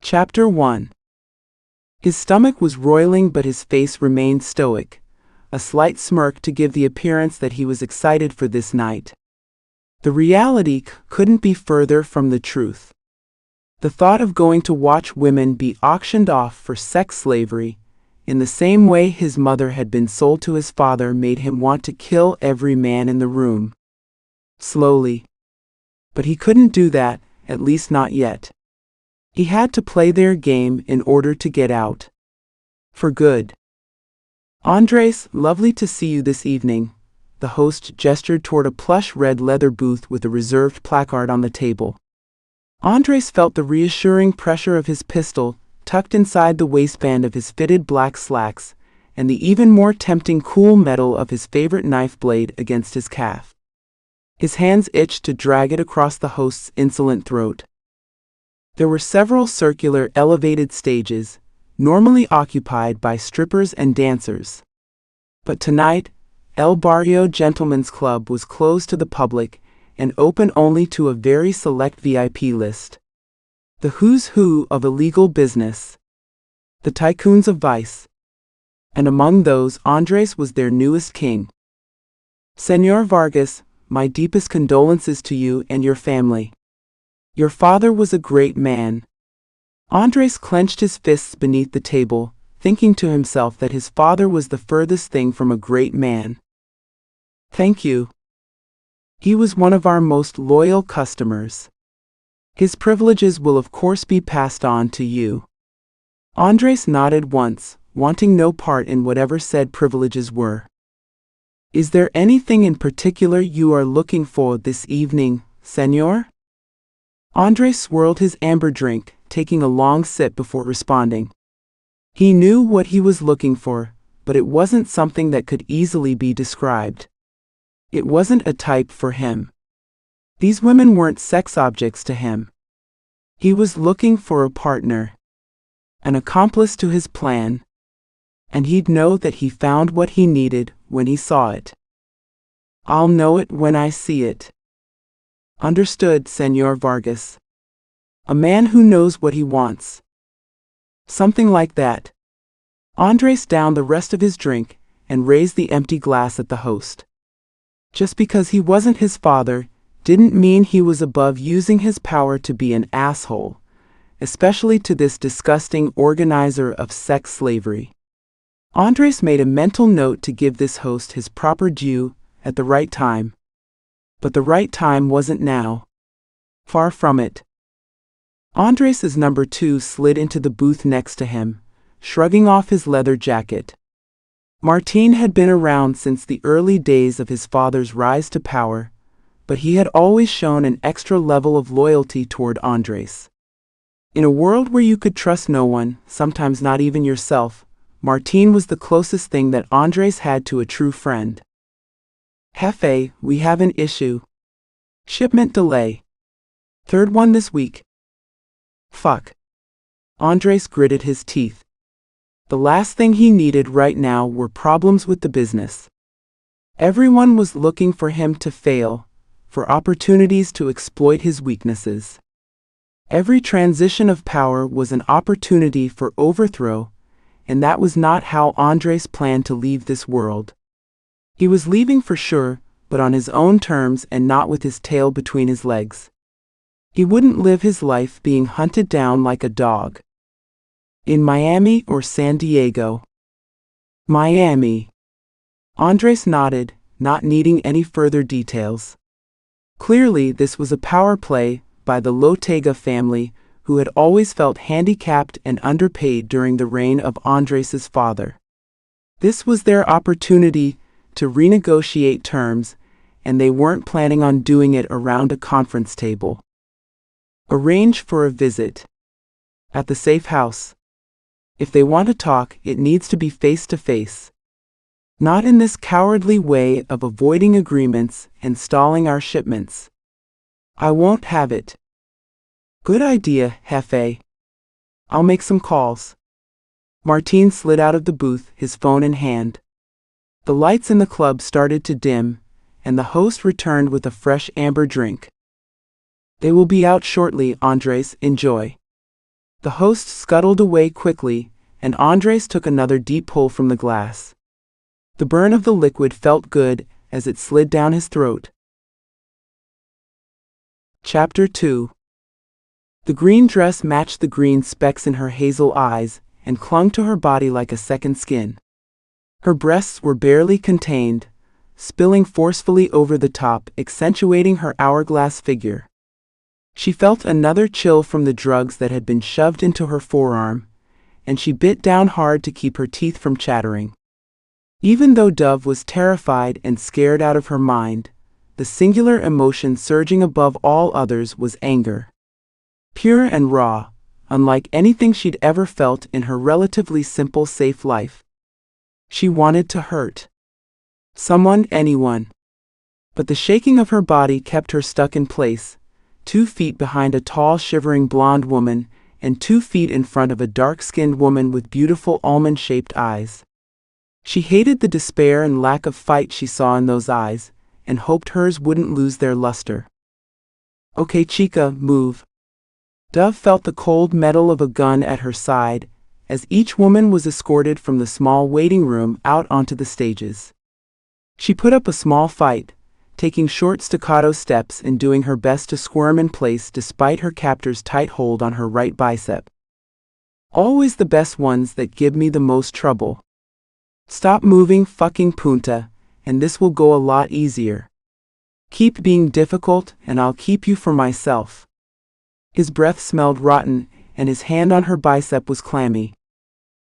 Chapter 1. His stomach was roiling, but his face remained stoic, a slight smirk to give the appearance that he was excited for this night. The reality couldn't be further from the truth. The thought of going to watch women be auctioned off for sex slavery, in the same way his mother had been sold to his father, made him want to kill every man in the room. Slowly. But he couldn't do that, at least not yet. He had to play their game in order to get out. For good. Andres, lovely to see you this evening. The host gestured toward a plush red leather booth with a reserved placard on the table. Andres felt the reassuring pressure of his pistol, tucked inside the waistband of his fitted black slacks, and the even more tempting cool metal of his favorite knife blade against his calf. His hands itched to drag it across the host's insolent throat. There were several circular, elevated stages, normally occupied by strippers and dancers. But tonight, El Barrio Gentlemen's Club was closed to the public and open only to a very select VIP list. The who's who of illegal business. The tycoons of vice. And among those, Andres was their newest king. Señor Vargas, my deepest condolences to you and your family. Your father was a great man. Andres clenched his fists beneath the table, thinking to himself that his father was the furthest thing from a great man. Thank you. He was one of our most loyal customers. His privileges will of course be passed on to you. Andres nodded once, wanting no part in whatever said privileges were. Is there anything in particular you are looking for this evening, Señor? Andres swirled his amber drink, taking a long sip before responding. He knew what he was looking for, but it wasn't something that could easily be described. It wasn't a type for him. These women weren't sex objects to him. He was looking for a partner, an accomplice to his plan, and he'd know that he found what he needed when he saw it. I'll know it when I see it. Understood, Señor Vargas. A man who knows what he wants. Something like that. Andres downed the rest of his drink and raised the empty glass at the host. Just because he wasn't his father didn't mean he was above using his power to be an asshole, especially to this disgusting organizer of sex slavery. Andres made a mental note to give this host his proper due at the right time. But the right time wasn't now. Far from it. Andres's number 2 slid into the booth next to him, shrugging off his leather jacket. Martín had been around since the early days of his father's rise to power, but he had always shown an extra level of loyalty toward Andres. In a world where you could trust no one, sometimes not even yourself, Martín was the closest thing that Andres had to a true friend. Jefe, we have an issue. Shipment delay. Third one this week. Fuck. Andres gritted his teeth. The last thing he needed right now were problems with the business. Everyone was looking for him to fail, for opportunities to exploit his weaknesses. Every transition of power was an opportunity for overthrow, and that was not how Andres planned to leave this world. He was leaving for sure, but on his own terms and not with his tail between his legs. He wouldn't live his life being hunted down like a dog. In Miami or San Diego? Miami. Andres nodded, not needing any further details. Clearly this was a power play by the Lotega family, who had always felt handicapped and underpaid during the reign of Andres's father. This was their opportunity to renegotiate terms, and they weren't planning on doing it around a conference table. Arrange for a visit. At the safe house. If they want to talk, it needs to be face to face. Not in this cowardly way of avoiding agreements and stalling our shipments. I won't have it. Good idea, Jefe. I'll make some calls. Martín slid out of the booth, his phone in hand. The lights in the club started to dim, and the host returned with a fresh amber drink. They will be out shortly, Andres, enjoy. The host scuttled away quickly, and Andres took another deep pull from the glass. The burn of the liquid felt good as it slid down his throat. Chapter 2. The green dress matched the green specks in her hazel eyes and clung to her body like a second skin. Her breasts were barely contained, spilling forcefully over the top, accentuating her hourglass figure. She felt another chill from the drugs that had been shoved into her forearm, and she bit down hard to keep her teeth from chattering. Even though Dove was terrified and scared out of her mind, the singular emotion surging above all others was anger. Pure and raw, unlike anything she'd ever felt in her relatively simple, safe life. She wanted to hurt someone, anyone. But the shaking of her body kept her stuck in place, 2 feet behind a tall, shivering blonde woman, and 2 feet in front of a dark-skinned woman with beautiful almond-shaped eyes. She hated the despair and lack of fight she saw in those eyes, and hoped hers wouldn't lose their luster. "Okay, chica, move." Dove felt the cold metal of a gun at her side, as each woman was escorted from the small waiting room out onto the stages. She put up a small fight, taking short staccato steps and doing her best to squirm in place despite her captor's tight hold on her right bicep. "Always the best ones that give me the most trouble. Stop moving, fucking punta, and this will go a lot easier. Keep being difficult and I'll keep you for myself." His breath smelled rotten, and his hand on her bicep was clammy.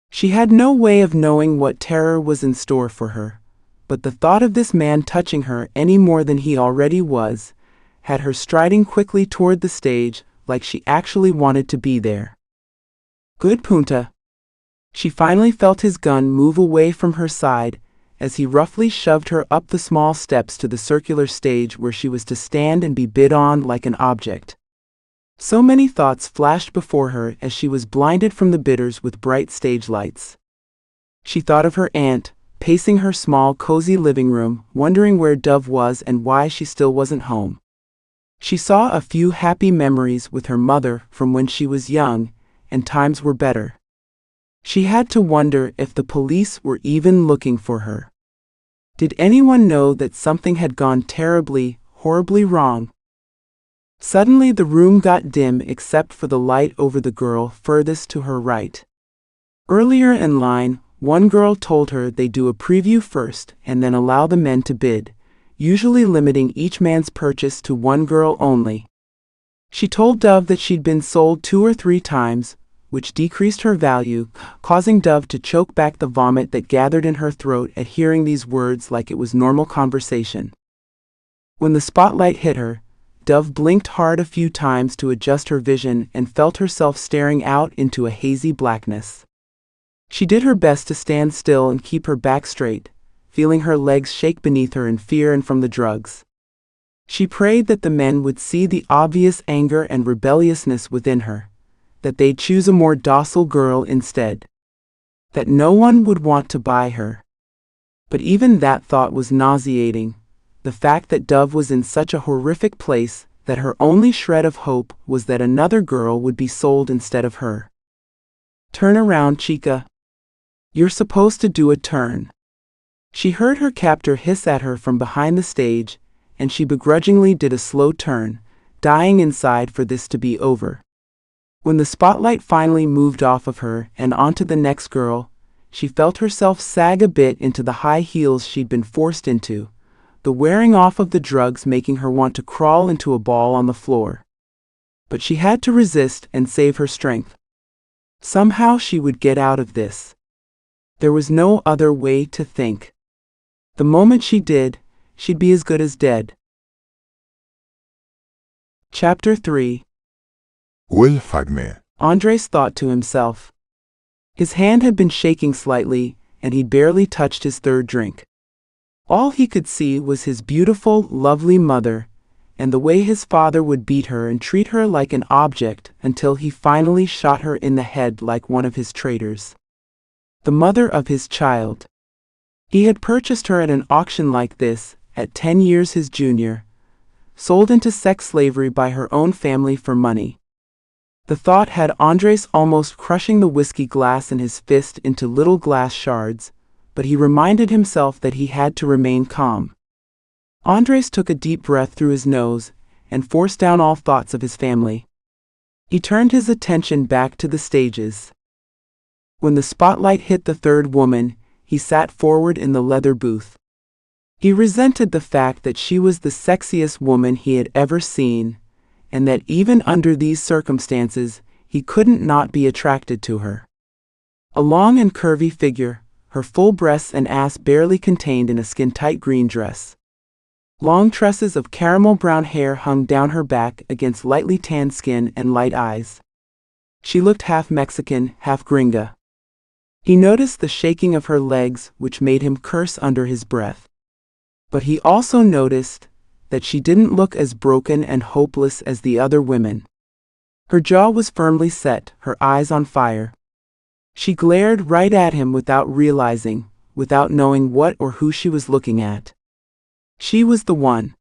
She had no way of knowing what terror was in store for her, but the thought of this man touching her any more than he already was had her striding quickly toward the stage like she actually wanted to be there. "Good, punta." She finally felt his gun move away from her side as he roughly shoved her up the small steps to the circular stage where she was to stand and be bid on like an object. So many thoughts flashed before her as she was blinded from the bidders with bright stage lights. She thought of her aunt, pacing her small, cozy living room, wondering where Dove was and why she still wasn't home. She saw a few happy memories with her mother from when she was young, and times were better. She had to wonder if the police were even looking for her. Did anyone know that something had gone terribly, horribly wrong? Suddenly the room got dim except for the light over the girl furthest to her right. Earlier in line, one girl told her they'd do a preview first and then allow the men to bid, usually limiting each man's purchase to one girl only. She told Dove that she'd been sold 2 or 3 times, which decreased her value, causing Dove to choke back the vomit that gathered in her throat at hearing these words like it was normal conversation. When the spotlight hit her, Dove blinked hard a few times to adjust her vision and felt herself staring out into a hazy blackness. She did her best to stand still and keep her back straight, feeling her legs shake beneath her in fear and from the drugs. She prayed that the men would see the obvious anger and rebelliousness within her, that they'd choose a more docile girl instead, that no one would want to buy her. But even that thought was nauseating. The fact that Dove was in such a horrific place that her only shred of hope was that another girl would be sold instead of her. "Turn around, chica. You're supposed to do a turn." She heard her captor hiss at her from behind the stage, and she begrudgingly did a slow turn, dying inside for this to be over. When the spotlight finally moved off of her and onto the next girl, she felt herself sag a bit into the high heels she'd been forced into, the wearing off of the drugs making her want to crawl into a ball on the floor. But she had to resist and save her strength. Somehow she would get out of this. There was no other way to think. The moment she did, she'd be as good as dead. Chapter 3. Andres thought to himself. His hand had been shaking slightly, and he'd barely touched his 3rd drink. All he could see was his beautiful, lovely mother, and the way his father would beat her and treat her like an object until he finally shot her in the head like one of his traitors. The mother of his child. He had purchased her at an auction like this, at 10 years his junior, sold into sex slavery by her own family for money. The thought had Andres almost crushing the whiskey glass in his fist into little glass shards, but he reminded himself that he had to remain calm. Andres took a deep breath through his nose and forced down all thoughts of his family. He turned his attention back to the stages. When the spotlight hit the third woman, he sat forward in the leather booth. He resented the fact that she was the sexiest woman he had ever seen, and that even under these circumstances, he couldn't not be attracted to her. A long and curvy figure, her full breasts and ass barely contained in a skin-tight green dress. Long tresses of caramel brown hair hung down her back against lightly tanned skin and light eyes. She looked half Mexican, half gringa. He noticed the shaking of her legs, which made him curse under his breath. But he also noticed that she didn't look as broken and hopeless as the other women. Her jaw was firmly set, her eyes on fire. She glared right at him without realizing, without knowing what or who she was looking at. She was the one.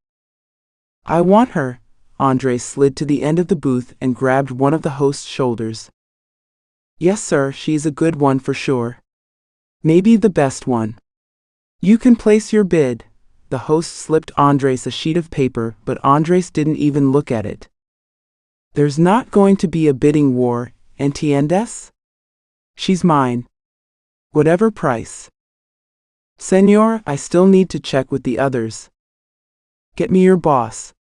I want her. Andres slid to the end of the booth and grabbed one of the host's shoulders. Yes, sir, she's a good one for sure. Maybe the best one. You can place your bid. The host slipped Andres a sheet of paper, but Andres didn't even look at it. There's not going to be a bidding war, entiendes? She's mine. Whatever price. Señor, I still need to check with the others. Get me your boss.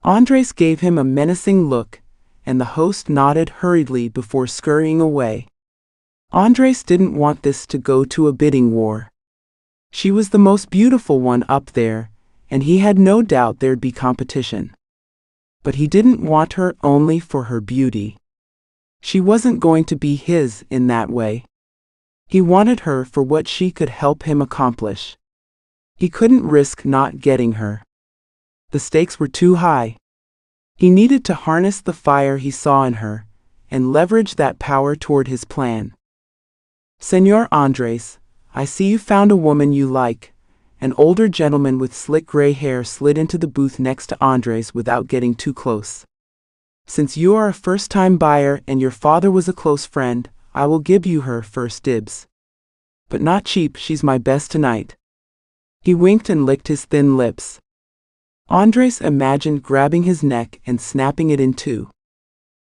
Andres gave him a menacing look, and the host nodded hurriedly before scurrying away. Andres didn't want this to go to a bidding war. She was the most beautiful one up there, and he had no doubt there'd be competition. But he didn't want her only for her beauty. She wasn't going to be his in that way. He wanted her for what she could help him accomplish. He couldn't risk not getting her. The stakes were too high. He needed to harness the fire he saw in her, and leverage that power toward his plan. Señor Andres, I see you found a woman you like. An older gentleman with slick gray hair slid into the booth next to Andres without getting too close. Since you are a first-time buyer and your father was a close friend, I will give you her first dibs. But not cheap, she's my best tonight. He winked and licked his thin lips. Andres imagined grabbing his neck and snapping it in two.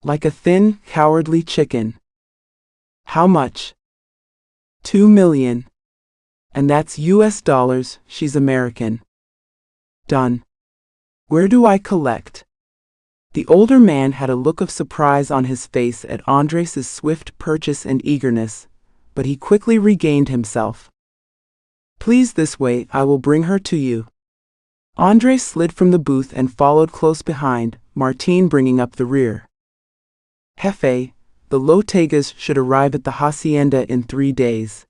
Like a thin, cowardly chicken. How much? 2 million. And that's US dollars, she's American. Done. Where do I collect? The older man had a look of surprise on his face at Andres' swift purchase and eagerness, but he quickly regained himself. Please, this way, I will bring her to you. Andres slid from the booth and followed close behind, Martín bringing up the rear. Jefe, the Lotegas should arrive at the hacienda in 3 days.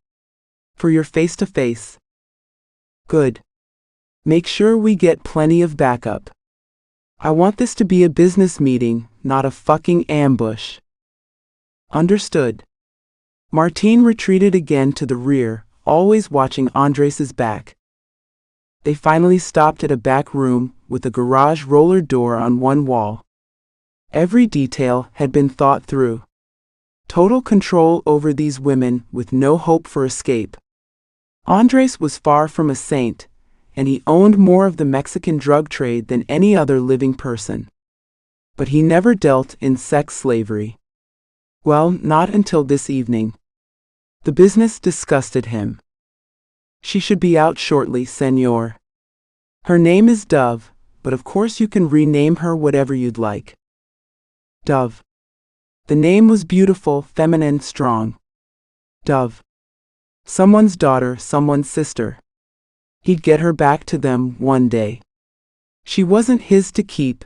For your face-to-face. Good. Make sure we get plenty of backup. I want this to be a business meeting, not a fucking ambush. Understood. Martín retreated again to the rear, always watching Andres' back. They finally stopped at a back room with a garage roller door on one wall. Every detail had been thought through. Total control over these women with no hope for escape. Andres was far from a saint, and he owned more of the Mexican drug trade than any other living person. But he never dealt in sex slavery. Well, not until this evening. The business disgusted him. She should be out shortly, Señor. Her name is Dove, but of course you can rename her whatever you'd like. Dove. The name was beautiful, feminine, strong. Dove. Someone's daughter, someone's sister. He'd get her back to them one day. She wasn't his to keep,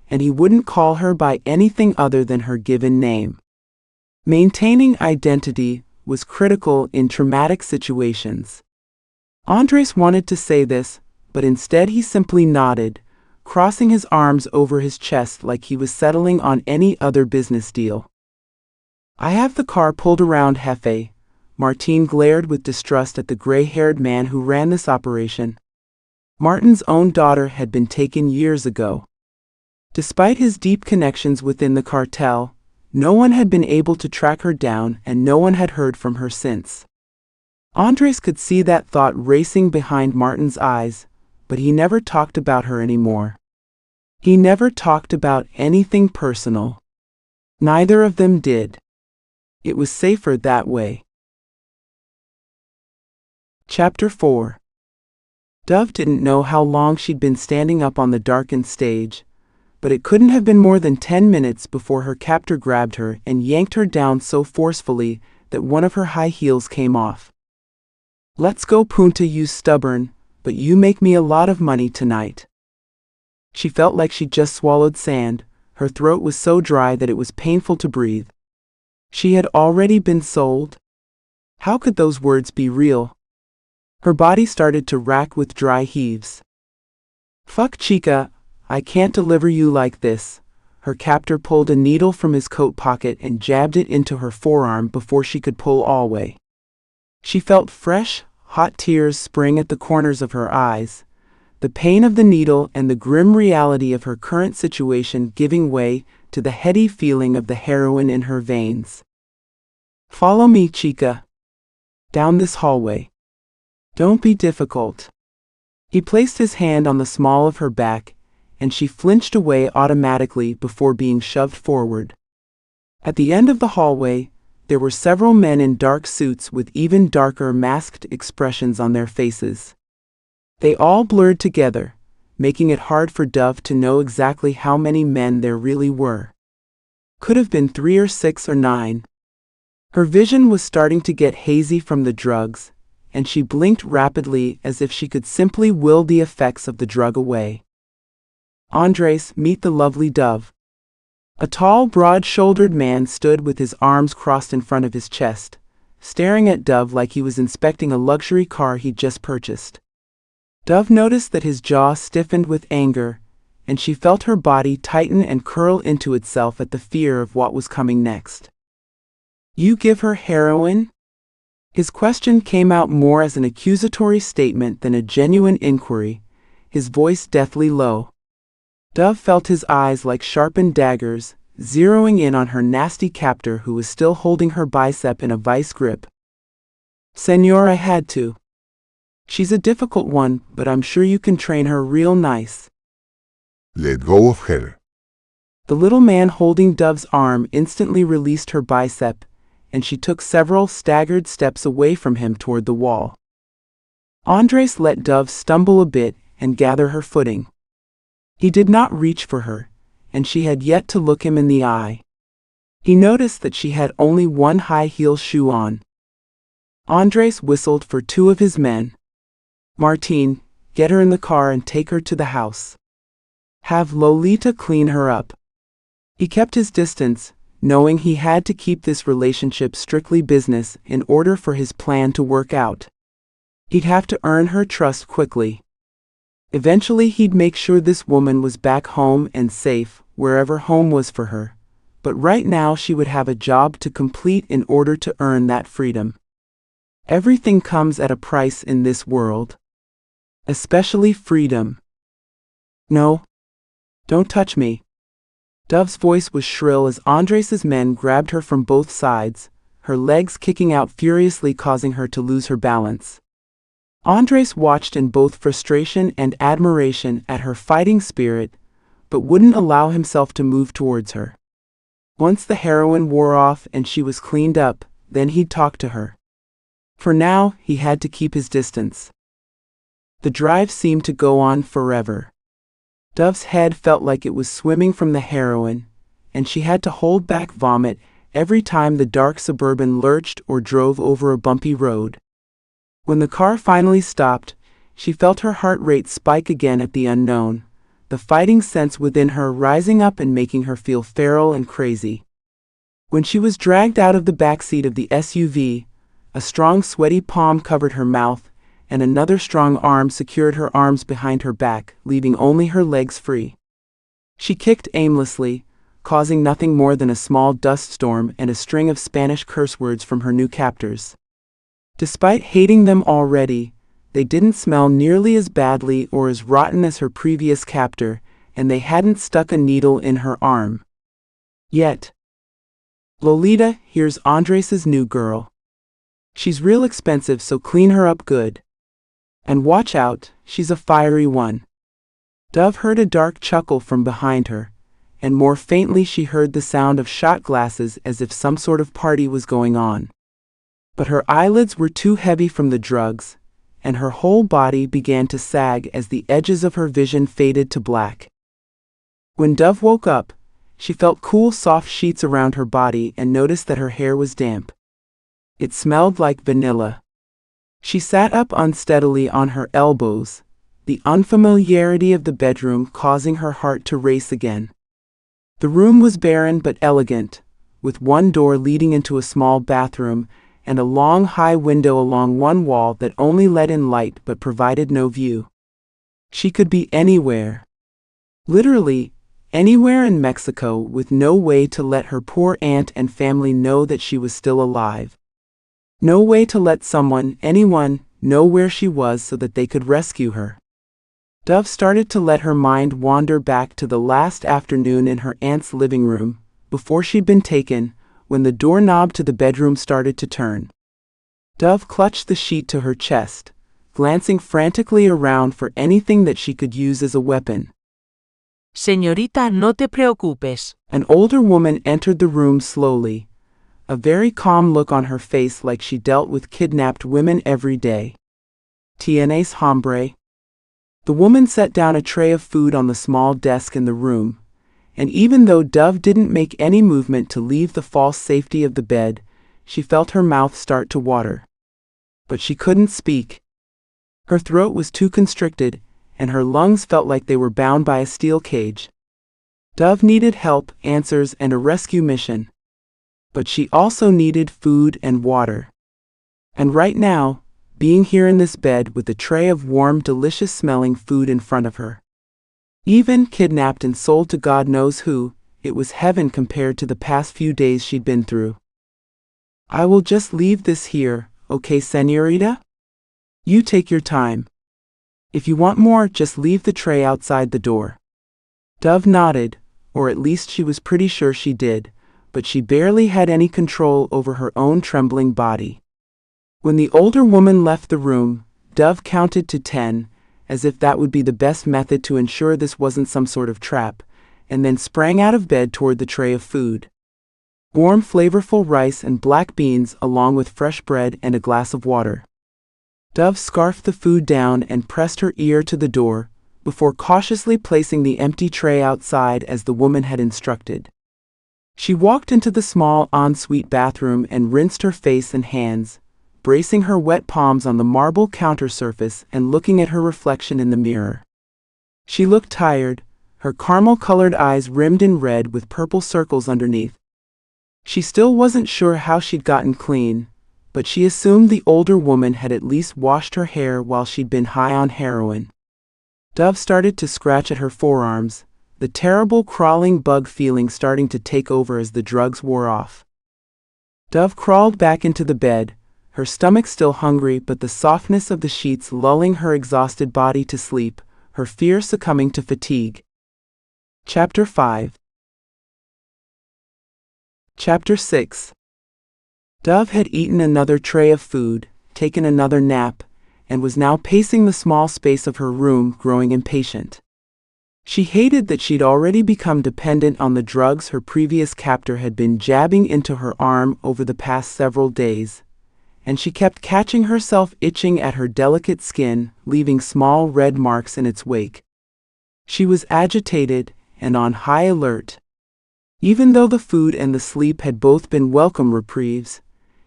and he wouldn't call her by anything other than her given name. Maintaining identity was critical in traumatic situations. Andres wanted to say this, but instead he simply nodded, crossing his arms over his chest like he was settling on any other business deal. I have the car pulled around, Jefe. Martín glared with distrust at the gray-haired man who ran this operation. Martin's own daughter had been taken years ago. Despite his deep connections within the cartel, No one had been able to track her down, and no one had heard from her since. Andres could see that thought racing behind Martin's eyes, but he never talked about her anymore. He never talked about anything personal. Neither of them did. It was safer that way. Chapter 4. Dove didn't know how long she'd been standing up on the darkened stage, but it couldn't have been more than 10 minutes before her captor grabbed her and yanked her down so forcefully that one of her high heels came off. "Let's go, Punta, you stubborn, but you make me a lot of money tonight." She felt like she'd just swallowed sand. Her throat was so dry that it was painful to breathe. She had already been sold? How could those words be real? Her body started to rack with dry heaves. "Fuck, chica, I can't deliver you like this." Her captor pulled a needle from his coat pocket and jabbed it into her forearm before she could pull away. She felt fresh, hot tears spring at the corners of her eyes, the pain of the needle and the grim reality of her current situation giving way to the heady feeling of the heroin in her veins. "Follow me, chica. Down this hallway. Don't be difficult." He placed his hand on the small of her back, and she flinched away automatically before being shoved forward. At the end of the hallway, there were several men in dark suits with even darker masked expressions on their faces. They all blurred together, making it hard for Dove to know exactly how many men there really were. Could have been 3 or 6 or 9. Her vision was starting to get hazy from the drugs, and she blinked rapidly as if she could simply will the effects of the drug away. "Andres, meet the lovely Dove." A tall, broad-shouldered man stood with his arms crossed in front of his chest, staring at Dove like he was inspecting a luxury car he'd just purchased. Dove noticed that his jaw stiffened with anger, and she felt her body tighten and curl into itself at the fear of what was coming next. "You give her heroin?" His question came out more as an accusatory statement than a genuine inquiry, his voice deathly low. Dove felt his eyes like sharpened daggers, zeroing in on her nasty captor who was still holding her bicep in a vice grip. "Senor, I had to. She's a difficult one, but I'm sure you can train her real nice." "Let go of her." The little man holding Dove's arm instantly released her bicep, and she took several staggered steps away from him toward the wall. Andres let Dove stumble a bit and gather her footing. He did not reach for her, and she had yet to look him in the eye. He noticed that she had only one high-heel shoe on. Andres whistled for 2 of his men. "Martin, get her in the car and take her to the house. Have Lolita clean her up." He kept his distance, knowing he had to keep this relationship strictly business in order for his plan to work out. He'd have to earn her trust quickly. Eventually he'd make sure this woman was back home and safe, wherever home was for her. But right now she would have a job to complete in order to earn that freedom. Everything comes at a price in this world. Especially freedom. "No. Don't touch me." Dove's voice was shrill as Andres's men grabbed her from both sides, her legs kicking out furiously, causing her to lose her balance. Andres watched in both frustration and admiration at her fighting spirit, but wouldn't allow himself to move towards her. Once the heroin wore off and she was cleaned up, then he'd talk to her. For now, he had to keep his distance. The drive seemed to go on forever. Dove's head felt like it was swimming from the heroin, and she had to hold back vomit every time the dark Suburban lurched or drove over a bumpy road. When the car finally stopped, she felt her heart rate spike again at the unknown, the fighting sense within her rising up and making her feel feral and crazy. When she was dragged out of the backseat of the SUV, a strong sweaty palm covered her mouth, and another strong arm secured her arms behind her back, leaving only her legs free. She kicked aimlessly, causing nothing more than a small dust storm and a string of Spanish curse words from her new captors. Despite hating them already, they didn't smell nearly as badly or as rotten as her previous captor, and they hadn't stuck a needle in her arm. Yet. Lolita, here's Andres's new girl. She's real expensive, so clean her up good. And watch out, she's a fiery one. Dove heard a dark chuckle from behind her, and more faintly she heard the sound of shot glasses as if some sort of party was going on. But her eyelids were too heavy from the drugs, and her whole body began to sag as the edges of her vision faded to black. When Dove woke up, she felt cool, soft sheets around her body and noticed that her hair was damp. It smelled like vanilla. She sat up unsteadily on her elbows, the unfamiliarity of the bedroom causing her heart to race again. The room was barren but elegant, with one door leading into a small bathroom and a long high window along one wall that only let in light but provided no view. She could be anywhere. Literally, anywhere in Mexico, with no way to let her poor aunt and family know that she was still alive. No way to let anyone, know where she was so that they could rescue her. Dove started to let her mind wander back to the last afternoon in her aunt's living room, before she'd been taken, when the doorknob to the bedroom started to turn. Dove clutched the sheet to her chest, glancing frantically around for anything that she could use as a weapon. Señorita, no te preocupes. An older woman entered the room slowly, a very calm look on her face like she dealt with kidnapped women every day. ¿Tienes hambre? The woman set down a tray of food on the small desk in the room, and even though Dove didn't make any movement to leave the false safety of the bed, she felt her mouth start to water. But she couldn't speak. Her throat was too constricted, and her lungs felt like they were bound by a steel cage. Dove needed help, answers, and a rescue mission. But she also needed food and water. And right now, being here in this bed with a tray of warm, delicious-smelling food in front of her. Even kidnapped and sold to God knows who, it was heaven compared to the past few days she'd been through. I will just leave this here, okay, señorita? You take your time. If you want more, just leave the tray outside the door. Dove nodded, or at least she was pretty sure she did, but she barely had any control over her own trembling body. When the older woman left the room, Dove counted to 10, as if that would be the best method to ensure this wasn't some sort of trap, and then sprang out of bed toward the tray of food. Warm, flavorful rice and black beans along with fresh bread and a glass of water. Dove scarfed the food down and pressed her ear to the door, before cautiously placing the empty tray outside as the woman had instructed. She walked into the small ensuite bathroom and rinsed her face and hands, bracing her wet palms on the marble counter surface and looking at her reflection in the mirror. She looked tired, her caramel-colored eyes rimmed in red with purple circles underneath. She still wasn't sure how she'd gotten clean, but she assumed the older woman had at least washed her hair while she'd been high on heroin. Dove started to scratch at her forearms, the terrible crawling bug feeling starting to take over as the drugs wore off. Dove crawled back into the bed, her stomach still hungry but the softness of the sheets lulling her exhausted body to sleep, her fear succumbing to fatigue. Chapter 5. Chapter 6. Dove had eaten another tray of food, taken another nap, and was now pacing the small space of her room, growing impatient. She hated that she'd already become dependent on the drugs her previous captor had been jabbing into her arm over the past several days, and she kept catching herself itching at her delicate skin, leaving small red marks in its wake. She was agitated and on high alert. Even though the food and the sleep had both been welcome reprieves,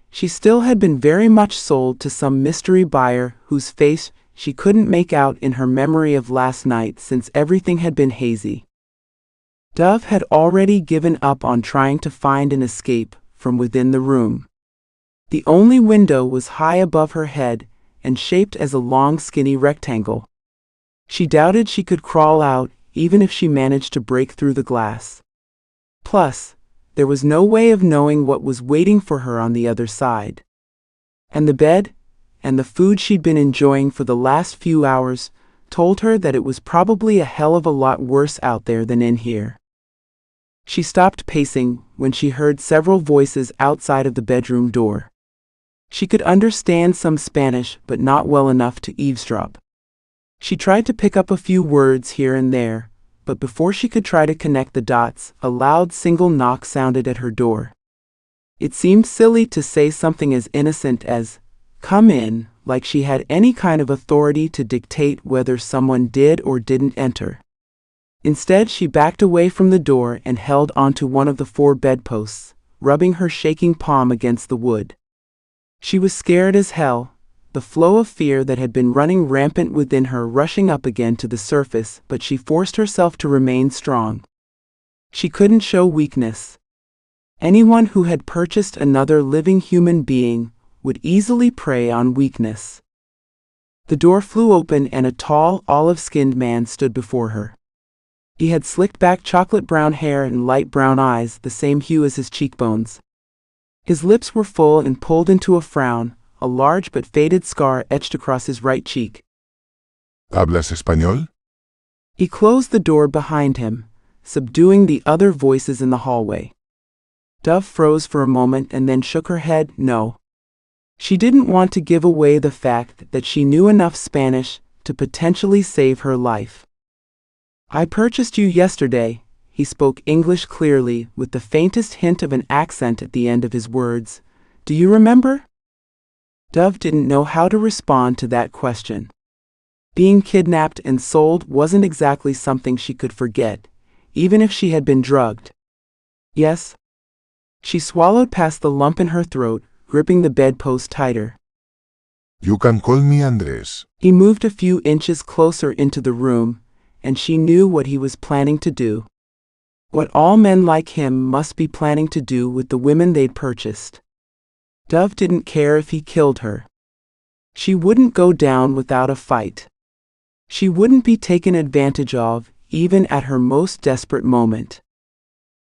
she still had been very much sold to some mystery buyer whose face she couldn't make out in her memory of last night since everything had been hazy. Dove had already given up on trying to find an escape from within the room. The only window was high above her head and shaped as a long skinny rectangle. She doubted she could crawl out even if she managed to break through the glass. Plus, there was no way of knowing what was waiting for her on the other side. And the bed, and the food she'd been enjoying for the last few hours, told her that it was probably a hell of a lot worse out there than in here. She stopped pacing when she heard several voices outside of the bedroom door. She could understand some Spanish, but not well enough to eavesdrop. She tried to pick up a few words here and there, but before she could try to connect the dots, a loud single knock sounded at her door. It seemed silly to say something as innocent as, "Come in," like she had any kind of authority to dictate whether someone did or didn't enter. Instead, she backed away from the door and held onto one of the 4 bedposts, rubbing her shaking palm against the wood. She was scared as hell, the flow of fear that had been running rampant within her rushing up again to the surface, but she forced herself to remain strong. She couldn't show weakness. Anyone who had purchased another living human being would easily prey on weakness. The door flew open and a tall, olive-skinned man stood before her. He had slicked back chocolate brown hair and light brown eyes, the same hue as his cheekbones. His lips were full and pulled into a frown, a large but faded scar etched across his right cheek. ¿Hablas español? He closed the door behind him, subduing the other voices in the hallway. Dove froze for a moment and then shook her head, no. She didn't want to give away the fact that she knew enough Spanish to potentially save her life. "I purchased you yesterday." He spoke English clearly, with the faintest hint of an accent at the end of his words. "Do you remember?" Dove didn't know how to respond to that question. Being kidnapped and sold wasn't exactly something she could forget, even if she had been drugged. "Yes." She swallowed past the lump in her throat, gripping the bedpost tighter. You can call me Andrés. He moved a few inches closer into the room, and she knew what he was planning to do. What all men like him must be planning to do with the women they'd purchased. Dove didn't care if he killed her. She wouldn't go down without a fight. She wouldn't be taken advantage of, even at her most desperate moment.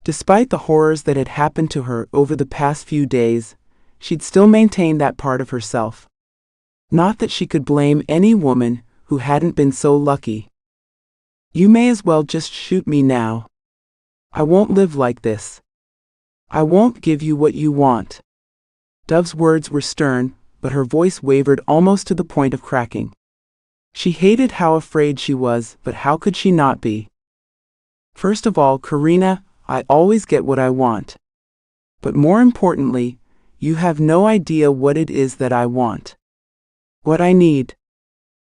Despite the horrors that had happened to her over the past few days, she'd still maintain that part of herself. Not that she could blame any woman who hadn't been so lucky. "You may as well just shoot me now. I won't live like this. I won't give you what you want." Dove's words were stern, but her voice wavered almost to the point of cracking. She hated how afraid she was, but how could she not be? "First of all, Karina, I always get what I want. But more importantly, you have no idea what it is that I want. What I need."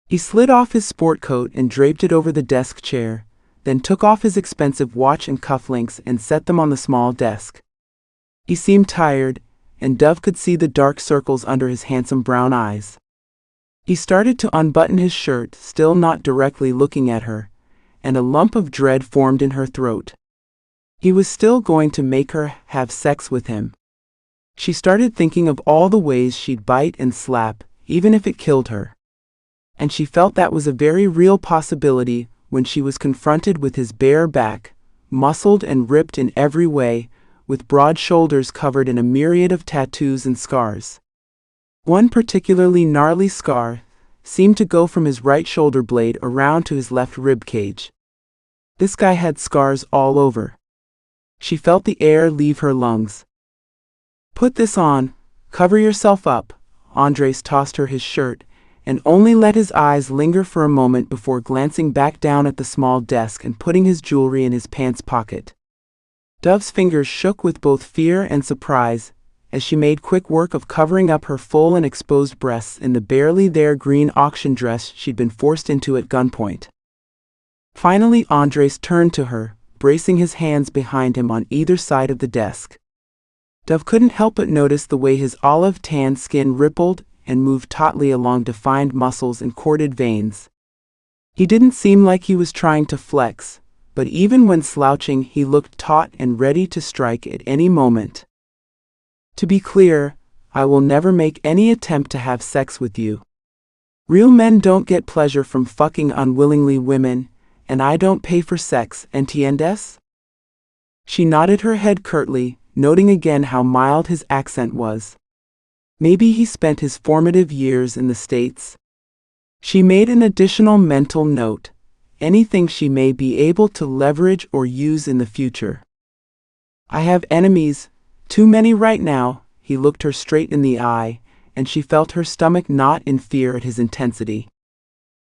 He slid off his sport coat and draped it over the desk chair, then took off his expensive watch and cufflinks and set them on the small desk. He seemed tired, and Dove could see the dark circles under his handsome brown eyes. He started to unbutton his shirt, still not directly looking at her, and a lump of dread formed in her throat. He was still going to make her have sex with him. She started thinking of all the ways she'd bite and slap, even if it killed her. And she felt that was a very real possibility when she was confronted with his bare back, muscled and ripped in every way, with broad shoulders covered in a myriad of tattoos and scars. One particularly gnarly scar seemed to go from his right shoulder blade around to his left rib cage. This guy had scars all over. She felt the air leave her lungs. "Put this on, cover yourself up." Andres tossed her his shirt, and only let his eyes linger for a moment before glancing back down at the small desk and putting his jewelry in his pants pocket. Dove's fingers shook with both fear and surprise as she made quick work of covering up her full and exposed breasts in the barely there green auction dress she'd been forced into at gunpoint. Finally, Andres turned to her, bracing his hands behind him on either side of the desk. Dove couldn't help but notice the way his olive-tanned skin rippled and moved tautly along defined muscles and corded veins. He didn't seem like he was trying to flex, but even when slouching he looked taut and ready to strike at any moment. "To be clear, I will never make any attempt to have sex with you. Real men don't get pleasure from fucking unwillingly women, and I don't pay for sex, ¿entiendes?" She nodded her head curtly, noting again how mild his accent was. Maybe he spent his formative years in the States. She made an additional mental note, anything she may be able to leverage or use in the future. I have enemies, too many right now. He looked her straight in the eye, and she felt her stomach knot in fear at his intensity.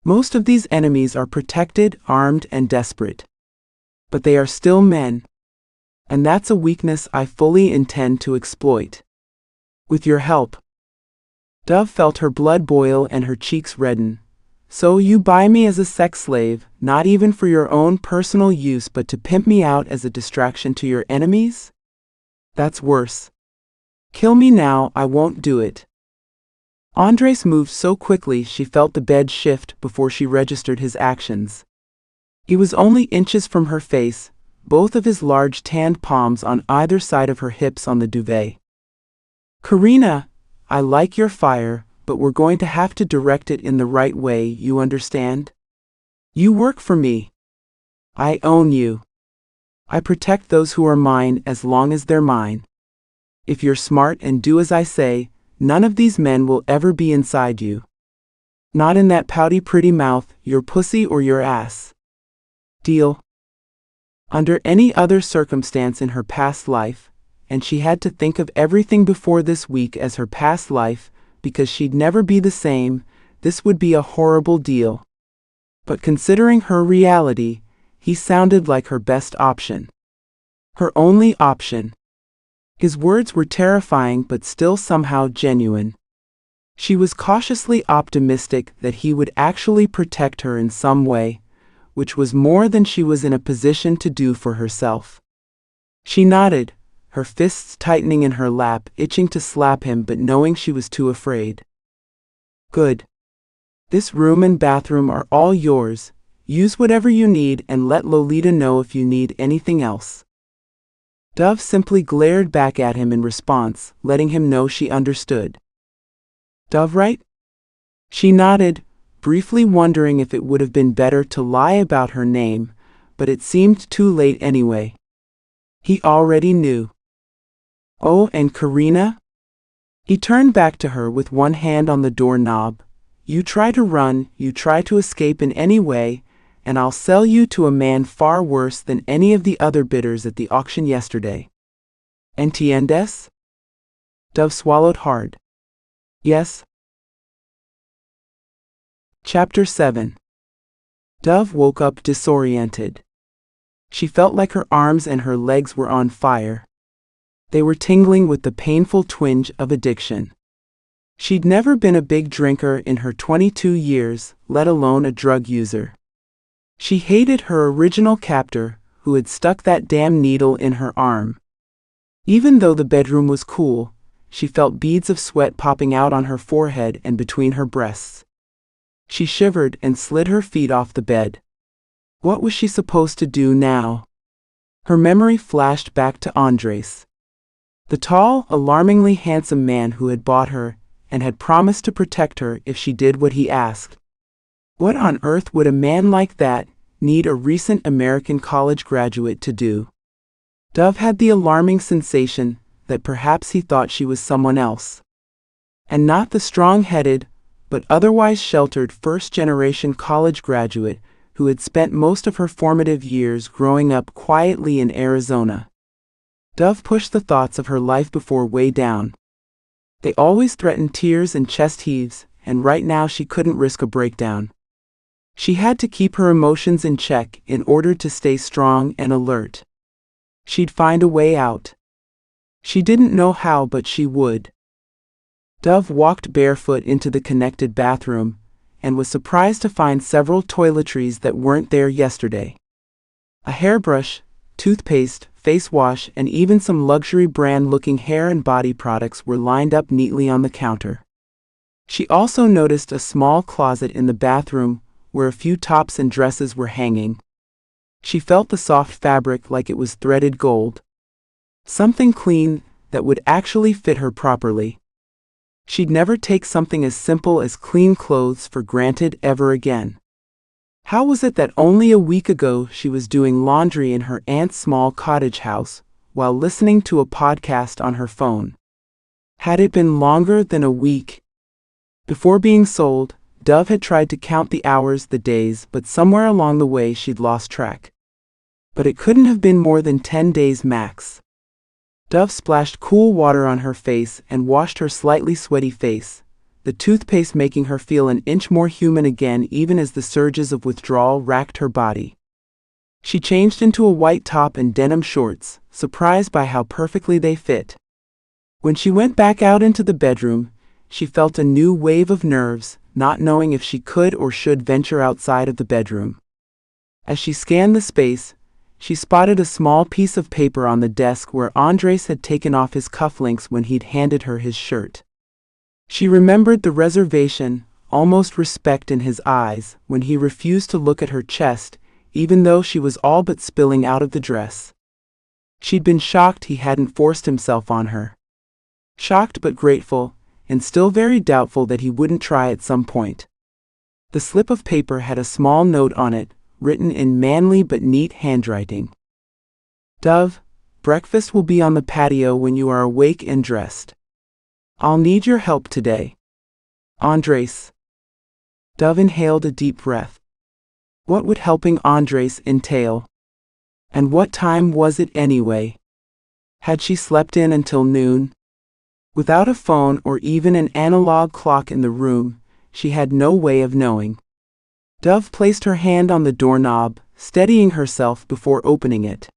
Most of these enemies are protected, armed, and desperate. But they are still men. And that's a weakness I fully intend to exploit. With your help. Dove felt her blood boil and her cheeks redden. So you buy me as a sex slave, not even for your own personal use but to pimp me out as a distraction to your enemies? That's worse. Kill me now, I won't do it. Andres moved so quickly she felt the bed shift before she registered his actions. He was only inches from her face, both of his large tanned palms on either side of her hips on the duvet. Karina, I like your fire, but we're going to have to direct it in the right way, you understand? You work for me. I own you. I protect those who are mine as long as they're mine. If you're smart and do as I say, none of these men will ever be inside you. Not in that pouty pretty mouth, your pussy or your ass. Deal? Under any other circumstance in her past life, and she had to think of everything before this week as her past life, because she'd never be the same, this would be a horrible deal. But considering her reality, he sounded like her best option. Her only option. His words were terrifying but still somehow genuine. She was cautiously optimistic that he would actually protect her in some way, which was more than she was in a position to do for herself. She nodded, her fists tightening in her lap, itching to slap him but knowing she was too afraid. Good. This room and bathroom are all yours. Use whatever you need and let Lolita know if you need anything else. Dove simply glared back at him in response, letting him know she understood. Dove, right? She nodded, briefly wondering if it would have been better to lie about her name, but it seemed too late anyway. He already knew. Oh, and Karina? He turned back to her with one hand on the doorknob. You try to run, you try to escape in any way, and I'll sell you to a man far worse than any of the other bidders at the auction yesterday. Entiendes? Dove swallowed hard. Yes. Chapter 7. Dove woke up disoriented. She felt like her arms and her legs were on fire. They were tingling with the painful twinge of addiction. She'd never been a big drinker in her 22 years, let alone a drug user. She hated her original captor, who had stuck that damn needle in her arm. Even though the bedroom was cool, she felt beads of sweat popping out on her forehead and between her breasts. She shivered and slid her feet off the bed. What was she supposed to do now? Her memory flashed back to Andres. The tall, alarmingly handsome man who had bought her and had promised to protect her if she did what he asked. What on earth would a man like that need a recent American college graduate to do? Dove had the alarming sensation that perhaps he thought she was someone else. And not the strong-headed, but otherwise sheltered first-generation college graduate who had spent most of her formative years growing up quietly in Arizona. Dove pushed the thoughts of her life before way down. They always threatened tears and chest heaves, and right now she couldn't risk a breakdown. She had to keep her emotions in check in order to stay strong and alert. She'd find a way out. She didn't know how, but she would. Dove walked barefoot into the connected bathroom, and was surprised to find several toiletries that weren't there yesterday. A hairbrush, toothpaste, face wash, and even some luxury brand-looking hair and body products were lined up neatly on the counter. She also noticed a small closet in the bathroom where a few tops and dresses were hanging. She felt the soft fabric like it was threaded gold. Something clean that would actually fit her properly. She'd never take something as simple as clean clothes for granted ever again. How was it that only a week ago she was doing laundry in her aunt's small cottage house while listening to a podcast on her phone? Had it been longer than a week? Before being sold, Dove had tried to count the hours, the days, but somewhere along the way she'd lost track. But it couldn't have been more than 10 days max. Dove splashed cool water on her face and washed her slightly sweaty face, the toothpaste making her feel an inch more human again even as the surges of withdrawal racked her body. She changed into a white top and denim shorts, surprised by how perfectly they fit. When she went back out into the bedroom, she felt a new wave of nerves, not knowing if she could or should venture outside of the bedroom. As she scanned the space, she spotted a small piece of paper on the desk where Andres had taken off his cufflinks when he'd handed her his shirt. She remembered the reservation, almost respect in his eyes, when he refused to look at her chest, even though she was all but spilling out of the dress. She'd been shocked he hadn't forced himself on her. Shocked but grateful, and still very doubtful that he wouldn't try at some point. The slip of paper had a small note on it, written in manly but neat handwriting. Dove, breakfast will be on the patio when you are awake and dressed. I'll need your help today. Andres. Dove inhaled a deep breath. What would helping Andres entail? And what time was it anyway? Had she slept in until noon? Without a phone or even an analog clock in the room, she had no way of knowing. Dove placed her hand on the doorknob, steadying herself before opening it.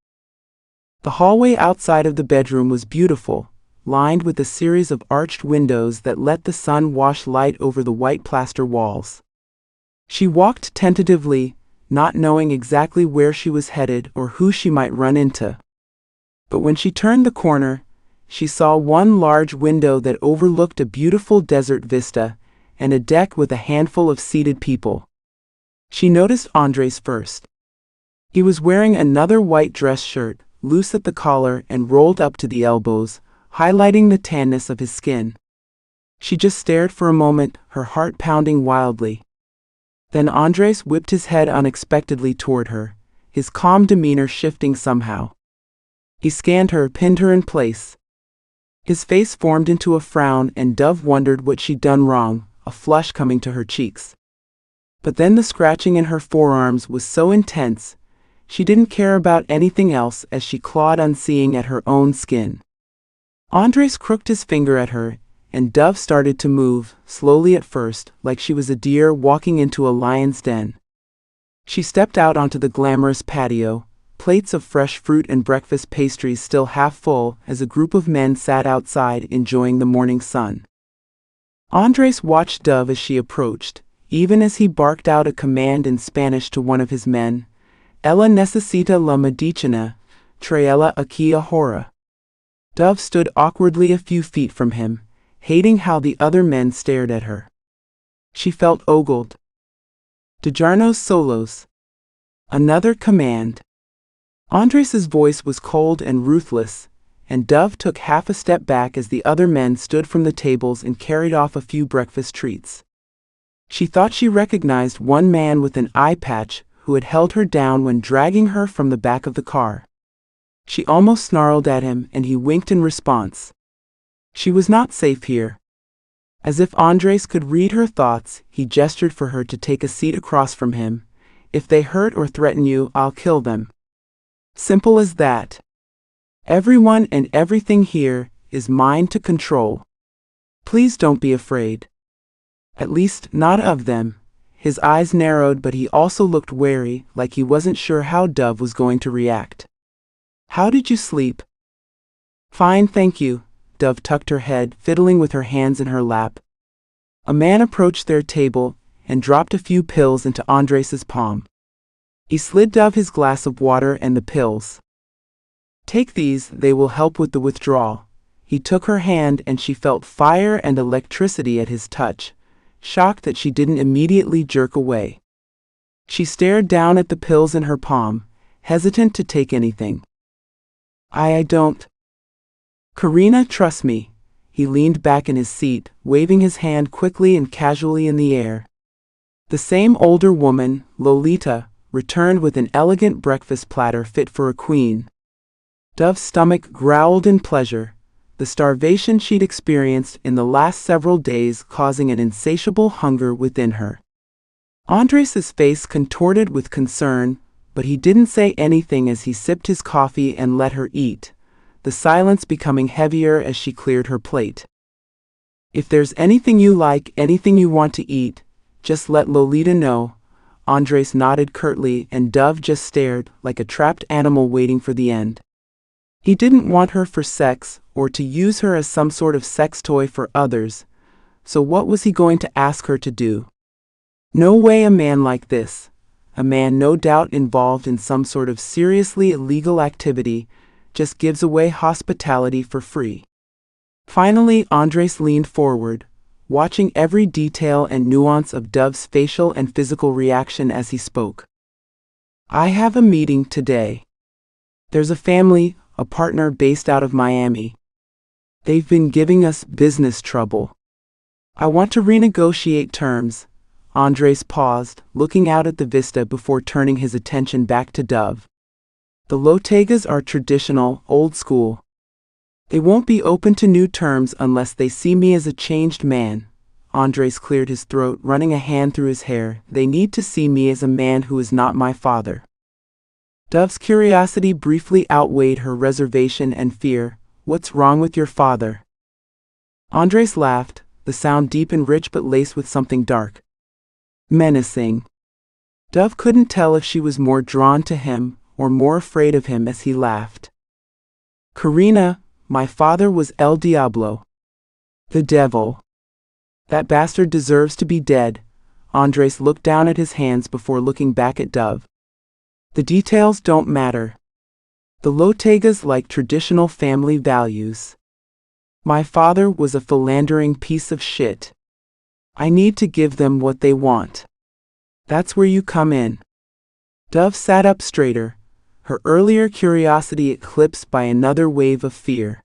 The hallway outside of the bedroom was beautiful, lined with a series of arched windows that let the sun wash light over the white plaster walls. She walked tentatively, not knowing exactly where she was headed or who she might run into. But when she turned the corner, she saw one large window that overlooked a beautiful desert vista and a deck with a handful of seated people. She noticed Andres first. He was wearing another white dress shirt, loose at the collar and rolled up to the elbows, highlighting the tanness of his skin. She just stared for a moment, her heart pounding wildly. Then Andres whipped his head unexpectedly toward her, his calm demeanor shifting somehow. He scanned her, pinned her in place. His face formed into a frown and Dove wondered what she'd done wrong, a flush coming to her cheeks. But then the scratching in her forearms was so intense, she didn't care about anything else as she clawed unseeing at her own skin. Andres crooked his finger at her, and Dove started to move, slowly at first, like she was a deer walking into a lion's den. She stepped out onto the glamorous patio, plates of fresh fruit and breakfast pastries still half full as a group of men sat outside enjoying the morning sun. Andres watched Dove as she approached, even as he barked out a command in Spanish to one of his men. Ella necesita la medicina, traela aquí ahora. Dove stood awkwardly a few feet from him, hating how the other men stared at her. She felt ogled. Dejarnos solos. Another command. Andres's voice was cold and ruthless, and Dove took half a step back as the other men stood from the tables and carried off a few breakfast treats. She thought she recognized one man with an eye patch who had held her down when dragging her from the back of the car. She almost snarled at him and he winked in response. She was not safe here. As if Andres could read her thoughts, he gestured for her to take a seat across from him. If they hurt or threaten you, I'll kill them. Simple as that. Everyone and everything here is mine to control. Please don't be afraid. At least, not of them. His eyes narrowed, but he also looked wary, like he wasn't sure how Dove was going to react. How did you sleep? Fine, thank you. Dove tucked her head, fiddling with her hands in her lap. A man approached their table and dropped a few pills into Andres's palm. He slid Dove his glass of water and the pills. Take these, they will help with the withdrawal. He took her hand and she felt fire and electricity at his touch, shocked that she didn't immediately jerk away. She stared down at the pills in her palm, hesitant to take anything. I don't. Karina, trust me. He leaned back in his seat, waving his hand quickly and casually in the air. The same older woman, Lolita, returned with an elegant breakfast platter fit for a queen. Dove's stomach growled in pleasure, the starvation she'd experienced in the last several days causing an insatiable hunger within her. Andres's face contorted with concern, but he didn't say anything as he sipped his coffee and let her eat, the silence becoming heavier as she cleared her plate. If there's anything you like, anything you want to eat, just let Lolita know. Andres nodded curtly, and Dove just stared like a trapped animal waiting for the end. He didn't want her for sex, or to use her as some sort of sex toy for others, so what was he going to ask her to do? No way a man like this, a man no doubt involved in some sort of seriously illegal activity, just gives away hospitality for free. Finally, Andres leaned forward, watching every detail and nuance of Dove's facial and physical reaction as he spoke. I have a meeting today. There's a family, a partner based out of Miami. They've been giving us business trouble. I want to renegotiate terms. Andres paused, looking out at the vista before turning his attention back to Dove. The Lotegas are traditional, old school. They won't be open to new terms unless they see me as a changed man. Andres cleared his throat, running a hand through his hair. They need to see me as a man who is not my father. Dove's curiosity briefly outweighed her reservation and fear. What's wrong with your father? Andres laughed, the sound deep and rich but laced with something dark. Menacing. Dove couldn't tell if she was more drawn to him or more afraid of him as he laughed. Karina, my father was El Diablo. The devil. That bastard deserves to be dead. Andres looked down at his hands before looking back at Dove. The details don't matter. The Lotegas like traditional family values. My father was a philandering piece of shit. I need to give them what they want. That's where you come in. Dove sat up straighter, her earlier curiosity eclipsed by another wave of fear.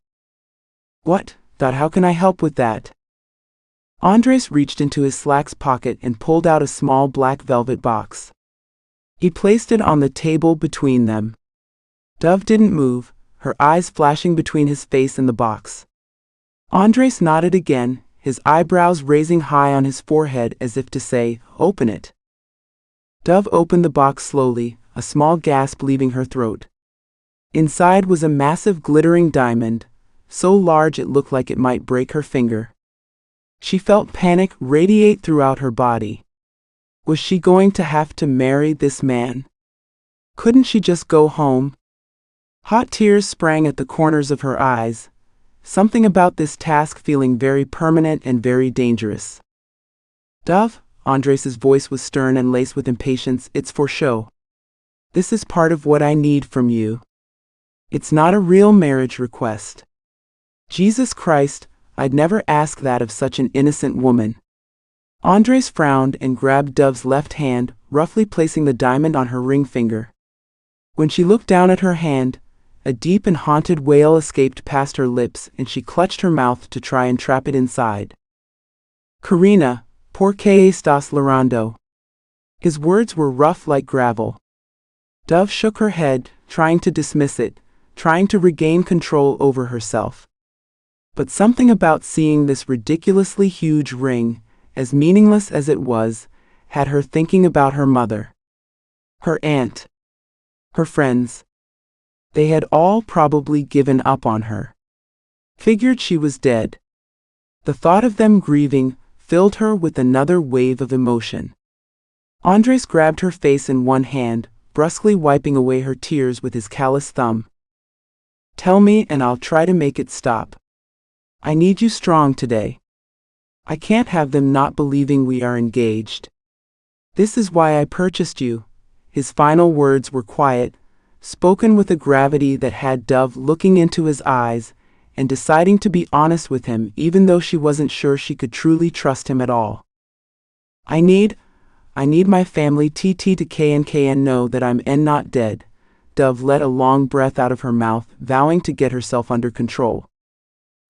What? How can I help with that? Andres reached into his slacks pocket and pulled out a small black velvet box. He placed it on the table between them. Dove didn't move, her eyes flashing between his face and the box. Andres nodded again, his eyebrows raising high on his forehead as if to say, "Open it." Dove opened the box slowly, a small gasp leaving her throat. Inside was a massive glittering diamond, so large it looked like it might break her finger. She felt panic radiate throughout her body. Was she going to have to marry this man? Couldn't she just go home? Hot tears sprang at the corners of her eyes, something about this task feeling very permanent and very dangerous. Dove, Andres's voice was stern and laced with impatience, it's for show. This is part of what I need from you. It's not a real marriage request. Jesus Christ, I'd never ask that of such an innocent woman. Andres frowned and grabbed Dove's left hand, roughly placing the diamond on her ring finger. When she looked down at her hand, a deep and haunted wail escaped past her lips and she clutched her mouth to try and trap it inside. Karina, ¿por qué estás llorando? His words were rough like gravel. Dove shook her head, trying to dismiss it, trying to regain control over herself. But something about seeing this ridiculously huge ring, as meaningless as it was, had her thinking about her mother. Her aunt. Her friends. They had all probably given up on her. Figured she was dead. The thought of them grieving filled her with another wave of emotion. Andres grabbed her face in one hand, brusquely wiping away her tears with his callous thumb. Tell me and I'll try to make it stop. I need you strong today. I can't have them not believing we are engaged. This is why I purchased you. His final words were quiet, spoken with a gravity that had Dove looking into his eyes and deciding to be honest with him even though she wasn't sure she could truly trust him at all. I need my family to know that I'm not dead. Dove let a long breath out of her mouth, vowing to get herself under control.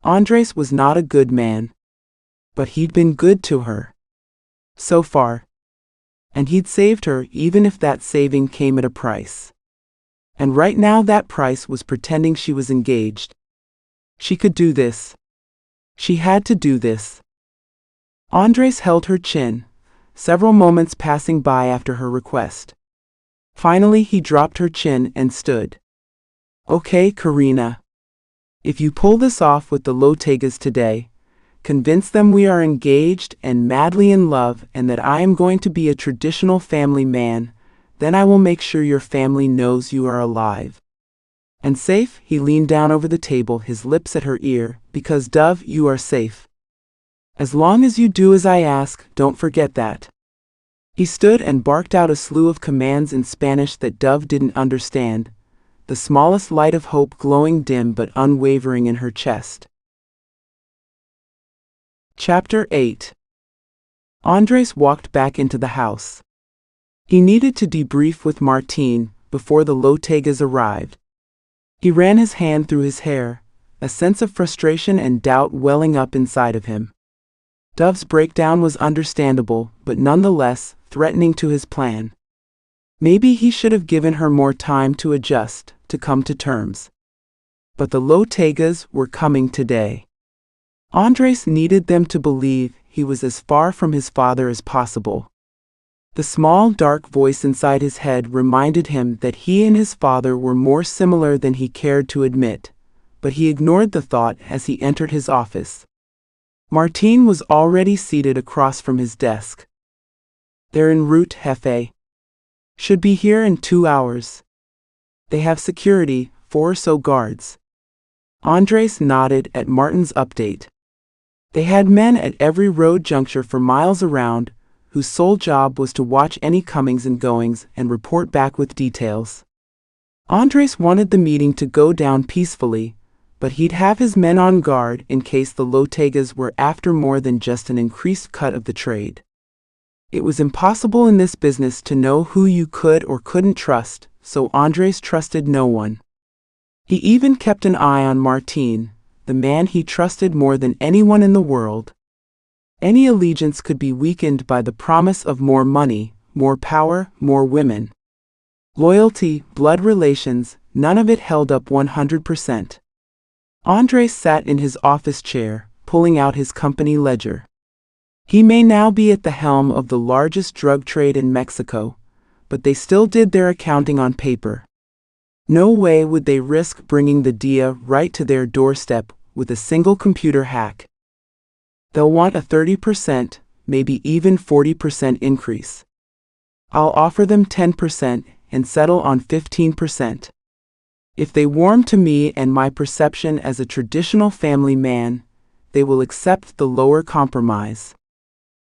Andres was not a good man. But he'd been good to her. So far. And he'd saved her even if that saving came at a price. And right now that price was pretending she was engaged. She could do this. She had to do this. Andres held her chin, several moments passing by after her request. Finally he dropped her chin and stood. Okay, Karina. If you pull this off with the Lotegas today, convince them we are engaged and madly in love and that I am going to be a traditional family man, then I will make sure your family knows you are alive and safe. He leaned down over the table, his lips at her ear. Because, Dove, you are safe. As long as you do as I ask, don't forget that. He stood and barked out a slew of commands in Spanish that Dove didn't understand, the smallest light of hope glowing dim but unwavering in her chest. Chapter 8. Andres walked back into the house. He needed to debrief with Martín before the Lotegas arrived. He ran his hand through his hair, a sense of frustration and doubt welling up inside of him. Dove's breakdown was understandable, but nonetheless threatening to his plan. Maybe he should have given her more time to adjust, to come to terms. But the Lotegas were coming today. Andres needed them to believe he was as far from his father as possible. The small, dark voice inside his head reminded him that he and his father were more similar than he cared to admit, but he ignored the thought as he entered his office. Martín was already seated across from his desk. They're en route, Jefe. Should be here in 2 hours. They have security, 4 or so guards. Andres nodded at Martin's update. They had men at every road juncture for miles around, whose sole job was to watch any comings and goings and report back with details. Andres wanted the meeting to go down peacefully, but he'd have his men on guard in case the Lotegas were after more than just an increased cut of the trade. It was impossible in this business to know who you could or couldn't trust, so Andres trusted no one. He even kept an eye on Martín, the man he trusted more than anyone in the world. Any allegiance could be weakened by the promise of more money, more power, more women. Loyalty, blood relations, none of it held up 100%. Andres sat in his office chair, pulling out his company ledger. He may now be at the helm of the largest drug trade in Mexico, but they still did their accounting on paper. No way would they risk bringing the DEA right to their doorstep with a single computer hack. They'll want a 30%, maybe even 40% increase. I'll offer them 10% and settle on 15%. If they warm to me and my perception as a traditional family man, they will accept the lower compromise.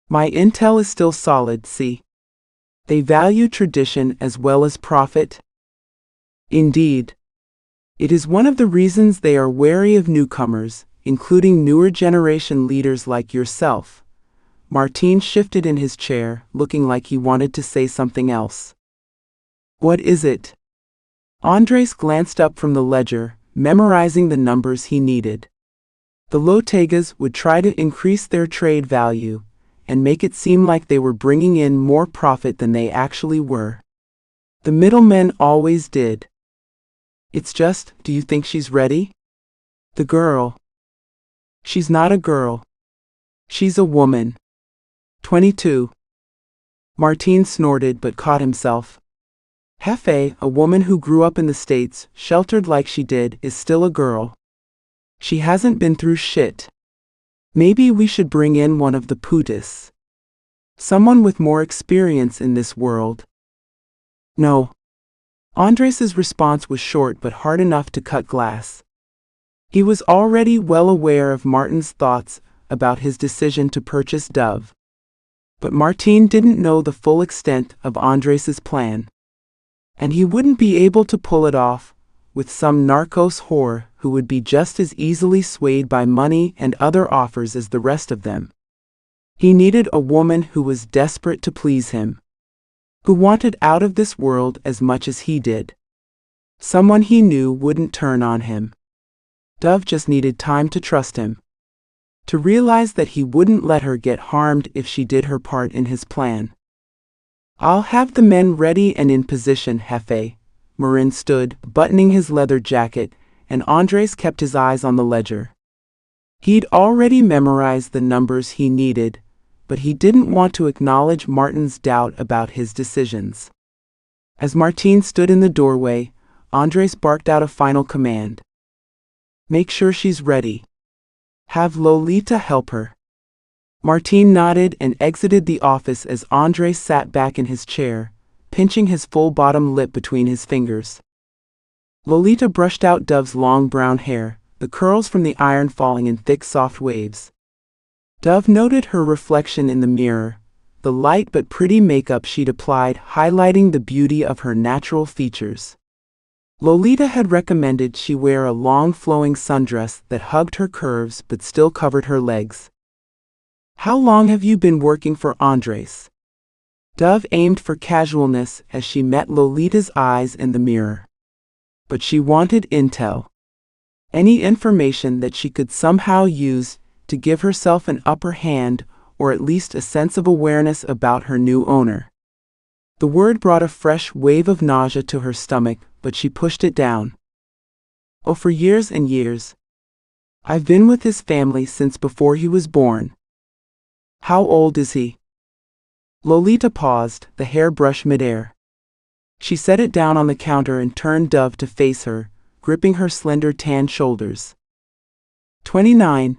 My intel is still solid, see? They value tradition as well as profit. Indeed. It is one of the reasons they are wary of newcomers, including newer generation leaders like yourself. Martín shifted in his chair, looking like he wanted to say something else. What is it? Andres glanced up from the ledger, memorizing the numbers he needed. The Lotegas would try to increase their trade value and make it seem like they were bringing in more profit than they actually were. The middlemen always did. It's just, do you think she's ready? The girl. She's not a girl. She's a woman. 22. Martín snorted but caught himself. Jefe, a woman who grew up in the States, sheltered like she did, is still a girl. She hasn't been through shit. Maybe we should bring in one of the putas. Someone with more experience in this world. No. Andres's response was short but hard enough to cut glass. He was already well aware of Martin's thoughts about his decision to purchase Dove. But Martín didn't know the full extent of Andres's plan. And he wouldn't be able to pull it off with some narcos whore who would be just as easily swayed by money and other offers as the rest of them. He needed a woman who was desperate to please him, who wanted out of this world as much as he did. Someone he knew wouldn't turn on him. Dove just needed time to trust him, to realize that he wouldn't let her get harmed if she did her part in his plan. I'll have the men ready and in position, Jefe. Marin stood, buttoning his leather jacket, and Andres kept his eyes on the ledger. He'd already memorized the numbers he needed, but he didn't want to acknowledge Martin's doubt about his decisions. As Martín stood in the doorway, Andres barked out a final command. Make sure she's ready. Have Lolita help her. Martín nodded and exited the office as Andres sat back in his chair, pinching his full bottom lip between his fingers. Lolita brushed out Dove's long brown hair, the curls from the iron falling in thick soft waves. Dove noted her reflection in the mirror, the light but pretty makeup she'd applied highlighting the beauty of her natural features. Lolita had recommended she wear a long flowing sundress that hugged her curves but still covered her legs. How long have you been working for Andres? Dove aimed for casualness as she met Lolita's eyes in the mirror. But she wanted intel. Any information that she could somehow use to give herself an upper hand or at least a sense of awareness about her new owner. The word brought a fresh wave of nausea to her stomach, but she pushed it down. Oh, for years and years. I've been with his family since before he was born. How old is he? Lolita paused, the hairbrush midair. She set it down on the counter and turned Dove to face her, gripping her slender tan shoulders. 29.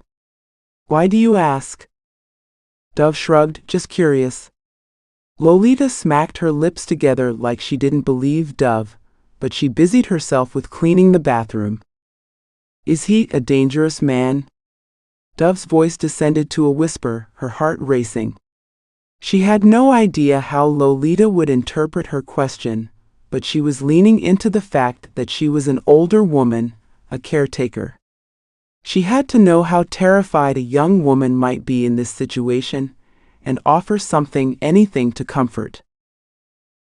Why do you ask? Dove shrugged, just curious. Lolita smacked her lips together like she didn't believe Dove, but she busied herself with cleaning the bathroom. Is he a dangerous man? Dove's voice descended to a whisper, her heart racing. She had no idea how Lolita would interpret her question, but she was leaning into the fact that she was an older woman, a caretaker. She had to know how terrified a young woman might be in this situation, and offer something, anything to comfort.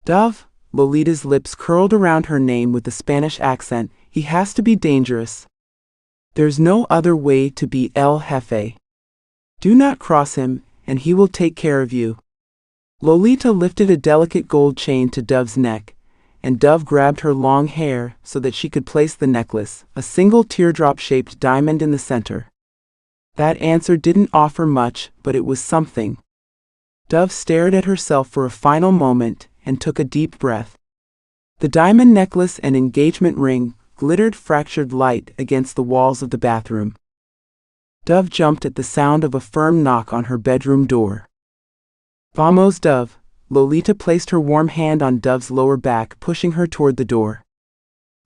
Dove, Lolita's lips curled around her name with a Spanish accent, he has to be dangerous. There's no other way to be El Jefe. Do not cross him, and he will take care of you. Lolita lifted a delicate gold chain to Dove's neck, and Dove grabbed her long hair so that she could place the necklace, a single teardrop-shaped diamond in the center. That answer didn't offer much, but it was something. Dove stared at herself for a final moment and took a deep breath. The diamond necklace and engagement ring glittered fractured light against the walls of the bathroom. Dove jumped at the sound of a firm knock on her bedroom door. Vamos, Dove. Lolita placed her warm hand on Dove's lower back, pushing her toward the door.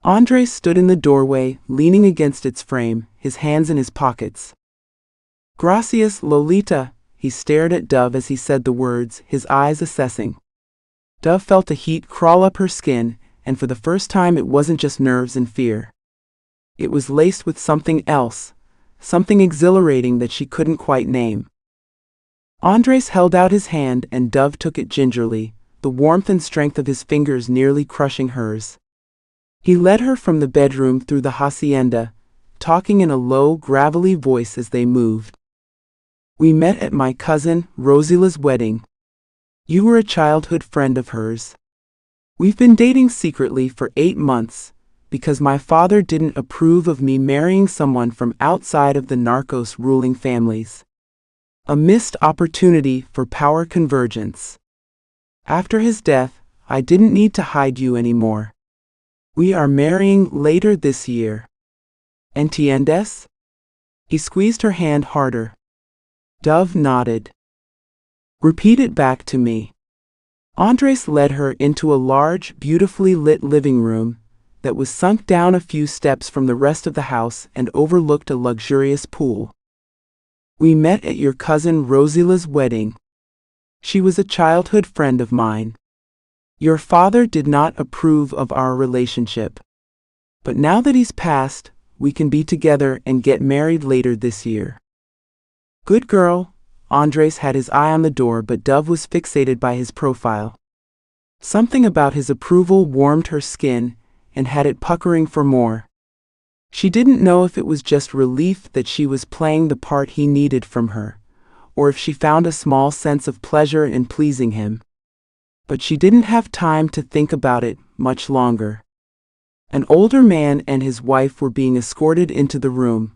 Andres stood in the doorway, leaning against its frame, his hands in his pockets. Gracias, Lolita. He stared at Dove as he said the words, his eyes assessing. Dove felt a heat crawl up her skin, and for the first time it wasn't just nerves and fear. It was laced with something else, something exhilarating that she couldn't quite name. Andres held out his hand and Dove took it gingerly, the warmth and strength of his fingers nearly crushing hers. He led her from the bedroom through the hacienda, talking in a low, gravelly voice as they moved. We met at my cousin, Rosila's wedding. You were a childhood friend of hers. We've been dating secretly for 8 months, because my father didn't approve of me marrying someone from outside of the narcos ruling families. A missed opportunity for power convergence. After his death, I didn't need to hide you anymore. We are marrying later this year. ¿Entiendes? He squeezed her hand harder. Dove nodded. Repeat it back to me. Andres led her into a large, beautifully lit living room that was sunk down a few steps from the rest of the house and overlooked a luxurious pool. We met at your cousin Rosila's wedding. She was a childhood friend of mine. Your father did not approve of our relationship. But now that he's passed, we can be together and get married later this year. Good girl. Andres had his eye on the door, but Dove was fixated by his profile. Something about his approval warmed her skin and had it puckering for more. She didn't know if it was just relief that she was playing the part he needed from her, or if she found a small sense of pleasure in pleasing him. But she didn't have time to think about it much longer. An older man and his wife were being escorted into the room,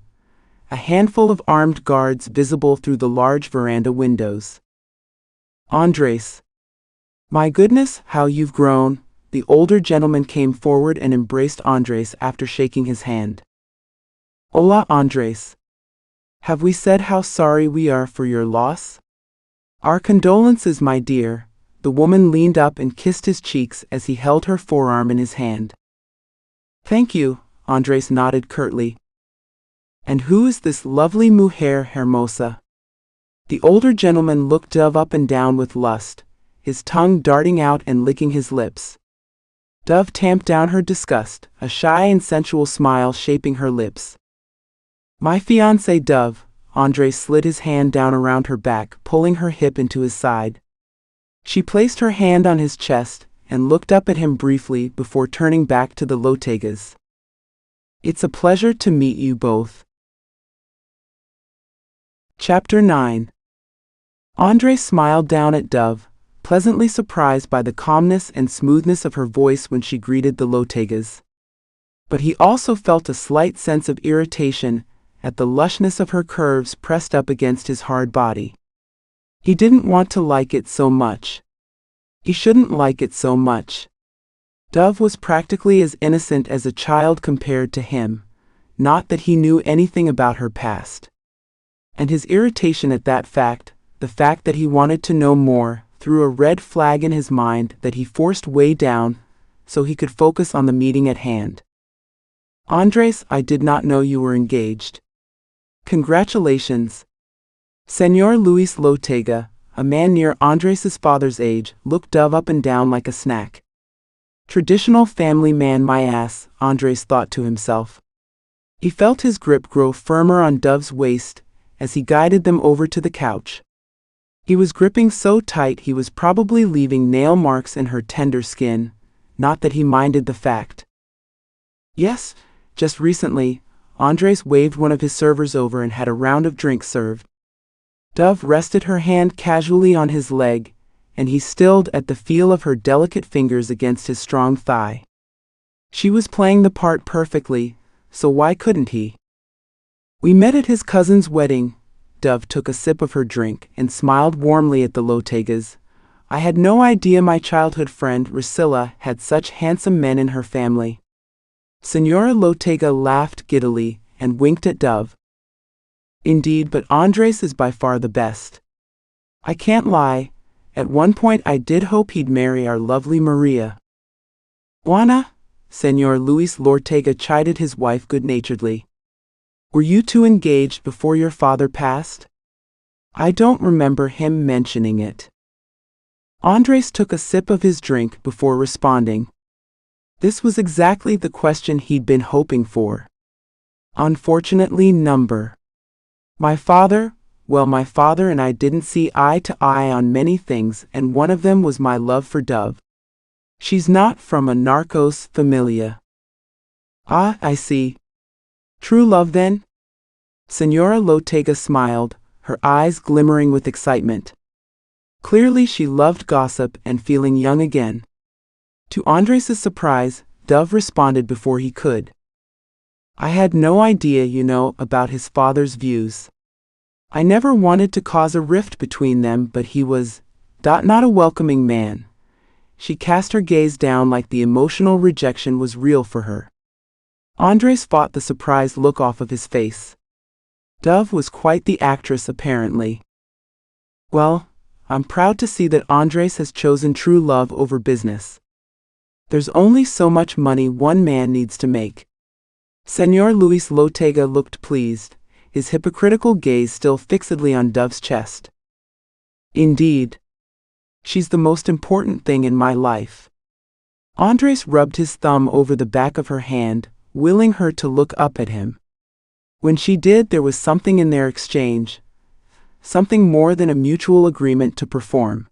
a handful of armed guards visible through the large veranda windows. Andres. My goodness, how you've grown. The older gentleman came forward and embraced Andres after shaking his hand. Hola, Andres. Have we said how sorry we are for your loss? Our condolences, my dear. The woman leaned up and kissed his cheeks as he held her forearm in his hand. Thank you, Andres nodded curtly. And who is this lovely mujer hermosa? The older gentleman looked Dove up and down with lust, his tongue darting out and licking his lips. Dove tamped down her disgust, a shy and sensual smile shaping her lips. My fiancée Dove. Andres slid his hand down around her back, pulling her hip into his side. She placed her hand on his chest and looked up at him briefly before turning back to the Lotegas. It's a pleasure to meet you both. Chapter 9. Andres smiled down at Dove, pleasantly surprised by the calmness and smoothness of her voice when she greeted the Lotegas. But he also felt a slight sense of irritation at the lushness of her curves pressed up against his hard body. He didn't want to like it so much. He shouldn't like it so much. Dove was practically as innocent as a child compared to him, not that he knew anything about her past. And his irritation at that fact, the fact that he wanted to know more, threw a red flag in his mind that he forced way down so he could focus on the meeting at hand. Andres, I did not know you were engaged. Congratulations. Señor Luis Lotega, a man near Andres's father's age, looked Dove up and down like a snack. Traditional family man, my ass, Andres thought to himself. He felt his grip grow firmer on Dove's waist as he guided them over to the couch. He was gripping so tight he was probably leaving nail marks in her tender skin, not that he minded the fact. Yes, just recently, Andres waved one of his servers over and had a round of drinks served. Dove rested her hand casually on his leg, and he stilled at the feel of her delicate fingers against his strong thigh. She was playing the part perfectly, so why couldn't he? We met at his cousin's wedding. Dove took a sip of her drink and smiled warmly at the Lotegas. I had no idea my childhood friend Rusilla had such handsome men in her family. Señora Lotega laughed giddily and winked at Dove. Indeed, but Andres is by far the best. I can't lie, at one point I did hope he'd marry our lovely Maria. Juana? Señor Luis Lortega chided his wife good-naturedly. Were you two engaged before your father passed? I don't remember him mentioning it. Andres took a sip of his drink before responding. This was exactly the question he'd been hoping for. Unfortunately, my father and I didn't see eye to eye on many things, and one of them was my love for Dove. She's not from a narcos familia. Ah, I see. True love then? Señora Lotega smiled, her eyes glimmering with excitement. Clearly she loved gossip and feeling young again. To Andres's surprise, Dove responded before he could. I had no idea, about his father's views. I never wanted to cause a rift between them, but he was not a welcoming man. She cast her gaze down like the emotional rejection was real for her. Andres fought the surprised look off of his face. Dove was quite the actress apparently. Well, I'm proud to see that Andres has chosen true love over business. There's only so much money one man needs to make. Señor Luis Lotega looked pleased, his hypocritical gaze still fixedly on Dove's chest. Indeed. She's the most important thing in my life. Andres rubbed his thumb over the back of her hand, willing her to look up at him. When she did, there was something in their exchange, something more than a mutual agreement to perform.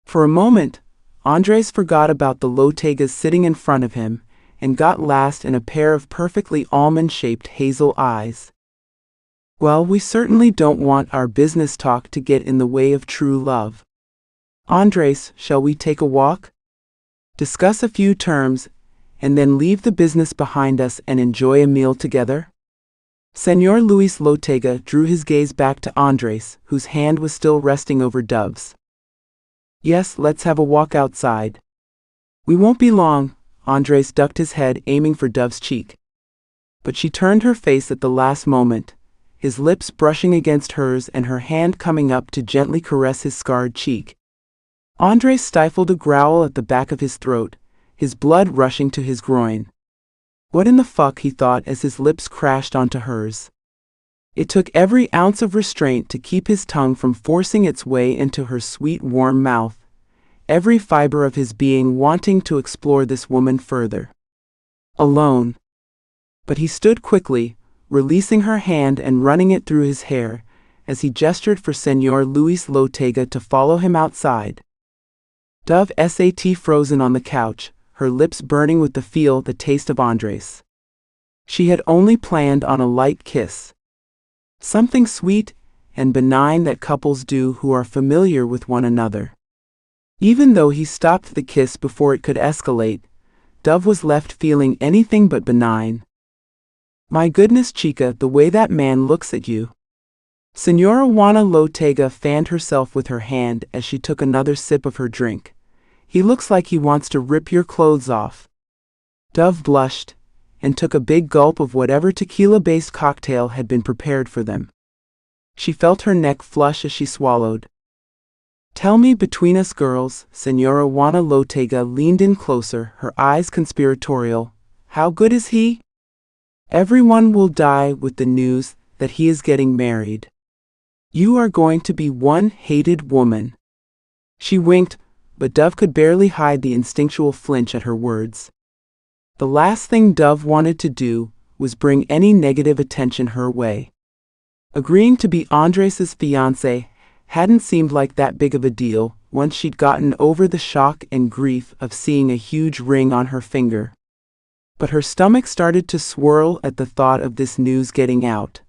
For a moment, Andres forgot about the Lotegas sitting in front of him, and got lost in a pair of perfectly almond-shaped hazel eyes. Well, we certainly don't want our business talk to get in the way of true love. Andres, shall we take a walk? Discuss a few terms, and then leave the business behind us and enjoy a meal together? Señor Luis Lotega drew his gaze back to Andres, whose hand was still resting over Dove's. Yes, let's have a walk outside. We won't be long. Andres ducked his head, aiming for Dove's cheek. But she turned her face at the last moment, his lips brushing against hers and her hand coming up to gently caress his scarred cheek. Andres stifled a growl at the back of his throat, his blood rushing to his groin. What in the fuck, he thought as his lips crashed onto hers. It took every ounce of restraint to keep his tongue from forcing its way into her sweet, warm mouth, every fiber of his being wanting to explore this woman further. Alone. But he stood quickly, releasing her hand and running it through his hair, as he gestured for Señor Luis Lotega to follow him outside. Dove sat frozen on the couch, her lips burning with the taste of Andres. She had only planned on a light kiss. Something sweet and benign that couples do who are familiar with one another. Even though he stopped the kiss before it could escalate, Dove was left feeling anything but benign. My goodness, chica, the way that man looks at you. Señora Juana Lotega fanned herself with her hand as she took another sip of her drink. He looks like he wants to rip your clothes off. Dove blushed and took a big gulp of whatever tequila-based cocktail had been prepared for them. She felt her neck flush as she swallowed. Tell me, between us girls, Señora Juana Lotega leaned in closer, her eyes conspiratorial. How good is he? Everyone will die with the news that he is getting married. You are going to be one hated woman. She winked, but Dove could barely hide the instinctual flinch at her words. The last thing Dove wanted to do was bring any negative attention her way. Agreeing to be Andres's fiancé hadn't seemed like that big of a deal once she'd gotten over the shock and grief of seeing a huge ring on her finger. But her stomach started to swirl at the thought of this news getting out,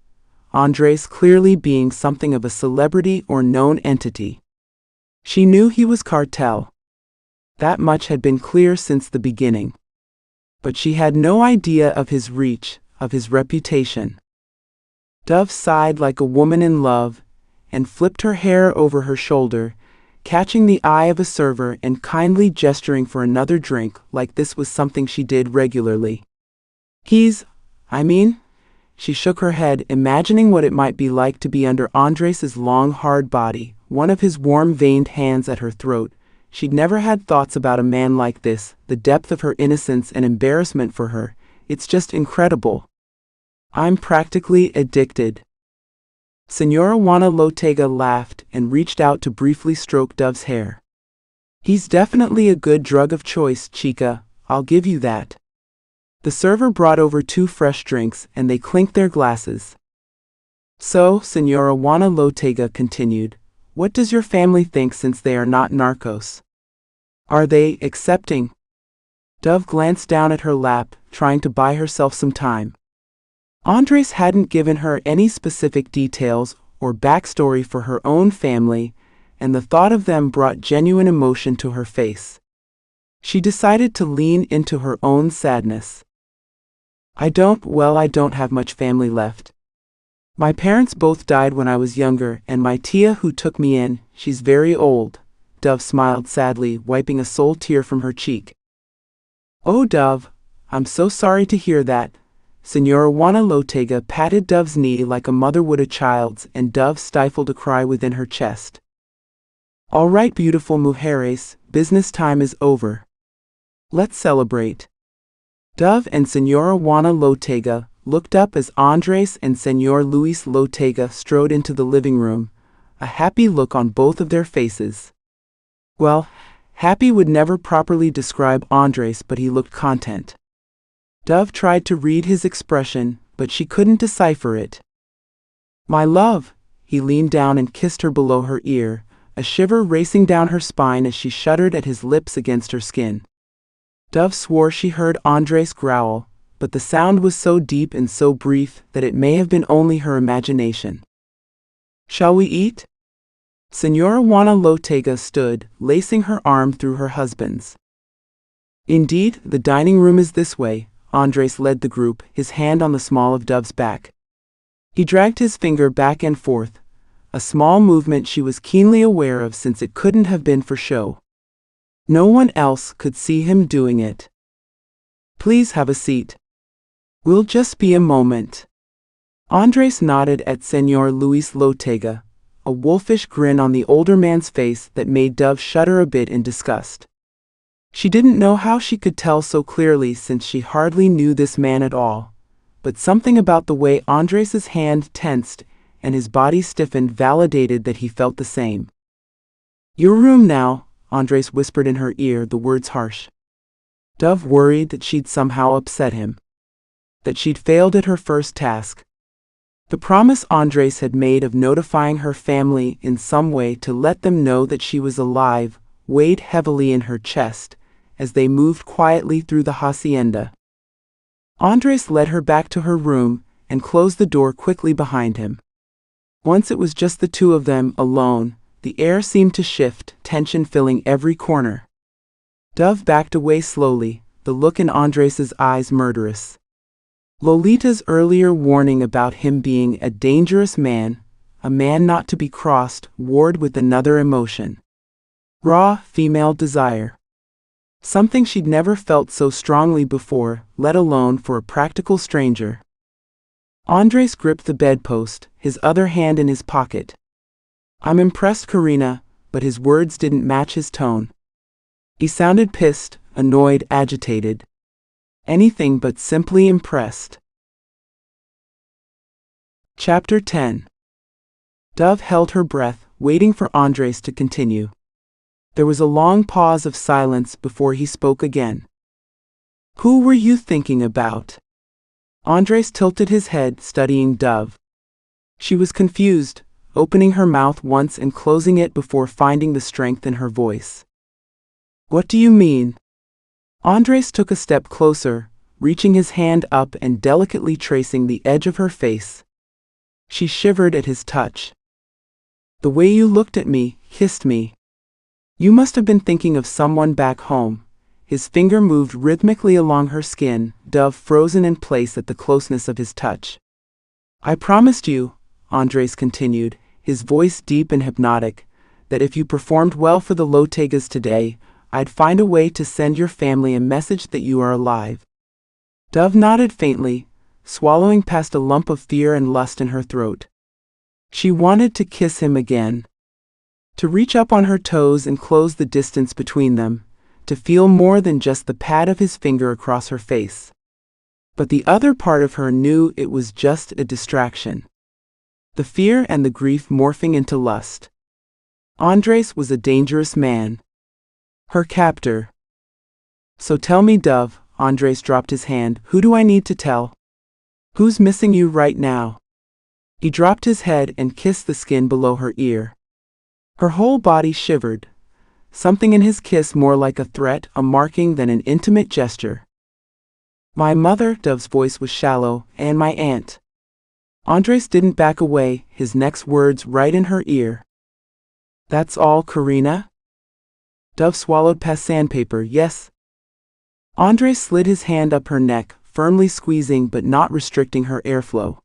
Andres clearly being something of a celebrity or known entity. She knew he was cartel. That much had been clear since the beginning. But she had no idea of his reach, of his reputation. Dove sighed like a woman in love, and flipped her hair over her shoulder, catching the eye of a server and kindly gesturing for another drink like this was something she did regularly. She shook her head, imagining what it might be like to be under Andres's long, hard body, one of his warm, veined hands at her throat. She'd never had thoughts about a man like this, the depth of her innocence and embarrassment for her. It's just incredible. I'm practically addicted. Señora Juana Lotega laughed and reached out to briefly stroke Dove's hair. He's definitely a good drug of choice, chica, I'll give you that. The server brought over 2 fresh drinks and they clinked their glasses. So, Señora Juana Lotega continued, what does your family think since they are not narcos? Are they accepting? Dove glanced down at her lap, trying to buy herself some time. Andres hadn't given her any specific details or backstory for her own family, and the thought of them brought genuine emotion to her face. She decided to lean into her own sadness. I don't have much family left. My parents both died when I was younger, and my tia who took me in, she's very old. Dove smiled sadly, wiping a sole tear from her cheek. Oh, Dove, I'm so sorry to hear that. Señora Juana Lotega patted Dove's knee like a mother would a child's, and Dove stifled a cry within her chest. All right, beautiful mujeres, business time is over. Let's celebrate. Dove and Señora Juana Lotega looked up as Andres and Señor Luis Lotega strode into the living room, a happy look on both of their faces. Well, happy would never properly describe Andres, but he looked content. Dove tried to read his expression, but she couldn't decipher it. My love, he leaned down and kissed her below her ear, a shiver racing down her spine as she shuddered at his lips against her skin. Dove swore she heard Andres growl, but the sound was so deep and so brief that it may have been only her imagination. Shall we eat? Señora Juana Lotega stood, lacing her arm through her husband's. Indeed, the dining room is this way. Andres led the group, his hand on the small of Dove's back. He dragged his finger back and forth, a small movement she was keenly aware of since it couldn't have been for show. No one else could see him doing it. Please have a seat. Will just be a moment. Andres nodded at Señor Luis Lotega, a wolfish grin on the older man's face that made Dove shudder a bit in disgust. She didn't know how she could tell so clearly since she hardly knew this man at all, but something about the way Andres's hand tensed and his body stiffened validated that he felt the same. Your room now, Andres whispered in her ear, the words harsh. Dove worried that she'd somehow upset him, that she'd failed at her first task. The promise Andres had made of notifying her family in some way to let them know that she was alive weighed heavily in her chest as they moved quietly through the hacienda. Andres led her back to her room and closed the door quickly behind him. Once it was just the two of them, alone, the air seemed to shift, tension filling every corner. Dove backed away slowly, the look in Andres's eyes murderous. Lolita's earlier warning about him being a dangerous man, a man not to be crossed, warred with another emotion. Raw, female desire. Something she'd never felt so strongly before, let alone for a practical stranger. Andres gripped the bedpost, his other hand in his pocket. I'm impressed, Karina, but his words didn't match his tone. He sounded pissed, annoyed, agitated. Anything but simply impressed. Chapter 10. Dove held her breath, waiting for Andres to continue. There was a long pause of silence before he spoke again. Who were you thinking about? Andres tilted his head, studying Dove. She was confused, opening her mouth once and closing it before finding the strength in her voice. What do you mean? Andres took a step closer, reaching his hand up and delicately tracing the edge of her face. She shivered at his touch. The way you looked at me, kissed me. You must have been thinking of someone back home. His finger moved rhythmically along her skin, Dove frozen in place at the closeness of his touch. I promised you, Andres continued, his voice deep and hypnotic, that if you performed well for the Lotegas today, I'd find a way to send your family a message that you are alive. Dove nodded faintly, swallowing past a lump of fear and lust in her throat. She wanted to kiss him again. To reach up on her toes and close the distance between them, to feel more than just the pad of his finger across her face. But the other part of her knew it was just a distraction. The fear and the grief morphing into lust. Andres was a dangerous man. Her captor. So tell me, Dove, Andres dropped his hand, who do I need to tell? Who's missing you right now? He dropped his head and kissed the skin below her ear. Her whole body shivered. Something in his kiss more like a threat, a marking than an intimate gesture. My mother, Dove's voice was shallow, and my aunt. Andres didn't back away, his next words right in her ear. That's all, Karina? Dove swallowed past sandpaper, yes. Andres slid his hand up her neck, firmly squeezing but not restricting her airflow.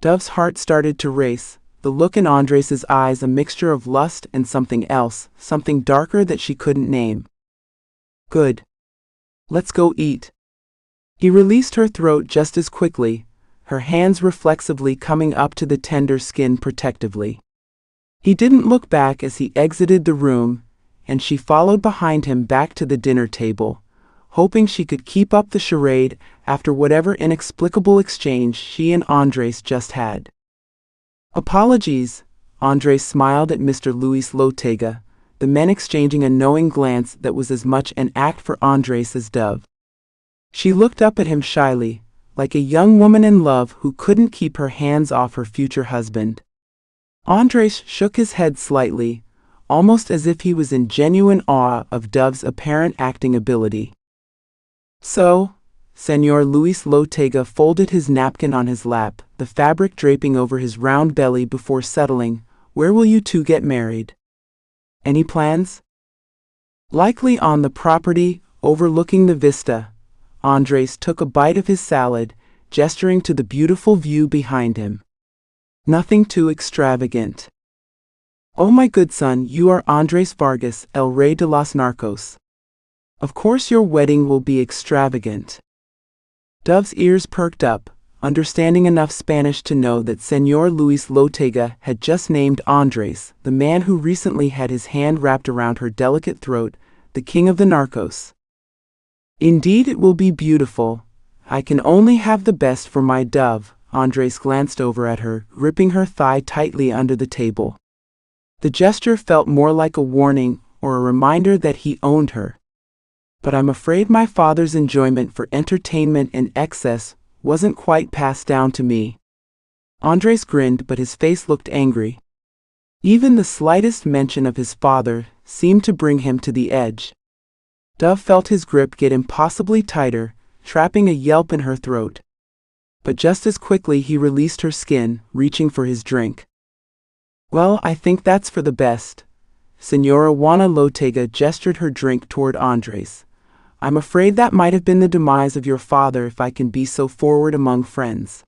Dove's heart started to race, the look in Andres's eyes a mixture of lust and something else, something darker that she couldn't name. Good. Let's go eat. He released her throat just as quickly, her hands reflexively coming up to the tender skin protectively. He didn't look back as he exited the room, and she followed behind him back to the dinner table, hoping she could keep up the charade after whatever inexplicable exchange she and Andres just had. Apologies, Andres smiled at Mr. Luis Lotega, the men exchanging a knowing glance that was as much an act for Andres as Dove. She looked up at him shyly, like a young woman in love who couldn't keep her hands off her future husband. Andres shook his head slightly, almost as if he was in genuine awe of Dove's apparent acting ability. So, Señor Luis Lotega folded his napkin on his lap, the fabric draping over his round belly before settling, where will you two get married? Any plans? Likely on the property, overlooking the vista. Andres took a bite of his salad, gesturing to the beautiful view behind him. Nothing too extravagant. Oh my good son, you are Andres Vargas, el rey de los narcos. Of course your wedding will be extravagant. Dove's ears perked up, understanding enough Spanish to know that Señor Luis Lotega had just named Andres, the man who recently had his hand wrapped around her delicate throat, the king of the narcos. Indeed it will be beautiful. I can only have the best for my Dove. Andres glanced over at her, gripping her thigh tightly under the table. The gesture felt more like a warning or a reminder that he owned her. But I'm afraid my father's enjoyment for entertainment and excess wasn't quite passed down to me. Andres grinned, but his face looked angry. Even the slightest mention of his father seemed to bring him to the edge. Dove felt his grip get impossibly tighter, trapping a yelp in her throat. But just as quickly he released her skin, reaching for his drink. Well, I think that's for the best. Señora Juana Lotega gestured her drink toward Andres. I'm afraid that might have been the demise of your father, if I can be so forward among friends.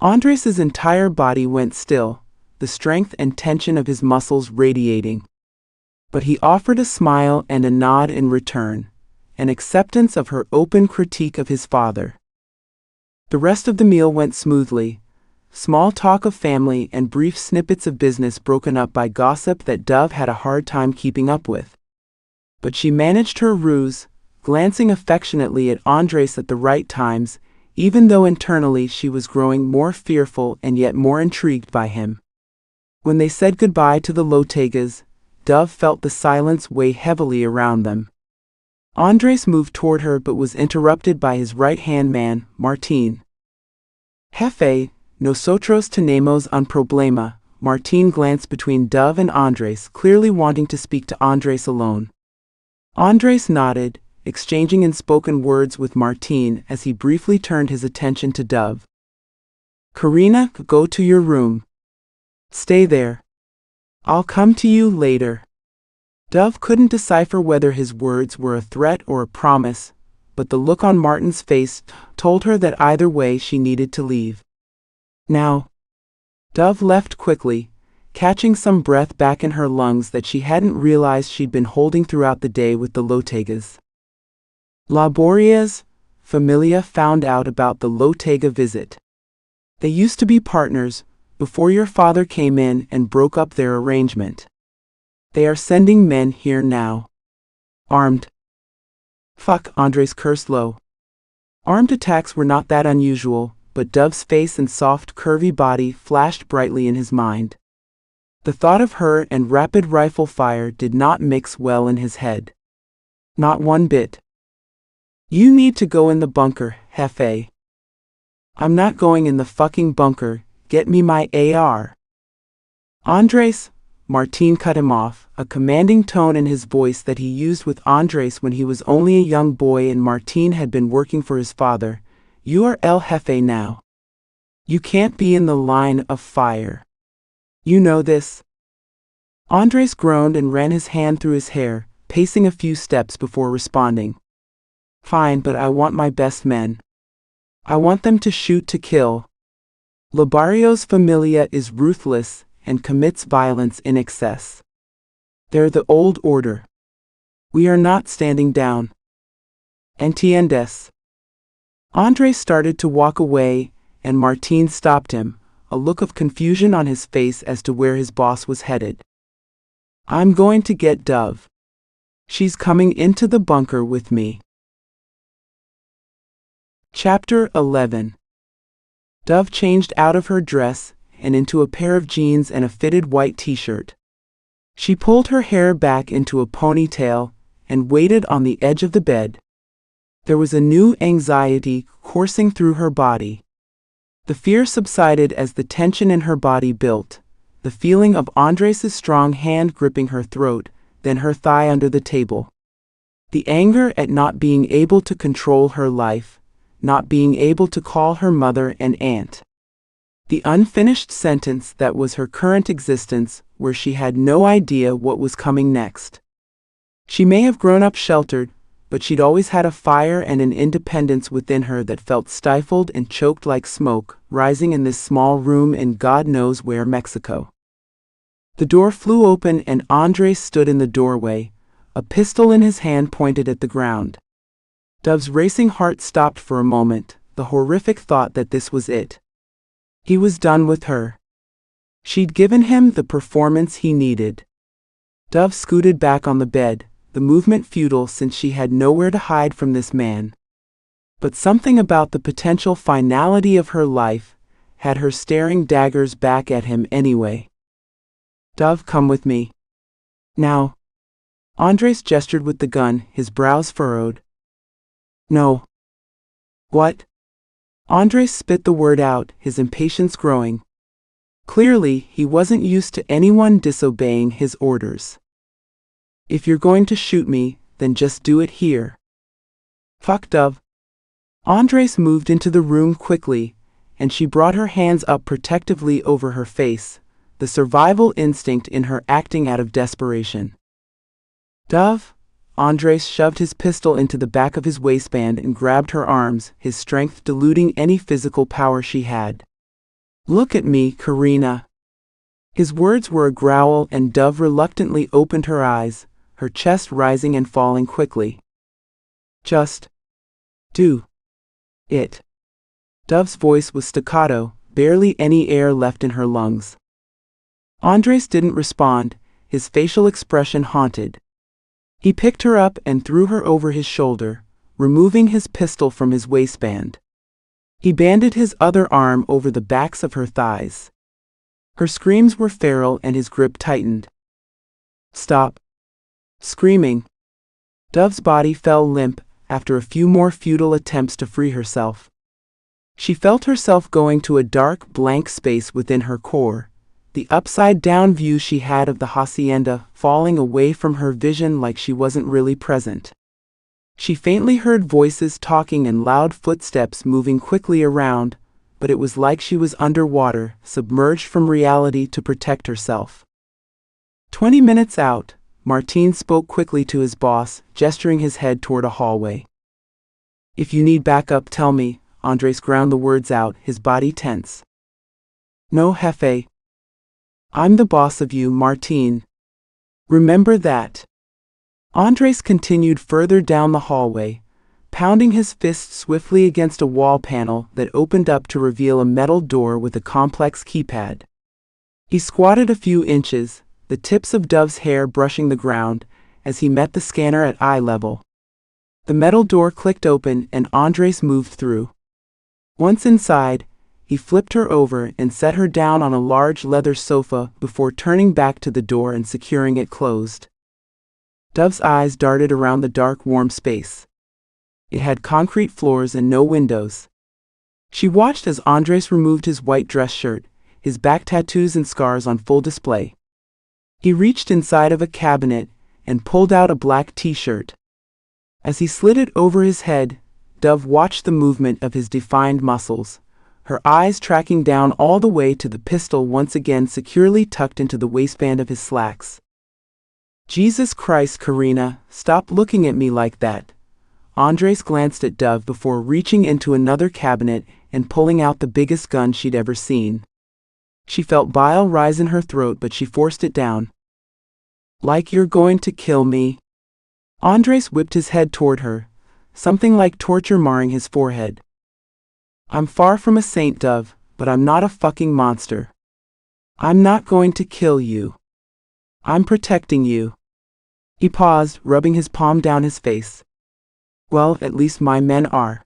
Andres's entire body went still, the strength and tension of his muscles radiating. But he offered a smile and a nod in return, an acceptance of her open critique of his father. The rest of the meal went smoothly, small talk of family and brief snippets of business broken up by gossip that Dove had a hard time keeping up with. But she managed her ruse, glancing affectionately at Andres at the right times, even though internally she was growing more fearful and yet more intrigued by him. When they said goodbye to the Lotegas, Dove felt the silence weigh heavily around them. Andres moved toward her but was interrupted by his right-hand man, Martín. Jefe, nosotros tenemos un problema. Martín glanced between Dove and Andres, clearly wanting to speak to Andres alone. Andres nodded, exchanging unspoken words with Martín as he briefly turned his attention to Dove. Karina, go to your room. Stay there. I'll come to you later. Dove couldn't decipher whether his words were a threat or a promise, but the look on Martin's face told her that either way she needed to leave. Now. Dove left quickly, catching some breath back in her lungs that she hadn't realized she'd been holding throughout the day with the Lotegas. Laboria's familia found out about the Lotega visit. They used to be partners before your father came in and broke up their arrangement. They are sending men here now. Armed. Fuck, Andres cursed low. Armed attacks were not that unusual, but Dove's face and soft, curvy body flashed brightly in his mind. The thought of her and rapid rifle fire did not mix well in his head. Not one bit. You need to go in the bunker, Jefe. I'm not going in the fucking bunker. Get me my AR. Andres, Martín cut him off, a commanding tone in his voice that he used with Andres when he was only a young boy and Martín had been working for his father. You are El Jefe now. You can't be in the line of fire. You know this? Andres groaned and ran his hand through his hair, pacing a few steps before responding. Fine, but I want my best men. I want them to shoot to kill. Lobario's familia is ruthless and commits violence in excess. They're the old order. We are not standing down. Entiendes? Andres started to walk away, and Martín stopped him, a look of confusion on his face as to where his boss was headed. I'm going to get Dove. She's coming into the bunker with me. Chapter 11. Dove changed out of her dress and into a pair of jeans and a fitted white t-shirt. She pulled her hair back into a ponytail and waited on the edge of the bed. There was a new anxiety coursing through her body. The fear subsided as the tension in her body built, the feeling of Andres' strong hand gripping her throat, then her thigh under the table. The anger at not being able to control her life, not being able to call her mother and aunt. The unfinished sentence that was her current existence, where she had no idea what was coming next. She may have grown up sheltered, but she'd always had a fire and an independence within her that felt stifled and choked like smoke, rising in this small room in God knows where, Mexico. The door flew open and Andres stood in the doorway, a pistol in his hand pointed at the ground. Dove's racing heart stopped for a moment, the horrific thought that this was it. He was done with her. She'd given him the performance he needed. Dove scooted back on the bed, the movement futile since she had nowhere to hide from this man. But something about the potential finality of her life had her staring daggers back at him anyway. Dove, come with me. Now. Andres gestured with the gun, his brows furrowed. No. What? Andres spit the word out, his impatience growing. Clearly, he wasn't used to anyone disobeying his orders. If you're going to shoot me, then just do it here. Fuck, Dove. Andres moved into the room quickly, and she brought her hands up protectively over her face, the survival instinct in her acting out of desperation. Dove? Andres shoved his pistol into the back of his waistband and grabbed her arms, his strength diluting any physical power she had. Look at me, Karina. His words were a growl, and Dove reluctantly opened her eyes, her chest rising and falling quickly. Just do it. Dove's voice was staccato, barely any air left in her lungs. Andres didn't respond, his facial expression haunted. He picked her up and threw her over his shoulder, removing his pistol from his waistband. He banded his other arm over the backs of her thighs. Her screams were feral and his grip tightened. Stop screaming. Dove's body fell limp after a few more futile attempts to free herself. She felt herself going to a dark, blank space within her core, the upside-down view she had of the hacienda falling away from her vision like she wasn't really present. She faintly heard voices talking and loud footsteps moving quickly around, but it was like she was underwater, submerged from reality to protect herself. 20 minutes out, Martin spoke quickly to his boss, gesturing his head toward a hallway. If you need backup, tell me, Andres ground the words out, his body tense. No, jefe. I'm the boss of you, Martin. Remember that. Andres continued further down the hallway, pounding his fist swiftly against a wall panel that opened up to reveal a metal door with a complex keypad. He squatted a few inches, the tips of Dove's hair brushing the ground, as he met the scanner at eye level. The metal door clicked open and Andres moved through. Once inside, he flipped her over and set her down on a large leather sofa before turning back to the door and securing it closed. Dove's eyes darted around the dark, warm space. It had concrete floors and no windows. She watched as Andres removed his white dress shirt, his back tattoos and scars on full display. He reached inside of a cabinet and pulled out a black t-shirt. As he slid it over his head, Dove watched the movement of his defined muscles, her eyes tracking down all the way to the pistol once again securely tucked into the waistband of his slacks. Jesus Christ, Karina, stop looking at me like that. Andres glanced at Dove before reaching into another cabinet and pulling out the biggest gun she'd ever seen. She felt bile rise in her throat, but she forced it down. Like you're going to kill me? Andres whipped his head toward her, something like torture marring his forehead. I'm far from a saint, Dove, but I'm not a fucking monster. I'm not going to kill you. I'm protecting you. He paused, rubbing his palm down his face. Well, at least my men are.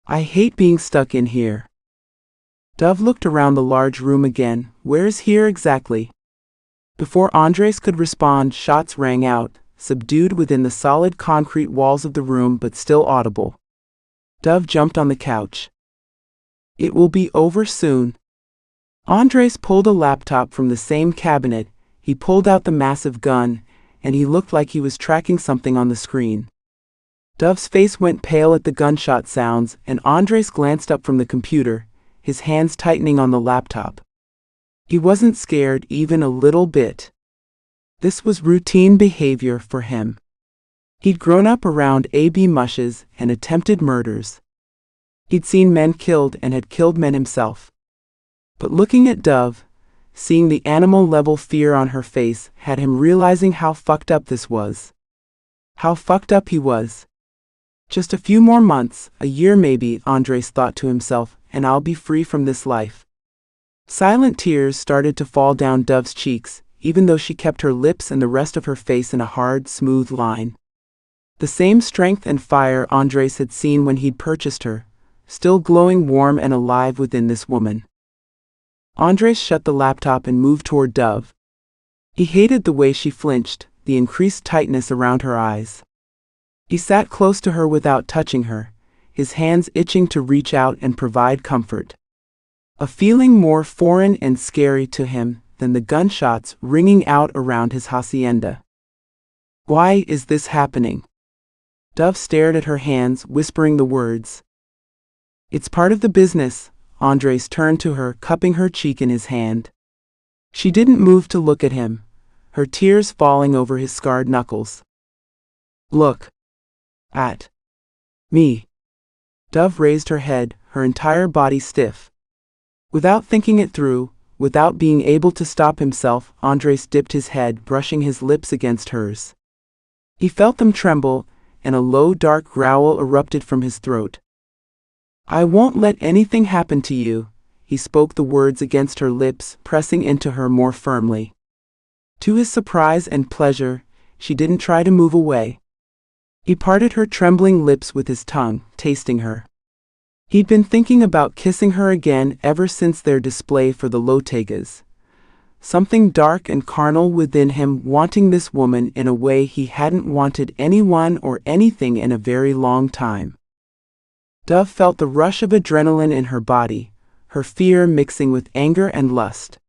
I hate being stuck in here. Dove looked around the large room again. Where's here exactly? Before Andres could respond, shots rang out, subdued within the solid concrete walls of the room but still audible. Dove jumped on the couch. It will be over soon. Andres pulled a laptop from the same cabinet. He pulled out the massive gun, and he looked like he was tracking something on the screen. Dove's face went pale at the gunshot sounds, and Andres glanced up from the computer, his hands tightening on the laptop. He wasn't scared even a little bit. This was routine behavior for him. He'd grown up around A.B. mushes and attempted murders. He'd seen men killed and had killed men himself. But looking at Dove, seeing the animal-level fear on her face, had him realizing how fucked up this was. How fucked up he was. Just a few more months, a year maybe, Andres thought to himself, and I'll be free from this life. Silent tears started to fall down Dove's cheeks, even though she kept her lips and the rest of her face in a hard, smooth line. The same strength and fire Andres had seen when he'd purchased her, still glowing warm and alive within this woman. Andres shut the laptop and moved toward Dove. He hated the way she flinched, the increased tightness around her eyes. He sat close to her without touching her, his hands itching to reach out and provide comfort. A feeling more foreign and scary to him than the gunshots ringing out around his hacienda. Why is this happening? Dove stared at her hands, whispering the words. It's part of the business. Andres turned to her, cupping her cheek in his hand. She didn't move to look at him, her tears falling over his scarred knuckles. Look at me. Dove raised her head, her entire body stiff. Without thinking it through, without being able to stop himself, Andres dipped his head, brushing his lips against hers. He felt them tremble, and a low, dark growl erupted from his throat. I won't let anything happen to you, he spoke the words against her lips, pressing into her more firmly. To his surprise and pleasure, she didn't try to move away. He parted her trembling lips with his tongue, tasting her. He'd been thinking about kissing her again ever since their display for the Lotegas. Something dark and carnal within him wanting this woman in a way he hadn't wanted anyone or anything in a very long time. Dove felt the rush of adrenaline in her body, her fear mixing with anger and lust.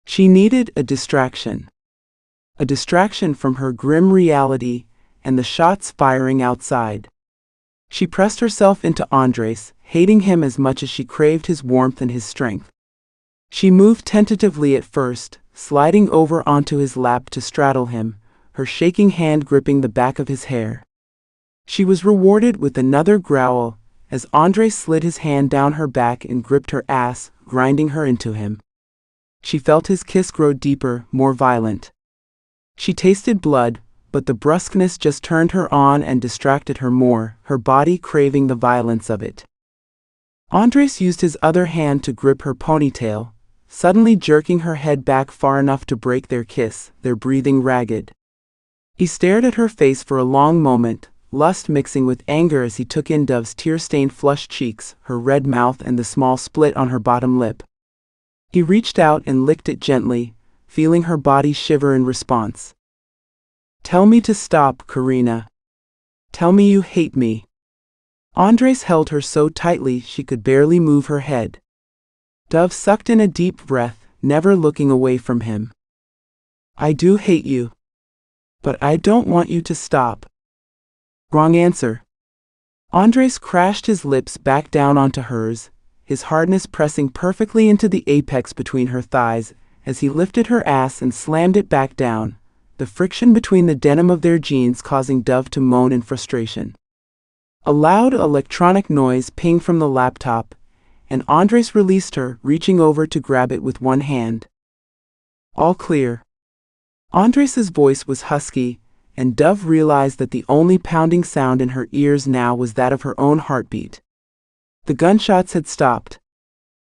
She needed a distraction. A distraction from her grim reality and the shots firing outside. She pressed herself into Andres, hating him as much as she craved his warmth and his strength. She moved tentatively at first, sliding over onto his lap to straddle him, her shaking hand gripping the back of his hair. She was rewarded with another growl as Andres slid his hand down her back and gripped her ass, grinding her into him. She felt his kiss grow deeper, more violent. She tasted blood, but the brusqueness just turned her on and distracted her more, her body craving the violence of it. Andres used his other hand to grip her ponytail, suddenly jerking her head back far enough to break their kiss, their breathing ragged. He stared at her face for a long moment, lust mixing with anger as he took in Dove's tear-stained flushed cheeks, her red mouth and the small split on her bottom lip. He reached out and licked it gently, feeling her body shiver in response. Tell me to stop, Karina. Tell me you hate me. Andres held her so tightly she could barely move her head. Dove sucked in a deep breath, never looking away from him. I do hate you. But I don't want you to stop. Wrong answer. Andres crashed his lips back down onto hers, his hardness pressing perfectly into the apex between her thighs as he lifted her ass and slammed it back down, the friction between the denim of their jeans causing Dove to moan in frustration. A loud electronic noise pinged from the laptop, and Andres released her, reaching over to grab it with one hand. All clear. Andres's voice was husky, and Dove realized that the only pounding sound in her ears now was that of her own heartbeat. The gunshots had stopped.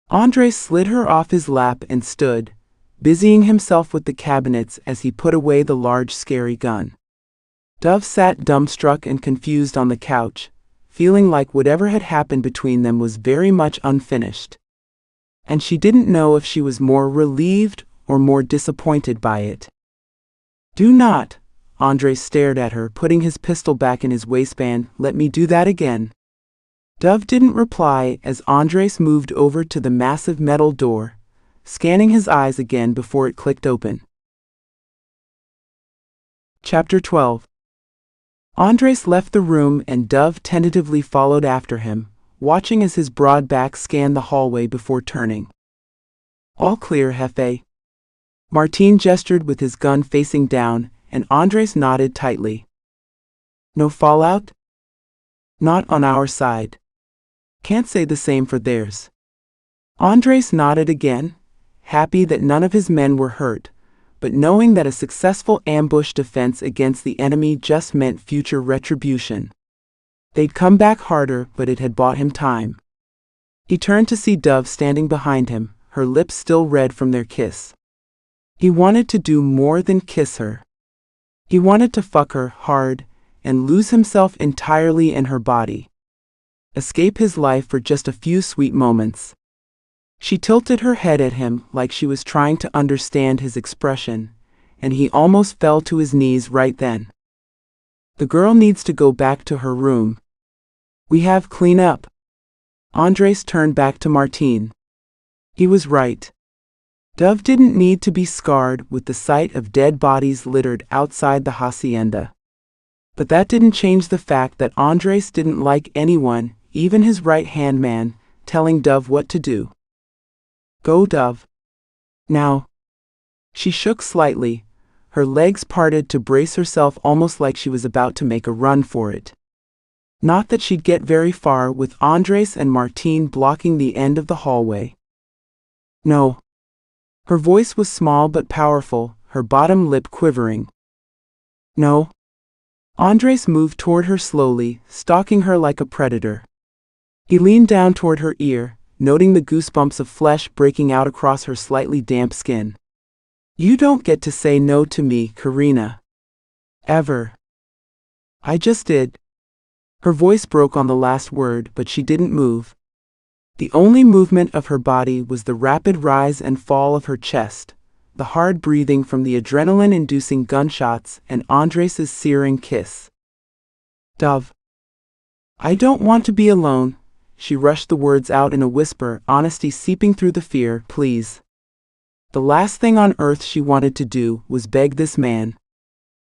Andres slid her off his lap and stood, busying himself with the cabinets as he put away the large scary gun. Dove sat dumbstruck and confused on the couch, feeling like whatever had happened between them was very much unfinished. And she didn't know if she was more relieved or more disappointed by it. Do not, Andres stared at her, putting his pistol back in his waistband. Let me do that again. Dove didn't reply as Andres moved over to the massive metal door, scanning his eyes again before it clicked open. Chapter 12. Andres left the room and Dove tentatively followed after him, watching as his broad back scanned the hallway before turning. All clear, Jefe. Martin gestured with his gun facing down, and Andres nodded tightly. No fallout? Not on our side. Can't say the same for theirs. Andres nodded again, happy that none of his men were hurt, but knowing that a successful ambush defense against the enemy just meant future retribution. They'd come back harder, but it had bought him time. He turned to see Dove standing behind him, her lips still red from their kiss. He wanted to do more than kiss her. He wanted to fuck her hard and lose himself entirely in her body. Escape his life for just a few sweet moments. She tilted her head at him like she was trying to understand his expression, and he almost fell to his knees right then. The girl needs to go back to her room. We have clean up. Andres turned back to Martine. He was right. Dove didn't need to be scarred with the sight of dead bodies littered outside the hacienda. But that didn't change the fact that Andres didn't like anyone, even his right-hand man, telling Dove what to do. Go, Dove. Now. She shook slightly, her legs parted to brace herself almost like she was about to make a run for it. Not that she'd get very far with Andres and Martine blocking the end of the hallway. No. Her voice was small but powerful, her bottom lip quivering. No. Andres moved toward her slowly, stalking her like a predator. He leaned down toward her ear, noting the goosebumps of flesh breaking out across her slightly damp skin. You don't get to say no to me, Karina. Ever. I just did. Her voice broke on the last word, but she didn't move. The only movement of her body was the rapid rise and fall of her chest, the hard breathing from the adrenaline-inducing gunshots, and Andres' searing kiss. Dove. I don't want to be alone. She rushed the words out in a whisper, honesty seeping through the fear. Please. The last thing on earth she wanted to do was beg this man,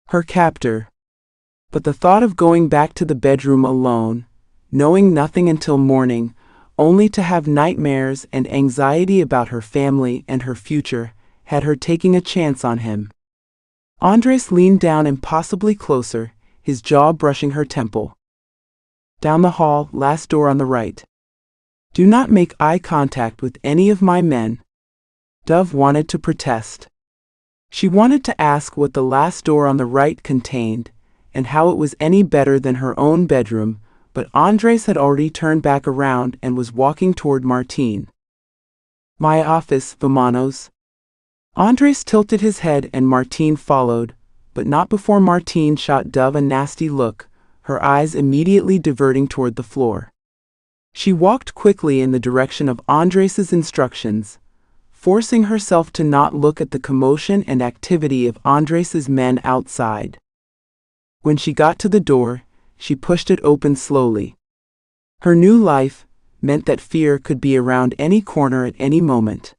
her captor. But the thought of going back to the bedroom alone, knowing nothing until morning, only to have nightmares and anxiety about her family and her future, had her taking a chance on him. Andres leaned down impossibly closer, his jaw brushing her temple. Down the hall, last door on the right. Do not make eye contact with any of my men. Dove wanted to protest. She wanted to ask what the last door on the right contained, and how it was any better than her own bedroom, but Andres had already turned back around and was walking toward Martine. My office, Vamanos. Andres tilted his head and Martine followed, but not before Martine shot Dove a nasty look, her eyes immediately diverting toward the floor. She walked quickly in the direction of Andres' instructions, forcing herself to not look at the commotion and activity of Andres' men outside. When she got to the door, she pushed it open slowly. Her new life meant that fear could be around any corner at any moment.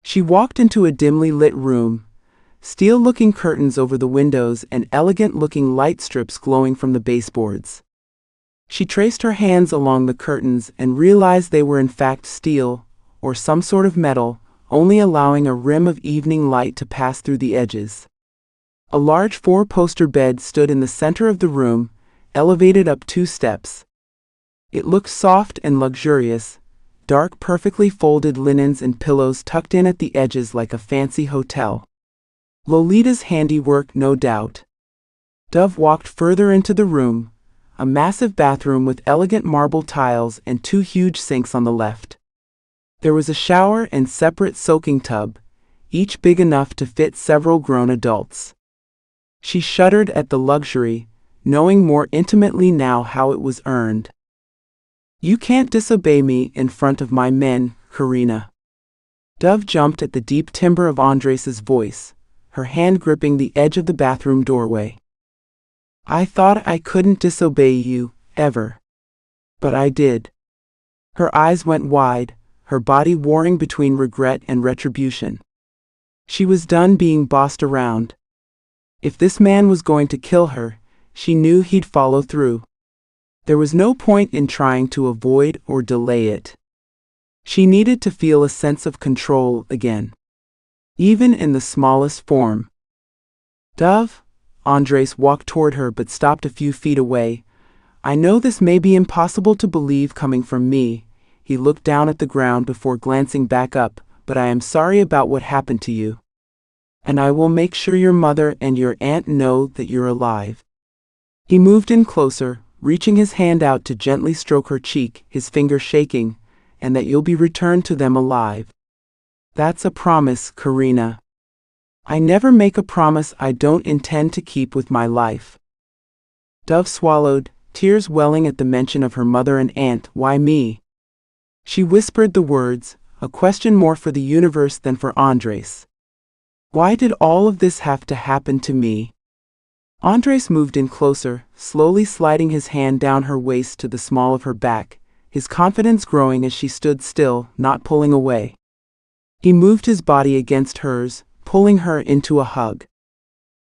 She walked into a dimly lit room, steel-looking curtains over the windows and elegant-looking light strips glowing from the baseboards. She traced her hands along the curtains and realized they were in fact steel, or some sort of metal, only allowing a rim of evening light to pass through the edges. A large four-poster bed stood in the center of the room, elevated up 2 steps. It looked soft and luxurious, dark perfectly folded linens and pillows tucked in at the edges like a fancy hotel. Lolita's handiwork, no doubt. Dove walked further into the room, a massive bathroom with elegant marble tiles and 2 huge sinks on the left. There was a shower and separate soaking tub, each big enough to fit several grown adults. She shuddered at the luxury, knowing more intimately now how it was earned. You can't disobey me in front of my men, Karina. Dove jumped at the deep timbre of Andres' voice, her hand gripping the edge of the bathroom doorway. I thought I couldn't disobey you, ever. But I did. Her eyes went wide, her body warring between regret and retribution. She was done being bossed around. If this man was going to kill her, she knew he'd follow through. There was no point in trying to avoid or delay it. She needed to feel a sense of control again, even in the smallest form. Dove? Andres walked toward her but stopped a few feet away. I know this may be impossible to believe coming from me. He looked down at the ground before glancing back up, but I am sorry about what happened to you. And I will make sure your mother and your aunt know that you're alive. He moved in closer, reaching his hand out to gently stroke her cheek, his finger shaking, and that you'll be returned to them alive. That's a promise, Karina. I never make a promise I don't intend to keep with my life. Dove swallowed, tears welling at the mention of her mother and aunt. Why me? She whispered the words, a question more for the universe than for Andres. Why did all of this have to happen to me? Andres moved in closer, slowly sliding his hand down her waist to the small of her back, his confidence growing as she stood still, not pulling away. He moved his body against hers, pulling her into a hug.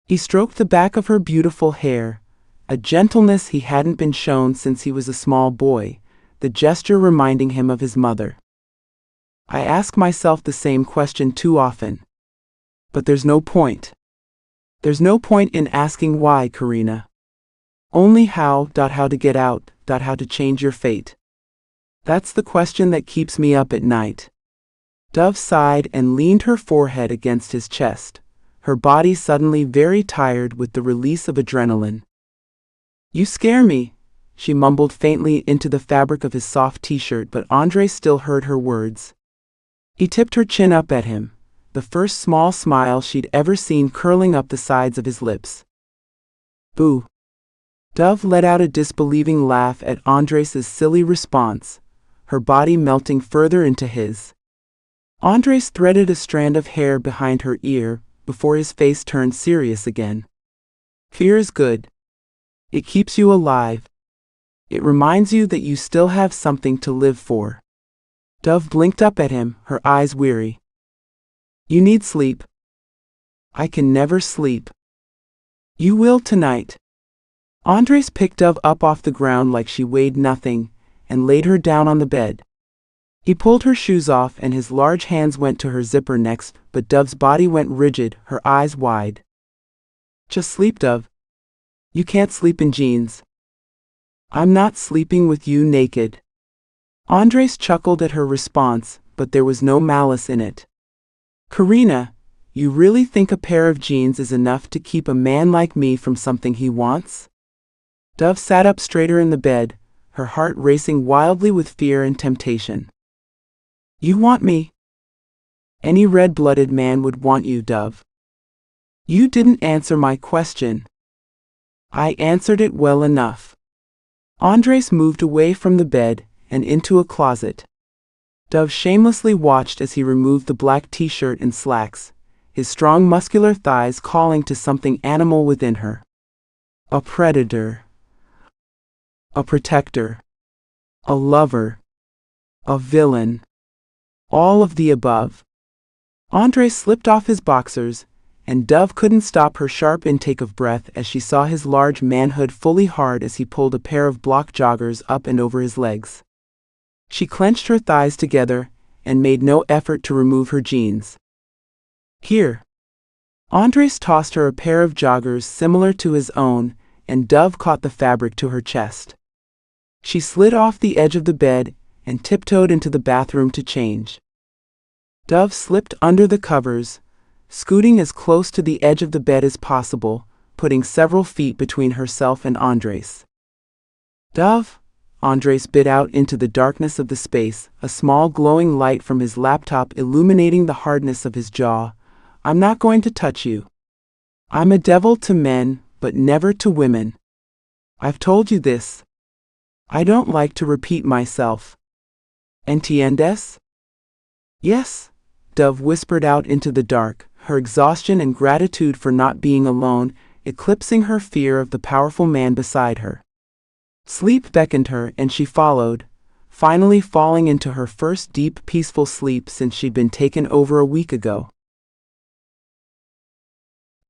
He stroked the back of her beautiful hair, a gentleness he hadn't been shown since he was a small boy, the gesture reminding him of his mother. I ask myself the same question too often. But there's no point. There's no point in asking why, Karina. Only how to get out, how to change your fate. That's the question that keeps me up at night. Dove sighed and leaned her forehead against his chest, her body suddenly very tired with the release of adrenaline. You scare me, she mumbled faintly into the fabric of his soft t-shirt, but Andres still heard her words. He tipped her chin up at him, the first small smile she'd ever seen curling up the sides of his lips. Boo. Dove let out a disbelieving laugh at Andres' silly response, her body melting further into his. Andres threaded a strand of hair behind her ear before his face turned serious again. Fear is good. It keeps you alive. It reminds you that you still have something to live for. Dove blinked up at him, her eyes weary. You need sleep. I can never sleep. You will tonight. Andres picked Dove up off the ground like she weighed nothing, and laid her down on the bed. He pulled her shoes off and his large hands went to her zipper next, but Dove's body went rigid, her eyes wide. Just sleep, Dove. You can't sleep in jeans. I'm not sleeping with you naked. Andres chuckled at her response, but there was no malice in it. Karina, you really think a pair of jeans is enough to keep a man like me from something he wants? Dove sat up straighter in the bed, her heart racing wildly with fear and temptation. You want me? Any red-blooded man would want you, Dove. You didn't answer my question. I answered it well enough. Andres moved away from the bed and into a closet. Dove shamelessly watched as he removed the black t-shirt and slacks, his strong muscular thighs calling to something animal within her. A predator. A protector. A lover. A villain. All of the above. Andres slipped off his boxers, and Dove couldn't stop her sharp intake of breath as she saw his large manhood fully hard as he pulled a pair of block joggers up and over his legs. She clenched her thighs together and made no effort to remove her jeans. Here. Andres tossed her a pair of joggers similar to his own, and Dove caught the fabric to her chest. She slid off the edge of the bed and tiptoed into the bathroom to change. Dove slipped under the covers, scooting as close to the edge of the bed as possible, putting several feet between herself and Andres. Dove, Andres bit out into the darkness of the space, a small glowing light from his laptop illuminating the hardness of his jaw. I'm not going to touch you. I'm a devil to men, but never to women. I've told you this. I don't like to repeat myself. ¿Entiendes? Yes, Dove whispered out into the dark, her exhaustion and gratitude for not being alone eclipsing her fear of the powerful man beside her. Sleep beckoned her and she followed, finally falling into her first deep, peaceful sleep since she'd been taken over a week ago.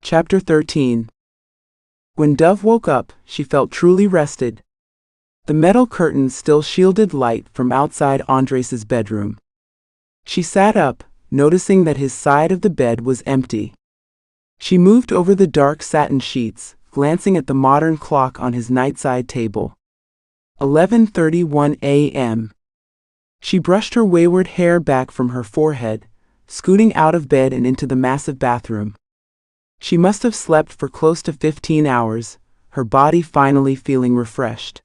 Chapter 13. When Dove woke up, she felt truly rested. The metal curtains still shielded light from outside Andres' bedroom. She sat up, noticing that his side of the bed was empty. She moved over the dark satin sheets, glancing at the modern clock on his nightside table. 11:31 a.m. She brushed her wayward hair back from her forehead, scooting out of bed and into the massive bathroom. She must have slept for close to 15 hours, her body finally feeling refreshed.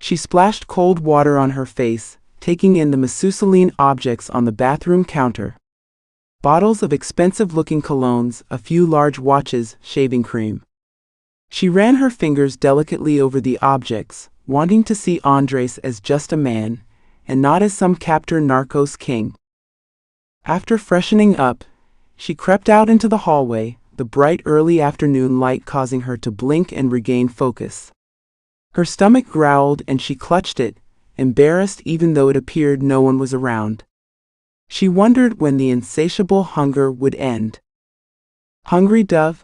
She splashed cold water on her face, taking in the Methuseline objects on the bathroom counter. Bottles of expensive-looking colognes, a few large watches, shaving cream. She ran her fingers delicately over the objects, wanting to see Andres as just a man, and not as some captor narcos king. After freshening up, she crept out into the hallway, the bright early afternoon light causing her to blink and regain focus. Her stomach growled and she clutched it, embarrassed even though it appeared no one was around. She wondered when the insatiable hunger would end. "Hungry, Dove?"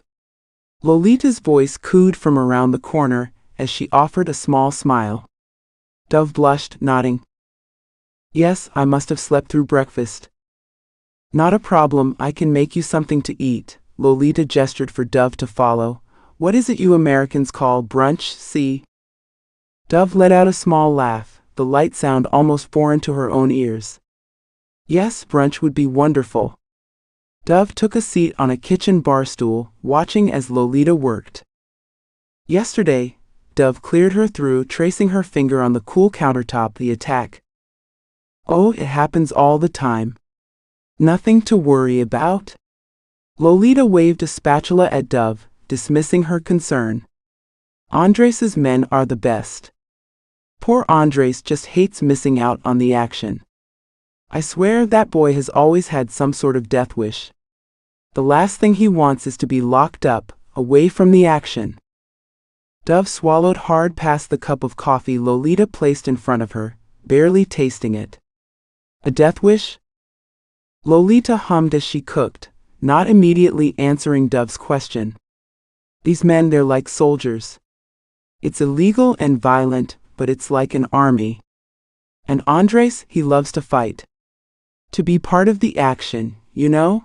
Lolita's voice cooed from around the corner as she offered a small smile. Dove blushed, nodding. "Yes, I must have slept through breakfast." "Not a problem, I can make you something to eat." Lolita gestured for Dove to follow. "What is it you Americans call brunch, see?" Dove let out a small laugh, the light sound almost foreign to her own ears. "Yes, brunch would be wonderful." Dove took a seat on a kitchen bar stool, watching as Lolita worked. "Yesterday," Dove cleared her through, tracing her finger on the cool countertop, "the attack." "Oh, it happens all the time. Nothing to worry about." Lolita waved a spatula at Dove, dismissing her concern. "Andres's men are the best. Poor Andres just hates missing out on the action. I swear that boy has always had some sort of death wish. The last thing he wants is to be locked up, away from the action." Dove swallowed hard past the cup of coffee Lolita placed in front of her, barely tasting it. "A death wish?" Lolita hummed as she cooked, not immediately answering Dove's question. "These men, they're like soldiers. It's illegal and violent, but it's like an army. And Andres, he loves to fight. To be part of the action, you know?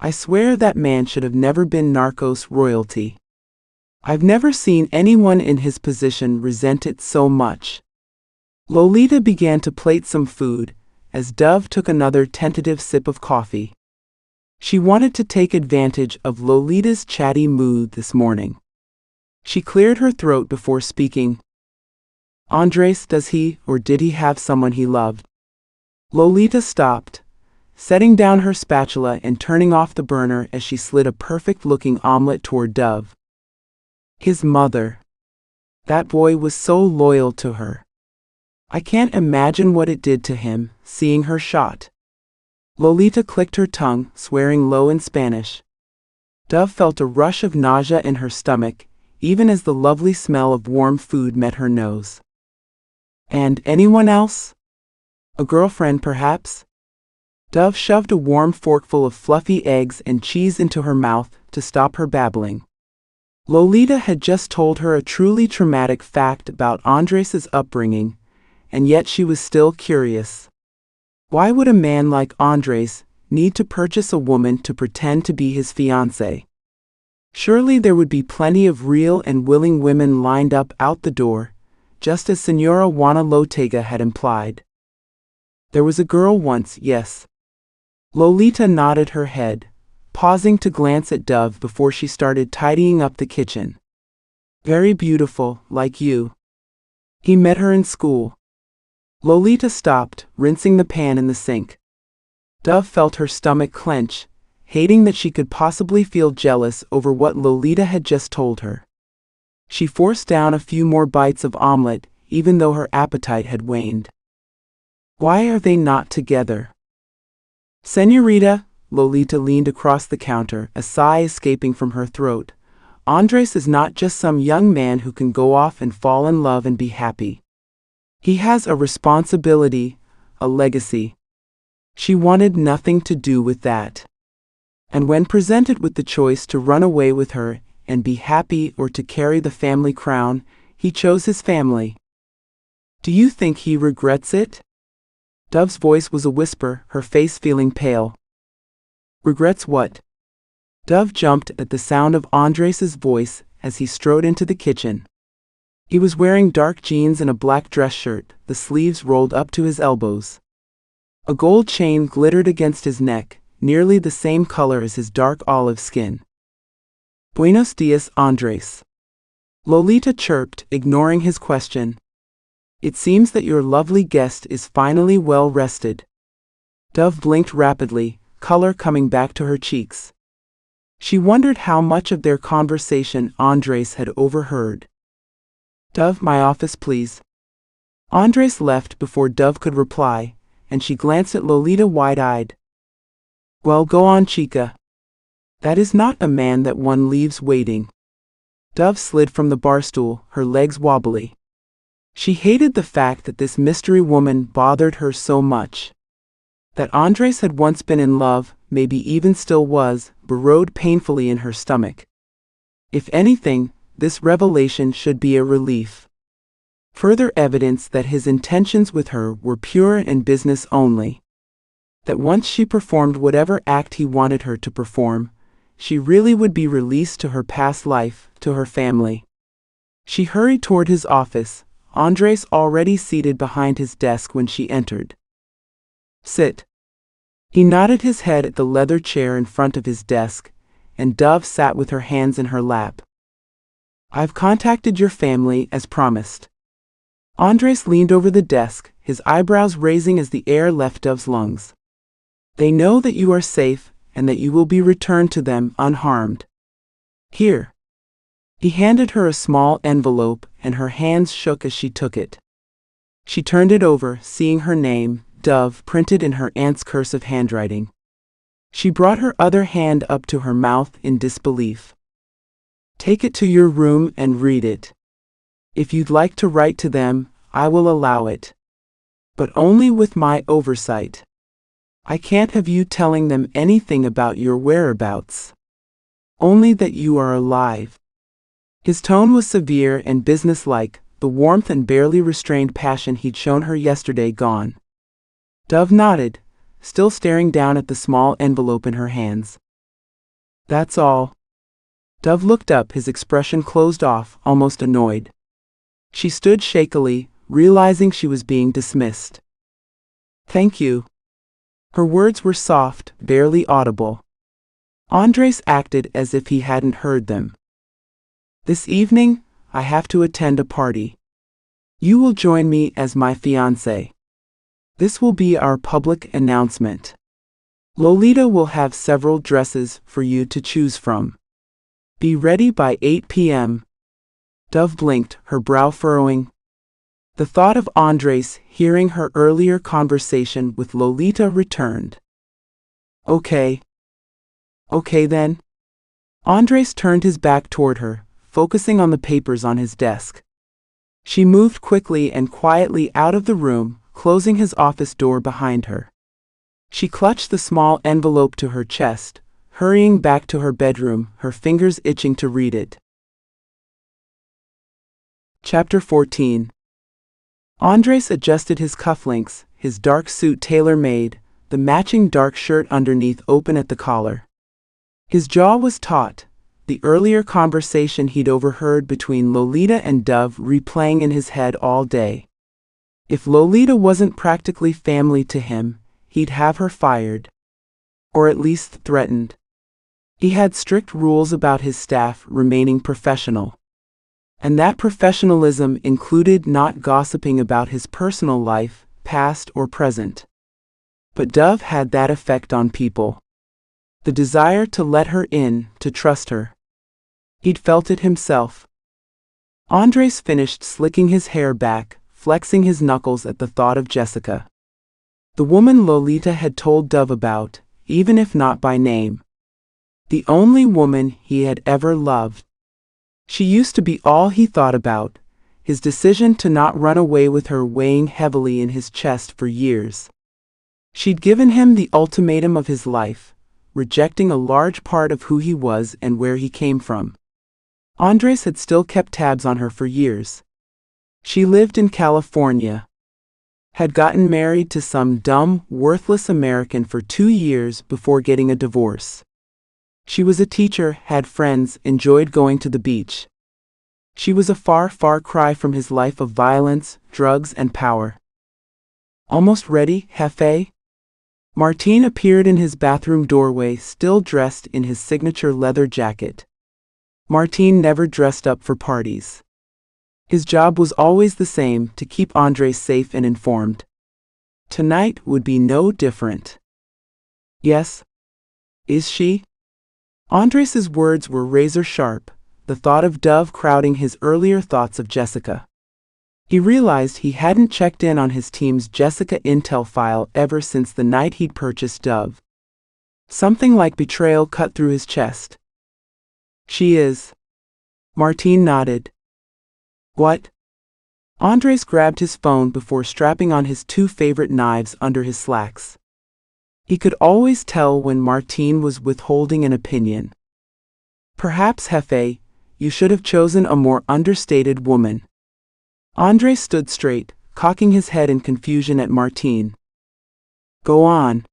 I swear that man should have never been narcos royalty. I've never seen anyone in his position resent it so much." Lolita began to plate some food, as Dove took another tentative sip of coffee. She wanted to take advantage of Lolita's chatty mood this morning. She cleared her throat before speaking. "Andres, does he or did he have someone he loved?" Lolita stopped, setting down her spatula and turning off the burner as she slid a perfect-looking omelet toward Dove. "His mother. That boy was so loyal to her. I can't imagine what it did to him, seeing her shot." Lolita clicked her tongue, swearing low in Spanish. Dove felt a rush of nausea in her stomach, even as the lovely smell of warm food met her nose. "And anyone else? A girlfriend, perhaps?" Dove shoved a warm forkful of fluffy eggs and cheese into her mouth to stop her babbling. Lolita had just told her a truly traumatic fact about Andres's upbringing, and yet she was still curious. Why would a man like Andres need to purchase a woman to pretend to be his fiancée? Surely there would be plenty of real and willing women lined up out the door, just as Señora Juana Lotega had implied. There was a girl once, yes. Lolita nodded her head, pausing to glance at Dove before she started tidying up the kitchen. "Very beautiful, like you. He met her in school." Lolita stopped, rinsing the pan in the sink. Dove felt her stomach clench, hating that she could possibly feel jealous over what Lolita had just told her. She forced down a few more bites of omelet, even though her appetite had waned. "Why are they not together?" "Señorita," Lolita leaned across the counter, a sigh escaping from her throat. "Andres is not just some young man who can go off and fall in love and be happy. He has a responsibility, a legacy. She wanted nothing to do with that. And when presented with the choice to run away with her and be happy or to carry the family crown, he chose his family. Do you think he regrets it?" Dove's voice was a whisper, her face feeling pale. "Regrets what?" Dove jumped at the sound of Andres's voice as he strode into the kitchen. He was wearing dark jeans and a black dress shirt, the sleeves rolled up to his elbows. A gold chain glittered against his neck, nearly the same color as his dark olive skin. "Buenos dias, Andres." Lolita chirped, ignoring his question. It seems that your lovely guest is finally well rested. Dove blinked rapidly, color coming back to her cheeks. She wondered how much of their conversation Andres had overheard. Dove, my office, please. Andres left before Dove could reply, and she glanced at Lolita wide-eyed. Well, go on, chica. That is not a man that one leaves waiting. Dove slid from the barstool, her legs wobbly. She hated the fact that this mystery woman bothered her so much. That Andres had once been in love, maybe even still was, burrowed painfully in her stomach. If anything, this revelation should be a relief. Further evidence that his intentions with her were pure and business only. That once she performed whatever act he wanted her to perform, she really would be released to her past life, to her family. She hurried toward his office, Andres already seated behind his desk when she entered. Sit. He nodded his head at the leather chair in front of his desk, and Dove sat with her hands in her lap. I've contacted your family as promised. Andres leaned over the desk, his eyebrows raising as the air left Dove's lungs. They know that you are safe, and that you will be returned to them unharmed. Here. He handed her a small envelope, and her hands shook as she took it. She turned it over, seeing her name, Dove, printed in her aunt's cursive handwriting. She brought her other hand up to her mouth in disbelief. Take it to your room and read it. If you'd like to write to them, I will allow it. But only with my oversight. I can't have you telling them anything about your whereabouts. Only that you are alive. His tone was severe and businesslike, the warmth and barely restrained passion he'd shown her yesterday gone. Dove nodded, still staring down at the small envelope in her hands. That's all. Dove looked up, his expression closed off, almost annoyed. She stood shakily, realizing she was being dismissed. Thank you. Her words were soft, barely audible. Andres acted as if he hadn't heard them. This evening, I have to attend a party. You will join me as my fiancé. This will be our public announcement. Lolita will have several dresses for you to choose from. Be ready by 8 p.m. Dove blinked, her brow furrowing. The thought of Andres hearing her earlier conversation with Lolita returned. Okay. Okay then. Andres turned his back toward her, focusing on the papers on his desk. She moved quickly and quietly out of the room, closing his office door behind her. She clutched the small envelope to her chest, hurrying back to her bedroom, her fingers itching to read it. Chapter 14. Andres adjusted his cufflinks, his dark suit tailor-made, the matching dark shirt underneath open at the collar. His jaw was taut, the earlier conversation he'd overheard between Lolita and Dove replaying in his head all day. If Lolita wasn't practically family to him, he'd have her fired. Or at least threatened. He had strict rules about his staff remaining professional. And that professionalism included not gossiping about his personal life, past or present. But Dove had that effect on people. The desire to let her in, to trust her. He'd felt it himself. Andres finished slicking his hair back, flexing his knuckles at the thought of Jessica. The woman Lolita had told Dove about, even if not by name. The only woman he had ever loved. She used to be all he thought about, his decision to not run away with her weighing heavily in his chest for years. She'd given him the ultimatum of his life, rejecting a large part of who he was and where he came from. Andres had still kept tabs on her for years. She lived in California. Had gotten married to some dumb, worthless American for 2 years before getting a divorce. She was a teacher, had friends, enjoyed going to the beach. She was a far, far cry from his life of violence, drugs, and power. Almost ready, Jefe? Martín appeared in his bathroom doorway, still dressed in his signature leather jacket. Martín never dressed up for parties. His job was always the same, to keep Andres safe and informed. Tonight would be no different. Yes? Is she? Andres's words were razor sharp, the thought of Dove crowding his earlier thoughts of Jessica. He realized he hadn't checked in on his team's Jessica intel file ever since the night he'd purchased Dove. Something like betrayal cut through his chest. She is. Martine nodded. What? Andres grabbed his phone before strapping on his two favorite knives under his slacks. He could always tell when Martine was withholding an opinion. Perhaps, Jefe, you should have chosen a more understated woman. Andres stood straight, cocking his head in confusion at Martine. Go on.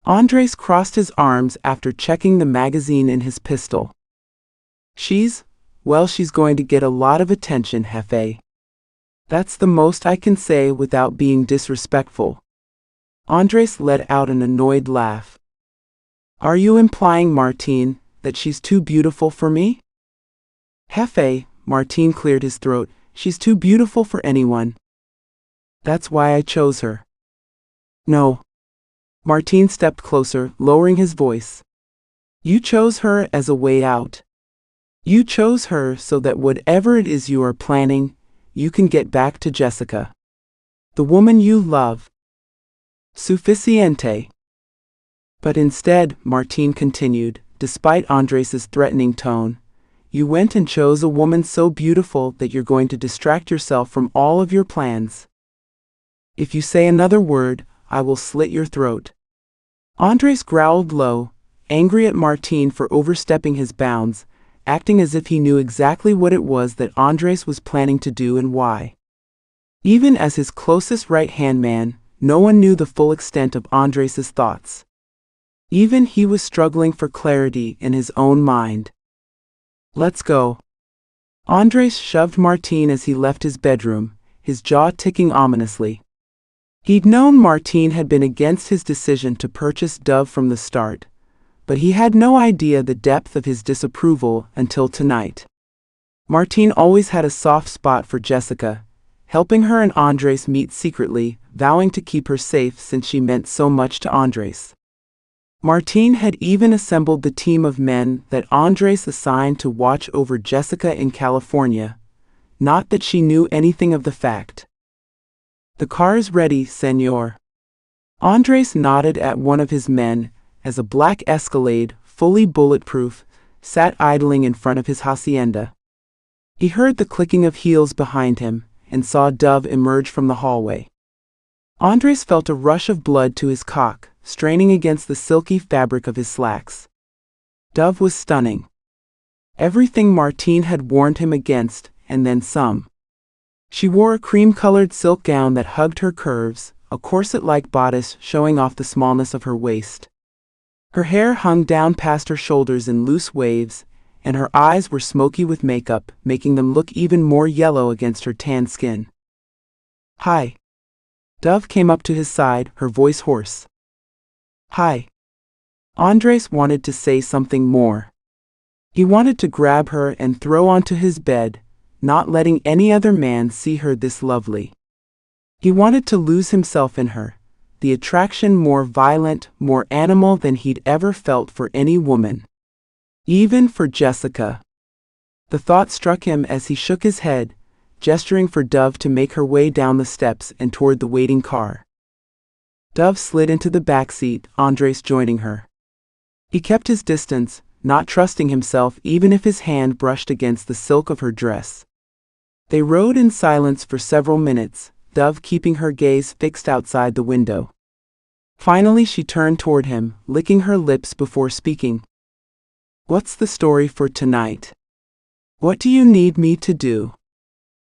Andres crossed his arms after checking the magazine in his pistol. She's going to get a lot of attention, Jefe. That's the most I can say without being disrespectful. Andres let out an annoyed laugh. Are you implying, Martine, that she's too beautiful for me? Jefe, Martine cleared his throat, she's too beautiful for anyone. That's why I chose her. No. Martine stepped closer, lowering his voice. You chose her as a way out. You chose her so that whatever it is you are planning, you can get back to Jessica. The woman you love. Suficiente. But instead, Martine continued, despite Andres's threatening tone, you went and chose a woman so beautiful that you're going to distract yourself from all of your plans. If you say another word, I will slit your throat. Andres growled low, angry at Martine for overstepping his bounds, acting as if he knew exactly what it was that Andres was planning to do and why. Even as his closest right-hand man, no one knew the full extent of Andres's thoughts. Even he was struggling for clarity in his own mind. Let's go. Andres shoved Martine as he left his bedroom, his jaw ticking ominously. He'd known Martine had been against his decision to purchase Dove from the start, but he had no idea the depth of his disapproval until tonight. Martine always had a soft spot for Jessica, helping her and Andres meet secretly, vowing to keep her safe since she meant so much to Andres. Martine had even assembled the team of men that Andres assigned to watch over Jessica in California, not that she knew anything of the fact. The car is ready, senor. Andres nodded at one of his men, as a black Escalade, fully bulletproof, sat idling in front of his hacienda. He heard the clicking of heels behind him, and saw Dove emerge from the hallway. Andres felt a rush of blood to his cock, straining against the silky fabric of his slacks. Dove was stunning. Everything Martine had warned him against, and then some. She wore a cream-colored silk gown that hugged her curves, a corset-like bodice showing off the smallness of her waist. Her hair hung down past her shoulders in loose waves, and her eyes were smoky with makeup, making them look even more yellow against her tan skin. Hi. Dove came up to his side, her voice hoarse. Hi. Andres wanted to say something more. He wanted to grab her and throw onto his bed, not letting any other man see her this lovely. He wanted to lose himself in her, the attraction more violent, more animal than he'd ever felt for any woman. Even for Jessica. The thought struck him as he shook his head, gesturing for Dove to make her way down the steps and toward the waiting car. Dove slid into the back seat, Andres joining her. He kept his distance, not trusting himself even if his hand brushed against the silk of her dress. They rode in silence for several minutes, Dove keeping her gaze fixed outside the window. Finally she turned toward him, licking her lips before speaking. What's the story for tonight? What do you need me to do?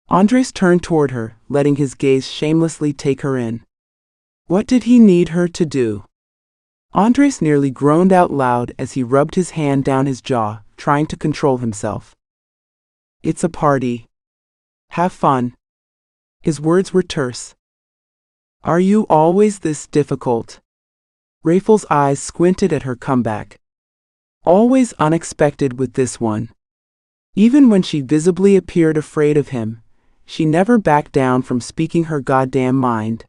Andres turned toward her, letting his gaze shamelessly take her in. What did he need her to do? Andres nearly groaned out loud as he rubbed his hand down his jaw, trying to control himself. It's a party. Have fun. His words were terse. Are you always this difficult? Rafel's eyes squinted at her comeback. Always unexpected with this one. Even when she visibly appeared afraid of him, she never backed down from speaking her goddamn mind.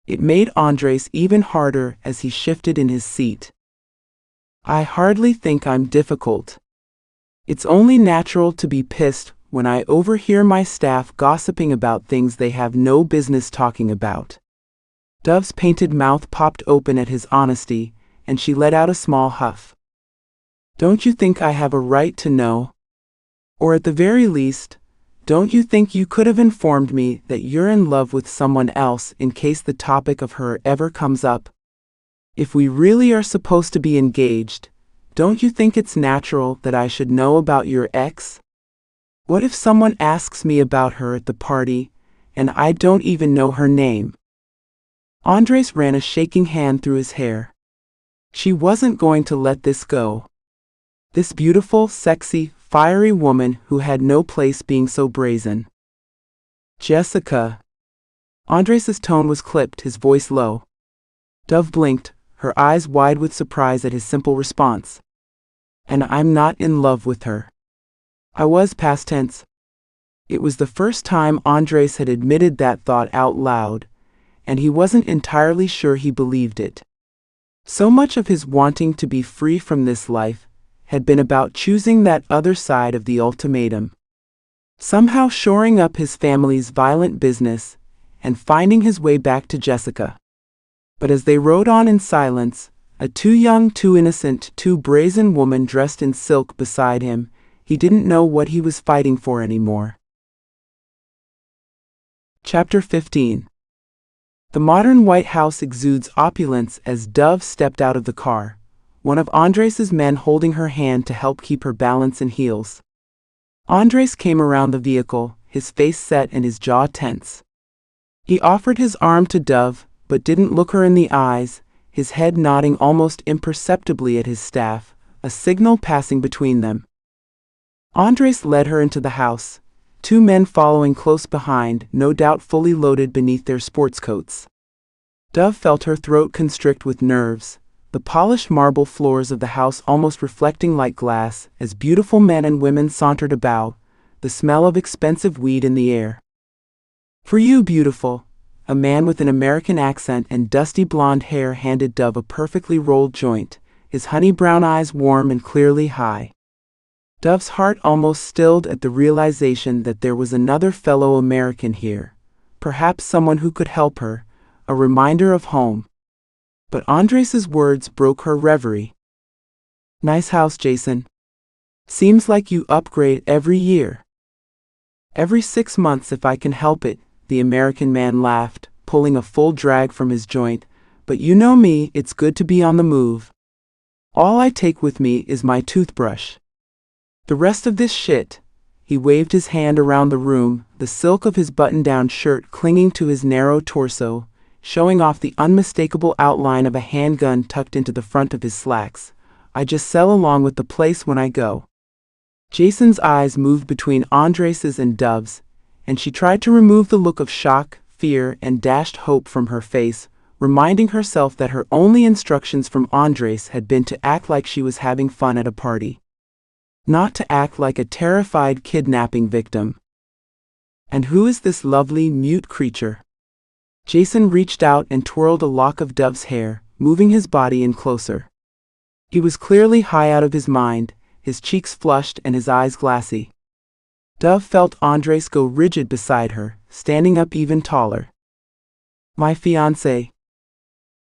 It made Andres even harder as he shifted in his seat. I hardly think I'm difficult. It's only natural to be pissed when I overhear my staff gossiping about things they have no business talking about. Dove's painted mouth popped open at his honesty, and she let out a small huff. Don't you think I have a right to know? Or at the very least, don't you think you could have informed me that you're in love with someone else in case the topic of her ever comes up? If we really are supposed to be engaged, don't you think it's natural that I should know about your ex? What if someone asks me about her at the party, and I don't even know her name? Andres ran a shaking hand through his hair. She wasn't going to let this go. This beautiful, sexy, fiery woman who had no place being so brazen. Jessica. Andres's tone was clipped, his voice low. Dove blinked, her eyes wide with surprise at his simple response. And I'm not in love with her. I was, past tense. It was the first time Andres had admitted that thought out loud, and he wasn't entirely sure he believed it. So much of his wanting to be free from this life had been about choosing that other side of the ultimatum. Somehow shoring up his family's violent business and finding his way back to Jessica. But as they rode on in silence, a too young, too innocent, too brazen woman dressed in silk beside him, he didn't know what he was fighting for anymore. Chapter 15. The modern White House exudes opulence as Dove stepped out of the car, one of Andres's men holding her hand to help keep her balance in heels. Andres came around the vehicle, his face set and his jaw tense. He offered his arm to Dove, but didn't look her in the eyes, his head nodding almost imperceptibly at his staff, a signal passing between them. Andres led her into the house, two men following close behind, no doubt fully loaded beneath their sports coats. Dove felt her throat constrict with nerves, the polished marble floors of the house almost reflecting like glass as beautiful men and women sauntered about, the smell of expensive weed in the air. For you, beautiful, a man with an American accent and dusty blonde hair handed Dove a perfectly rolled joint, his honey brown eyes warm and clearly high. Dove's heart almost stilled at the realization that there was another fellow American here, perhaps someone who could help her, a reminder of home. But Andres's words broke her reverie. Nice house, Jason. Seems like you upgrade every year. Every 6 months if I can help it, the American man laughed, pulling a full drag from his joint, but you know me, it's good to be on the move. All I take with me is my toothbrush. The rest of this shit, he waved his hand around the room, the silk of his button-down shirt clinging to his narrow torso, showing off the unmistakable outline of a handgun tucked into the front of his slacks. I just sell along with the place when I go. Jason's eyes moved between Andres's and Dove's, and she tried to remove the look of shock, fear, and dashed hope from her face, reminding herself that her only instructions from Andres had been to act like she was having fun at a party. Not to act like a terrified kidnapping victim. And who is this lovely, mute creature? Jason reached out and twirled a lock of Dove's hair, moving his body in closer. He was clearly high out of his mind, his cheeks flushed and his eyes glassy. Dove felt Andres go rigid beside her, standing up even taller. My fiancé.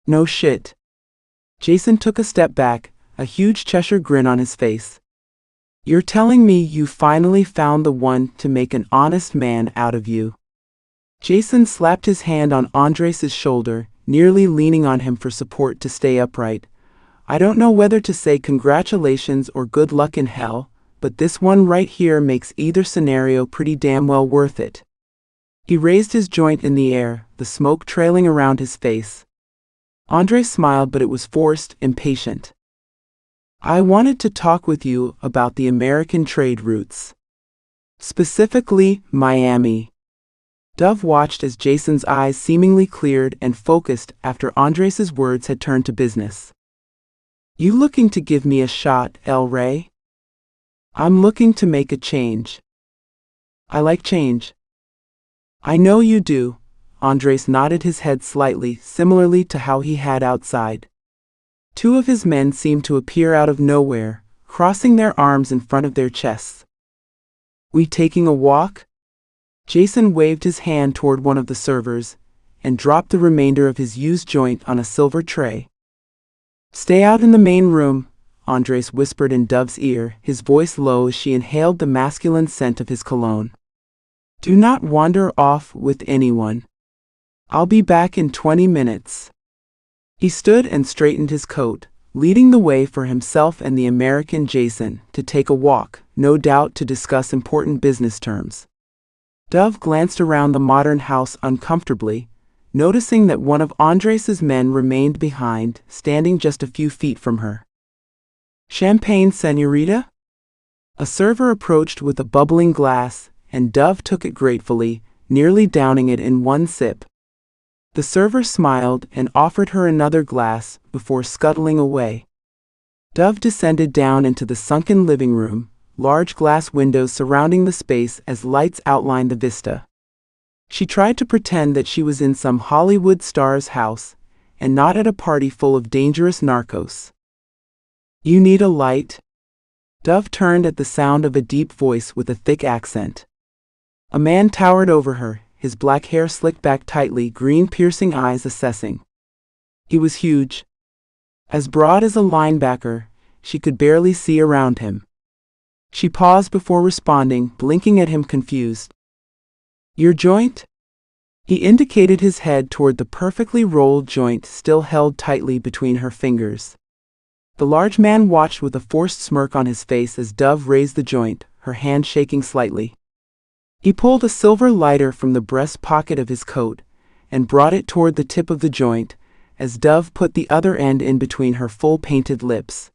No shit. Jason took a step back, a huge Cheshire grin on his face. You're telling me you finally found the one to make an honest man out of you? Jason slapped his hand on Andres's shoulder, nearly leaning on him for support to stay upright. I don't know whether to say congratulations or good luck in hell, but this one right here makes either scenario pretty damn well worth it. He raised his joint in the air, the smoke trailing around his face. Andres smiled, but it was forced, impatient. I wanted to talk with you about the American trade routes. Specifically, Miami. Dove watched as Jason's eyes seemingly cleared and focused after Andres's words had turned to business. You looking to give me a shot, El Rey? I'm looking to make a change. I like change. I know you do. Andres nodded his head slightly, similarly to how he had outside. Two of his men seemed to appear out of nowhere, crossing their arms in front of their chests. We taking a walk? Jason waved his hand toward one of the servers, and dropped the remainder of his used joint on a silver tray. Stay out in the main room, Andres whispered in Dove's ear, his voice low as she inhaled the masculine scent of his cologne. Do not wander off with anyone. I'll be back in 20 minutes. He stood and straightened his coat, leading the way for himself and the American Jason to take a walk, no doubt to discuss important business terms. Dove glanced around the modern house uncomfortably, noticing that one of Andres's men remained behind, standing just a few feet from her. Champagne, señorita? A server approached with a bubbling glass, and Dove took it gratefully, nearly downing it in one sip. The server smiled and offered her another glass before scuttling away. Dove descended down into the sunken living room, large glass windows surrounding the space as lights outlined the vista. She tried to pretend that she was in some Hollywood star's house, and not at a party full of dangerous narcos. You need a light? Dove turned at the sound of a deep voice with a thick accent. A man towered over her, his black hair slicked back tightly, green piercing eyes assessing. He was huge. As broad as a linebacker, she could barely see around him. She paused before responding, blinking at him confused. Your joint? He indicated his head toward the perfectly rolled joint still held tightly between her fingers. The large man watched with a forced smirk on his face as Dove raised the joint, her hand shaking slightly. He pulled a silver lighter from the breast pocket of his coat and brought it toward the tip of the joint, as Dove put the other end in between her full painted lips.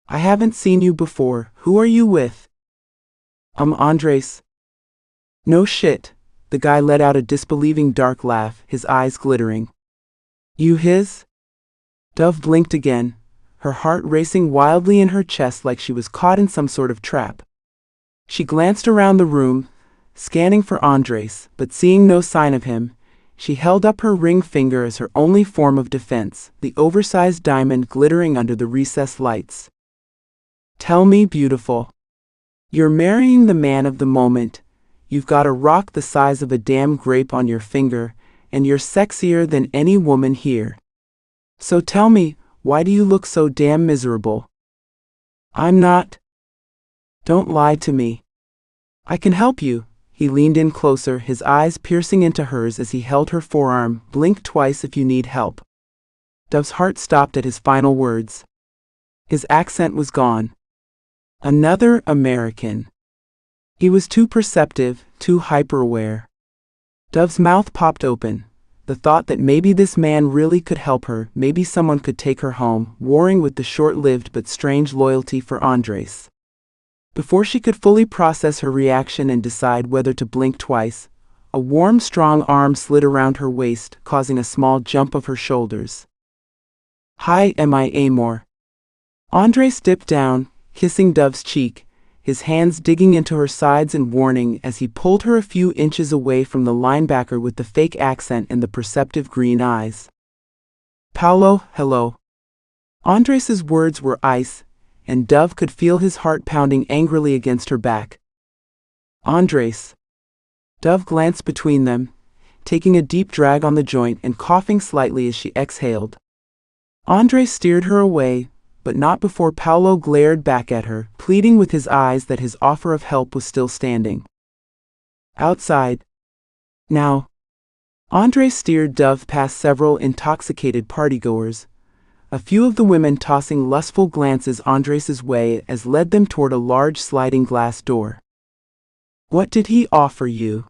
I haven't seen you before. Who are you with? Andres. No shit. The guy let out a disbelieving dark laugh, his eyes glittering. You his? Dove blinked again, her heart racing wildly in her chest like she was caught in some sort of trap. She glanced around the room, scanning for Andres, but seeing no sign of him, she held up her ring finger as her only form of defense, the oversized diamond glittering under the recessed lights. Tell me, beautiful. You're marrying the man of the moment. You've got a rock the size of a damn grape on your finger, and you're sexier than any woman here. So tell me, why do you look so damn miserable? I'm not. Don't lie to me. I can help you. He leaned in closer, his eyes piercing into hers as he held her forearm. Blink twice if you need help. Dove's heart stopped at his final words. His accent was gone. Another American. He was too perceptive, too hyper-aware. Dove's mouth popped open. The thought that maybe this man really could help her, maybe someone could take her home, warring with the short-lived but strange loyalty for Andres. Before she could fully process her reaction and decide whether to blink twice, a warm, strong arm slid around her waist, causing a small jump of her shoulders. Hi, am I Amor? Andres dipped down, kissing Dove's cheek, his hands digging into her sides in warning as he pulled her a few inches away from the linebacker with the fake accent and the perceptive green eyes. Paulo, hello. Andres's words were ice, and Dove could feel his heart pounding angrily against her back. Andres. Dove glanced between them, taking a deep drag on the joint and coughing slightly as she exhaled. Andres steered her away, but not before Paulo glared back at her, pleading with his eyes that his offer of help was still standing. Outside. Now. Andres steered Dove past several intoxicated partygoers, a few of the women tossing lustful glances Andres's way as led them toward a large sliding glass door. What did he offer you?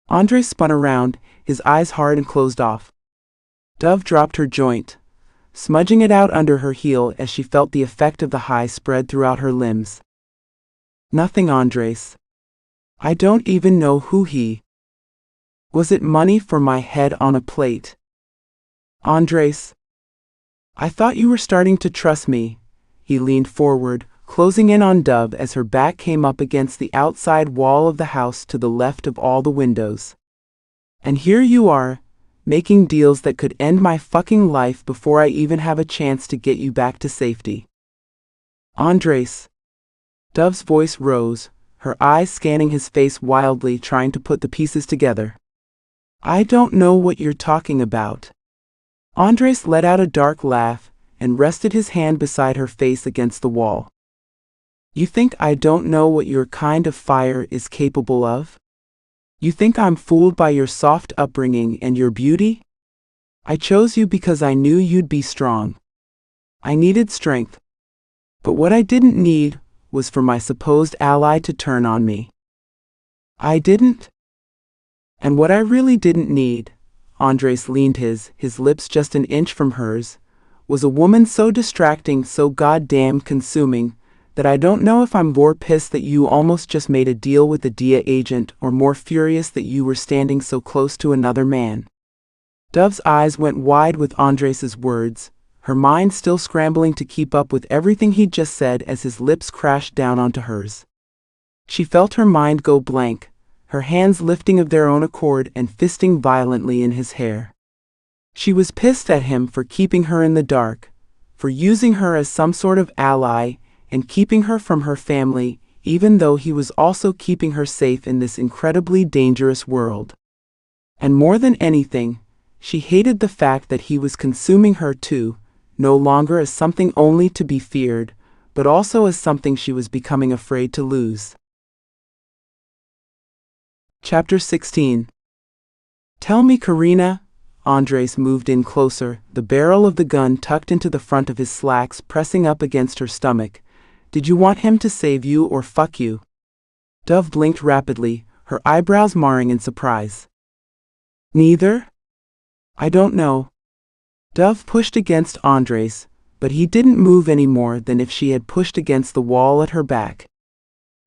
Andres spun around, his eyes hard and closed off. Dove dropped her joint, smudging it out under her heel as she felt the effect of the high spread throughout her limbs. Nothing, Andres. I don't even know who he. Was it money for my head on a plate? Andres. I thought you were starting to trust me. He leaned forward, closing in on Dove as her back came up against the outside wall of the house to the left of all the windows. And here you are, making deals that could end my fucking life before I even have a chance to get you back to safety. Andres. Dove's voice rose, her eyes scanning his face wildly, trying to put the pieces together. I don't know what you're talking about. Andres let out a dark laugh and rested his hand beside her face against the wall. You think I don't know what your kind of fire is capable of? You think I'm fooled by your soft upbringing and your beauty? I chose you because I knew you'd be strong. I needed strength. But what I didn't need was for my supposed ally to turn on me. I didn't. And what I really didn't need, Andres leaned his lips just an inch from hers, was a woman so distracting, so goddamn consuming, that I don't know if I'm more pissed that you almost just made a deal with a DIA agent or more furious that you were standing so close to another man. Dove's eyes went wide with Andres's words, her mind still scrambling to keep up with everything he'd just said as his lips crashed down onto hers. She felt her mind go blank, her hands lifting of their own accord and fisting violently in his hair. She was pissed at him for keeping her in the dark, for using her as some sort of ally and keeping her from her family, even though he was also keeping her safe in this incredibly dangerous world. And more than anything, she hated the fact that he was consuming her too, no longer as something only to be feared, but also as something she was becoming afraid to lose. Chapter 16. Tell me, Karina. Andres moved in closer, the barrel of the gun tucked into the front of his slacks pressing up against her stomach. Did you want him to save you or fuck you? Dove blinked rapidly, her eyebrows marring in surprise. Neither? I don't know. Dove pushed against Andres, but he didn't move any more than if she had pushed against the wall at her back.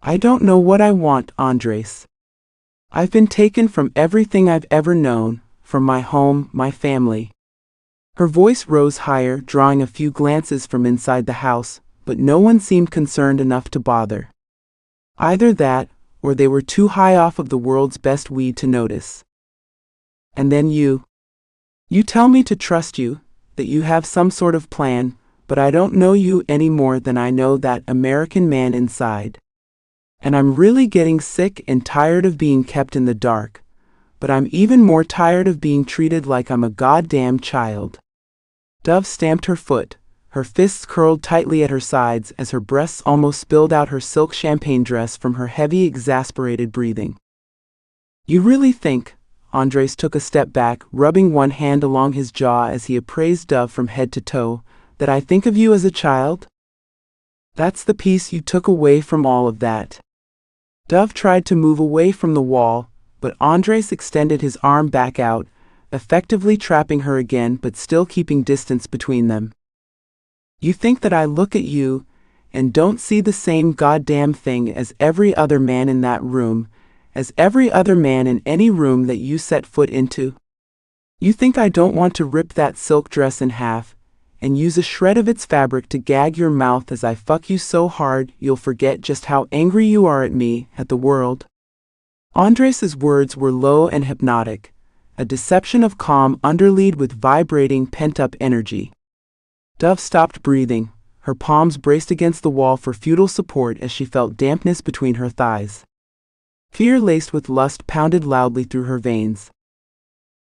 I don't know what I want, Andres. I've been taken from everything I've ever known, from my home, my family. Her voice rose higher, drawing a few glances from inside the house, but no one seemed concerned enough to bother. Either that, or they were too high off of the world's best weed to notice. And then you. You tell me to trust you, that you have some sort of plan, but I don't know you any more than I know that American man inside. And I'm really getting sick and tired of being kept in the dark, but I'm even more tired of being treated like I'm a goddamn child. Dove stamped her foot, her fists curled tightly at her sides as her breasts almost spilled out her silk champagne dress from her heavy, exasperated breathing. You really think, Andres took a step back, rubbing one hand along his jaw as he appraised Dove from head to toe, that I think of you as a child? That's the piece you took away from all of that. Dove tried to move away from the wall, but Andres extended his arm back out, effectively trapping her again but still keeping distance between them. You think that I look at you and don't see the same goddamn thing as every other man in that room, as every other man in any room that you set foot into? You think I don't want to rip that silk dress in half and use a shred of its fabric to gag your mouth as I fuck you so hard you'll forget just how angry you are at me, at the world? Andres's words were low and hypnotic, a deception of calm underlaid with vibrating pent-up energy. Dove stopped breathing, her palms braced against the wall for futile support as she felt dampness between her thighs. Fear laced with lust pounded loudly through her veins.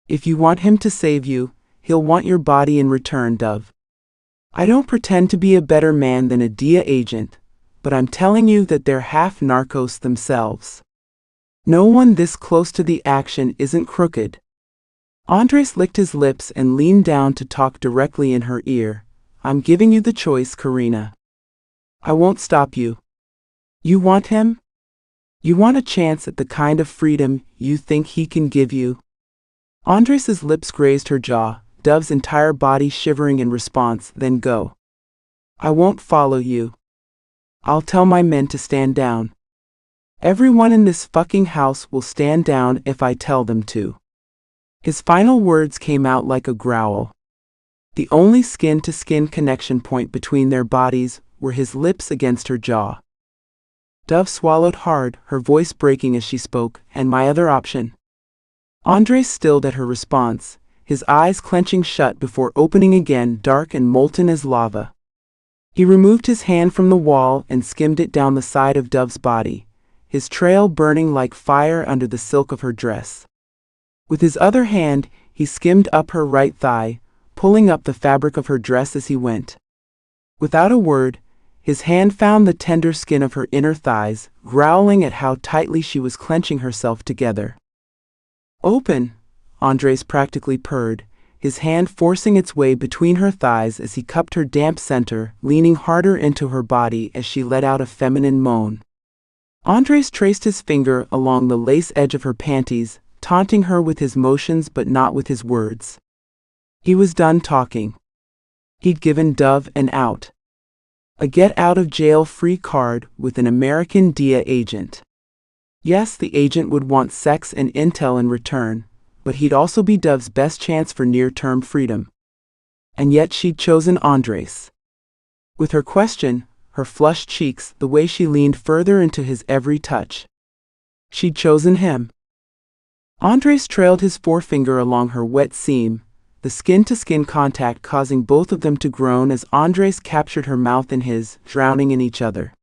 If you want him to save you, he'll want your body in return, Dove. I don't pretend to be a better man than a DIA agent, but I'm telling you that they're half narcos themselves. No one this close to the action isn't crooked. Andres licked his lips and leaned down to talk directly in her ear. I'm giving you the choice, Karina. I won't stop you. You want him? You want a chance at the kind of freedom you think he can give you? Andres's lips grazed her jaw, Dove's entire body shivering in response. Then go. I won't follow you. I'll tell my men to stand down. Everyone in this fucking house will stand down if I tell them to. His final words came out like a growl. The only skin-to-skin connection point between their bodies were his lips against her jaw. Dove swallowed hard, her voice breaking as she spoke. And my other option? Andres stilled at her response, his eyes clenching shut before opening again, dark and molten as lava. He removed his hand from the wall and skimmed it down the side of Dove's body, his trail burning like fire under the silk of her dress. With his other hand, he skimmed up her right thigh, pulling up the fabric of her dress as he went. Without a word, his hand found the tender skin of her inner thighs, growling at how tightly she was clenching herself together. "Open," Andres practically purred, his hand forcing its way between her thighs as he cupped her damp center, leaning harder into her body as she let out a feminine moan. Andres traced his finger along the lace edge of her panties, taunting her with his motions but not with his words. He was done talking. He'd given Dove an out. A get-out-of-jail-free card with an American DEA agent. Yes, the agent would want sex and intel in return, but he'd also be Dove's best chance for near-term freedom. And yet she'd chosen Andres. With her question, her flushed cheeks, the way she leaned further into his every touch. She'd chosen him. Andres trailed his forefinger along her wet seam, the skin-to-skin contact causing both of them to groan as Andres captured her mouth in his, drowning in each other.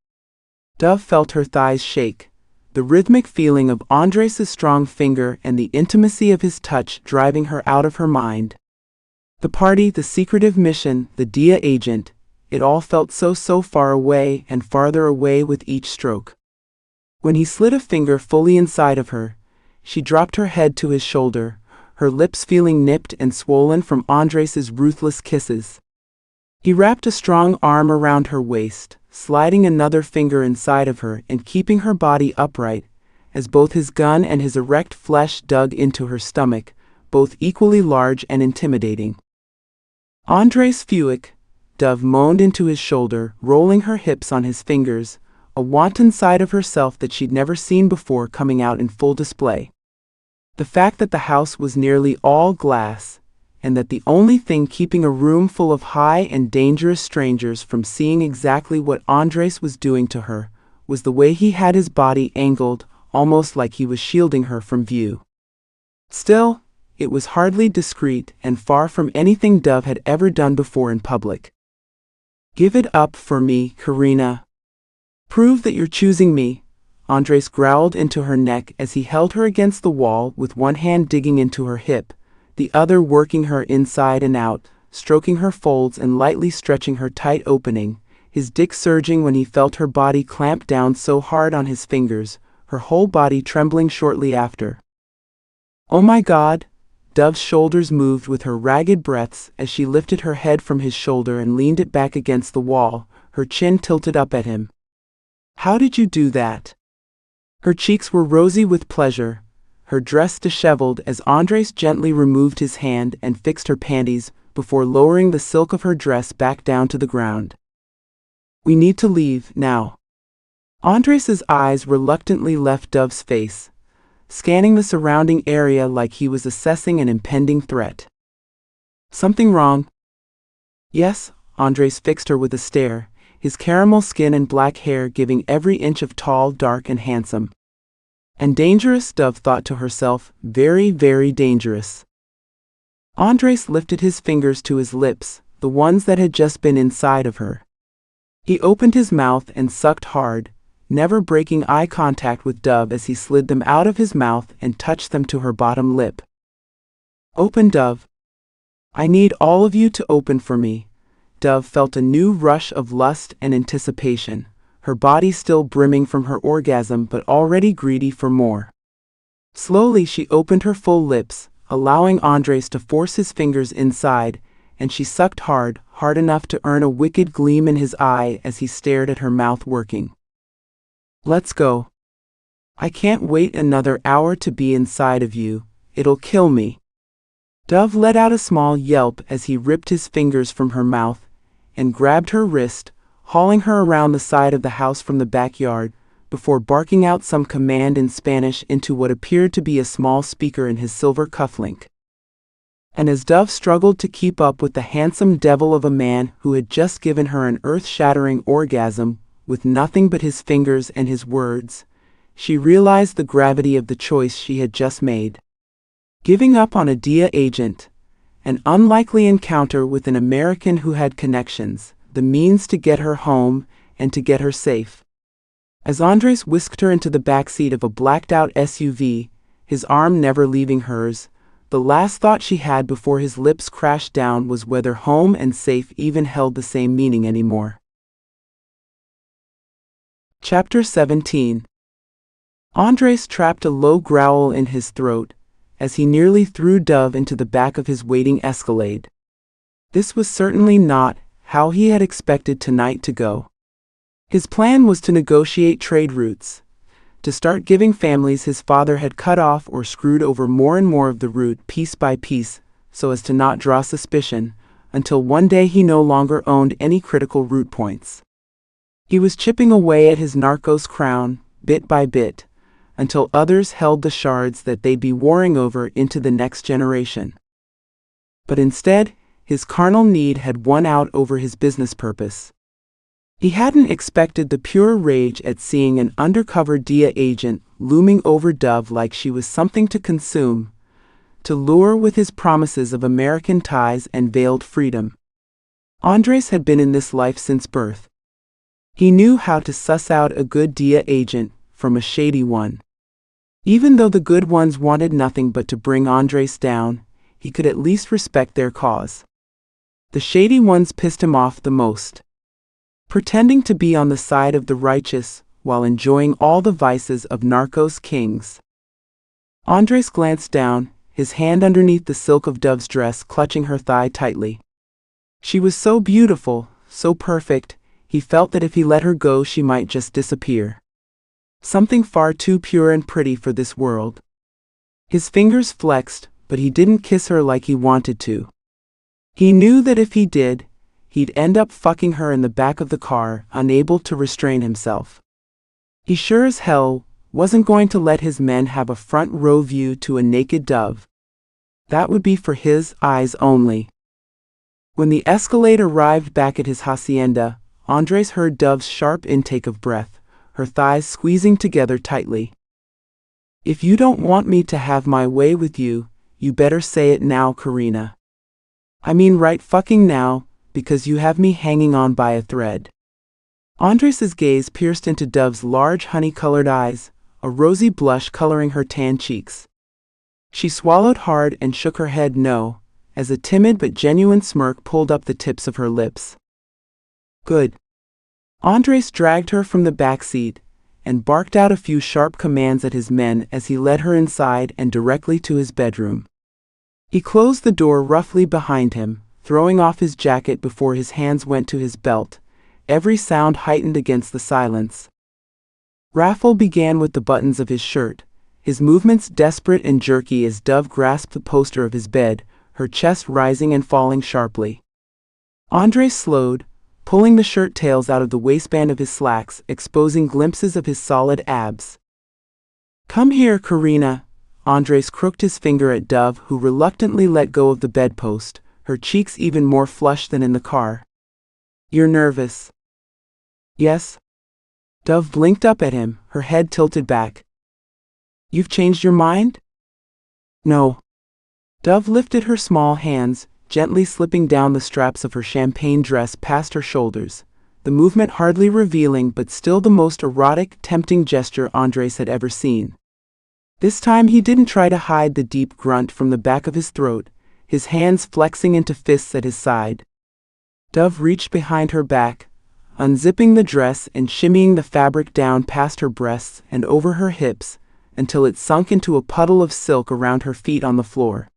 Dove felt her thighs shake, the rhythmic feeling of Andres' strong finger and the intimacy of his touch driving her out of her mind. The party, the secretive mission, the DEA agent, it all felt so far away and farther away with each stroke. When he slid a finger fully inside of her, she dropped her head to his shoulder, her lips feeling nipped and swollen from Andres' ruthless kisses. He wrapped a strong arm around her waist, sliding another finger inside of her and keeping her body upright, as both his gun and his erect flesh dug into her stomach, both equally large and intimidating. Andres Fuick, Dove moaned into his shoulder, rolling her hips on his fingers, a wanton side of herself that she'd never seen before coming out in full display. The fact that the house was nearly all glass, and that the only thing keeping a room full of high and dangerous strangers from seeing exactly what Andres was doing to her, was the way he had his body angled, almost like he was shielding her from view. Still, it was hardly discreet and far from anything Dove had ever done before in public. "Give it up for me, Karina. Prove that you're choosing me," Andres growled into her neck as he held her against the wall with one hand digging into her hip, the other working her inside and out, stroking her folds and lightly stretching her tight opening, his dick surging when he felt her body clamp down so hard on his fingers, her whole body trembling shortly after. "Oh my God!" Dove's shoulders moved with her ragged breaths as she lifted her head from his shoulder and leaned it back against the wall, her chin tilted up at him. "How did you do that?" Her cheeks were rosy with pleasure, her dress disheveled as Andres gently removed his hand and fixed her panties before lowering the silk of her dress back down to the ground. "We need to leave, now." Andres' eyes reluctantly left Dove's face, scanning the surrounding area like he was assessing an impending threat. "Something wrong?" "Yes," Andres fixed her with a stare, his caramel skin and black hair giving every inch of tall, dark, and handsome. And dangerous, Dove thought to herself, very dangerous. Andres lifted his fingers to his lips, the ones that had just been inside of her. He opened his mouth and sucked hard, never breaking eye contact with Dove as he slid them out of his mouth and touched them to her bottom lip. "Open, Dove. I need all of you to open for me." Dove felt a new rush of lust and anticipation, her body still brimming from her orgasm but already greedy for more. Slowly she opened her full lips, allowing Andres to force his fingers inside, and she sucked hard enough to earn a wicked gleam in his eye as he stared at her mouth working. "Let's go. I can't wait another hour to be inside of you, it'll kill me." Dove let out a small yelp as he ripped his fingers from her mouth and grabbed her wrist, hauling her around the side of the house from the backyard, before barking out some command in Spanish into what appeared to be a small speaker in his silver cufflink. And as Dove struggled to keep up with the handsome devil of a man who had just given her an earth-shattering orgasm with nothing but his fingers and his words, she realized the gravity of the choice she had just made. Giving up on a DIA agent, an unlikely encounter with an American who had connections, the means to get her home and to get her safe. As Andres whisked her into the backseat of a blacked-out SUV, his arm never leaving hers, the last thought she had before his lips crashed down was whether home and safe even held the same meaning anymore. Chapter 17. Andres trapped a low growl in his throat as he nearly threw Dove into the back of his waiting Escalade. This was certainly not how he had expected tonight to go. His plan was to negotiate trade routes, to start giving families his father had cut off or screwed over more and more of the route piece by piece so as to not draw suspicion, until one day he no longer owned any critical route points. He was chipping away at his narcos crown, bit by bit, until others held the shards that they'd be warring over into the next generation. But instead, his carnal need had won out over his business purpose. He hadn't expected the pure rage at seeing an undercover DIA agent looming over Dove like she was something to consume, to lure with his promises of American ties and veiled freedom. Andres had been in this life since birth. He knew how to suss out a good DIA agent from a shady one. Even though the good ones wanted nothing but to bring Andres down, he could at least respect their cause. The shady ones pissed him off the most. Pretending to be on the side of the righteous while enjoying all the vices of narcos kings. Andres glanced down, his hand underneath the silk of Dove's dress clutching her thigh tightly. She was so beautiful, so perfect, he felt that if he let her go she might just disappear. Something far too pure and pretty for this world. His fingers flexed, but he didn't kiss her like he wanted to. He knew that if he did, he'd end up fucking her in the back of the car, unable to restrain himself. He sure as hell wasn't going to let his men have a front row view to a naked Dove. That would be for his eyes only. When the Escalade arrived back at his hacienda, Andres heard Dove's sharp intake of breath, her thighs squeezing together tightly. "If you don't want me to have my way with you, you better say it now, Karina. I mean right fucking now, because you have me hanging on by a thread." Andres's gaze pierced into Dove's large honey-colored eyes, a rosy blush coloring her tan cheeks. She swallowed hard and shook her head no, as a timid but genuine smirk pulled up the tips of her lips. "Good." Andres dragged her from the back seat and barked out a few sharp commands at his men as he led her inside and directly to his bedroom. He closed the door roughly behind him, throwing off his jacket before his hands went to his belt, every sound heightened against the silence. Raffle began with the buttons of his shirt, his movements desperate and jerky as Dove grasped the poster of his bed, her chest rising and falling sharply. Andres slowed, pulling the shirt tails out of the waistband of his slacks, exposing glimpses of his solid abs. "Come here, Karina." Andres crooked his finger at Dove, who reluctantly let go of the bedpost, her cheeks even more flushed than in the car. "You're nervous." "Yes." Dove blinked up at him, her head tilted back. "You've changed your mind?" "No." Dove lifted her small hands, gently slipping down the straps of her champagne dress past her shoulders, the movement hardly revealing but still the most erotic, tempting gesture Andres had ever seen. This time he didn't try to hide the deep grunt from the back of his throat, his hands flexing into fists at his side. Dove reached behind her back, unzipping the dress and shimmying the fabric down past her breasts and over her hips, until it sunk into a puddle of silk around her feet on the floor.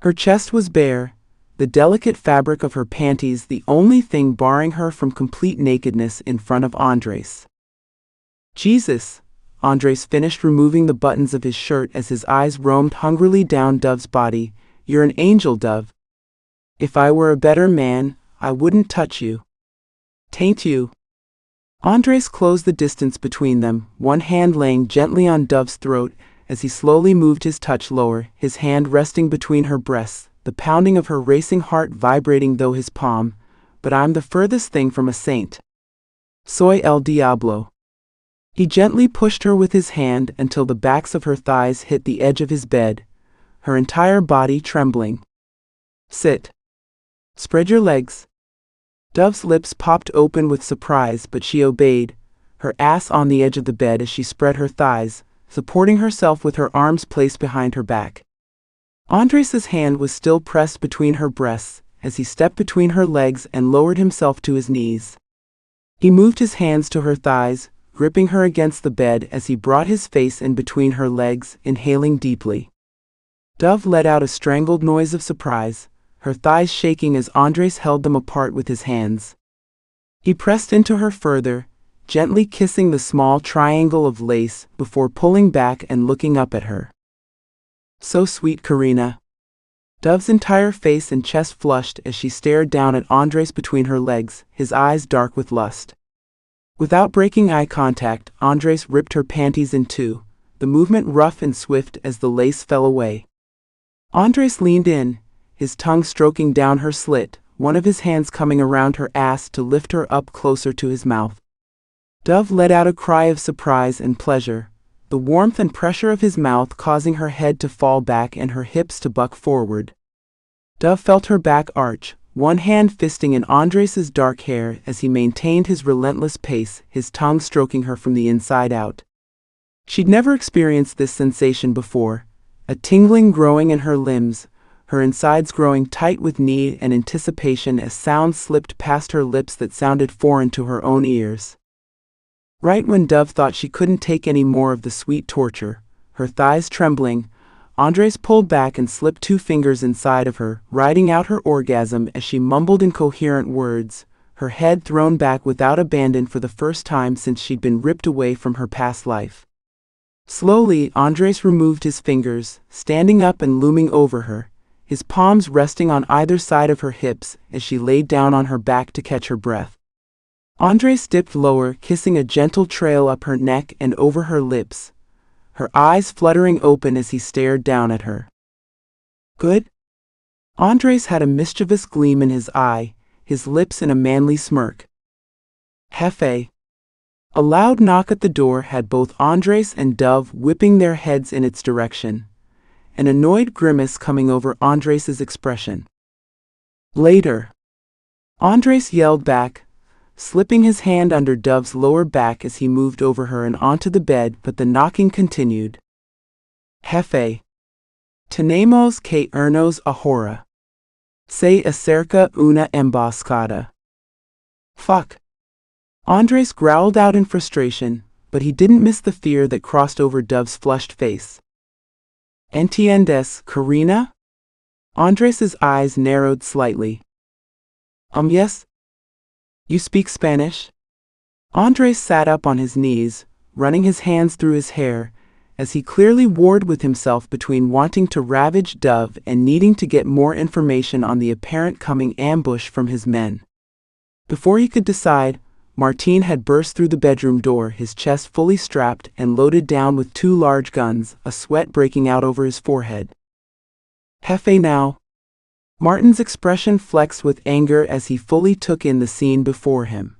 Her chest was bare, the delicate fabric of her panties the only thing barring her from complete nakedness in front of Andres. "Jesus," Andres finished removing the buttons of his shirt as his eyes roamed hungrily down Dove's body. "You're an angel, Dove. If I were a better man, I wouldn't touch you. Tain't you?" Andres closed the distance between them, one hand laying gently on Dove's throat as he slowly moved his touch lower, his hand resting between her breasts, the pounding of her racing heart vibrating through his palm. "But I'm the furthest thing from a saint. Soy el diablo." He gently pushed her with his hand until the backs of her thighs hit the edge of his bed, her entire body trembling. Sit. Spread your legs. Dove's lips popped open with surprise, but she obeyed, her ass on the edge of the bed as she spread her thighs, supporting herself with her arms placed behind her back. Andres's hand was still pressed between her breasts as he stepped between her legs and lowered himself to his knees. He moved his hands to her thighs, gripping her against the bed as he brought his face in between her legs, inhaling deeply. Dove let out a strangled noise of surprise, her thighs shaking as Andres held them apart with his hands. He pressed into her further, gently kissing the small triangle of lace before pulling back and looking up at her. So sweet, Karina. Dove's entire face and chest flushed as she stared down at Andres between her legs, his eyes dark with lust. Without breaking eye contact, Andres ripped her panties in two, the movement rough and swift as the lace fell away. Andres leaned in, his tongue stroking down her slit, one of his hands coming around her ass to lift her up closer to his mouth. Dove let out a cry of surprise and pleasure, the warmth and pressure of his mouth causing her head to fall back and her hips to buck forward. Dove felt her back arch, one hand fisting in Andres's dark hair as he maintained his relentless pace, his tongue stroking her from the inside out. She'd never experienced this sensation before, a tingling growing in her limbs, her insides growing tight with need and anticipation as sounds slipped past her lips that sounded foreign to her own ears. Right when Dove thought she couldn't take any more of the sweet torture, her thighs trembling, Andres pulled back and slipped 2 fingers inside of her, riding out her orgasm as she mumbled incoherent words, her head thrown back without abandon for the first time since she'd been ripped away from her past life. Slowly, Andres removed his fingers, standing up and looming over her, his palms resting on either side of her hips as she laid down on her back to catch her breath. Andres dipped lower, kissing a gentle trail up her neck and over her lips, her eyes fluttering open as he stared down at her. Good? Andres had a mischievous gleam in his eye, his lips in a manly smirk. Jefe. A loud knock at the door had both Andres and Dove whipping their heads in its direction, an annoyed grimace coming over Andres's expression. Later. Andres yelled back, slipping his hand under Dove's lower back as he moved over her and onto the bed, but the knocking continued. Jefe. Tenemos que irnos ahora. Se acerca una emboscada. Fuck. Andres growled out in frustration, but he didn't miss the fear that crossed over Dove's flushed face. Entiendes, Karina? Andres's eyes narrowed slightly. Yes? You speak Spanish? Andres sat up on his knees, running his hands through his hair, as he clearly warred with himself between wanting to ravage Dove and needing to get more information on the apparent coming ambush from his men. Before he could decide, Martín had burst through the bedroom door, his chest fully strapped and loaded down with 2 large guns, a sweat breaking out over his forehead. Jefe now. Martin's expression flexed with anger as he fully took in the scene before him.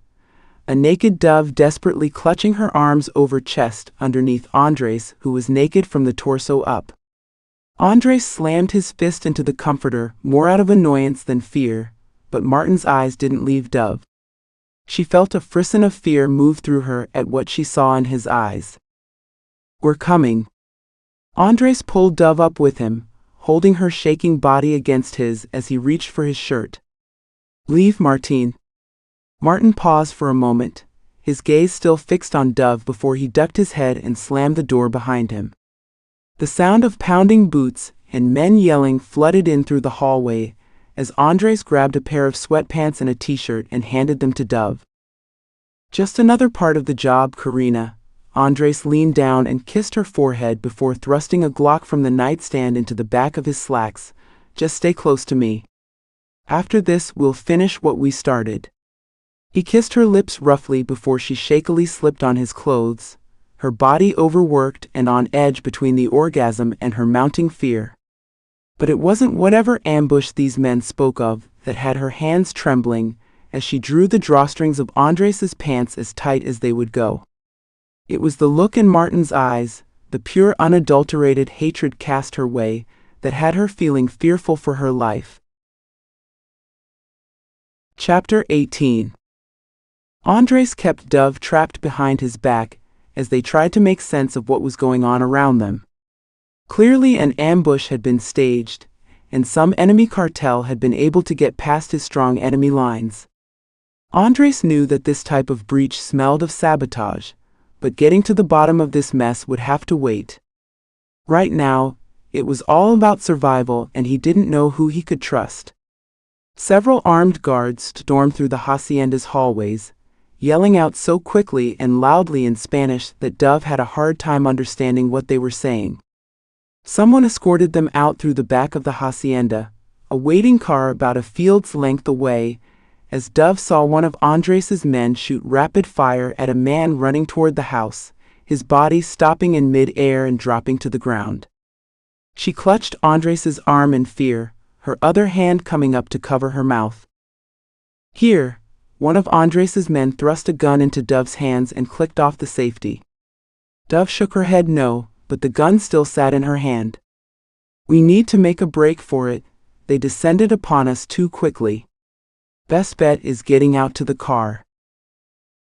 A naked Dove desperately clutching her arms over chest underneath Andres, who was naked from the torso up. Andres slammed his fist into the comforter, more out of annoyance than fear, but Martin's eyes didn't leave Dove. She felt a frisson of fear move through her at what she saw in his eyes. We're coming. Andres pulled Dove up with him, holding her shaking body against his as he reached for his shirt. Leave, Martín. Martin paused for a moment, his gaze still fixed on Dove before he ducked his head and slammed the door behind him. The sound of pounding boots and men yelling flooded in through the hallway as Andres grabbed a pair of sweatpants and a t-shirt and handed them to Dove. Just another part of the job, Karina. Andres leaned down and kissed her forehead before thrusting a Glock from the nightstand into the back of his slacks. Just stay close to me. After this, we'll finish what we started. He kissed her lips roughly before she shakily slipped on his clothes, her body overworked and on edge between the orgasm and her mounting fear. But it wasn't whatever ambush these men spoke of that had her hands trembling as she drew the drawstrings of Andres's pants as tight as they would go. It was the look in Martin's eyes, the pure unadulterated hatred cast her way, that had her feeling fearful for her life. Chapter 18. Andres kept Dove trapped behind his back as they tried to make sense of what was going on around them. Clearly an ambush had been staged, and some enemy cartel had been able to get past his strong enemy lines. Andres knew that this type of breach smelled of sabotage, but getting to the bottom of this mess would have to wait. Right now, it was all about survival, and he didn't know who he could trust. Several armed guards stormed through the hacienda's hallways, yelling out so quickly and loudly in Spanish that Dove had a hard time understanding what they were saying. Someone escorted them out through the back of the hacienda, a waiting car about a field's length away, as Dove saw one of Andres's men shoot rapid fire at a man running toward the house, his body stopping in mid-air and dropping to the ground. She clutched Andres's arm in fear, her other hand coming up to cover her mouth. Here, one of Andres's men thrust a gun into Dove's hands and clicked off the safety. Dove shook her head no, but the gun still sat in her hand. We need to make a break for it. They descended upon us too quickly. Best bet is getting out to the car.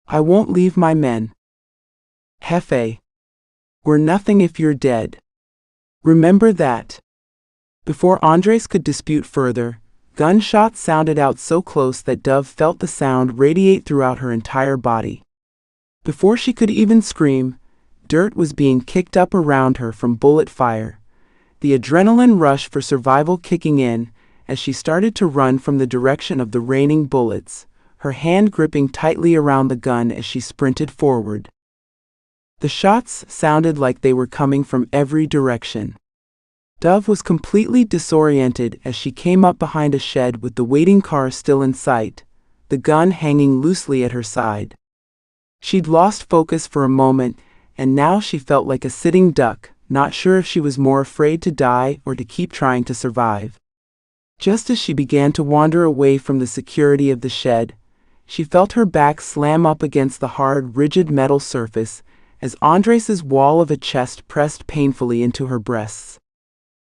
I won't leave my men. Jefe. We're nothing if you're dead. Remember that. Before Andres could dispute further, gunshots sounded out so close that Dove felt the sound radiate throughout her entire body. Before she could even scream, dirt was being kicked up around her from bullet fire, the adrenaline rush for survival kicking in as she started to run from the direction of the raining bullets, her hand gripping tightly around the gun as she sprinted forward. The shots sounded like they were coming from every direction. Dove was completely disoriented as she came up behind a shed with the waiting car still in sight, the gun hanging loosely at her side. She'd lost focus for a moment, and now she felt like a sitting duck, not sure if she was more afraid to die or to keep trying to survive. Just as she began to wander away from the security of the shed, she felt her back slam up against the hard, rigid metal surface as Andres's wall of a chest pressed painfully into her breasts.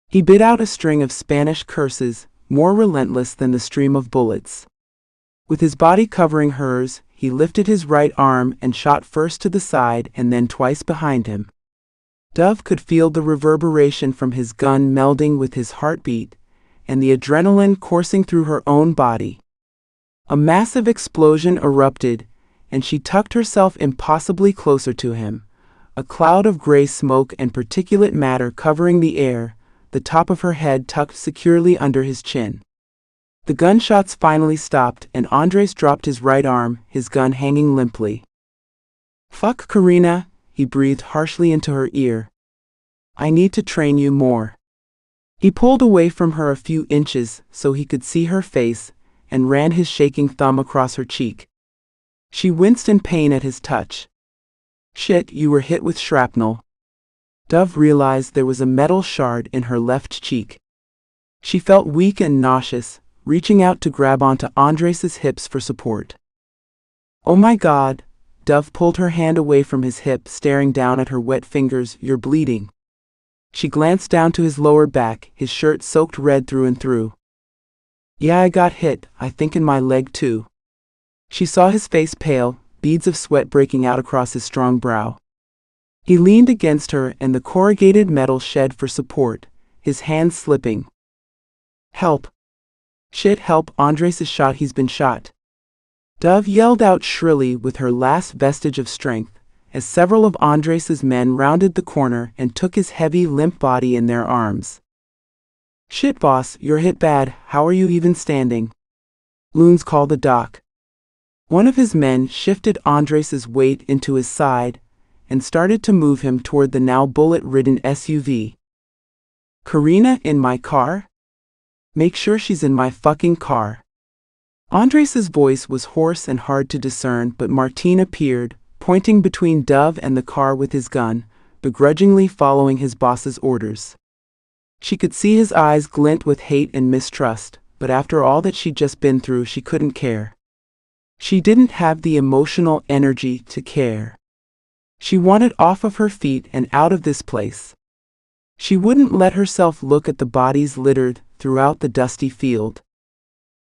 He bit out a string of Spanish curses, more relentless than the stream of bullets. With his body covering hers, he lifted his right arm and shot first to the side and then twice behind him. Dove could feel the reverberation from his gun melding with his heartbeat, and the adrenaline coursing through her own body. A massive explosion erupted, and she tucked herself impossibly closer to him, a cloud of gray smoke and particulate matter covering the air, the top of her head tucked securely under his chin. The gunshots finally stopped, and Andres dropped his right arm, his gun hanging limply. Fuck Karina, he breathed harshly into her ear. I need to train you more. He pulled away from her a few inches so he could see her face and ran his shaking thumb across her cheek. She winced in pain at his touch. Shit, you were hit with shrapnel. Dove realized there was a metal shard in her left cheek. She felt weak and nauseous, reaching out to grab onto Andres's hips for support. Oh my God, Dove pulled her hand away from his hip, staring down at her wet fingers. You're bleeding. She glanced down to his lower back, his shirt soaked red through and through. Yeah, I got hit, I think in my leg too. She saw his face pale, beads of sweat breaking out across his strong brow. He leaned against her and the corrugated metal shed for support, his hands slipping. Help. Shit, help, Andres is shot, he's been shot. Dove yelled out shrilly with her last vestige of strength, as several of Andres's men rounded the corner and took his heavy, limp body in their arms. Shit, boss, you're hit bad, how are you even standing? Loons, call the doc. One of his men shifted Andres's weight into his side and started to move him toward the now bullet-ridden SUV. Karina in my car? Make sure she's in my fucking car. Andres's voice was hoarse and hard to discern, but Martin appeared, pointing between Dove and the car with his gun, begrudgingly following his boss's orders. She could see his eyes glint with hate and mistrust, but after all that she'd just been through, she couldn't care. She didn't have the emotional energy to care. She wanted off of her feet and out of this place. She wouldn't let herself look at the bodies littered throughout the dusty field.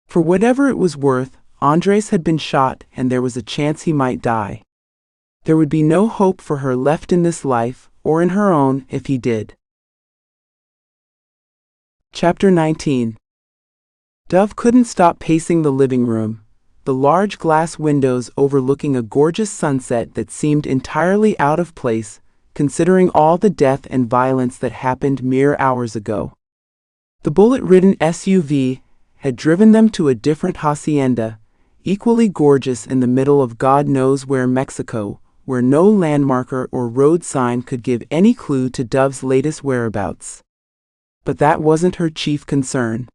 For whatever it was worth, Andres had been shot and there was a chance he might die. There would be no hope for her left in this life, or in her own, if he did. Chapter 19. Dove couldn't stop pacing the living room, the large glass windows overlooking a gorgeous sunset that seemed entirely out of place, considering all the death and violence that happened mere hours ago. The bullet-ridden SUV had driven them to a different hacienda, equally gorgeous in the middle of God knows where Mexico, where no landmarker or road sign could give any clue to Dove's latest whereabouts. But that wasn't her chief concern.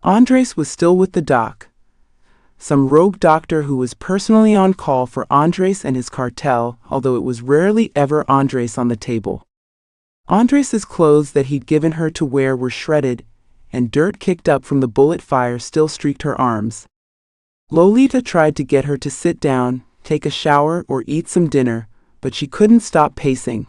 Andres was still with the doc, some rogue doctor who was personally on call for Andres and his cartel, although it was rarely ever Andres on the table. Andres's clothes that he'd given her to wear were shredded, and dirt kicked up from the bullet fire still streaked her arms. Lolita tried to get her to sit down, take a shower, or eat some dinner, but she couldn't stop pacing.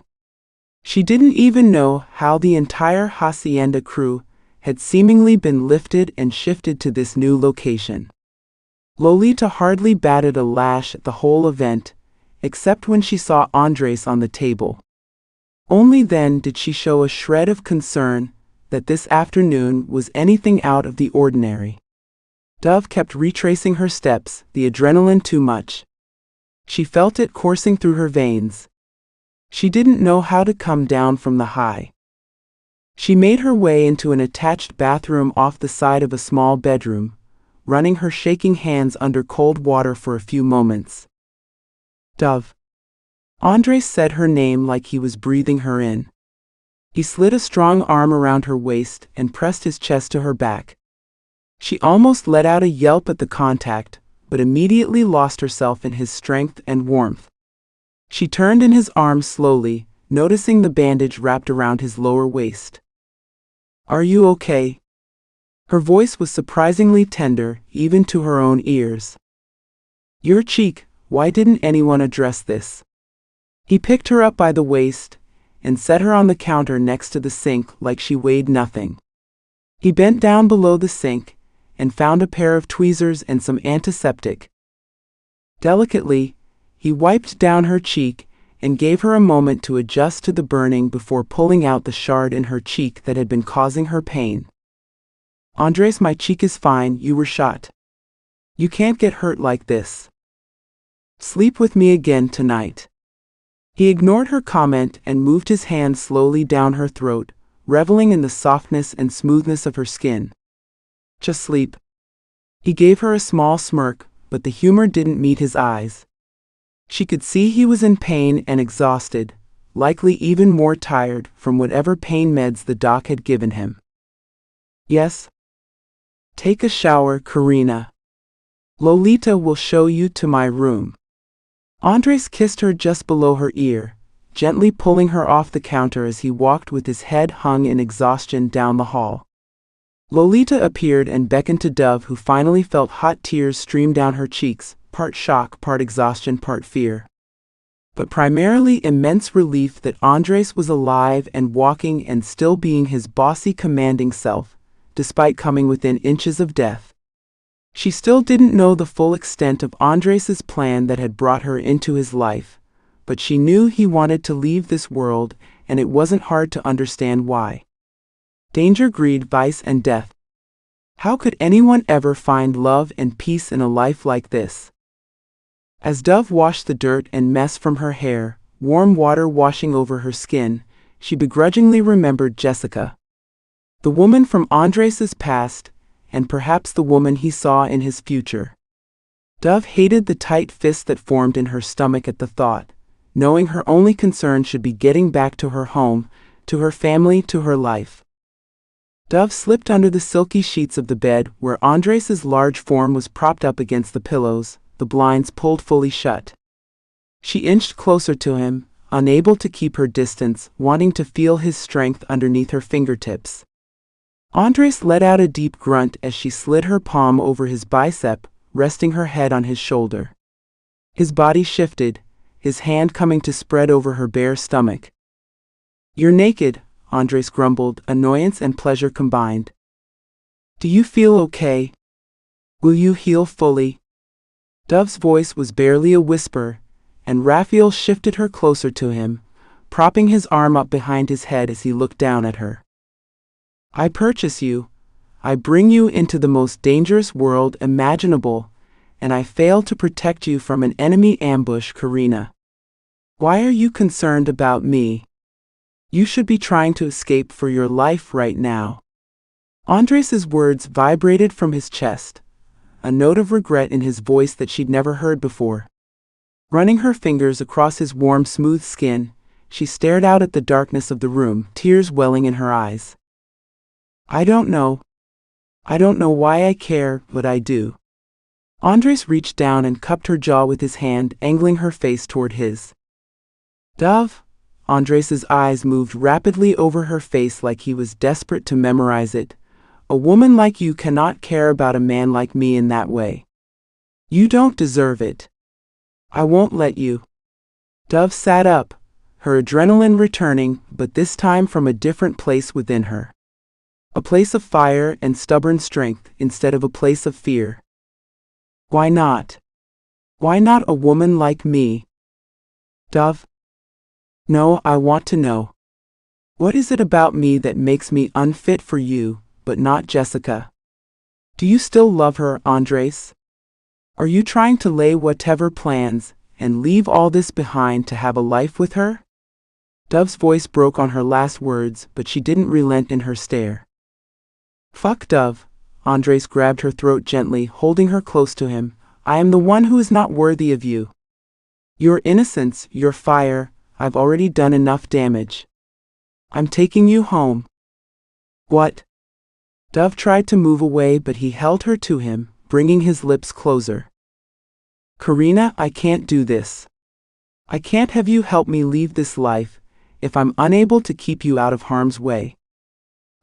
She didn't even know how the entire hacienda crew had seemingly been lifted and shifted to this new location. Lolita hardly batted a lash at the whole event, except when she saw Andres on the table. Only then did she show a shred of concern that this afternoon was anything out of the ordinary. Dove kept retracing her steps, the adrenaline too much. She felt it coursing through her veins. She didn't know how to come down from the high. She made her way into an attached bathroom off the side of a small bedroom, running her shaking hands under cold water for a few moments. Dove. Andres said her name like he was breathing her in. He slid a strong arm around her waist and pressed his chest to her back. She almost let out a yelp at the contact, but immediately lost herself in his strength and warmth. She turned in his arms slowly, noticing the bandage wrapped around his lower waist. "Are you okay?" Her voice was surprisingly tender, even to her own ears. "Your cheek, why didn't anyone address this?" He picked her up by the waist and set her on the counter next to the sink like she weighed nothing. He bent down below the sink and found a pair of tweezers and some antiseptic. Delicately, he wiped down her cheek and gave her a moment to adjust to the burning before pulling out the shard in her cheek that had been causing her pain. "Andres, my cheek is fine, you were shot. You can't get hurt like this. Sleep with me again tonight." He ignored her comment and moved his hand slowly down her throat, reveling in the softness and smoothness of her skin. "Just sleep." He gave her a small smirk, but the humor didn't meet his eyes. She could see he was in pain and exhausted, likely even more tired from whatever pain meds the doc had given him. "Yes? Take a shower, Karina. Lolita will show you to my room." Andres kissed her just below her ear, gently pulling her off the counter as he walked with his head hung in exhaustion down the hall. Lolita appeared and beckoned to Dove, who finally felt hot tears stream down her cheeks, part shock, part exhaustion, part fear. But primarily immense relief that Andres was alive and walking and still being his bossy, commanding self, despite coming within inches of death. She still didn't know the full extent of Andres's plan that had brought her into his life, but she knew he wanted to leave this world, and it wasn't hard to understand why. Danger, greed, vice, and death. How could anyone ever find love and peace in a life like this? As Dove washed the dirt and mess from her hair, warm water washing over her skin, she begrudgingly remembered Jessica. The woman from Andres's past, and perhaps the woman he saw in his future. Dove hated the tight fist that formed in her stomach at the thought, knowing her only concern should be getting back to her home, to her family, to her life. Dove slipped under the silky sheets of the bed where Andres's large form was propped up against the pillows, the blinds pulled fully shut. She inched closer to him, unable to keep her distance, wanting to feel his strength underneath her fingertips. Andres let out a deep grunt as she slid her palm over his bicep, resting her head on his shoulder. His body shifted, his hand coming to spread over her bare stomach. "You're naked," Andres grumbled, annoyance and pleasure combined. Do you feel okay? Will you heal fully? Dove's voice was barely a whisper, and Raphael shifted her closer to him, propping his arm up behind his head as he looked down at her. I purchase you. I bring you into the most dangerous world imaginable, and I fail to protect you from an enemy ambush, Karina. Why are you concerned about me? You should be trying to escape for your life right now. Andres's words vibrated from his chest, a note of regret in his voice that she'd never heard before. Running her fingers across his warm, smooth skin, she stared out at the darkness of the room, tears welling in her eyes. I don't know why I care, but I do. Andres reached down and cupped her jaw with his hand, angling her face toward his. Dove? Andres's eyes moved rapidly over her face like he was desperate to memorize it. A woman like you cannot care about a man like me in that way. You don't deserve it. I won't let you. Dove sat up, her adrenaline returning, but this time from a different place within her. A place of fire and stubborn strength instead of a place of fear. Why not? Why not a woman like me? Dove? No, I want to know. What is it about me that makes me unfit for you, but not Jessica? Do you still love her, Andres? Are you trying to lay whatever plans and leave all this behind to have a life with her? Dove's voice broke on her last words, but she didn't relent in her stare. Fuck Dove. Andres grabbed her throat gently, holding her close to him. I am the one who is not worthy of you. Your innocence, your fire, I've already done enough damage. I'm taking you home. What? Dove tried to move away, but he held her to him, bringing his lips closer. Karina, I can't do this. I can't have you help me leave this life, if I'm unable to keep you out of harm's way.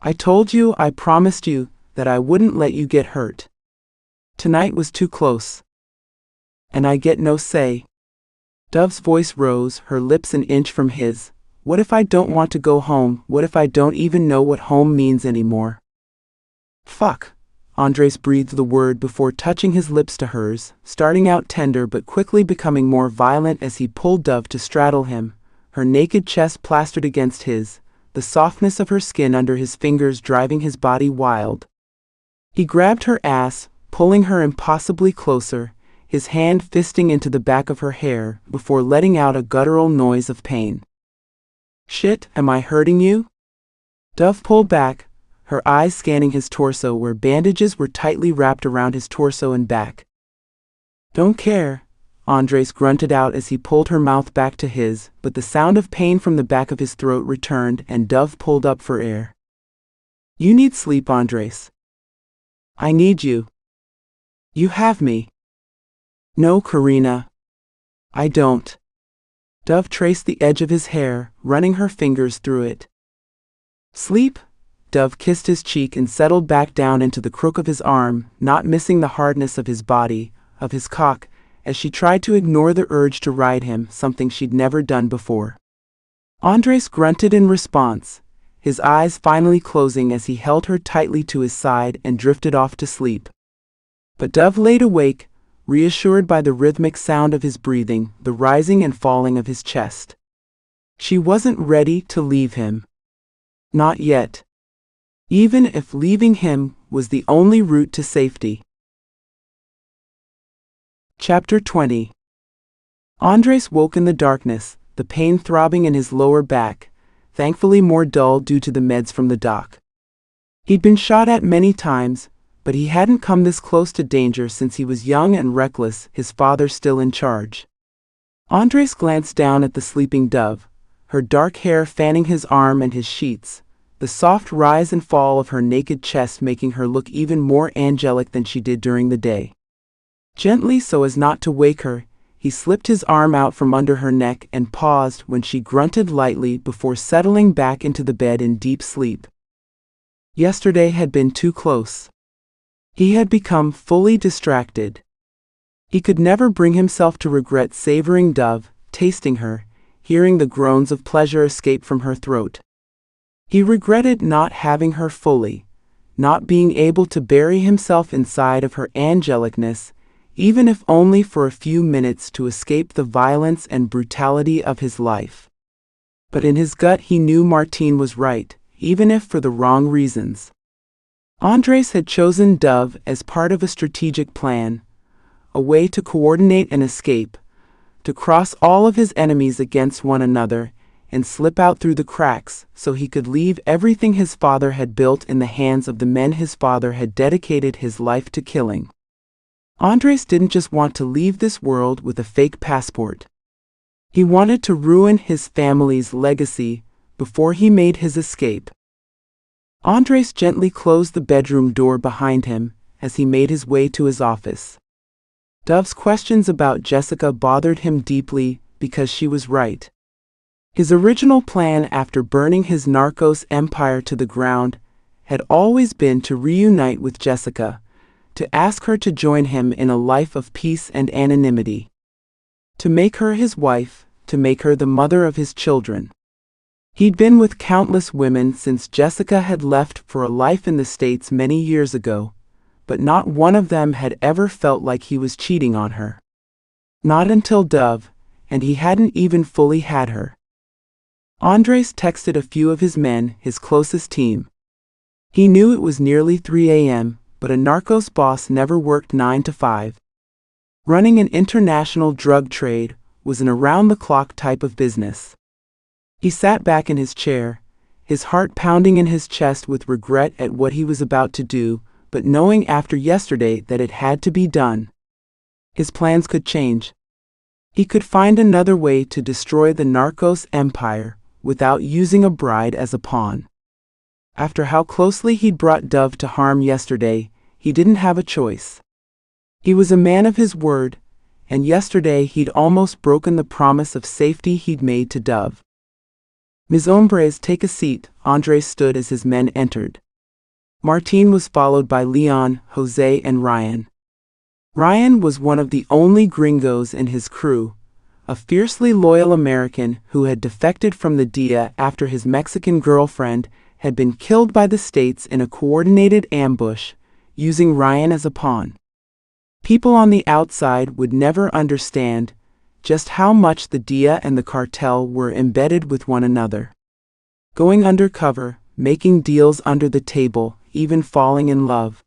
I told you, I promised you, that I wouldn't let you get hurt. Tonight was too close. And I get no say. Dove's voice rose, her lips an inch from his. What if I don't want to go home? What if I don't even know what home means anymore? Fuck. Andres breathed the word before touching his lips to hers, starting out tender but quickly becoming more violent as he pulled Dove to straddle him, her naked chest plastered against his, the softness of her skin under his fingers driving his body wild. He grabbed her ass, pulling her impossibly closer, his hand fisting into the back of her hair before letting out a guttural noise of pain. Shit, am I hurting you? Dove pulled back, her eyes scanning his torso where bandages were tightly wrapped around his torso and back. Don't care, Andres grunted out as he pulled her mouth back to his, but the sound of pain from the back of his throat returned and Dove pulled up for air. You need sleep, Andres. I need you. You have me. No, Karina. I don't. Dove traced the edge of his hair, running her fingers through it. Sleep? Dove kissed his cheek and settled back down into the crook of his arm, not missing the hardness of his body, of his cock, as she tried to ignore the urge to ride him, something she'd never done before. Andres grunted in response, his eyes finally closing as he held her tightly to his side and drifted off to sleep. But Dove laid awake, reassured by the rhythmic sound of his breathing, the rising and falling of his chest. She wasn't ready to leave him. Not yet. Even if leaving him was the only route to safety. Chapter 20. Andres woke in the darkness, the pain throbbing in his lower back, thankfully more dull due to the meds from the doc. He'd been shot at many times, but he hadn't come this close to danger since he was young and reckless, his father still in charge. Andres glanced down at the sleeping Dove, her dark hair fanning his arm and his sheets, the soft rise and fall of her naked chest making her look even more angelic than she did during the day. Gently so as not to wake her, he slipped his arm out from under her neck and paused when she grunted lightly before settling back into the bed in deep sleep. Yesterday had been too close. He had become fully distracted. He could never bring himself to regret savoring Dove, tasting her, hearing the groans of pleasure escape from her throat. He regretted not having her fully, not being able to bury himself inside of her angelicness, even if only for a few minutes to escape the violence and brutality of his life. But in his gut he knew Martine was right, even if for the wrong reasons. Andres had chosen Dove as part of a strategic plan, a way to coordinate an escape, to cross all of his enemies against one another, and slip out through the cracks so he could leave everything his father had built in the hands of the men his father had dedicated his life to killing. Andres didn't just want to leave this world with a fake passport. He wanted to ruin his family's legacy before he made his escape. Andres gently closed the bedroom door behind him as he made his way to his office. Dove's questions about Jessica bothered him deeply because she was right. His original plan after burning his narcos empire to the ground had always been to reunite with Jessica, to ask her to join him in a life of peace and anonymity, to make her his wife, to make her the mother of his children. He'd been with countless women since Jessica had left for a life in the States many years ago, but not one of them had ever felt like he was cheating on her. Not until Dove, and he hadn't even fully had her. Andres texted a few of his men, his closest team. He knew it was nearly 3 a.m., but a narcos boss never worked 9 to 5. Running an international drug trade was an around-the-clock type of business. He sat back in his chair, his heart pounding in his chest with regret at what he was about to do, but knowing after yesterday that it had to be done. His plans could change. He could find another way to destroy the narcos empire without using a bride as a pawn. After how closely he'd brought Dove to harm yesterday, he didn't have a choice. He was a man of his word, and yesterday he'd almost broken the promise of safety he'd made to Dove. Mis hombres, take a seat, Andres stood as his men entered. Martine was followed by Leon, Jose, and Ryan. Ryan was one of the only gringos in his crew, a fiercely loyal American who had defected from the DEA after his Mexican girlfriend had been killed by the States in a coordinated ambush, using Ryan as a pawn. People on the outside would never understand just how much the DEA and the cartel were embedded with one another. Going undercover, making deals under the table, even falling in love.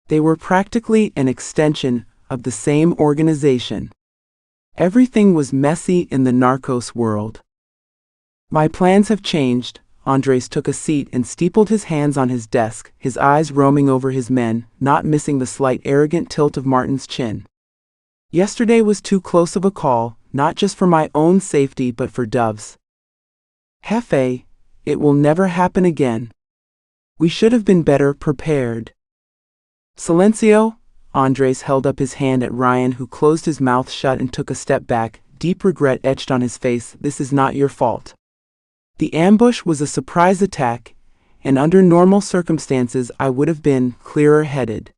They were practically an extension of the same organization. Everything was messy in the narcos world. My plans have changed. Andres took a seat and steepled his hands on his desk, his eyes roaming over his men, not missing the slight arrogant tilt of Martin's chin. Yesterday was too close of a call, not just for my own safety but for Dove's. Jefe, it will never happen again. We should have been better prepared. Silencio. Andres held up his hand at Ryan, who closed his mouth shut and took a step back, deep regret etched on his face. This is not your fault. The ambush was a surprise attack, and under normal circumstances I would have been clearer-headed.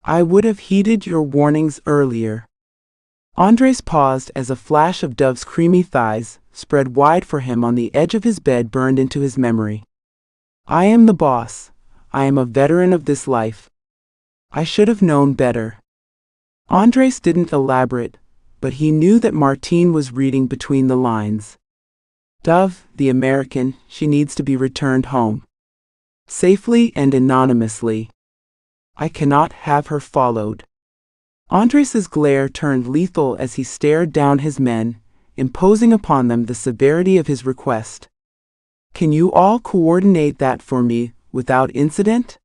I would have heeded your warnings earlier. Andres paused as a flash of Dove's creamy thighs, spread wide for him on the edge of his bed, burned into his memory. I am the boss. I am a veteran of this life. I should have known better. Andres didn't elaborate, but he knew that Martine was reading between the lines. Dove, the American, she needs to be returned home. Safely and anonymously. I cannot have her followed. Andres's glare turned lethal as he stared down his men, imposing upon them the severity of his request. Can you all coordinate that for me, without incident?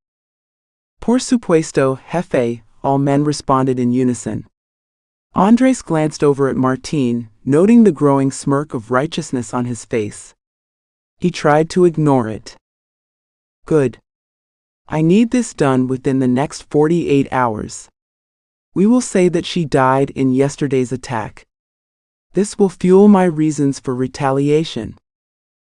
Por supuesto, jefe, all men responded in unison. Andres glanced over at Martine, noting the growing smirk of righteousness on his face. He tried to ignore it. Good. I need this done within the next 48 hours. We will say that she died in yesterday's attack. This will fuel my reasons for retaliation.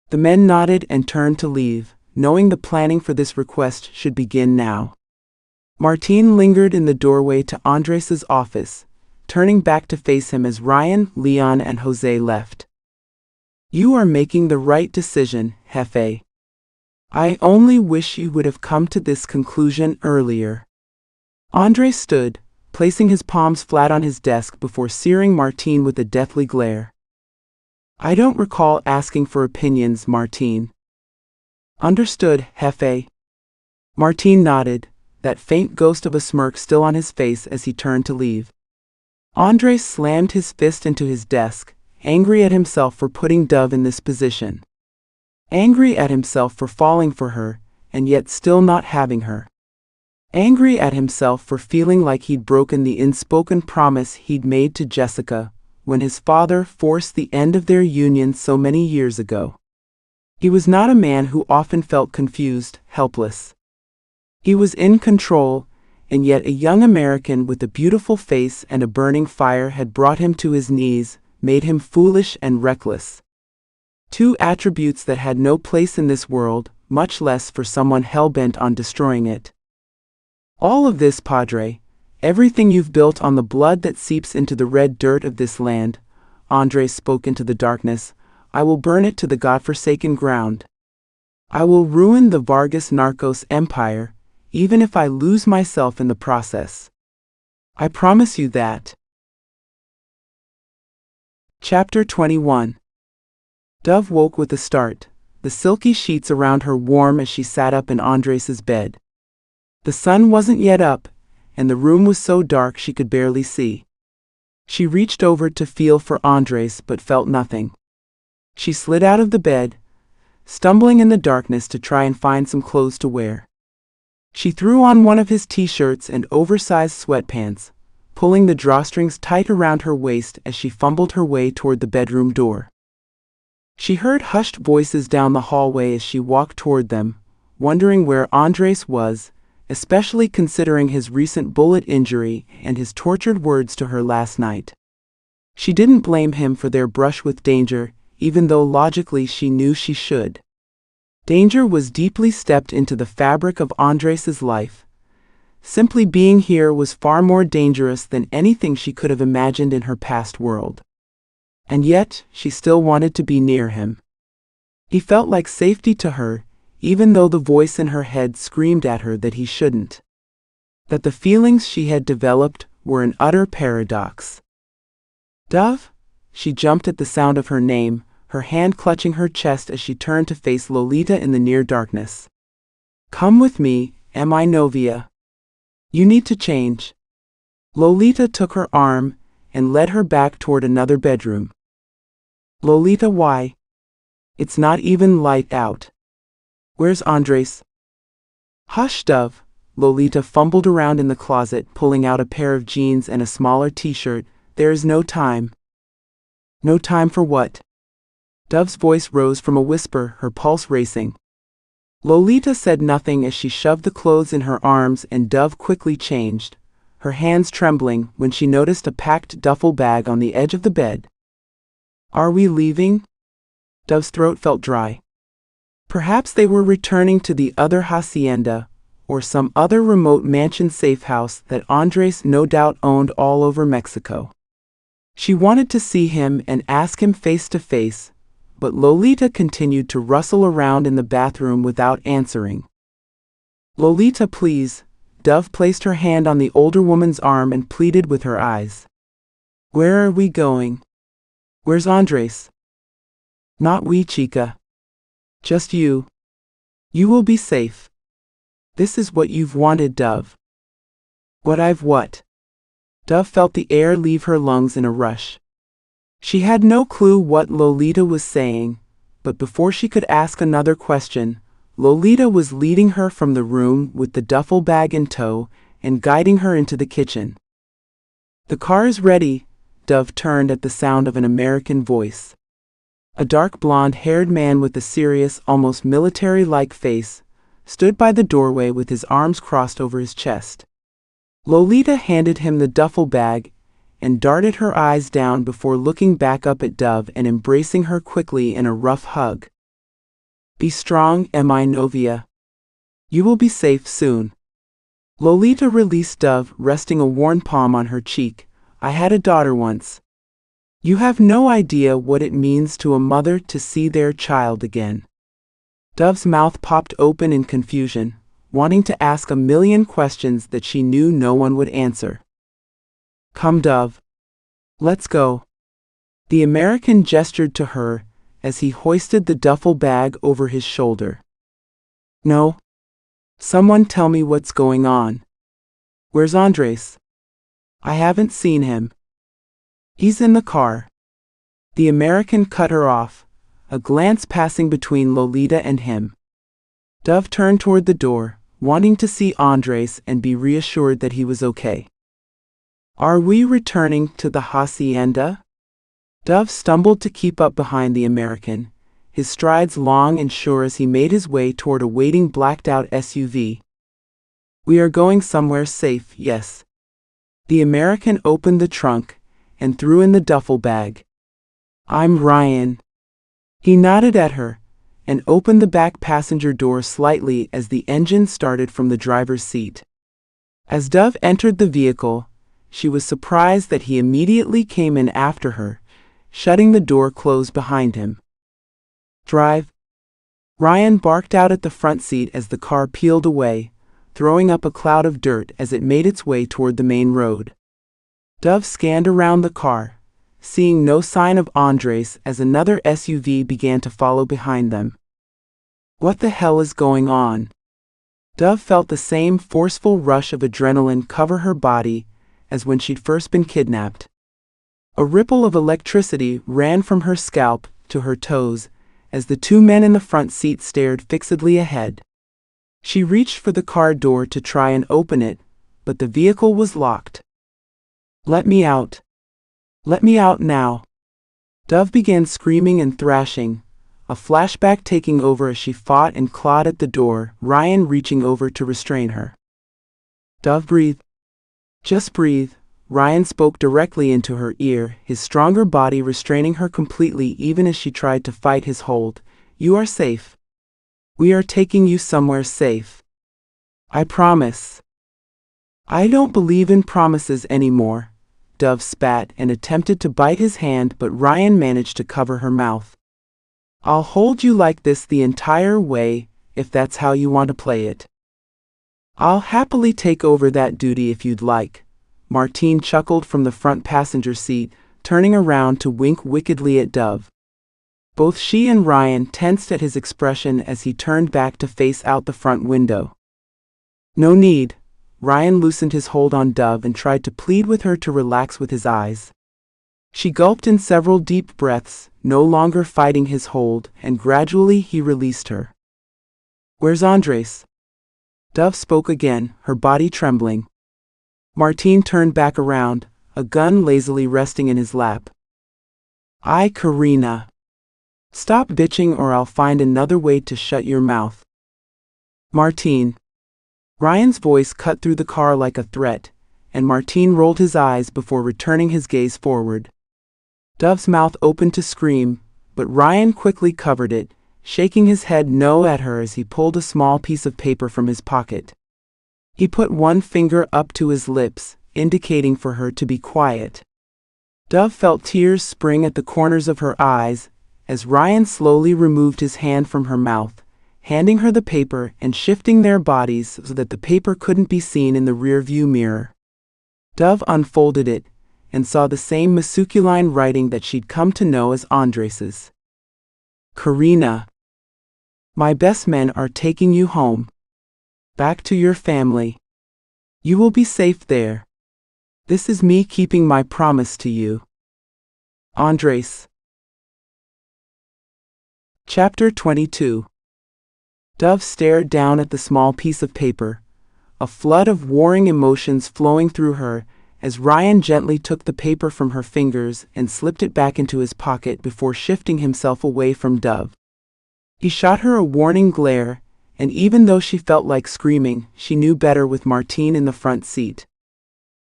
The men nodded and turned to leave, knowing the planning for this request should begin now. Martine lingered in the doorway to Andres's office, turning back to face him as Ryan, Leon, and Jose left. You are making the right decision, jefe. I only wish you would have come to this conclusion earlier. Andres stood, placing his palms flat on his desk before searing Martín with a deathly glare. I don't recall asking for opinions, Martín. Understood, Jefe. Martín nodded, that faint ghost of a smirk still on his face as he turned to leave. Andres slammed his fist into his desk, angry at himself for putting Dove in this position. Angry at himself for falling for her, and yet still not having her. Angry at himself for feeling like he'd broken the unspoken promise he'd made to Jessica when his father forced the end of their union so many years ago. He was not a man who often felt confused, helpless. He was in control, and yet a young American with a beautiful face and a burning fire had brought him to his knees, made him foolish and reckless. Two attributes that had no place in this world, much less for someone hell-bent on destroying it. All of this, Padre, everything you've built on the blood that seeps into the red dirt of this land, Andres spoke into the darkness, I will burn it to the godforsaken ground. I will ruin the Vargas Narcos empire, even if I lose myself in the process. I promise you that. Chapter 21. Dove woke with a start, the silky sheets around her warm as she sat up in Andres's bed. The sun wasn't yet up, and the room was so dark she could barely see. She reached over to feel for Andres but felt nothing. She slid out of the bed, stumbling in the darkness to try and find some clothes to wear. She threw on one of his t-shirts and oversized sweatpants, pulling the drawstrings tight around her waist as she fumbled her way toward the bedroom door. She heard hushed voices down the hallway as she walked toward them, wondering where Andres was, especially considering his recent bullet injury and his tortured words to her last night. She didn't blame him for their brush with danger, even though logically she knew she should. Danger was deeply stepped into the fabric of Andres's life. Simply being here was far more dangerous than anything she could have imagined in her past world. And yet, she still wanted to be near him. He felt like safety to her, even though the voice in her head screamed at her that he shouldn't. That the feelings she had developed were an utter paradox. Dove? She jumped at the sound of her name, her hand clutching her chest as she turned to face Lolita in the near darkness. Come with me, mi novia. You need to change. Lolita took her arm and led her back toward another bedroom. Lolita, why? It's not even light out. Where's Andres? Hush, Dove. Lolita fumbled around in the closet, pulling out a pair of jeans and a smaller t-shirt. There is no time. No time for what? Dove's voice rose from a whisper, her pulse racing. Lolita said nothing as she shoved the clothes in her arms, and Dove quickly changed, her hands trembling when she noticed a packed duffel bag on the edge of the bed. Are we leaving? Dove's throat felt dry. Perhaps they were returning to the other hacienda, or some other remote mansion safe house that Andres no doubt owned all over Mexico. She wanted to see him and ask him face to face, but Lolita continued to rustle around in the bathroom without answering. Lolita, please. Dove placed her hand on the older woman's arm and pleaded with her eyes. Where are we going? Where's Andres? Not we, chica. Just you. You will be safe. This is what you've wanted, Dove. What I've what? Dove felt the air leave her lungs in a rush. She had no clue what Lolita was saying, but before she could ask another question, Lolita was leading her from the room with the duffel bag in tow and guiding her into the kitchen. The car is ready. Dove turned at the sound of an American voice. A dark blonde-haired man with a serious, almost military-like face, stood by the doorway with his arms crossed over his chest. Lolita handed him the duffel bag and darted her eyes down before looking back up at Dove and embracing her quickly in a rough hug. Be strong, mi novia. You will be safe soon. Lolita released Dove, resting a worn palm on her cheek. I had a daughter once. You have no idea what it means to a mother to see their child again. Dove's mouth popped open in confusion, wanting to ask a million questions that she knew no one would answer. Come, Dove. Let's go. The American gestured to her as he hoisted the duffel bag over his shoulder. No. Someone tell me what's going on. Where's Andres? I haven't seen him. He's in the car. The American cut her off, a glance passing between Lolita and him. Dove turned toward the door, wanting to see Andres and be reassured that he was okay. Are we returning to the hacienda? Dove stumbled to keep up behind the American, his strides long and sure as he made his way toward a waiting blacked-out SUV. We are going somewhere safe, yes. The American opened the trunk and threw in the duffel bag. I'm Ryan. He nodded at her and opened the back passenger door slightly as the engine started from the driver's seat. As Dove entered the vehicle, she was surprised that he immediately came in after her, shutting the door closed behind him. Drive. Ryan barked out at the front seat as the car peeled away, throwing up a cloud of dirt as it made its way toward the main road. Dove scanned around the car, seeing no sign of Andres as another SUV began to follow behind them. What the hell is going on? Dove felt the same forceful rush of adrenaline cover her body as when she'd first been kidnapped. A ripple of electricity ran from her scalp to her toes as the two men in the front seat stared fixedly ahead. She reached for the car door to try and open it, but the vehicle was locked. Let me out. Let me out now. Dove began screaming and thrashing, a flashback taking over as she fought and clawed at the door, Ryan reaching over to restrain her. Dove, breathe. Just breathe. Ryan spoke directly into her ear, his stronger body restraining her completely even as she tried to fight his hold. You are safe. We are taking you somewhere safe. I promise. I don't believe in promises anymore. Dove spat and attempted to bite his hand, but Ryan managed to cover her mouth. I'll hold you like this the entire way, if that's how you want to play it. I'll happily take over that duty if you'd like. Martine chuckled from the front passenger seat, turning around to wink wickedly at Dove. Both she and Ryan tensed at his expression as he turned back to face out the front window. No need. Ryan loosened his hold on Dove and tried to plead with her to relax with his eyes. She gulped in several deep breaths, no longer fighting his hold, and gradually he released her. Where's Andres? Dove spoke again, her body trembling. Martine turned back around, a gun lazily resting in his lap. Karina. Stop bitching or I'll find another way to shut your mouth. Martine. Ryan's voice cut through the car like a threat, and Martine rolled his eyes before returning his gaze forward. Dove's mouth opened to scream, but Ryan quickly covered it, shaking his head no at her as he pulled a small piece of paper from his pocket. He put one finger up to his lips, indicating for her to be quiet. Dove felt tears spring at the corners of her eyes as Ryan slowly removed his hand from her mouth, handing her the paper and shifting their bodies so that the paper couldn't be seen in the rear-view mirror. Dove unfolded it and saw the same masculine writing that she'd come to know as Andres's. Karina. My best men are taking you home. Back to your family. You will be safe there. This is me keeping my promise to you. Andres. Chapter 22. Dove stared down at the small piece of paper, a flood of warring emotions flowing through her as Ryan gently took the paper from her fingers and slipped it back into his pocket before shifting himself away from Dove. He shot her a warning glare, and even though she felt like screaming, she knew better with Martine in the front seat.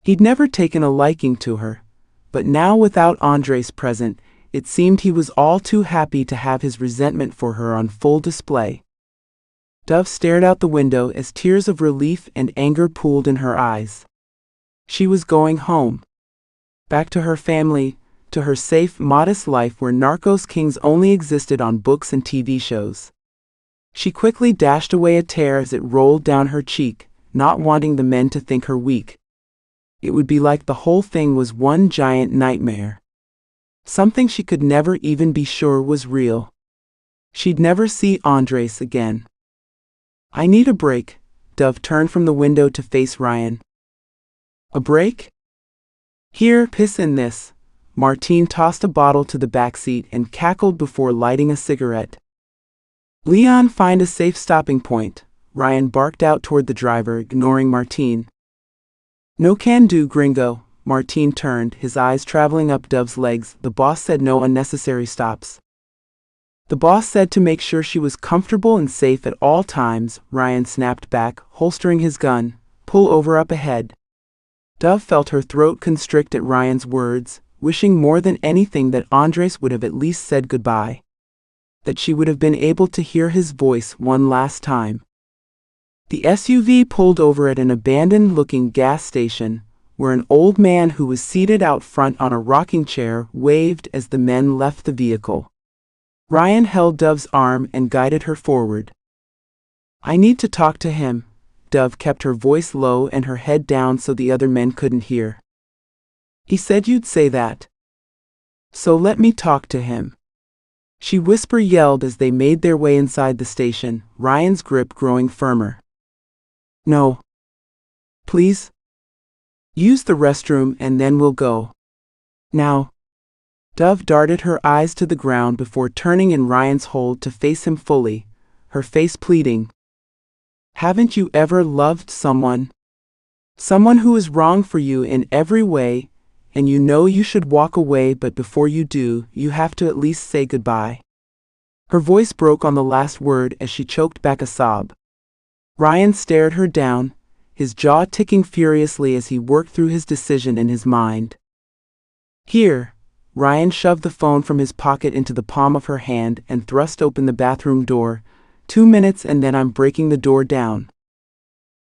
He'd never taken a liking to her, but now without Andres present, it seemed he was all too happy to have his resentment for her on full display. Dove stared out the window as tears of relief and anger pooled in her eyes. She was going home. Back to her family, to her safe, modest life where narcos kings only existed on books and TV shows. She quickly dashed away a tear as it rolled down her cheek, not wanting the men to think her weak. It would be like the whole thing was one giant nightmare. Something she could never even be sure was real. She'd never see Andres again. I need a break. Dove turned from the window to face Ryan. A break? Here, piss in this. Martine tossed a bottle to the backseat and cackled before lighting a cigarette. Leon, find a safe stopping point, Ryan barked out toward the driver, ignoring Martine. No can do, gringo. Martine turned, his eyes traveling up Dove's legs. The boss said no unnecessary stops. The boss said to make sure she was comfortable and safe at all times, Ryan snapped back, holstering his gun. Pull over up ahead. Dove felt her throat constrict at Ryan's words, wishing more than anything that Andres would have at least said goodbye. That she would have been able to hear his voice one last time. The SUV pulled over at an abandoned-looking gas station, where an old man who was seated out front on a rocking chair waved as the men left the vehicle. Ryan held Dove's arm and guided her forward. I need to talk to him. Dove kept her voice low and her head down so the other men couldn't hear. He said you'd say that. So let me talk to him. She yelled as they made their way inside the station, Ryan's grip growing firmer. No. Please? Use the restroom and then we'll go. Now. Dove darted her eyes to the ground before turning in Ryan's hold to face him fully, her face pleading. Haven't you ever loved someone? Someone who is wrong for you in every way, and you know you should walk away, but before you do, you have to at least say goodbye. Her voice broke on the last word as she choked back a sob. Ryan stared her down, his jaw ticking furiously as he worked through his decision in his mind. Here, Ryan shoved the phone from his pocket into the palm of her hand and thrust open the bathroom door. 2 minutes and then I'm breaking the door down.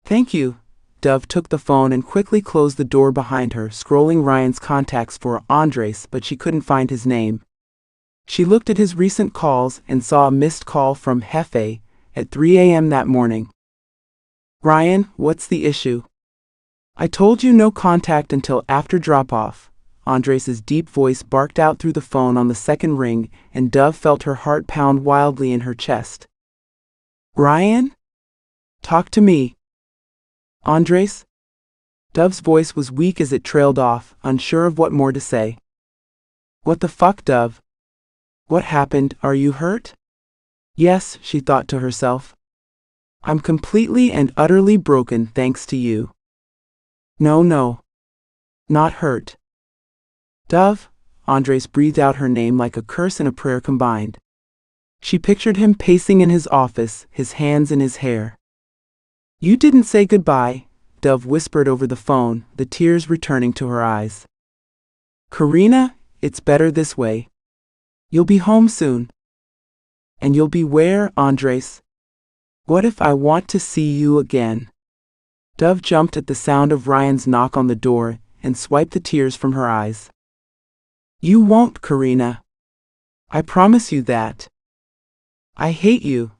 Thank you. Dove took the phone and quickly closed the door behind her, scrolling Ryan's contacts for Andres, but she couldn't find his name. She looked at his recent calls and saw a missed call from Jefe at 3 a.m. that morning. Ryan, what's the issue? I told you no contact until after drop-off. Andres' deep voice barked out through the phone on the second ring, and Dove felt her heart pound wildly in her chest. Ryan? Talk to me. Andres? Dove's voice was weak as it trailed off, unsure of what more to say. What the fuck, Dove? What happened? Are you hurt? Yes, she thought to herself. I'm completely and utterly broken thanks to you. No. Not hurt. Dove? Andres breathed out her name like a curse and a prayer combined. She pictured him pacing in his office, his hands in his hair. You didn't say goodbye, Dove whispered over the phone, the tears returning to her eyes. Karina, it's better this way. You'll be home soon. And you'll be where, Andres? What if I want to see you again? Dove jumped at the sound of Ryan's knock on the door and swiped the tears from her eyes. You won't, Karina. I promise you that. I hate you.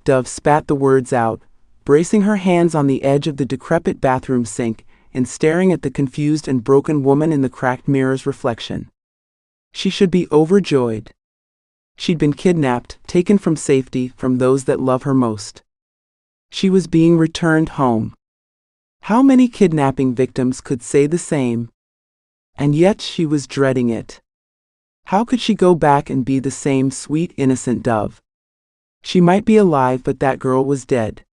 Dove spat the words out, bracing her hands on the edge of the decrepit bathroom sink and staring at the confused and broken woman in the cracked mirror's reflection. She should be overjoyed. She'd been kidnapped, taken from safety, from those that love her most. She was being returned home. How many kidnapping victims could say the same? And yet she was dreading it. How could she go back and be the same sweet, innocent Dove? She might be alive, but that girl was dead.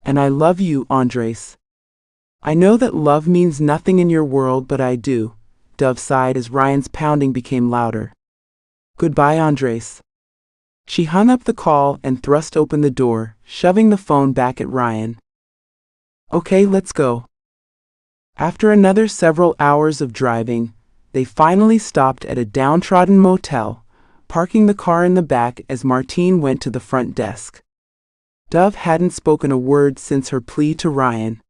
And I love you, Andres. I know that love means nothing in your world, but I do. Dove sighed as Ryan's pounding became louder. Goodbye, Andres. She hung up the call and thrust open the door, shoving the phone back at Ryan. Okay, let's go. After another several hours of driving, they finally stopped at a downtrodden motel, parking the car in the back as Martine went to the front desk. Dove hadn't spoken a word since her plea to Ryan.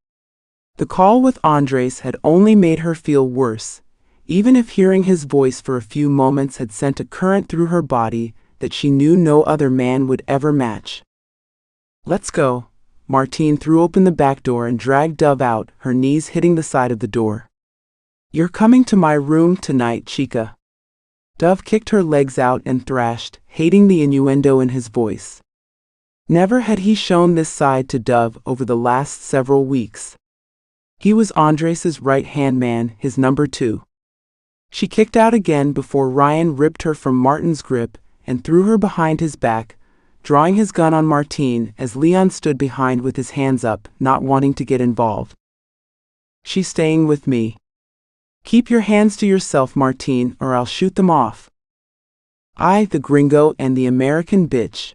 The call with Andres had only made her feel worse, even if hearing his voice for a few moments had sent a current through her body that she knew no other man would ever match. Let's go. Martine threw open the back door and dragged Dove out, her knees hitting the side of the door. You're coming to my room tonight, chica. Dove kicked her legs out and thrashed, hating the innuendo in his voice. Never had he shown this side to Dove over the last several weeks. He was Andres's right-hand man, his number 2. She kicked out again before Ryan ripped her from Martin's grip and threw her behind his back, drawing his gun on Martine as Leon stood behind with his hands up, not wanting to get involved. She's staying with me. Keep your hands to yourself, Martine, or I'll shoot them off. I, the gringo and the American bitch.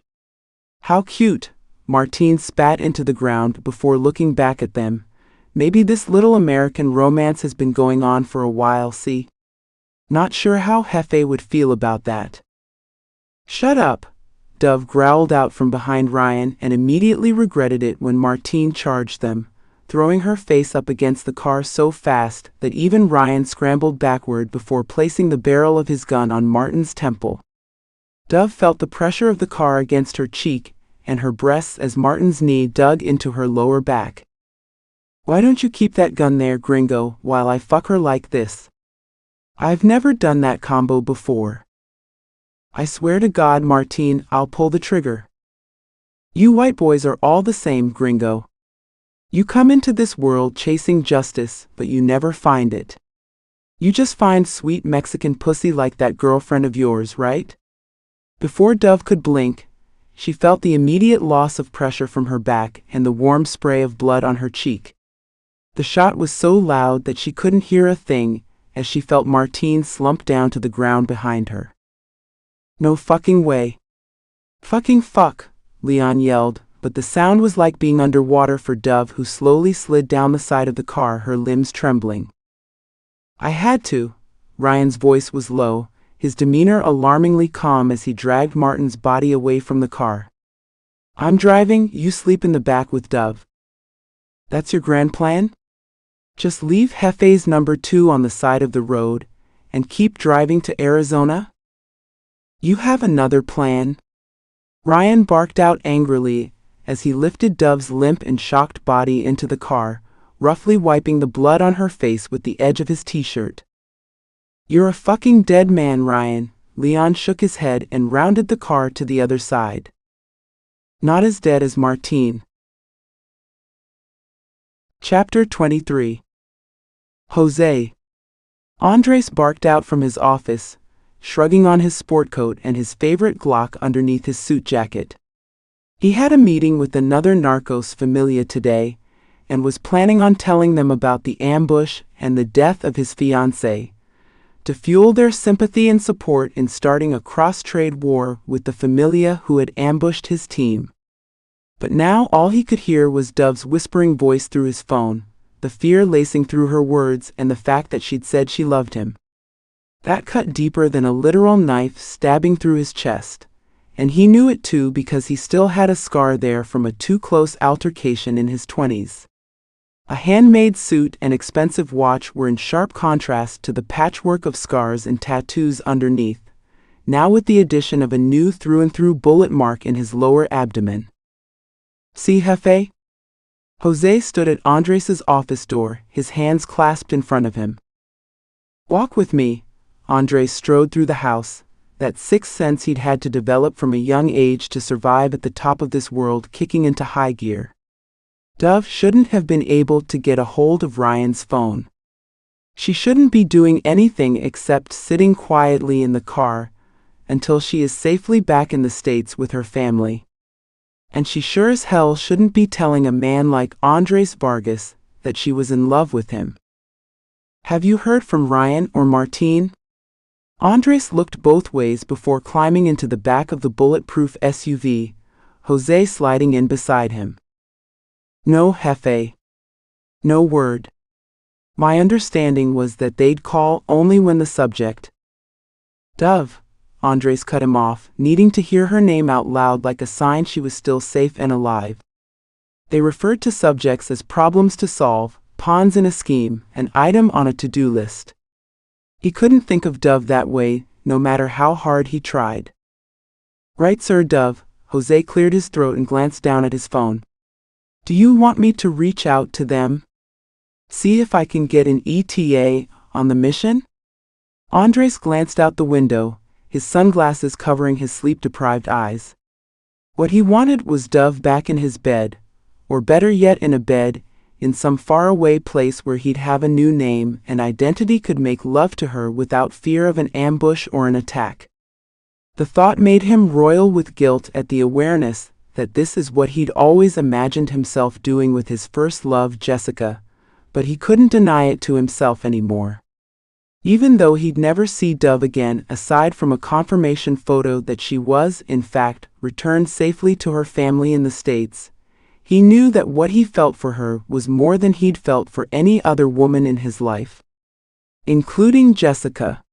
How cute. Martine spat into the ground before looking back at them. Maybe this little American romance has been going on for a while, see? Not sure how Jefe would feel about that. Shut up. Dove growled out from behind Ryan and immediately regretted it when Martine charged them, throwing her face up against the car so fast that even Ryan scrambled backward before placing the barrel of his gun on Martin's temple. Dove felt the pressure of the car against her cheek and her breasts as Martin's knee dug into her lower back. Why don't you keep that gun there, gringo, while I fuck her like this? I've never done that combo before. I swear to God, Martine, I'll pull the trigger. You white boys are all the same, gringo. You come into this world chasing justice, but you never find it. You just find sweet Mexican pussy like that girlfriend of yours, right? Before Dove could blink, she felt the immediate loss of pressure from her back and the warm spray of blood on her cheek. The shot was so loud that she couldn't hear a thing as she felt Martine slump down to the ground behind her. No fucking way. Fucking fuck, Leon yelled, but the sound was like being underwater for Dove, who slowly slid down the side of the car, her limbs trembling. I had to. Ryan's voice was low, his demeanor alarmingly calm as he dragged Martin's body away from the car. I'm driving, you sleep in the back with Dove. That's your grand plan? Just leave Jefe's number 2 on the side of the road and keep driving to Arizona? You have another plan? Ryan barked out angrily as he lifted Dove's limp and shocked body into the car, roughly wiping the blood on her face with the edge of his t-shirt. You're a fucking dead man, Ryan. Leon shook his head and rounded the car to the other side. Not as dead as Martine. Chapter 23. Jose. Andres barked out from his office, shrugging on his sport coat and his favorite Glock underneath his suit jacket. He had a meeting with another narcos familia today, and was planning on telling them about the ambush and the death of his fiancée, to fuel their sympathy and support in starting a cross-trade war with the familia who had ambushed his team. But now all he could hear was Dove's whispering voice through his phone, the fear lacing through her words and the fact that she'd said she loved him. That cut deeper than a literal knife stabbing through his chest, and he knew it too because he still had a scar there from a too-close altercation in his 20s. A handmade suit and expensive watch were in sharp contrast to the patchwork of scars and tattoos underneath, now with the addition of a new through-and-through bullet mark in his lower abdomen. See, Jefe? Jose stood at Andres's office door, his hands clasped in front of him. Walk with me. Andres strode through the house, that sixth sense he'd had to develop from a young age to survive at the top of this world, kicking into high gear. Dove shouldn't have been able to get a hold of Ryan's phone. She shouldn't be doing anything except sitting quietly in the car until she is safely back in the States with her family. And she sure as hell shouldn't be telling a man like Andres Vargas that she was in love with him. Have you heard from Ryan or Martine? Andres looked both ways before climbing into the back of the bulletproof SUV, Jose sliding in beside him. No, Jefe. No word. My understanding was that they'd call only when the subject. Dove. Andres cut him off, needing to hear her name out loud like a sign she was still safe and alive. They referred to subjects as problems to solve, pawns in a scheme, an item on a to-do list. He couldn't think of Dove that way, no matter how hard he tried. Right, sir, Dove, Jose cleared his throat and glanced down at his phone. Do you want me to reach out to them? See if I can get an ETA on the mission? Andres glanced out the window, his sunglasses covering his sleep-deprived eyes. What he wanted was Dove back in his bed, or better yet in a bed, in some faraway place where he'd have a new name and identity, could make love to her without fear of an ambush or an attack. The thought made him roil with guilt at the awareness that this is what he'd always imagined himself doing with his first love, Jessica, but he couldn't deny it to himself anymore. Even though he'd never see Dove again aside from a confirmation photo that she was, in fact, returned safely to her family in the States, he knew that what he felt for her was more than he'd felt for any other woman in his life, including Jessica.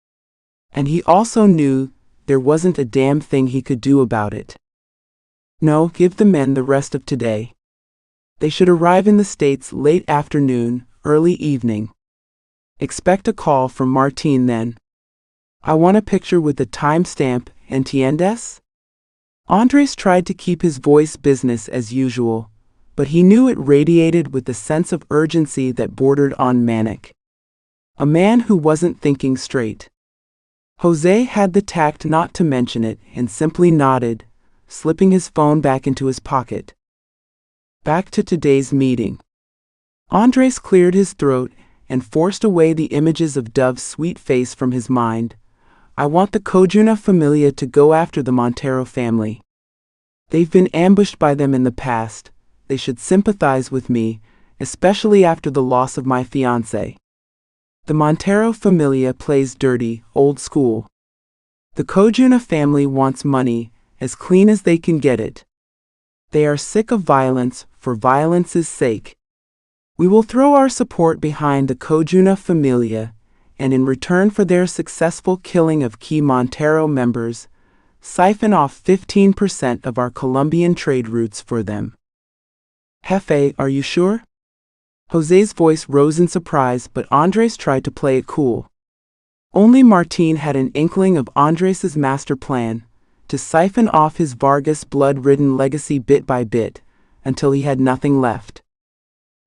And he also knew there wasn't a damn thing he could do about it. No, give the men the rest of today. They should arrive in the States late afternoon, early evening. Expect a call from Martin then. I want a picture with the timestamp, ¿entiendes? Andres tried to keep his voice business as usual, but he knew it radiated with a sense of urgency that bordered on manic. A man who wasn't thinking straight. Jose had the tact not to mention it and simply nodded, slipping his phone back into his pocket. Back to today's meeting. Andres cleared his throat and forced away the images of Dove's sweet face from his mind. I want the Cojuna familia to go after the Montero family. They've been ambushed by them in the past. They should sympathize with me, especially after the loss of my fiancé. The Montero familia plays dirty, old school. The Cojuna family wants money, as clean as they can get it. They are sick of violence, for violence's sake. We will throw our support behind the Cojuna familia, and in return for their successful killing of key Montero members, siphon off 15% of our Colombian trade routes for them. Jefe, are you sure? Jose's voice rose in surprise, but Andres tried to play it cool. Only Martin had an inkling of Andres's master plan, to siphon off his Vargas blood-ridden legacy bit by bit, until he had nothing left.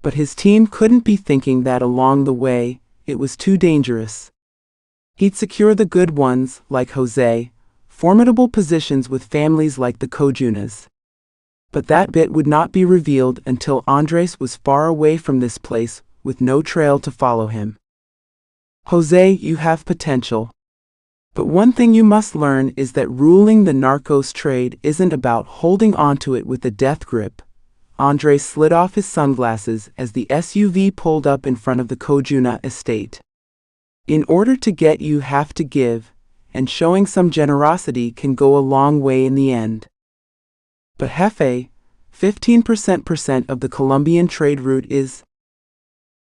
But his team couldn't be thinking that along the way. It was too dangerous. He'd secure the good ones, like Jose, formidable positions with families like the Cojunas. But that bit would not be revealed until Andres was far away from this place, with no trail to follow him. Jose, you have potential. But one thing you must learn is that ruling the narcos trade isn't about holding onto it with a death grip. Andres slid off his sunglasses as the SUV pulled up in front of the Cojuna estate. In order to get, you have to give, and showing some generosity can go a long way in the end. But Jefe, 15% of the Colombian trade route is...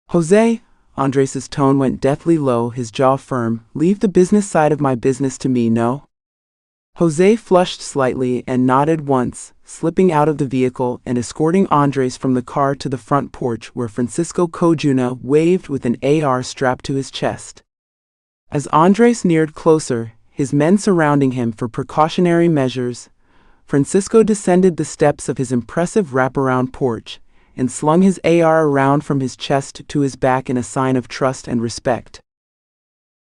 Jose, Andres's tone went deathly low, his jaw firm. Leave the business side of my business to me, no? Jose flushed slightly and nodded once, slipping out of the vehicle and escorting Andres from the car to the front porch where Francisco Cojuna waved with an AR strapped to his chest. As Andres neared closer, his men surrounding him for precautionary measures, Francisco descended the steps of his impressive wraparound porch and slung his AR around from his chest to his back in a sign of trust and respect.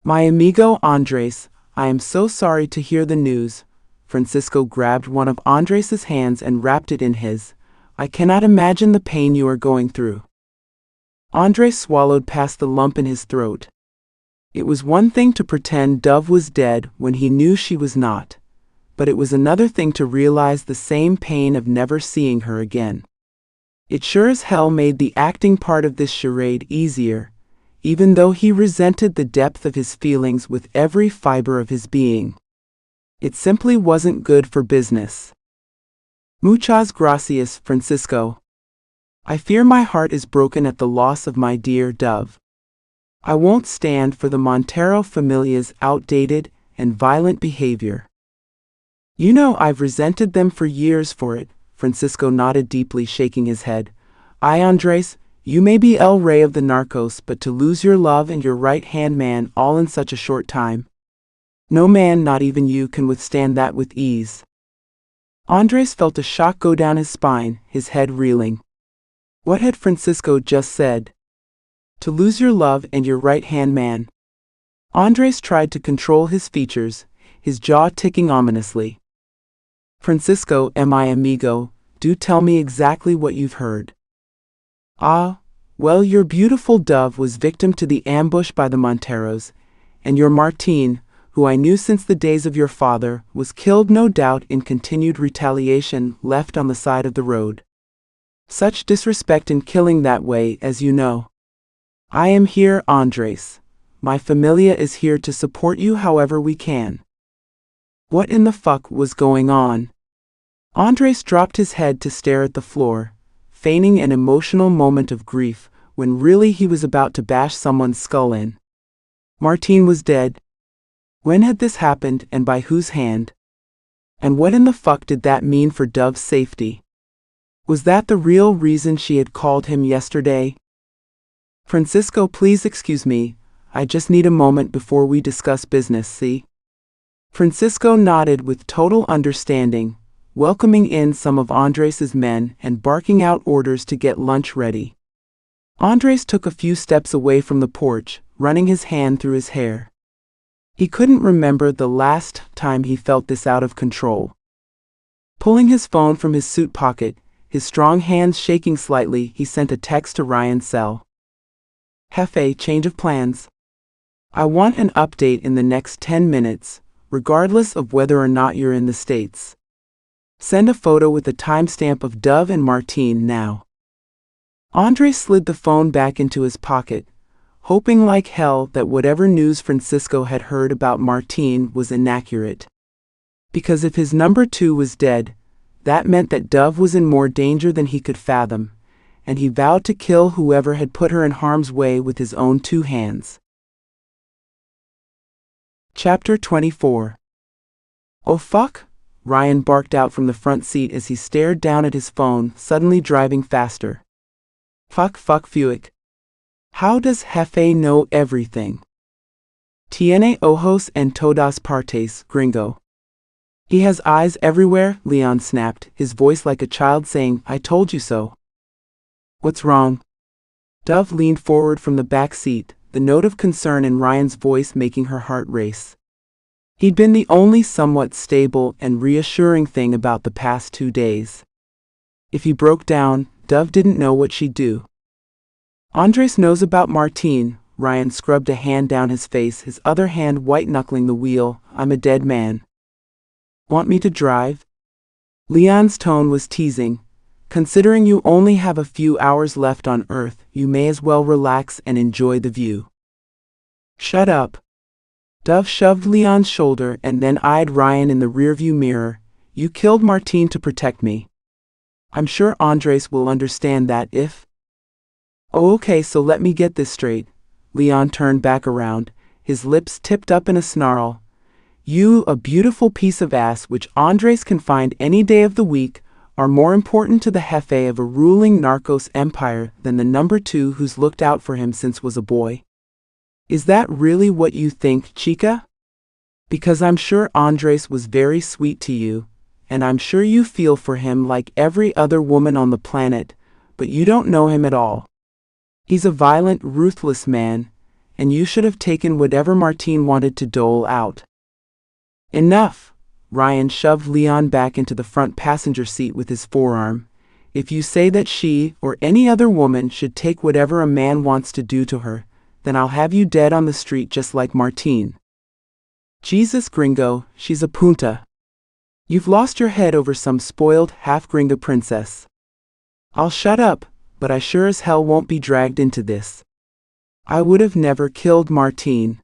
My amigo Andres, I am so sorry to hear the news. Francisco grabbed one of Andres's hands and wrapped it in his. I cannot imagine the pain you are going through. Andres swallowed past the lump in his throat. It was one thing to pretend Dove was dead when he knew she was not, but it was another thing to realize the same pain of never seeing her again. It sure as hell made the acting part of this charade easier, even though he resented the depth of his feelings with every fiber of his being. It simply wasn't good for business. Muchas gracias, Francisco. I fear my heart is broken at the loss of my dear Dove. I won't stand for the Montero familia's outdated and violent behavior. You know I've resented them for years for it. Francisco nodded deeply, shaking his head. Ay, Andres, you may be El Rey of the narcos, but to lose your love and your right-hand man all in such a short time. No man, not even you, can withstand that with ease. Andres felt a shock go down his spine, his head reeling. What had Francisco just said? To lose your love and your right-hand man. Andres tried to control his features, his jaw ticking ominously. Francisco, mi amigo, do tell me exactly what you've heard. Ah, well, your beautiful dove was victim to the ambush by the Monteros, and your Martín, who I knew since the days of your father, was killed no doubt in continued retaliation, left on the side of the road. Such disrespect in killing that way, as you know. I am here, Andres. My familia is here to support you however we can. What in the fuck was going on? Andres dropped his head to stare at the floor, feigning an emotional moment of grief, when really he was about to bash someone's skull in. Martín was dead. When had this happened, and by whose hand? And what in the fuck did that mean for Dove's safety? Was that the real reason she had called him yesterday? Francisco, please excuse me, I just need a moment before we discuss business, see? Francisco nodded with total understanding, welcoming in some of Andres's men and barking out orders to get lunch ready. Andres took a few steps away from the porch, running his hand through his hair. He couldn't remember the last time he felt this out of control. Pulling his phone from his suit pocket, his strong hands shaking slightly, he sent a text to Ryan's cell. Jefe, change of plans. I want an update in the next 10 minutes, regardless of whether or not you're in the States. Send a photo with a timestamp of Dove and Martín now. Andres slid the phone back into his pocket, hoping like hell that whatever news Francisco had heard about Martín was inaccurate. Because if his number 2 was dead, that meant that Dove was in more danger than he could fathom, and he vowed to kill whoever had put her in harm's way with his own 2 hands. Chapter 24. Oh fuck? Ryan barked out from the front seat as he stared down at his phone, suddenly driving faster. Fuck Fuick. How does Jefe know everything? Tiene ojos en todas partes, gringo. He has eyes everywhere, Leon snapped, his voice like a child saying, I told you so. What's wrong? Dove leaned forward from the back seat, the note of concern in Ryan's voice making her heart race. He'd been the only somewhat stable and reassuring thing about the past 2 days. If he broke down, Dove didn't know what she'd do. Andres knows about Martín. Ryan scrubbed a hand down his face, his other hand white-knuckling the wheel. I'm a dead man. Want me to drive? Leon's tone was teasing. Considering you only have a few hours left on Earth, you may as well relax and enjoy the view. Shut up. Dove shoved Leon's shoulder and then eyed Ryan in the rearview mirror. You killed Martín to protect me. I'm sure Andres will understand that if... Oh, okay, so let me get this straight. Leon turned back around, his lips tipped up in a snarl. You, a beautiful piece of ass which Andres can find any day of the week, are more important to the jefe of a ruling narcos empire than the number 2 who's looked out for him since was a boy. Is that really what you think, chica? Because I'm sure Andres was very sweet to you, and I'm sure you feel for him like every other woman on the planet, but you don't know him at all. He's a violent, ruthless man, and you should have taken whatever Martín wanted to dole out. Enough! Ryan shoved Leon back into the front passenger seat with his forearm. If you say that she, or any other woman, should take whatever a man wants to do to her, then I'll have you dead on the street just like Martín. Jesus gringo, she's a punta. You've lost your head over some spoiled, half-gringa princess. I'll shut up, but I sure as hell won't be dragged into this. I would have never killed Martín.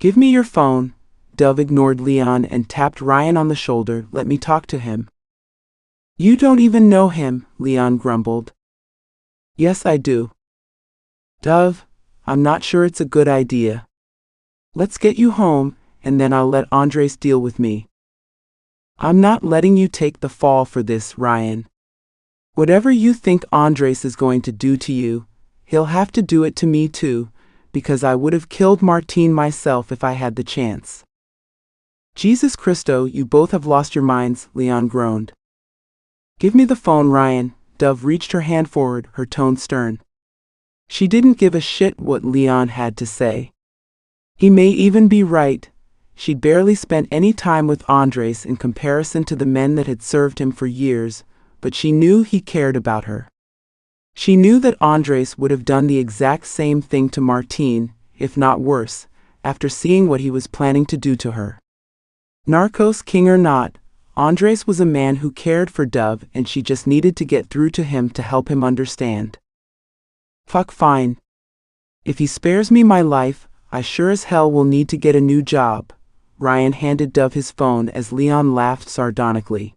Give me your phone. Dove ignored Leon and tapped Ryan on the shoulder. Let me talk to him. You don't even know him, Leon grumbled. Yes, I do. Dove, I'm not sure it's a good idea. Let's get you home, and then I'll let Andres deal with me. I'm not letting you take the fall for this, Ryan. Whatever you think Andres is going to do to you, he'll have to do it to me too, because I would have killed Martín myself if I had the chance. Jesus Christo, you both have lost your minds, Leon groaned. Give me the phone, Ryan. Dove reached her hand forward, her tone stern. She didn't give a shit what Leon had to say. He may even be right. She'd barely spent any time with Andres in comparison to the men that had served him for years, but she knew he cared about her. She knew that Andres would have done the exact same thing to Martine, if not worse, after seeing what he was planning to do to her. Narcos king or not, Andres was a man who cared for Dove, and she just needed to get through to him to help him understand. Fuck fine. If he spares me my life, I sure as hell will need to get a new job. Ryan handed Dove his phone as Leon laughed sardonically.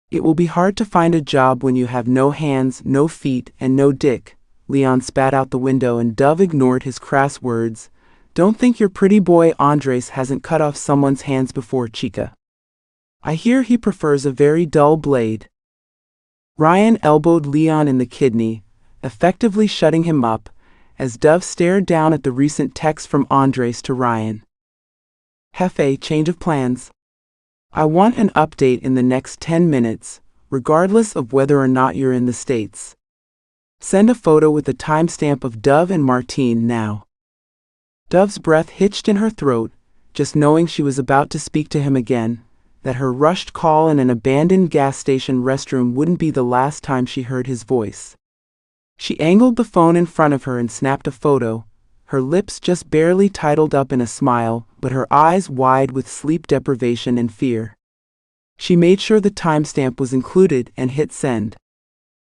It will be hard to find a job when you have no hands, no feet, and no dick. Leon spat out the window and Dove ignored his crass words. Don't think your pretty boy Andres hasn't cut off someone's hands before, chica. I hear he prefers a very dull blade. Ryan elbowed Leon in the kidney, effectively shutting him up, as Dove stared down at the recent text from Andres to Ryan. Jefe, change of plans. I want an update in the next 10 minutes, regardless of whether or not you're in the States. Send a photo with the timestamp of Dove and Martine now. Dove's breath hitched in her throat, just knowing she was about to speak to him again, that her rushed call in an abandoned gas station restroom wouldn't be the last time she heard his voice. She angled the phone in front of her and snapped a photo, her lips just barely titled up in a smile, but her eyes wide with sleep deprivation and fear. She made sure the timestamp was included and hit send.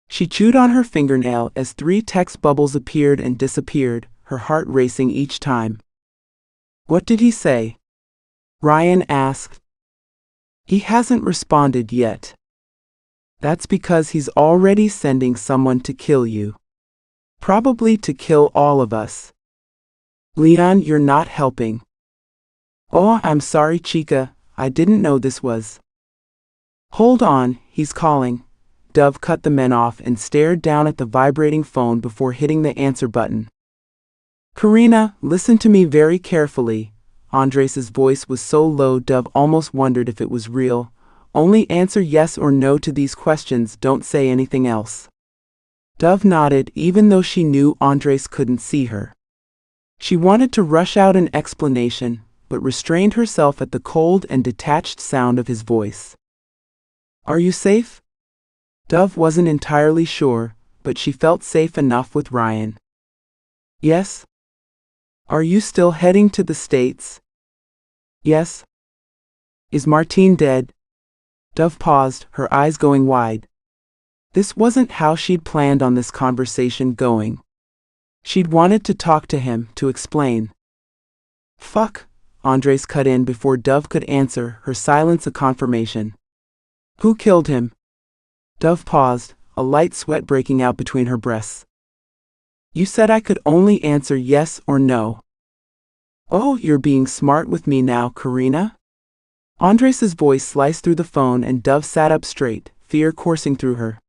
She chewed on her fingernail as 3 text bubbles appeared and disappeared, her heart racing each time. What did he say? Ryan asked. He hasn't responded yet. That's because he's already sending someone to kill you. Probably to kill all of us. Leon, you're not helping. Oh, I'm sorry, chica, I didn't know this was. Hold on, he's calling. Dove cut the men off and stared down at the vibrating phone before hitting the answer button. Karina, listen to me very carefully. Andres' voice was so low Dove almost wondered if it was real. Only answer yes or no to these questions, don't say anything else. Dove nodded, even though she knew Andres couldn't see her. She wanted to rush out an explanation, but restrained herself at the cold and detached sound of his voice. Are you safe? Dove wasn't entirely sure, but she felt safe enough with Ryan. Yes? Are you still heading to the States? Yes. Is Martine dead? Dove paused, her eyes going wide. This wasn't how she'd planned on this conversation going. She'd wanted to talk to him, to explain. Fuck, Andres cut in before Dove could answer, her silence a confirmation. Who killed him? Dove paused, a light sweat breaking out between her breasts. You said I could only answer yes or no. Oh, you're being smart with me now, Karina? Andres' voice sliced through the phone and Dove sat up straight, fear coursing through her.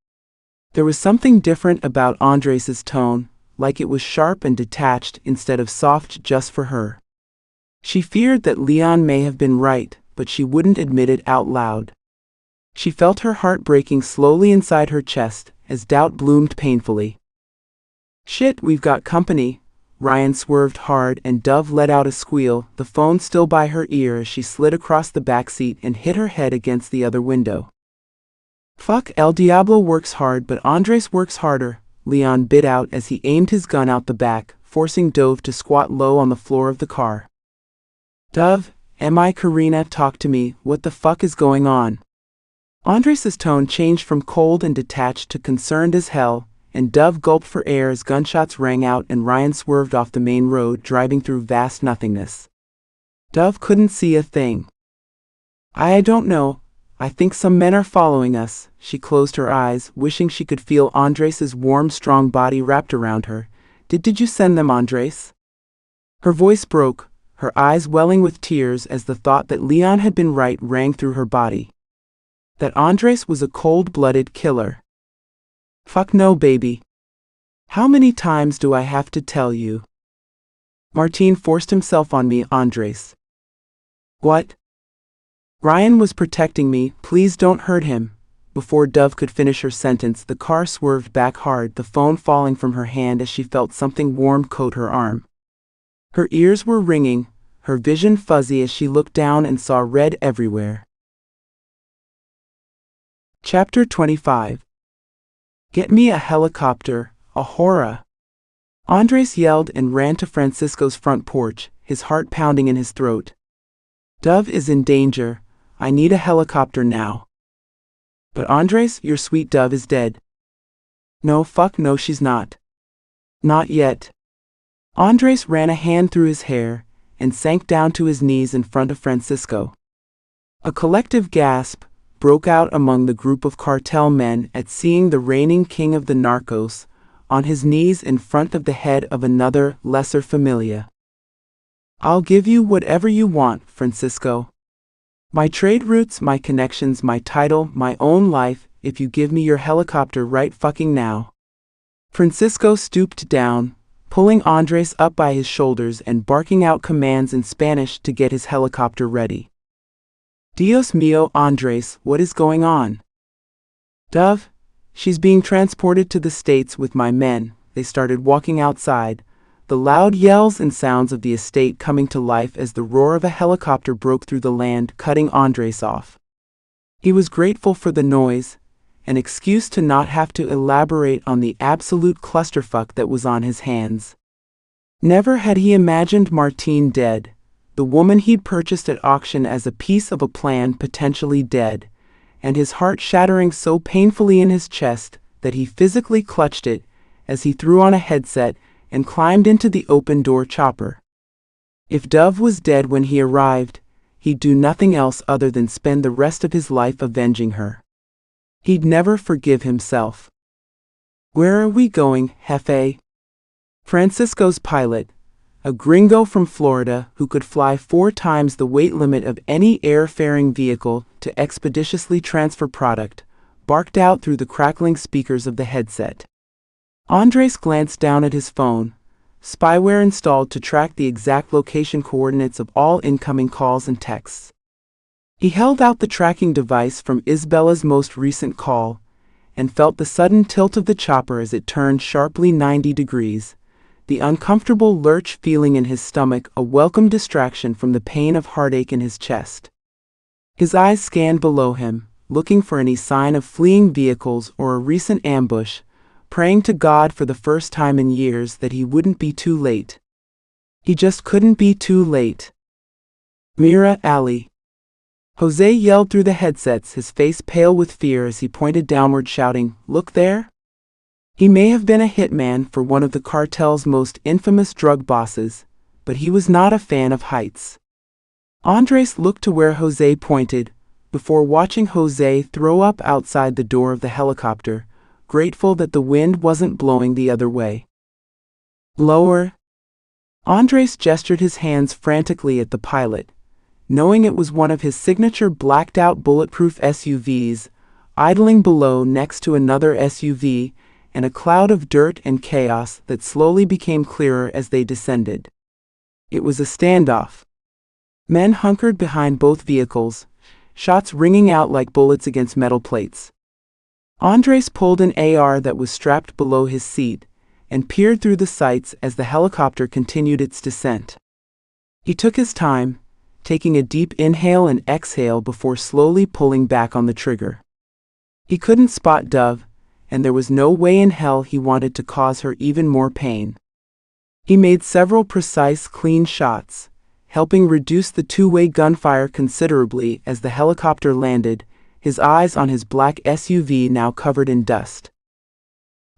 There was something different about Andres' tone, like it was sharp and detached instead of soft just for her. She feared that Leon may have been right, but she wouldn't admit it out loud. She felt her heart breaking slowly inside her chest, as doubt bloomed painfully. Shit, we've got company. Ryan swerved hard and Dove let out a squeal, the phone still by her ear as she slid across the back seat and hit her head against the other window. Fuck, El Diablo works hard but Andres works harder, Leon bit out as he aimed his gun out the back, forcing Dove to squat low on the floor of the car. Dove, am I Karina? Talk to me, what the fuck is going on? Andres' tone changed from cold and detached to concerned as hell, and Dove gulped for air as gunshots rang out and Ryan swerved off the main road, driving through vast nothingness. Dove couldn't see a thing. I don't know. I think some men are following us. She closed her eyes, wishing she could feel Andres' warm, strong body wrapped around her. Did you send them, Andres? Her voice broke, her eyes welling with tears as the thought that Leon had been right rang through her body. That Andres was a cold-blooded killer. Fuck no, baby. How many times do I have to tell you? Martine forced himself on me, Andres. What? Ryan was protecting me, please don't hurt him. Before Dove could finish her sentence, the car swerved back hard, the phone falling from her hand as she felt something warm coat her arm. Her ears were ringing, her vision fuzzy as she looked down and saw red everywhere. Chapter 25. Get me a helicopter, Ahora. Andres yelled and ran to Francisco's front porch, his heart pounding in his throat. Dove is in danger. I need a helicopter now. But Andres, your sweet Dove is dead. No, fuck no, she's not. Not yet. Andres ran a hand through his hair and sank down to his knees in front of Francisco. A collective gasp broke out among the group of cartel men at seeing the reigning king of the narcos on his knees in front of the head of another, lesser familia. I'll give you whatever you want, Francisco. My trade routes, my connections, my title, my own life, if you give me your helicopter right fucking now. Francisco stooped down, pulling Andres up by his shoulders and barking out commands in Spanish to get his helicopter ready. Dios mío, Andres, what is going on? Dove, she's being transported to the States with my men. They started walking outside, the loud yells and sounds of the estate coming to life as the roar of a helicopter broke through the land, cutting Andres off. He was grateful for the noise, an excuse to not have to elaborate on the absolute clusterfuck that was on his hands. Never had he imagined Martine dead, the woman he'd purchased at auction as a piece of a plan potentially dead, and his heart shattering so painfully in his chest that he physically clutched it as he threw on a headset and climbed into the open-door chopper. If Dove was dead when he arrived, he'd do nothing else other than spend the rest of his life avenging her. He'd never forgive himself. Where are we going, Jefe? Francisco's pilot, a gringo from Florida who could fly 4 times the weight limit of any airfaring vehicle to expeditiously transfer product, barked out through the crackling speakers of the headset. Andres glanced down at his phone, spyware installed to track the exact location coordinates of all incoming calls and texts. He held out the tracking device from Isabella's most recent call and felt the sudden tilt of the chopper as it turned sharply 90 degrees, the uncomfortable lurch feeling in his stomach a welcome distraction from the pain of heartache in his chest. His eyes scanned below him, looking for any sign of fleeing vehicles or a recent ambush, praying to God for the first time in years that he wouldn't be too late. He just couldn't be too late. Mira Ali. Jose yelled through the headsets, his face pale with fear as he pointed downward, shouting, "Look there?" He may have been a hitman for one of the cartel's most infamous drug bosses, but he was not a fan of heights. Andres looked to where Jose pointed, before watching Jose throw up outside the door of the helicopter, grateful that the wind wasn't blowing the other way. Lower. Andres gestured his hands frantically at the pilot, knowing it was one of his signature blacked-out bulletproof SUVs, idling below next to another SUV, and a cloud of dirt and chaos that slowly became clearer as they descended. It was a standoff. Men hunkered behind both vehicles, shots ringing out like bullets against metal plates. Andres pulled an AR that was strapped below his seat and peered through the sights as the helicopter continued its descent. He took his time, taking a deep inhale and exhale before slowly pulling back on the trigger. He couldn't spot Dove, and there was no way in hell he wanted to cause her even more pain. He made several precise, clean shots, helping reduce the two-way gunfire considerably as the helicopter landed, his eyes on his black SUV now covered in dust.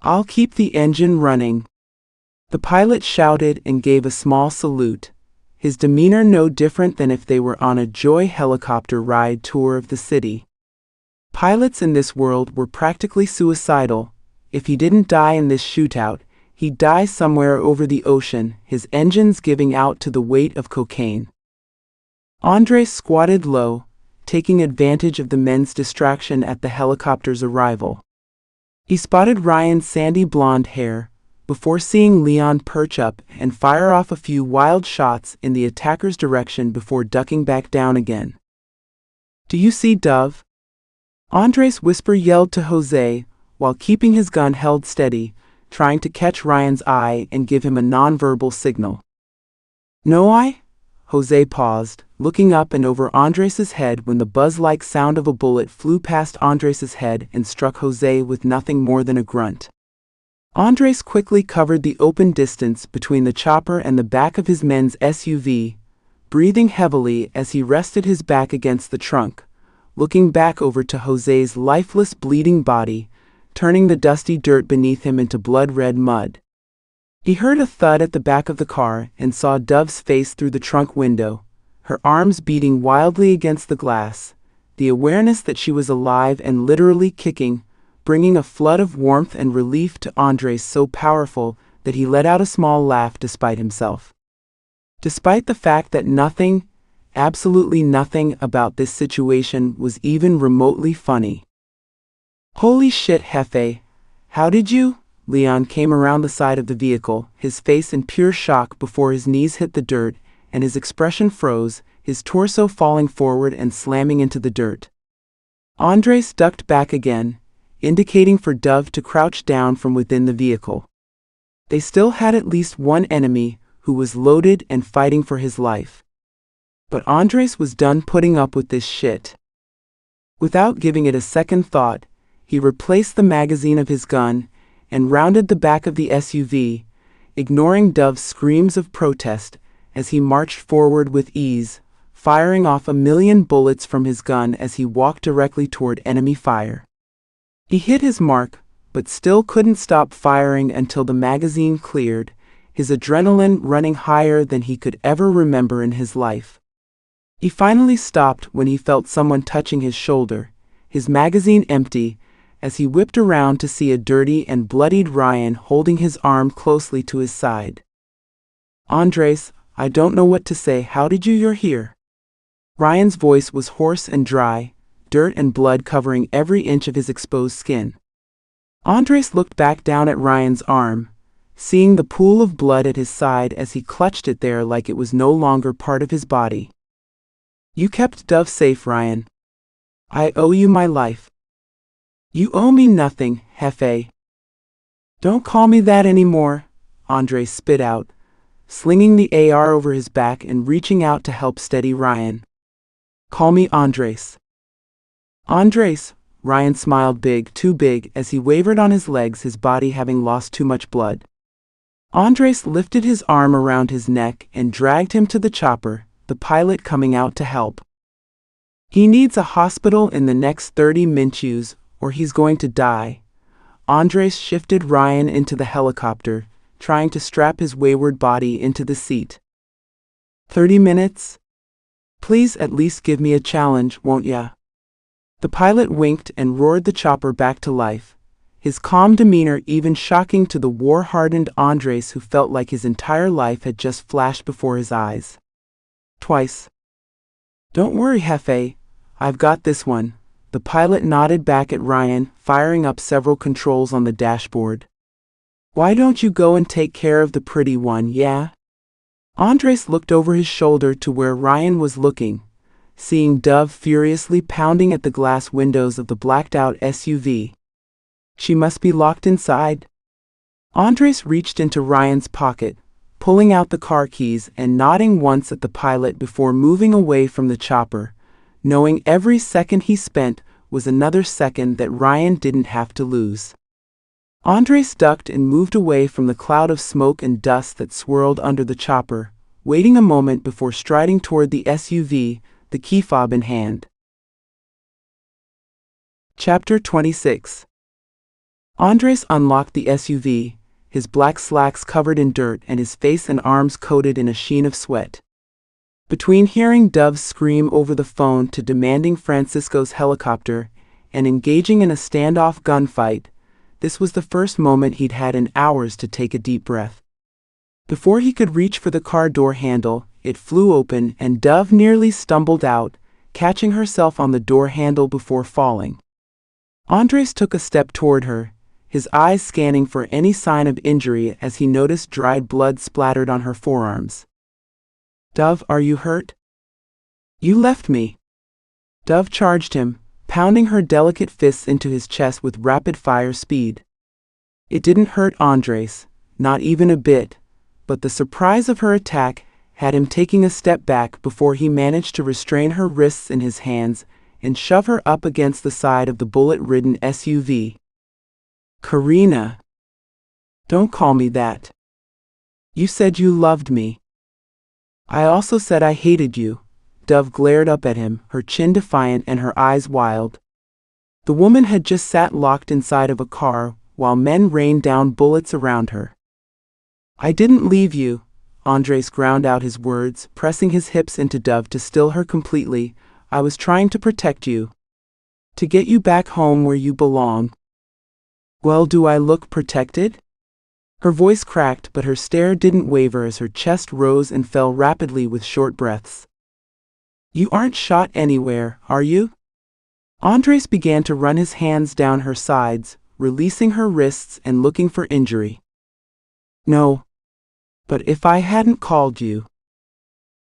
"I'll keep the engine running." The pilot shouted and gave a small salute, his demeanor no different than if they were on a joy helicopter ride tour of the city. Pilots in this world were practically suicidal. If he didn't die in this shootout, he'd die somewhere over the ocean, his engines giving out to the weight of cocaine. Andres squatted low, taking advantage of the men's distraction at the helicopter's arrival. He spotted Ryan's sandy blonde hair, before seeing Leon perch up and fire off a few wild shots in the attacker's direction before ducking back down again. Do you see, Dove? Andres' whisper yelled to Jose, while keeping his gun held steady, trying to catch Ryan's eye and give him a nonverbal signal. No, Jose paused, looking up and over Andres' head when the buzz-like sound of a bullet flew past Andres' head and struck Jose with nothing more than a grunt. Andres quickly covered the open distance between the chopper and the back of his men's SUV, breathing heavily as he rested his back against the trunk, looking back over to Jose's lifeless, bleeding body, turning the dusty dirt beneath him into blood-red mud. He heard a thud at the back of the car and saw Dove's face through the trunk window, her arms beating wildly against the glass, the awareness that she was alive and literally kicking, bringing a flood of warmth and relief to Andres so powerful that he let out a small laugh despite himself. Despite the fact that nothing, absolutely nothing about this situation was even remotely funny. Holy shit, Jefe, how did you? Leon came around the side of the vehicle, his face in pure shock before his knees hit the dirt, and his expression froze, his torso falling forward and slamming into the dirt. Andres ducked back again, indicating for Dove to crouch down from within the vehicle. They still had at least one enemy, who was loaded and fighting for his life. But Andres was done putting up with this shit. Without giving it a second thought, he replaced the magazine of his gun and rounded the back of the SUV, ignoring Dove's screams of protest as he marched forward with ease, firing off 1,000,000 bullets from his gun as he walked directly toward enemy fire. He hit his mark, but still couldn't stop firing until the magazine cleared, his adrenaline running higher than he could ever remember in his life. He finally stopped when he felt someone touching his shoulder, his magazine empty, as he whipped around to see a dirty and bloodied Ryan holding his arm closely to his side. Andres, I don't know what to say. How did you're here? Ryan's voice was hoarse and dry, dirt and blood covering every inch of his exposed skin. Andres looked back down at Ryan's arm, seeing the pool of blood at his side as he clutched it there like it was no longer part of his body. You kept Dove safe, Ryan. I owe you my life. You owe me nothing, Jefe. Don't call me that anymore, Andres spit out, slinging the AR over his back and reaching out to help steady Ryan. Call me Andres. Andres, Ryan smiled big, too big, as he wavered on his legs, his body having lost too much blood. Andres lifted his arm around his neck and dragged him to the chopper, the pilot coming out to help. He needs a hospital in the next 30 minutes, or he's going to die. Andres shifted Ryan into the helicopter, trying to strap his wayward body into the seat. 30 minutes? Please at least give me a challenge, won't ya? The pilot winked and roared the chopper back to life, his calm demeanor even shocking to the war-hardened Andres, who felt like his entire life had just flashed before his eyes. Twice. Don't worry, Jefe, I've got this one. The pilot nodded back at Ryan, firing up several controls on the dashboard. Why don't you go and take care of the pretty one, yeah? Andres looked over his shoulder to where Ryan was looking, seeing Dove furiously pounding at the glass windows of the blacked-out SUV. She must be locked inside. Andres reached into Ryan's pocket, pulling out the car keys and nodding once at the pilot before moving away from the chopper, knowing every second he spent was another second that Ryan didn't have to lose. Andres ducked and moved away from the cloud of smoke and dust that swirled under the chopper, waiting a moment before striding toward the SUV, the key fob in hand. Chapter 26. Andres unlocked the SUV, his black slacks covered in dirt and his face and arms coated in a sheen of sweat. Between hearing Dove scream over the phone to demanding Francisco's helicopter and engaging in a standoff gunfight, this was the first moment he'd had in hours to take a deep breath. Before he could reach for the car door handle, it flew open and Dove nearly stumbled out, catching herself on the door handle before falling. Andres took a step toward her, his eyes scanning for any sign of injury as he noticed dried blood splattered on her forearms. Dove, are you hurt? You left me. Dove charged him, pounding her delicate fists into his chest with rapid-fire speed. It didn't hurt Andres, not even a bit, but the surprise of her attack had him taking a step back before he managed to restrain her wrists in his hands and shove her up against the side of the bullet-ridden SUV. Karina. Don't call me that. You said you loved me. I also said I hated you. Dove glared up at him, her chin defiant and her eyes wild. The woman had just sat locked inside of a car while men rained down bullets around her. I didn't leave you. Andres ground out his words, pressing his hips into Dove to still her completely. I was trying to protect you. To get you back home where you belong. Well, do I look protected? Her voice cracked, but her stare didn't waver as her chest rose and fell rapidly with short breaths. You aren't shot anywhere, are you? Andres began to run his hands down her sides, releasing her wrists and looking for injury. No. But if I hadn't called you.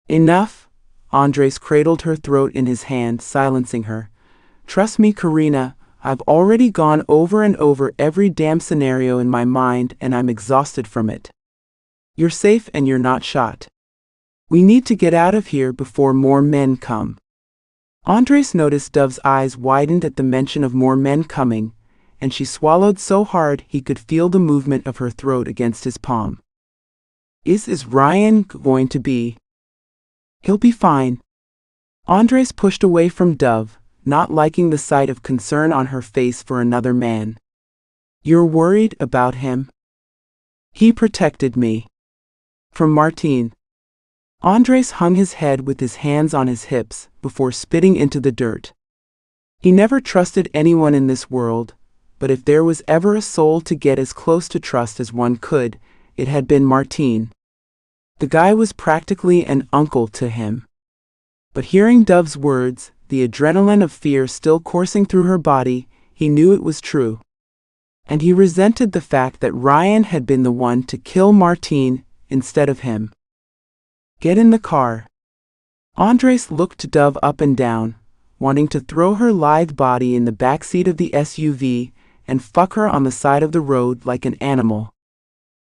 Enough. Andres cradled her throat in his hand, silencing her. Trust me, Karina, I've already gone over and over every damn scenario in my mind and I'm exhausted from it. You're safe and you're not shot. We need to get out of here before more men come. Andres noticed Dove's eyes widened at the mention of more men coming, and she swallowed so hard he could feel the movement of her throat against his palm. Is Ryan going to be? He'll be fine. Andres pushed away from Dove, not liking the sight of concern on her face for another man. You're worried about him? He protected me. From Martin. Andres hung his head with his hands on his hips before spitting into the dirt. He never trusted anyone in this world, but if there was ever a soul to get as close to trust as one could, it had been Martin. The guy was practically an uncle to him. But hearing Dove's words, the adrenaline of fear still coursing through her body, he knew it was true. And he resented the fact that Ryan had been the one to kill Martin instead of him. Get in the car. Andres looked Dove up and down, wanting to throw her lithe body in the backseat of the SUV and fuck her on the side of the road like an animal.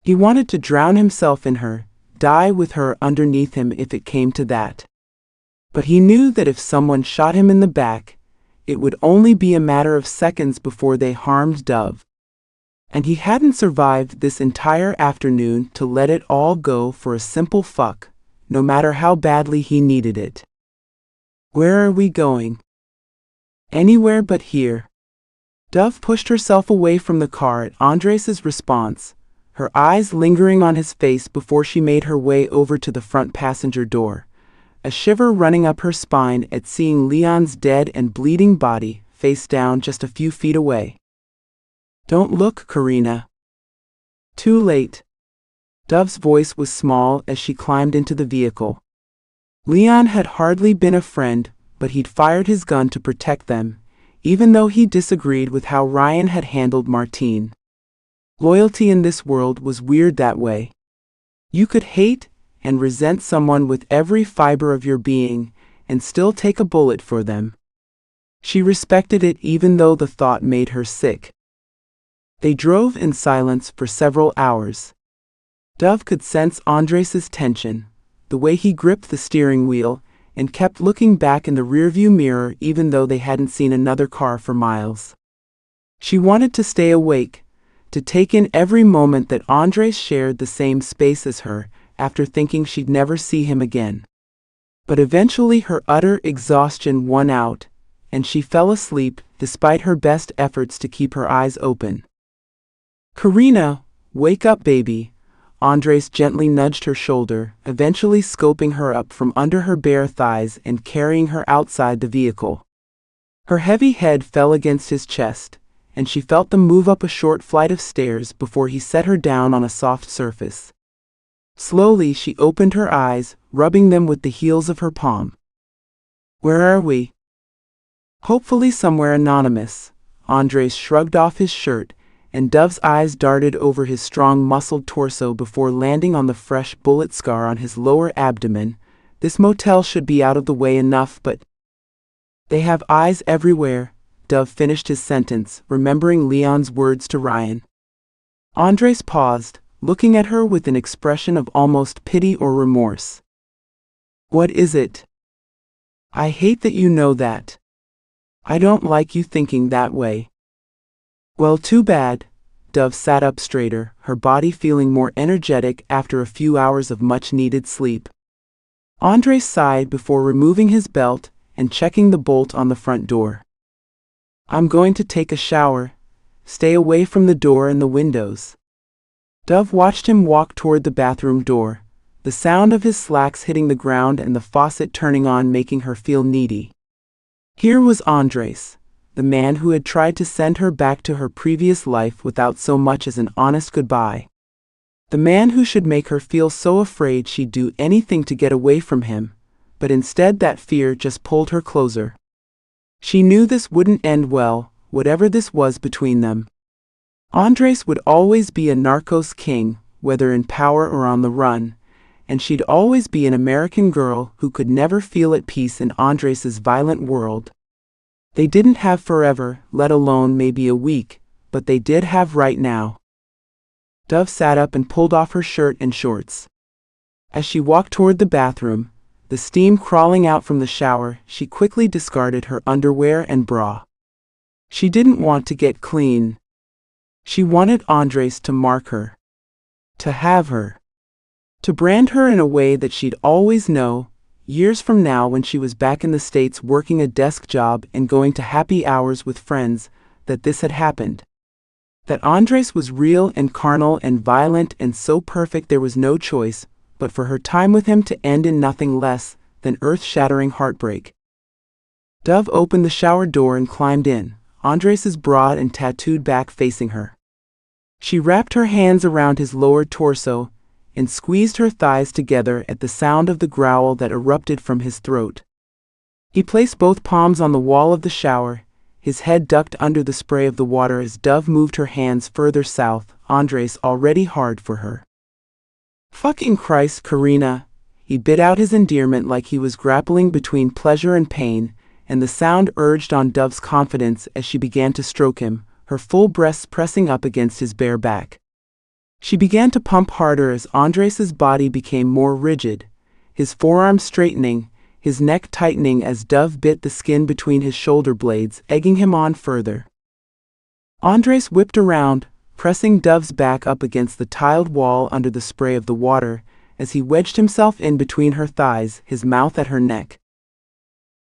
He wanted to drown himself in her, die with her underneath him if it came to that. But he knew that if someone shot him in the back, it would only be a matter of seconds before they harmed Dove. And he hadn't survived this entire afternoon to let it all go for a simple fuck, no matter how badly he needed it. Where are we going? Anywhere but here. Dove pushed herself away from the car at Andres's response, her eyes lingering on his face before she made her way over to the front passenger door, a shiver running up her spine at seeing Leon's dead and bleeding body face down just a few feet away. Don't look, Karina. Too late. Dove's voice was small as she climbed into the vehicle. Leon had hardly been a friend, but he'd fired his gun to protect them, even though he disagreed with how Ryan had handled Martin. Loyalty in this world was weird that way. You could hate and resent someone with every fiber of your being and still take a bullet for them. She respected it even though the thought made her sick. They drove in silence for several hours. Dove could sense Andres's tension, the way he gripped the steering wheel, and kept looking back in the rearview mirror even though they hadn't seen another car for miles. She wanted to stay awake, to take in every moment that Andres shared the same space as her, after thinking she'd never see him again. But eventually her utter exhaustion won out, and she fell asleep despite her best efforts to keep her eyes open. Karina, wake up, baby. Andres gently nudged her shoulder, eventually scooping her up from under her bare thighs and carrying her outside the vehicle. Her heavy head fell against his chest, and she felt them move up a short flight of stairs before he set her down on a soft surface. Slowly she opened her eyes, rubbing them with the heels of her palm. Where are we? Hopefully somewhere anonymous. Andres shrugged off his shirt, and Dove's eyes darted over his strong muscled torso before landing on the fresh bullet scar on his lower abdomen. This motel should be out of the way enough, but They have eyes everywhere, Dove finished his sentence, remembering Leon's words to Ryan. Andres paused, looking at her with an expression of almost pity or remorse. What is it? I hate that you know that. I don't like you thinking that way. Well, too bad. Dove sat up straighter, her body feeling more energetic after a few hours of much-needed sleep. Andres sighed before removing his belt and checking the bolt on the front door. I'm going to take a shower. Stay away from the door and the windows. Dove watched him walk toward the bathroom door, the sound of his slacks hitting the ground and the faucet turning on making her feel needy. Here was Andres, the man who had tried to send her back to her previous life without so much as an honest goodbye. The man who should make her feel so afraid she'd do anything to get away from him, but instead that fear just pulled her closer. She knew this wouldn't end well, whatever this was between them. Andres would always be a narcos king, whether in power or on the run, and she'd always be an American girl who could never feel at peace in Andres's violent world. They didn't have forever, let alone maybe a week, but they did have right now. Dove sat up and pulled off her shirt and shorts. As she walked toward the bathroom, the steam crawling out from the shower, she quickly discarded her underwear and bra. She didn't want to get clean. She wanted Andres to mark her. To have her. To brand her in a way that she'd always know, years from now when she was back in the States working a desk job and going to happy hours with friends, that this had happened. That Andres was real and carnal and violent and so perfect there was no choice but for her time with him to end in nothing less than earth-shattering heartbreak. Dove opened the shower door and climbed in, Andres's broad and tattooed back facing her. She wrapped her hands around his lowered torso and squeezed her thighs together at the sound of the growl that erupted from his throat. He placed both palms on the wall of the shower, his head ducked under the spray of the water as Dove moved her hands further south, Andres already hard for her. Fucking Christ, Karina. He bit out his endearment like he was grappling between pleasure and pain, and the sound urged on Dove's confidence as she began to stroke him, her full breasts pressing up against his bare back. She began to pump harder as Andres's body became more rigid, his forearms straightening, his neck tightening as Dove bit the skin between his shoulder blades, egging him on further. Andres whipped around, pressing Dove's back up against the tiled wall under the spray of the water, as he wedged himself in between her thighs, his mouth at her neck.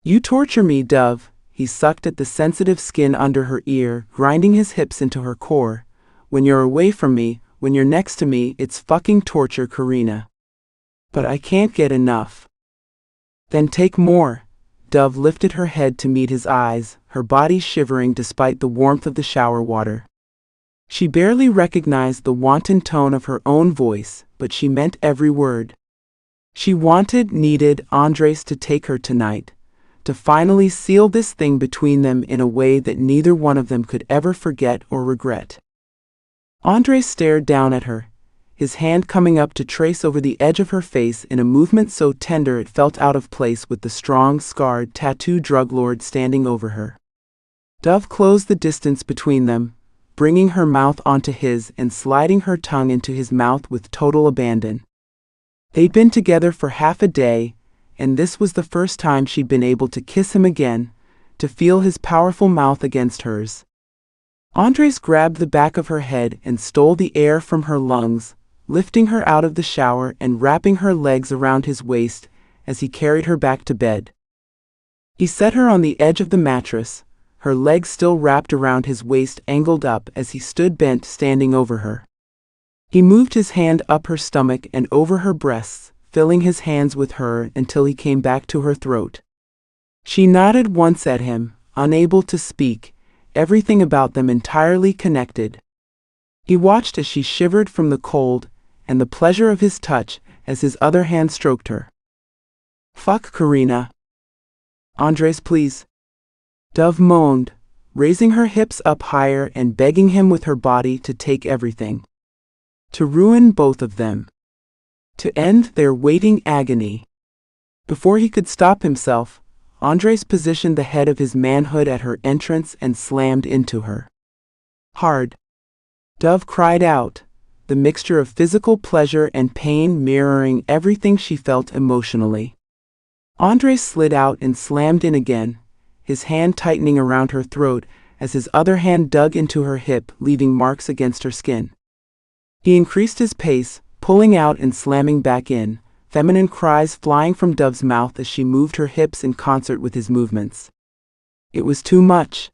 You torture me, Dove. He sucked at the sensitive skin under her ear, grinding his hips into her core. When you're away from me, when you're next to me, it's fucking torture, Karina. But I can't get enough. Then take more. Dove lifted her head to meet his eyes, her body shivering despite the warmth of the shower water. She barely recognized the wanton tone of her own voice, but she meant every word. She needed Andres to take her tonight, to finally seal this thing between them in a way that neither one of them could ever forget or regret. Andres stared down at her, his hand coming up to trace over the edge of her face in a movement so tender it felt out of place with the strong, scarred, tattooed drug lord standing over her. Dove closed the distance between them, bringing her mouth onto his and sliding her tongue into his mouth with total abandon. They'd been together for half a day, and this was the first time she'd been able to kiss him again, to feel his powerful mouth against hers. Andres grabbed the back of her head and stole the air from her lungs, lifting her out of the shower and wrapping her legs around his waist as he carried her back to bed. He set her on the edge of the mattress, her legs still wrapped around his waist, angled up as he stood bent, standing over her. He moved his hand up her stomach and over her breasts, filling his hands with her until he came back to her throat. She nodded once at him, unable to speak, everything about them entirely connected. He watched as she shivered from the cold and the pleasure of his touch as his other hand stroked her. Fuck, Karina. Andres, please. Dove moaned, raising her hips up higher and begging him with her body to take everything. To ruin both of them. To end their waiting agony. Before he could stop himself, Andres positioned the head of his manhood at her entrance and slammed into her. Hard. Dove cried out, the mixture of physical pleasure and pain mirroring everything she felt emotionally. Andres slid out and slammed in again, his hand tightening around her throat as his other hand dug into her hip, leaving marks against her skin. He increased his pace, pulling out and slamming back in, feminine cries flying from Dove's mouth as she moved her hips in concert with his movements. It was too much.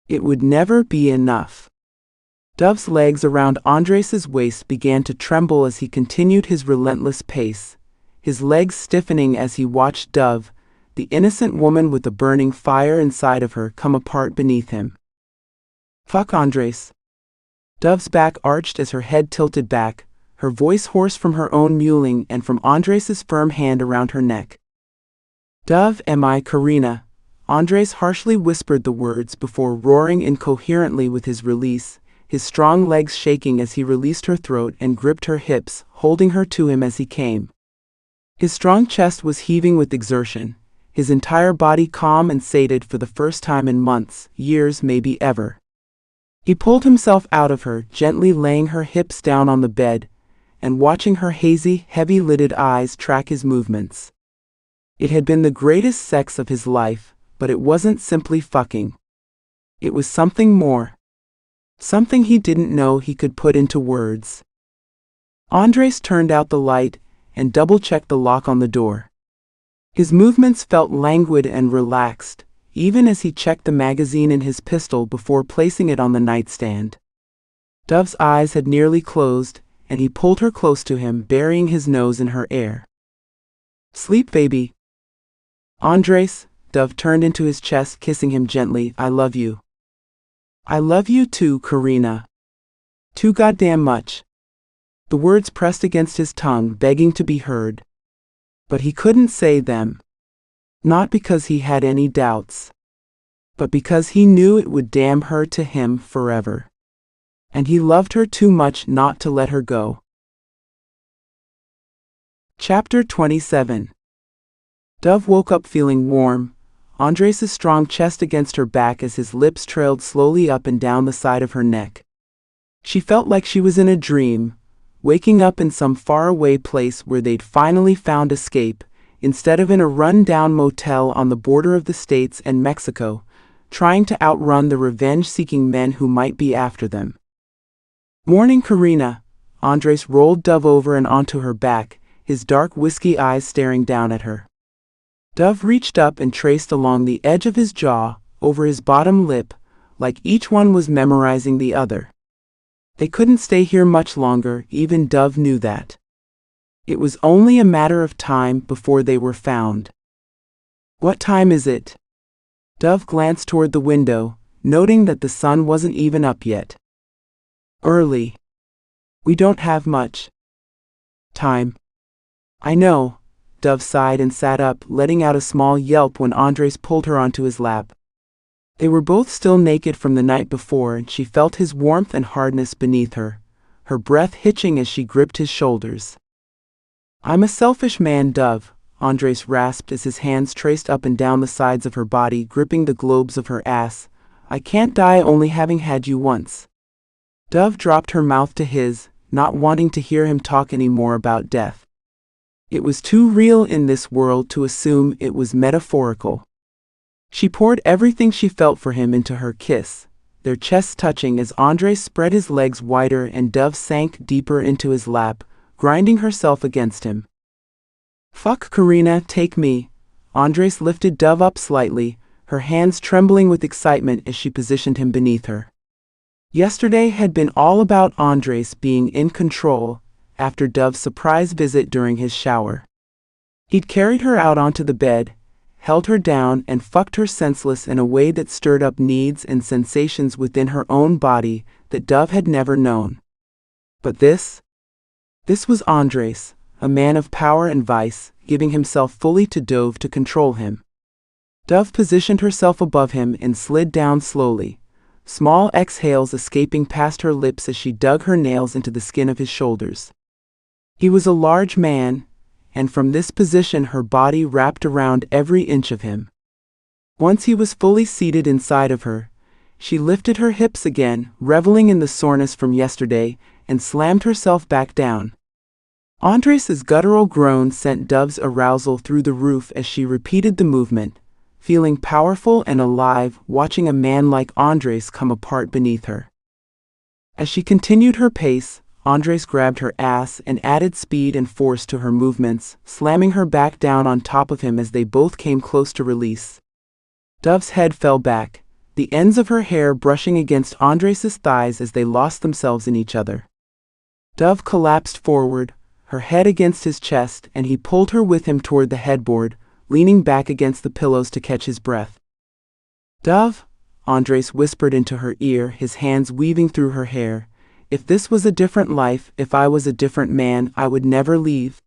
It would never be enough. Dove's legs around Andres's waist began to tremble as he continued his relentless pace, his legs stiffening as he watched Dove, the innocent woman with the burning fire inside of her, come apart beneath him. Fuck Andres. Dove's back arched as her head tilted back, her voice hoarse from her own mewling and from Andres's firm hand around her neck. Dove, am I Karina? Andres harshly whispered the words before roaring incoherently with his release, his strong legs shaking as he released her throat and gripped her hips, holding her to him as he came. His strong chest was heaving with exertion, his entire body calm and sated for the first time in months, years, maybe ever. He pulled himself out of her, gently laying her hips down on the bed, and watching her hazy, heavy-lidded eyes track his movements. It had been the greatest sex of his life, but it wasn't simply fucking. It was something more. Something he didn't know he could put into words. Andres turned out the light and double-checked the lock on the door. His movements felt languid and relaxed, even as he checked the magazine in his pistol before placing it on the nightstand. Dove's eyes had nearly closed, and he pulled her close to him, burying his nose in her hair. Sleep, baby. Andres, Dove turned into his chest, kissing him gently. I love you. I love you too, Karina. Too goddamn much. The words pressed against his tongue, begging to be heard. But he couldn't say them. Not because he had any doubts, but because he knew it would damn her to him forever. And he loved her too much not to let her go. Chapter 27. Dove woke up feeling warm, Andres' strong chest against her back as his lips trailed slowly up and down the side of her neck. She felt like she was in a dream, waking up in some faraway place where they'd finally found escape, instead of in a run-down motel on the border of the States and Mexico, trying to outrun the revenge-seeking men who might be after them. Morning, Karina. Andres rolled Dove over and onto her back, his dark whiskey eyes staring down at her. Dove reached up and traced along the edge of his jaw, over his bottom lip, like each one was memorizing the other. They couldn't stay here much longer, even Dove knew that. It was only a matter of time before they were found. What time is it? Dove glanced toward the window, noting that the sun wasn't even up yet. Early. We don't have much time. I know. Dove sighed and sat up, letting out a small yelp when Andres pulled her onto his lap. They were both still naked from the night before, and she felt his warmth and hardness beneath her, her breath hitching as she gripped his shoulders. I'm a selfish man, Dove, Andres rasped as his hands traced up and down the sides of her body, gripping the globes of her ass. I can't die only having had you once. Dove dropped her mouth to his, not wanting to hear him talk any more about death. It was too real in this world to assume it was metaphorical. She poured everything she felt for him into her kiss, their chests touching as Andres spread his legs wider and Dove sank deeper into his lap, grinding herself against him. Fuck, Karina, take me. Andres lifted Dove up slightly, her hands trembling with excitement as she positioned him beneath her. Yesterday had been all about Andres being in control, after Dove's surprise visit during his shower. He'd carried her out onto the bed, held her down and fucked her senseless in a way that stirred up needs and sensations within her own body that Dove had never known. But this was Andres, a man of power and vice, giving himself fully to Dove to control him. Dove positioned herself above him and slid down slowly, small exhales escaping past her lips as she dug her nails into the skin of his shoulders. He was a large man, and from this position her body wrapped around every inch of him. Once he was fully seated inside of her, she lifted her hips again, reveling in the soreness from yesterday, and slammed herself back down. Andres' guttural groan sent Dove's arousal through the roof as she repeated the movement, feeling powerful and alive, watching a man like Andres come apart beneath her. As she continued her pace, Andres grabbed her ass and added speed and force to her movements, slamming her back down on top of him as they both came close to release. Dove's head fell back, the ends of her hair brushing against Andres' thighs as they lost themselves in each other. Dove collapsed forward, her head against his chest, and he pulled her with him toward the headboard, leaning back against the pillows to catch his breath. "Dove," Andres whispered into her ear, his hands weaving through her hair, "if this was a different life, if I was a different man, I would never leave."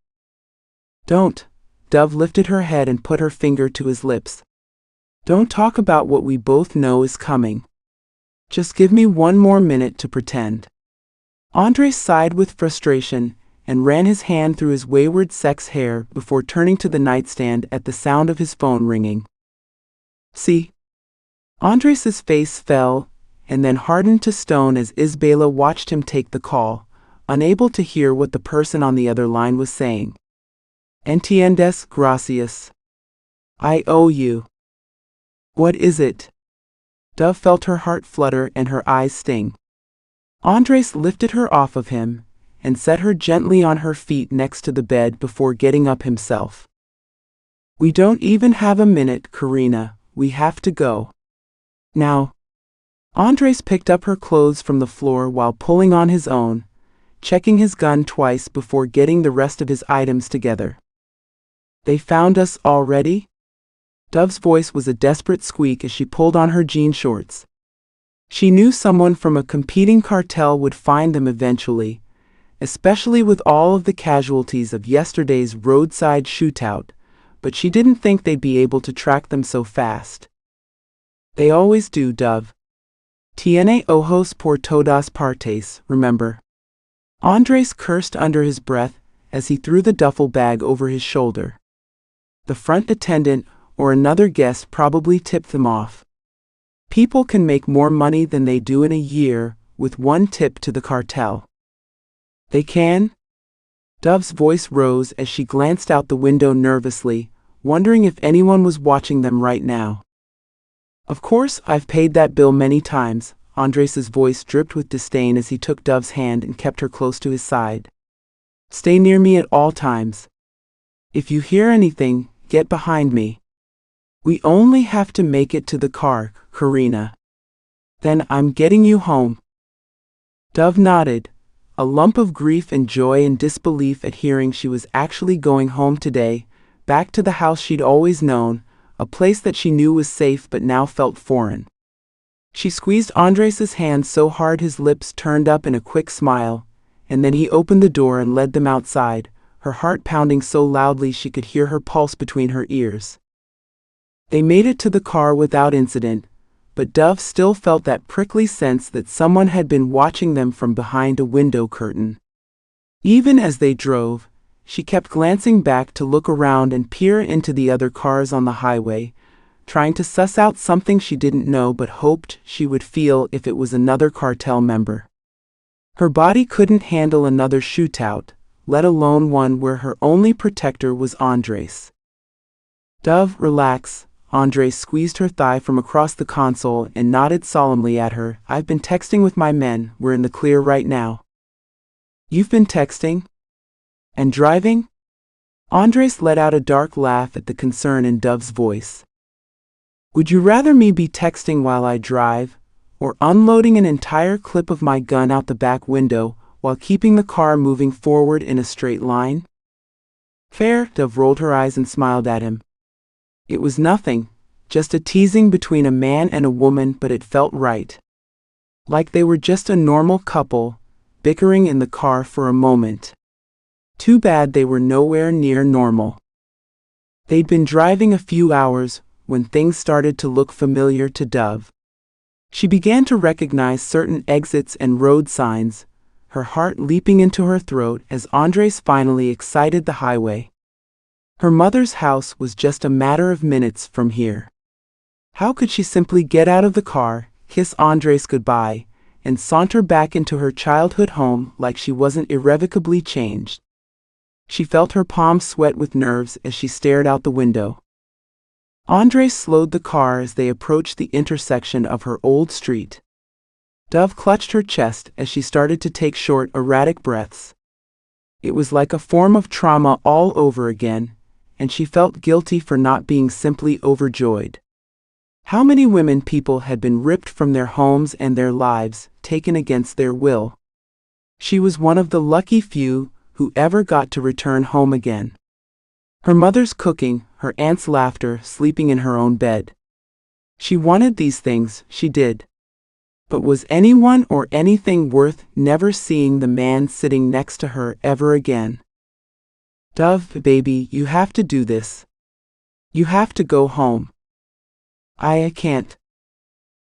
"Don't." Dove lifted her head and put her finger to his lips. "Don't talk about what we both know is coming. Just give me one more minute to pretend." Andres sighed with frustration and ran his hand through his wayward sex hair before turning to the nightstand at the sound of his phone ringing. "See?" Andres' face fell and then hardened to stone as Isabela watched him take the call, unable to hear what the person on the other line was saying. "Entiendes, gracias. I owe you." "What is it?" Dove felt her heart flutter and her eyes sting. Andres lifted her off of him and set her gently on her feet next to the bed before getting up himself. "We don't even have a minute, Karina. We have to go. Now." Andres picked up her clothes from the floor while pulling on his own, checking his gun twice before getting the rest of his items together. "They found us already?" Dove's voice was a desperate squeak as she pulled on her jean shorts. She knew someone from a competing cartel would find them eventually, especially with all of the casualties of yesterday's roadside shootout, but she didn't think they'd be able to track them so fast. "They always do, Dove. Tiene ojos por todas partes, remember?" Andres cursed under his breath as he threw the duffel bag over his shoulder. The front attendant or another guest probably tipped them off. People can make more money than they do in a year with one tip to the cartel. "They can?" Dove's voice rose as she glanced out the window nervously, wondering if anyone was watching them right now. "Of course, I've paid that bill many times." Andres' voice dripped with disdain as he took Dove's hand and kept her close to his side. "Stay near me at all times. If you hear anything, get behind me. We only have to make it to the car, Karina. Then I'm getting you home." Dove nodded, a lump of grief and joy and disbelief at hearing she was actually going home today, back to the house she'd always known, a place that she knew was safe but now felt foreign. She squeezed Andres' hand so hard his lips turned up in a quick smile, and then he opened the door and led them outside, her heart pounding so loudly she could hear her pulse between her ears. They made it to the car without incident, but Dove still felt that prickly sense that someone had been watching them from behind a window curtain. Even as they drove, she kept glancing back to look around and peer into the other cars on the highway, trying to suss out something she didn't know but hoped she would feel if it was another cartel member. Her body couldn't handle another shootout, let alone one where her only protector was Andres. "Dove, relax." Andres squeezed her thigh from across the console and nodded solemnly at her. "I've been texting with my men. We're in the clear right now." "You've been texting? And driving?" Andres let out a dark laugh at the concern in Dove's voice. "Would you rather me be texting while I drive, or unloading an entire clip of my gun out the back window while keeping the car moving forward in a straight line?" "Fair." Dove rolled her eyes and smiled at him. It was nothing, just a teasing between a man and a woman, but it felt right. Like they were just a normal couple, bickering in the car for a moment. Too bad they were nowhere near normal. They'd been driving a few hours when things started to look familiar to Dove. She began to recognize certain exits and road signs, her heart leaping into her throat as Andres finally exited the highway. Her mother's house was just a matter of minutes from here. How could she simply get out of the car, kiss Andres goodbye, and saunter back into her childhood home like she wasn't irrevocably changed? She felt her palms sweat with nerves as she stared out the window. Andres slowed the car as they approached the intersection of her old street. Dove clutched her chest as she started to take short, erratic breaths. It was like a form of trauma all over again, and she felt guilty for not being simply overjoyed. How many women people had been ripped from their homes and their lives, taken against their will. She was one of the lucky few who ever got to return home again. Her mother's cooking, her aunt's laughter, sleeping in her own bed. She wanted these things, she did. But was anyone or anything worth never seeing the man sitting next to her ever again? Dove, baby, you have to do this. You have to go home. I can't.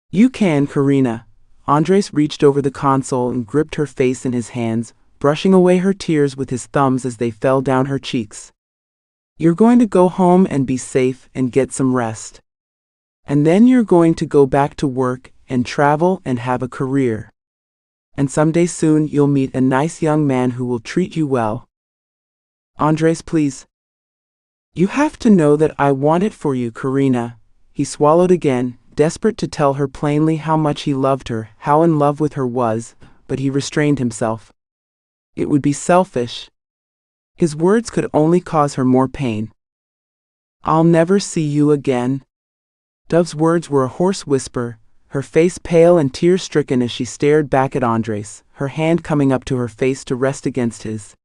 You can, Karina. Andres reached over the console and gripped her face in his hands, brushing away her tears with his thumbs as they fell down her cheeks. You're going to go home and be safe and get some rest. And then you're going to go back to work and travel and have a career. And someday soon you'll meet a nice young man who will treat you well. Andres, please. You have to know that I want it for you, Karina. He swallowed again, desperate to tell her plainly how much he loved her, how in love with her was, but he restrained himself. It would be selfish. His words could only cause her more pain. I'll never see you again. Dove's words were a hoarse whisper, her face pale and tear-stricken as she stared back at Andres, her hand coming up to her face to rest against his.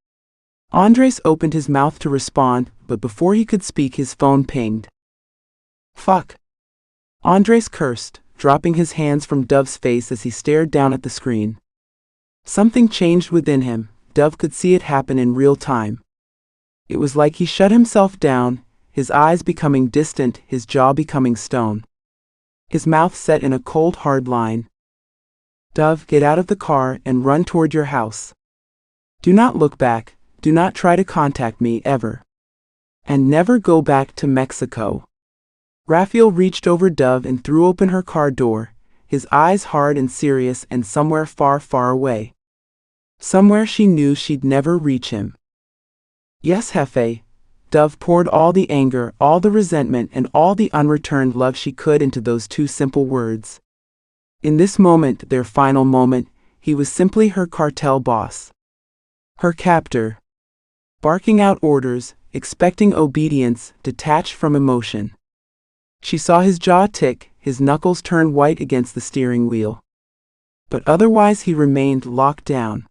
Andres opened his mouth to respond, but before he could speak his phone pinged. Fuck. Andres cursed, dropping his hands from Dove's face as he stared down at the screen. Something changed within him. Dove could see it happen in real time. It was like he shut himself down, his eyes becoming distant, his jaw becoming stone. His mouth set in a cold, hard line. Dove, get out of the car and run toward your house. Do not look back, do not try to contact me ever. And never go back to Mexico. Raphael reached over Dove and threw open her car door, his eyes hard and serious, and somewhere far, far away. Somewhere she knew she'd never reach him. Yes, Jefe. Dove poured all the anger, all the resentment, and all the unreturned love she could into those two simple words. In this moment, their final moment, he was simply her cartel boss. Her captor. Barking out orders, expecting obedience, detached from emotion. She saw his jaw tick, his knuckles turn white against the steering wheel. But otherwise he remained locked down.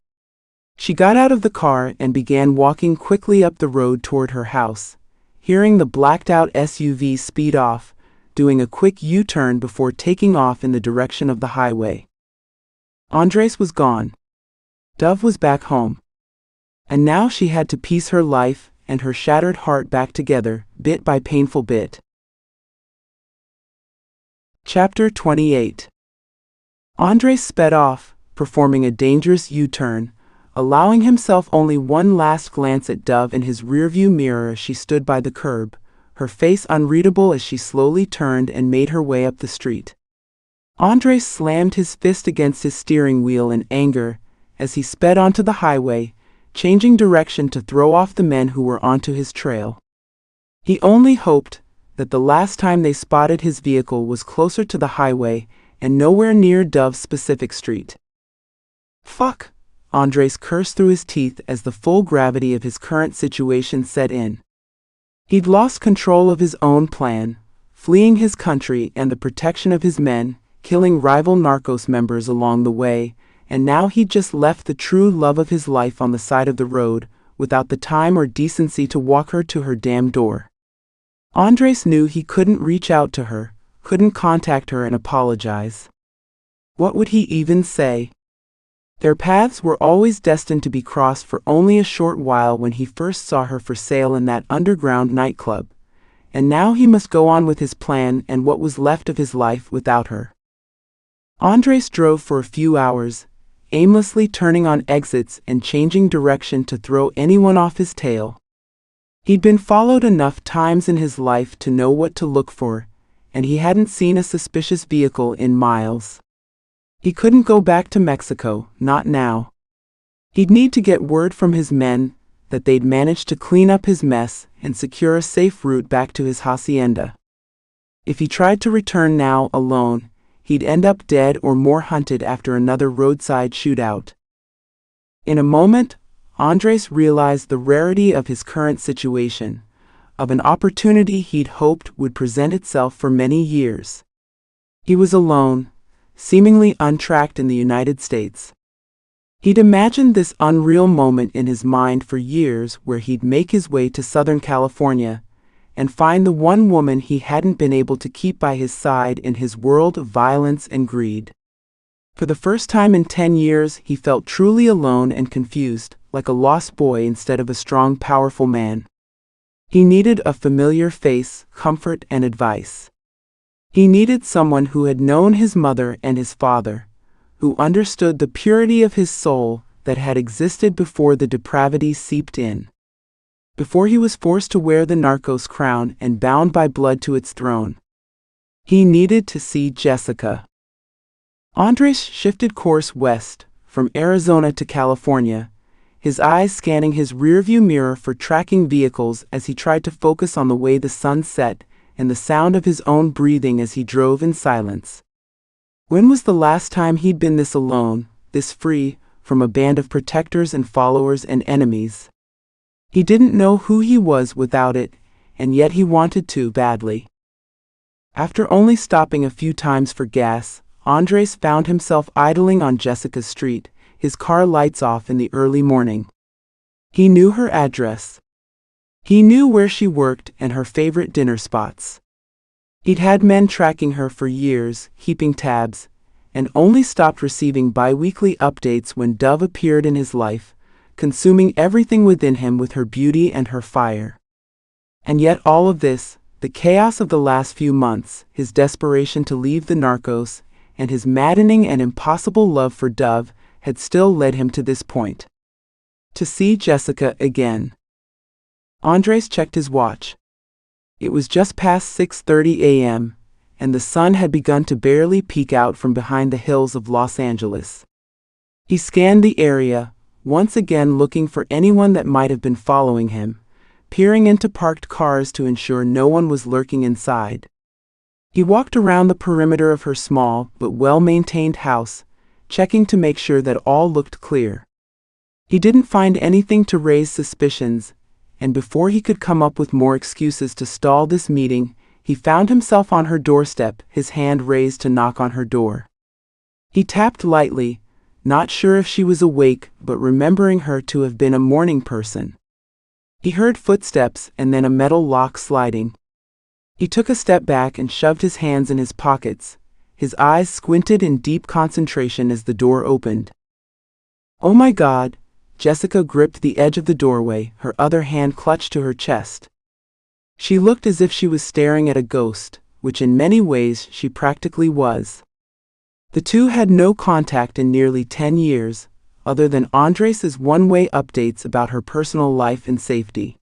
She got out of the car and began walking quickly up the road toward her house, hearing the blacked-out SUV speed off, doing a quick U-turn before taking off in the direction of the highway. Andres was gone. Dove was back home. And now she had to piece her life and her shattered heart back together, bit by painful bit. Chapter 28. Andres sped off, performing a dangerous U-turn, allowing himself only one last glance at Dove in his rearview mirror as she stood by the curb, her face unreadable as she slowly turned and made her way up the street. Andres slammed his fist against his steering wheel in anger as he sped onto the highway, changing direction to throw off the men who were onto his trail. He only hoped that the last time they spotted his vehicle was closer to the highway and nowhere near Dove's specific street. Fuck, Andres cursed through his teeth as the full gravity of his current situation set in. He'd lost control of his own plan, fleeing his country and the protection of his men, killing rival Narcos members along the way, and now he'd just left the true love of his life on the side of the road, without the time or decency to walk her to her damn door. Andres knew he couldn't reach out to her, couldn't contact her and apologize. What would he even say? Their paths were always destined to be crossed for only a short while when he first saw her for sale in that underground nightclub, and now he must go on with his plan and what was left of his life without her. Andres drove for a few hours, aimlessly turning on exits and changing direction to throw anyone off his tail. He'd been followed enough times in his life to know what to look for, and he hadn't seen a suspicious vehicle in miles. He couldn't go back to Mexico, not now. He'd need to get word from his men that they'd managed to clean up his mess and secure a safe route back to his hacienda. If he tried to return now alone, he'd end up dead or more hunted after another roadside shootout. In a moment, Andres realized the rarity of his current situation, of an opportunity he'd hoped would present itself for many years. He was alone, seemingly untracked in the United States. He'd imagined this unreal moment in his mind for years where he'd make his way to Southern California and find the one woman he hadn't been able to keep by his side in his world of violence and greed. For the first time in 10 years, he felt truly alone and confused, like a lost boy instead of a strong, powerful man. He needed a familiar face, comfort, and advice. He needed someone who had known his mother and his father, who understood the purity of his soul that had existed before the depravity seeped in. Before he was forced to wear the narcos crown and bound by blood to its throne. He needed to see Jessica. Andres shifted course west, from Arizona to California, his eyes scanning his rearview mirror for tracking vehicles as he tried to focus on the way the sun set and the sound of his own breathing as he drove in silence. When was the last time he'd been this alone, this free, from a band of protectors and followers and enemies? He didn't know who he was without it, and yet he wanted to badly. After only stopping a few times for gas, Andres found himself idling on Jessica's street, his car lights off in the early morning. He knew her address. He knew where she worked and her favorite dinner spots. He'd had men tracking her for years, keeping tabs, and only stopped receiving bi-weekly updates when Dove appeared in his life, consuming everything within him with her beauty and her fire. And yet all of this, the chaos of the last few months, his desperation to leave the narcos, and his maddening and impossible love for Dove, had still led him to this point. To see Jessica again. Andres checked his watch. It was just past 6:30 a.m., and the sun had begun to barely peek out from behind the hills of Los Angeles. He scanned the area, once again looking for anyone that might have been following him, peering into parked cars to ensure no one was lurking inside. He walked around the perimeter of her small but well-maintained house, checking to make sure that all looked clear. He didn't find anything to raise suspicions, and before he could come up with more excuses to stall this meeting, he found himself on her doorstep, his hand raised to knock on her door. He tapped lightly, not sure if she was awake but remembering her to have been a morning person. He heard footsteps and then a metal lock sliding. He took a step back and shoved his hands in his pockets, his eyes squinted in deep concentration as the door opened. "Oh my God!" Jessica gripped the edge of the doorway, her other hand clutched to her chest. She looked as if she was staring at a ghost, which in many ways she practically was. The two had no contact in nearly 10 years, other than Andres's one-way updates about her personal life and safety.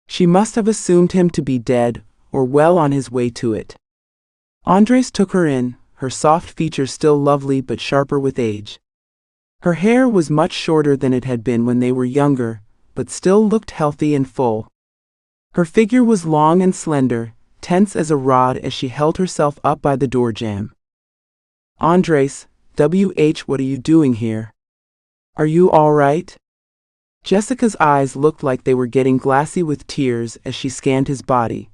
She must have assumed him to be dead, or well on his way to it. Andres took her in, her soft features still lovely but sharper with age. Her hair was much shorter than it had been when they were younger, but still looked healthy and full. Her figure was long and slender, tense as a rod as she held herself up by the door jamb. "Andres, what are you doing here? Are you all right?" Jessica's eyes looked like they were getting glassy with tears as she scanned his body,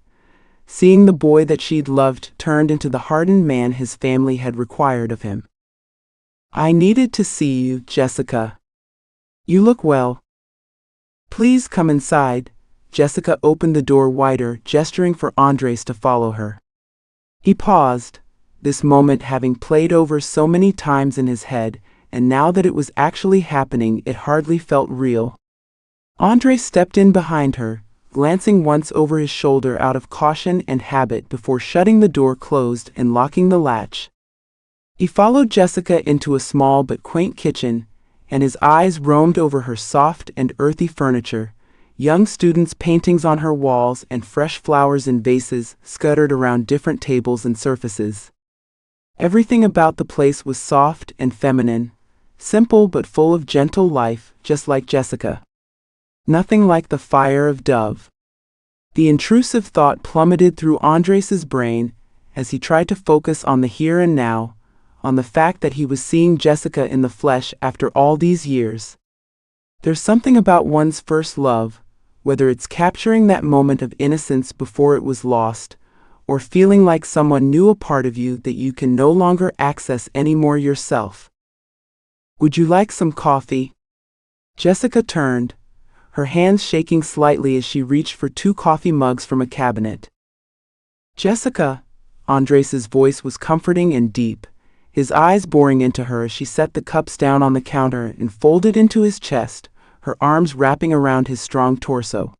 seeing the boy that she'd loved turned into the hardened man his family had required of him. "I needed to see you, Jessica. You look well. Please come inside." Jessica opened the door wider, gesturing for Andres to follow her. He paused, this moment having played over so many times in his head, and now that it was actually happening, it hardly felt real. Andres stepped in behind her, glancing once over his shoulder out of caution and habit before shutting the door closed and locking the latch. He followed Jessica into a small but quaint kitchen, and his eyes roamed over her soft and earthy furniture, young students' paintings on her walls and fresh flowers in vases scattered around different tables and surfaces. Everything about the place was soft and feminine, simple but full of gentle life, just like Jessica. Nothing like the fire of Dove. The intrusive thought plummeted through Andres's brain as he tried to focus on the here and now, on the fact that he was seeing Jessica in the flesh after all these years. There's something about one's first love, whether it's capturing that moment of innocence before it was lost, or feeling like someone knew a part of you that you can no longer access anymore yourself. Would you like some coffee? Jessica turned, her hands shaking slightly as she reached for 2 coffee mugs from a cabinet. Jessica, Andres's voice was comforting and deep, his eyes boring into her as she set the cups down on the counter and folded into his chest, her arms wrapping around his strong torso.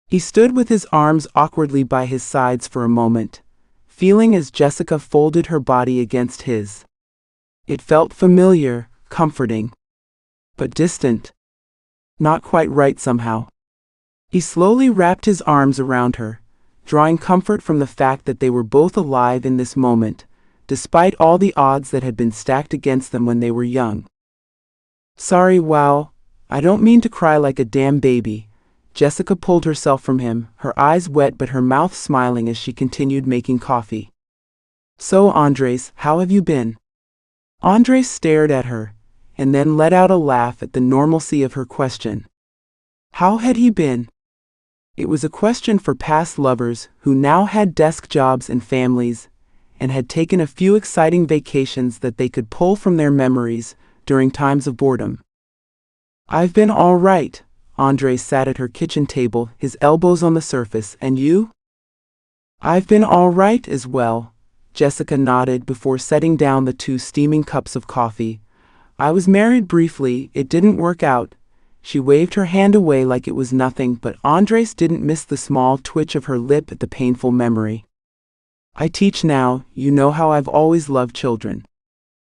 He stood with his arms awkwardly by his sides for a moment, feeling as Jessica folded her body against his. It felt familiar, comforting, but distant. Not quite right somehow. He slowly wrapped his arms around her, drawing comfort from the fact that they were both alive in this moment, despite all the odds that had been stacked against them when they were young. Sorry, wow, I don't mean to cry like a damn baby. Jessica pulled herself from him, her eyes wet but her mouth smiling as she continued making coffee. So Andres, how have you been? Andres stared at her, and then let out a laugh at the normalcy of her question. How had he been? It was a question for past lovers who now had desk jobs and families, and had taken a few exciting vacations that they could pull from their memories during times of boredom. I've been all right. Andres sat at her kitchen table, his elbows on the surface. And you? I've been all right as well. Jessica nodded before setting down the 2 steaming cups of coffee. I was married briefly, it didn't work out. She waved her hand away like it was nothing, but Andres didn't miss the small twitch of her lip at the painful memory. I teach now, you know how I've always loved children.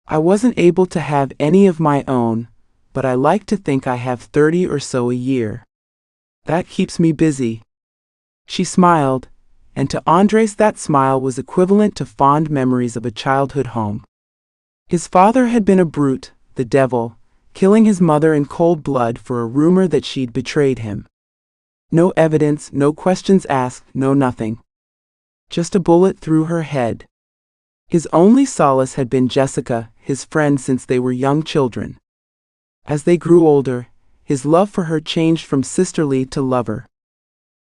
I wasn't able to have any of my own, but I like to think I have 30 or so a year. That keeps me busy. She smiled, and to Andres that smile was equivalent to fond memories of a childhood home. His father had been a brute, the devil, killing his mother in cold blood for a rumor that she'd betrayed him. No evidence, no questions asked, no nothing. Just a bullet through her head. His only solace had been Jessica, his friend since they were young children. As they grew older, his love for her changed from sisterly to lover.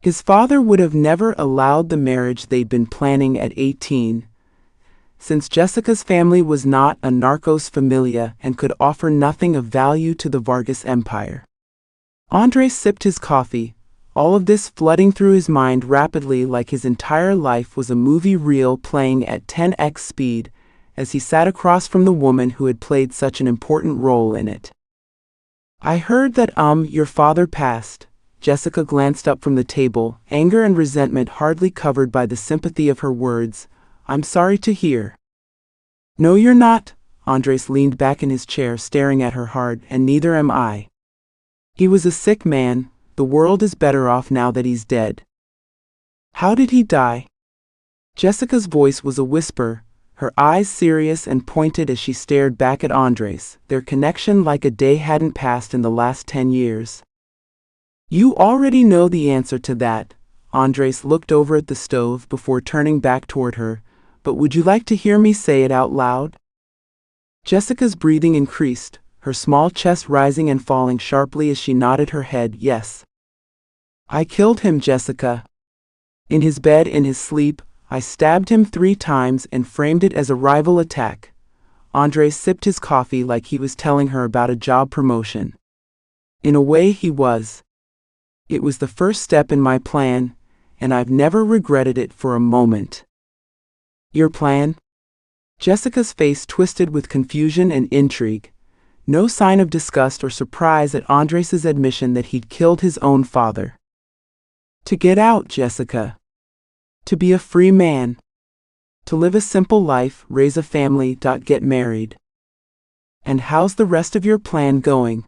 His father would have never allowed the marriage they'd been planning at 18, since Jessica's family was not a narcos familia and could offer nothing of value to the Vargas empire. Andres sipped his coffee, all of this flooding through his mind rapidly like his entire life was a movie reel playing at 10x speed, as he sat across from the woman who had played such an important role in it. I heard that your father passed. Jessica glanced up from the table, anger and resentment hardly covered by the sympathy of her words. I'm sorry to hear. No, you're not. Andres leaned back in his chair staring at her hard, and neither am I. He was a sick man, the world is better off now that he's dead. How did he die? Jessica's voice was a whisper, her eyes serious and pointed as she stared back at Andres, their connection like a day hadn't passed in the last 10 years. You already know the answer to that. Andres looked over at the stove before turning back toward her, but would you like to hear me say it out loud? Jessica's breathing increased, her small chest rising and falling sharply as she nodded her head. Yes. I killed him, Jessica. In his bed, in his sleep, I stabbed him 3 times and framed it as a rival attack. Andres sipped his coffee like he was telling her about a job promotion. In a way he was. It was the first step in my plan, and I've never regretted it for a moment. Your plan? Jessica's face twisted with confusion and intrigue. No sign of disgust or surprise at Andres's admission that he'd killed his own father. To get out, Jessica. To be a free man. To live a simple life, raise a family, get married. And how's the rest of your plan going?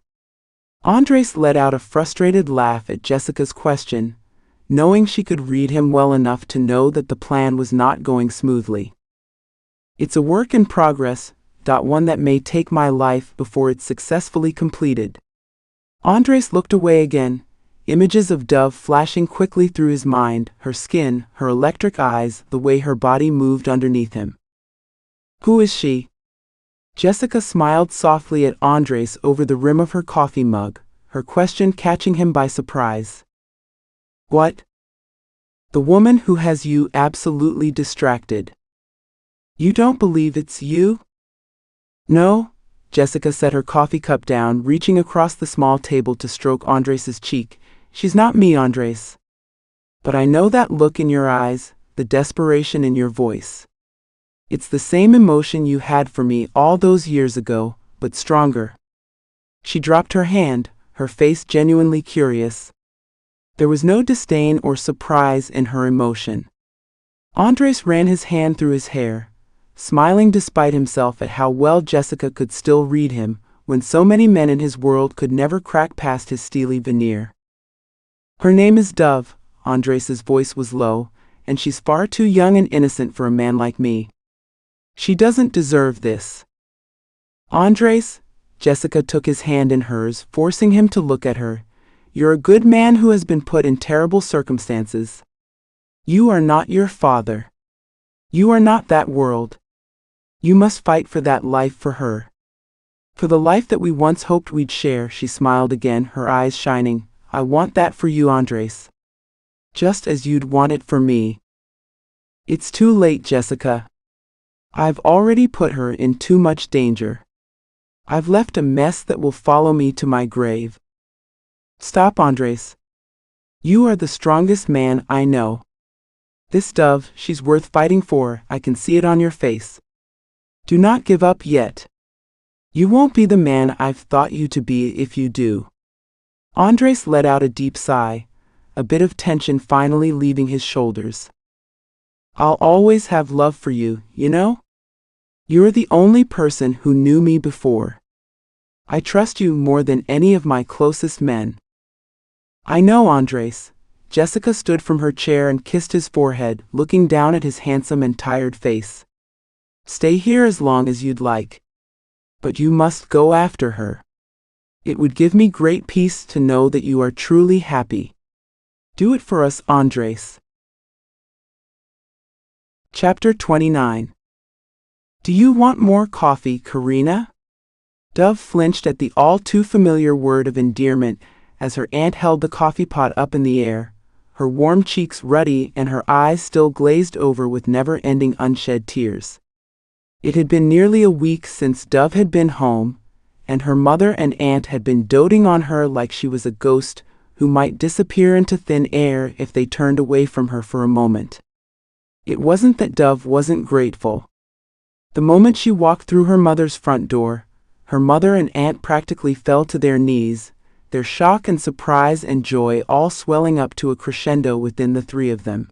Andres let out a frustrated laugh at Jessica's question, knowing she could read him well enough to know that the plan was not going smoothly. It's a work in progress, one that may take my life before it's successfully completed. Andres looked away again, images of Dove flashing quickly through his mind, her skin, her electric eyes, the way her body moved underneath him. Who is she? Jessica smiled softly at Andres over the rim of her coffee mug, her question catching him by surprise. What? The woman who has you absolutely distracted. You don't believe it's you? No, Jessica set her coffee cup down, reaching across the small table to stroke Andres's cheek. She's not me, Andres. But I know that look in your eyes, the desperation in your voice. It's the same emotion you had for me all those years ago, but stronger. She dropped her hand, her face genuinely curious. There was no disdain or surprise in her emotion. Andres ran his hand through his hair, smiling despite himself at how well Jessica could still read him, when so many men in his world could never crack past his steely veneer. Her name is Dove, Andres's voice was low, and she's far too young and innocent for a man like me. She doesn't deserve this. Andres, Jessica took his hand in hers, forcing him to look at her. You're a good man who has been put in terrible circumstances. You are not your father. You are not that world. You must fight for that life for her. For the life that we once hoped we'd share, she smiled again, her eyes shining. I want that for you, Andres. Just as you'd want it for me. It's too late, Jessica. I've already put her in too much danger. I've left a mess that will follow me to my grave. Stop, Andres. You are the strongest man I know. This Dove, she's worth fighting for, I can see it on your face. Do not give up yet. You won't be the man I've thought you to be if you do. Andres let out a deep sigh, a bit of tension finally leaving his shoulders. I'll always have love for you, you know? You're the only person who knew me before. I trust you more than any of my closest men. I know, Andres. Jessica stood from her chair and kissed his forehead, looking down at his handsome and tired face. Stay here as long as you'd like. But you must go after her. It would give me great peace to know that you are truly happy. Do it for us, Andres. Chapter 29. Do you want more coffee, Karina? Dove flinched at the all-too-familiar word of endearment as her aunt held the coffee pot up in the air, her warm cheeks ruddy and her eyes still glazed over with never-ending unshed tears. It had been nearly a week since Dove had been home, and her mother and aunt had been doting on her like she was a ghost who might disappear into thin air if they turned away from her for a moment. It wasn't that Dove wasn't grateful. The moment she walked through her mother's front door, her mother and aunt practically fell to their knees, their shock and surprise and joy all swelling up to a crescendo within the three of them.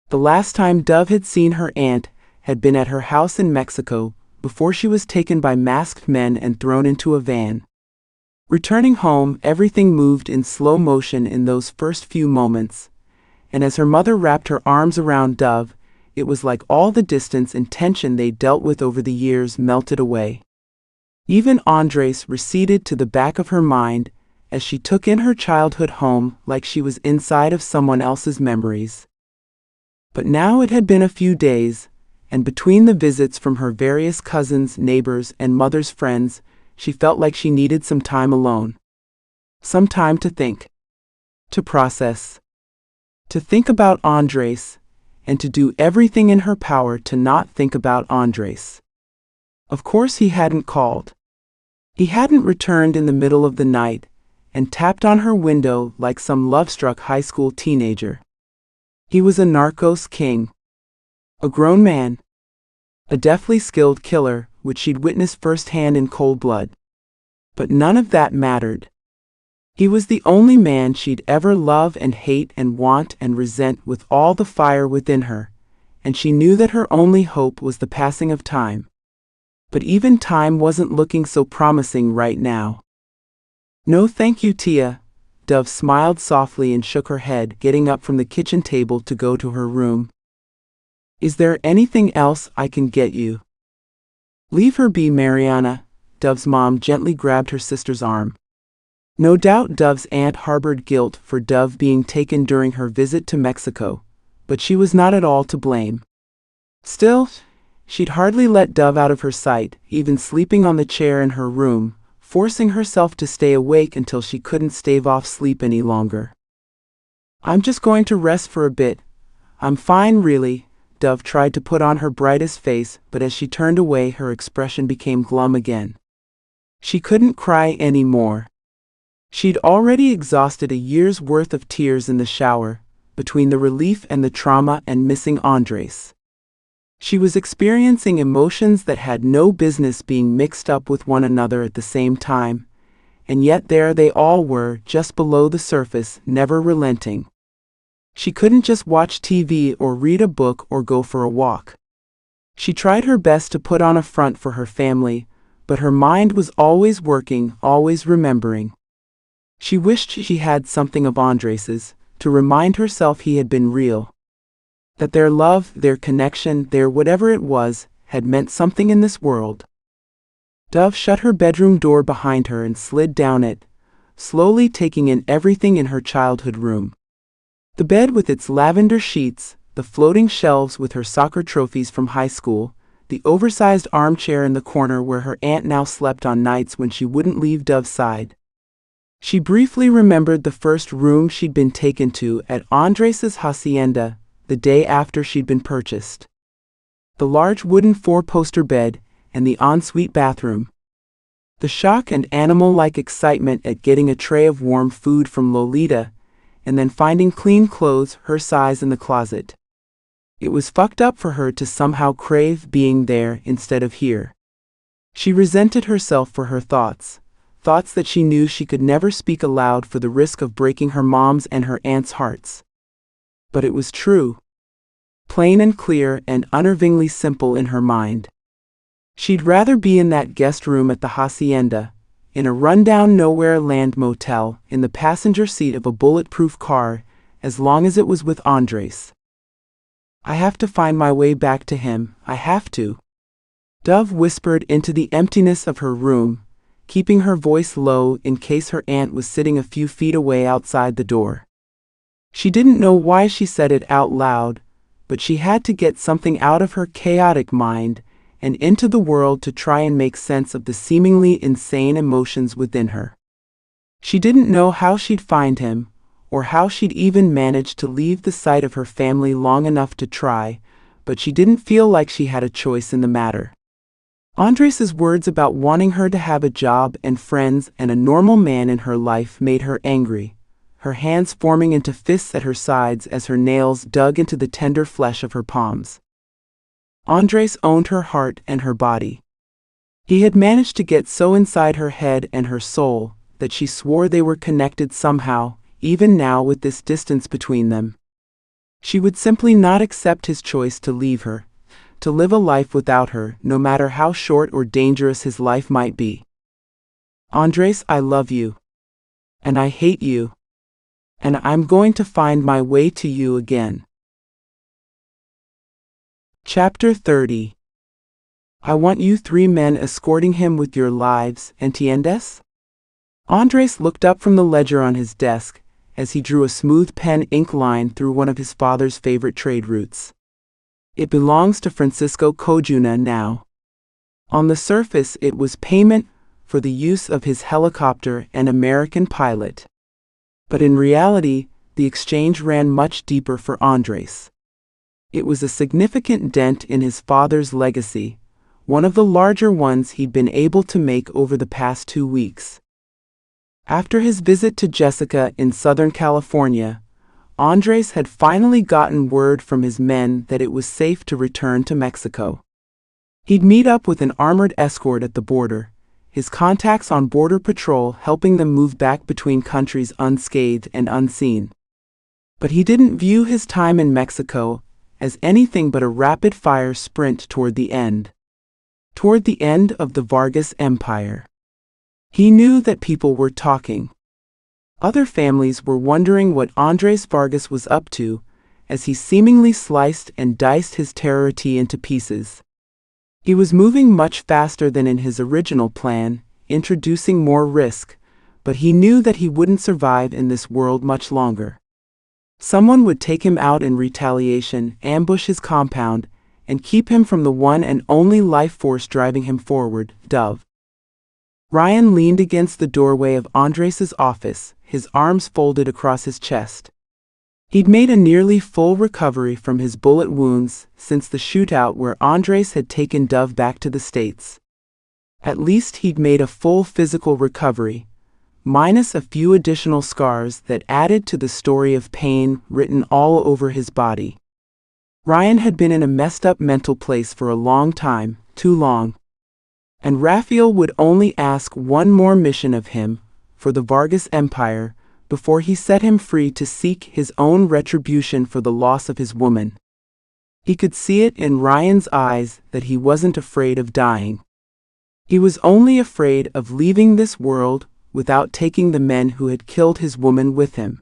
The last time Dove had seen her aunt had been at her house in Mexico, before she was taken by masked men and thrown into a van. Returning home, everything moved in slow motion in those first few moments, and as her mother wrapped her arms around Dove, it was like all the distance and tension they dealt with over the years melted away. Even Andres receded to the back of her mind as she took in her childhood home like she was inside of someone else's memories. But now it had been a few days, and between the visits from her various cousins, neighbors, and mother's friends, she felt like she needed some time alone. Some time to think. To process. To think about Andres, and to do everything in her power to not think about Andres. Of course he hadn't called. He hadn't returned in the middle of the night and tapped on her window like some love-struck high school teenager. He was a narcos king. A grown man. A deftly skilled killer, which she'd witnessed firsthand in cold blood. But none of that mattered. He was the only man she'd ever love and hate and want and resent with all the fire within her, and she knew that her only hope was the passing of time. But even time wasn't looking so promising right now. No thank you, Tia. Dove smiled softly and shook her head, getting up from the kitchen table to go to her room. Is there anything else I can get you? Leave her be, Mariana. Dove's mom gently grabbed her sister's arm. No doubt Dove's aunt harbored guilt for Dove being taken during her visit to Mexico, but she was not at all to blame. Still, she'd hardly let Dove out of her sight, even sleeping on the chair in her room, forcing herself to stay awake until she couldn't stave off sleep any longer. I'm just going to rest for a bit. I'm fine, really. Dove tried to put on her brightest face, but as she turned away, her expression became glum again. She couldn't cry anymore. She'd already exhausted a year's worth of tears in the shower, between the relief and the trauma and missing Andres. She was experiencing emotions that had no business being mixed up with one another at the same time, and yet there they all were, just below the surface, never relenting. She couldn't just watch TV or read a book or go for a walk. She tried her best to put on a front for her family, but her mind was always working, always remembering. She wished she had something of Andres's, to remind herself he had been real. That their love, their connection, their whatever it was, had meant something in this world. Dove shut her bedroom door behind her and slid down it, slowly taking in everything in her childhood room. The bed with its lavender sheets, the floating shelves with her soccer trophies from high school, the oversized armchair in the corner where her aunt now slept on nights when she wouldn't leave Dove's side. She briefly remembered the first room she'd been taken to at Andres's hacienda, the day after she'd been purchased. The large wooden four-poster bed and the ensuite bathroom. The shock and animal-like excitement at getting a tray of warm food from Lolita, and then finding clean clothes her size in the closet. It was fucked up for her to somehow crave being there instead of here. She resented herself for her thoughts that she knew she could never speak aloud for the risk of breaking her mom's and her aunt's hearts. But it was true. Plain and clear and unnervingly simple in her mind. She'd rather be in that guest room at the hacienda, in a rundown nowhere land motel, in the passenger seat of a bulletproof car, as long as it was with Andres. I have to find my way back to him, I have to. Dove whispered into the emptiness of her room, keeping her voice low in case her aunt was sitting a few feet away outside the door. She didn't know why she said it out loud, but she had to get something out of her chaotic mind and into the world to try and make sense of the seemingly insane emotions within her. She didn't know how she'd find him, or how she'd even manage to leave the sight of her family long enough to try, but she didn't feel like she had a choice in the matter. Andres's words about wanting her to have a job and friends and a normal man in her life made her angry, her hands forming into fists at her sides as her nails dug into the tender flesh of her palms. Andres owned her heart and her body. He had managed to get so inside her head and her soul that she swore they were connected somehow, even now with this distance between them. She would simply not accept his choice to leave her, to live a life without her, no matter how short or dangerous his life might be. Andres, I love you. And I hate you. And I'm going to find my way to you again. Chapter 30. I want you three men escorting him with your lives, ¿entiendes? Andres looked up from the ledger on his desk as he drew a smooth pen ink line through one of his father's favorite trade routes. It belongs to Francisco Cojuna now. On the surface, it was payment for the use of his helicopter and American pilot. But in reality, the exchange ran much deeper for Andres. It was a significant dent in his father's legacy, one of the larger ones he'd been able to make over the past 2 weeks. After his visit to Jessica in Southern California, Andres had finally gotten word from his men that it was safe to return to Mexico. He'd meet up with an armored escort at the border, his contacts on Border Patrol helping them move back between countries unscathed and unseen. But he didn't view his time in Mexico as anything but a rapid-fire sprint toward the end. Toward the end of the Vargas Empire. He knew that people were talking. Other families were wondering what Andres Vargas was up to, as he seemingly sliced and diced his terrority into pieces. He was moving much faster than in his original plan, introducing more risk, but he knew that he wouldn't survive in this world much longer. Someone would take him out in retaliation, ambush his compound, and keep him from the one and only life force driving him forward, Dove. Ryan leaned against the doorway of Andres's office, his arms folded across his chest. He'd made a nearly full recovery from his bullet wounds since the shootout where Andres had taken Dove back to the States. At least he'd made a full physical recovery, minus a few additional scars that added to the story of pain written all over his body. Ryan had been in a messed up mental place for a long time, too long. And Raphael would only ask one more mission of him, for the Vargas Empire, before he set him free to seek his own retribution for the loss of his woman. He could see it in Ryan's eyes that he wasn't afraid of dying. He was only afraid of leaving this world without taking the men who had killed his woman with him.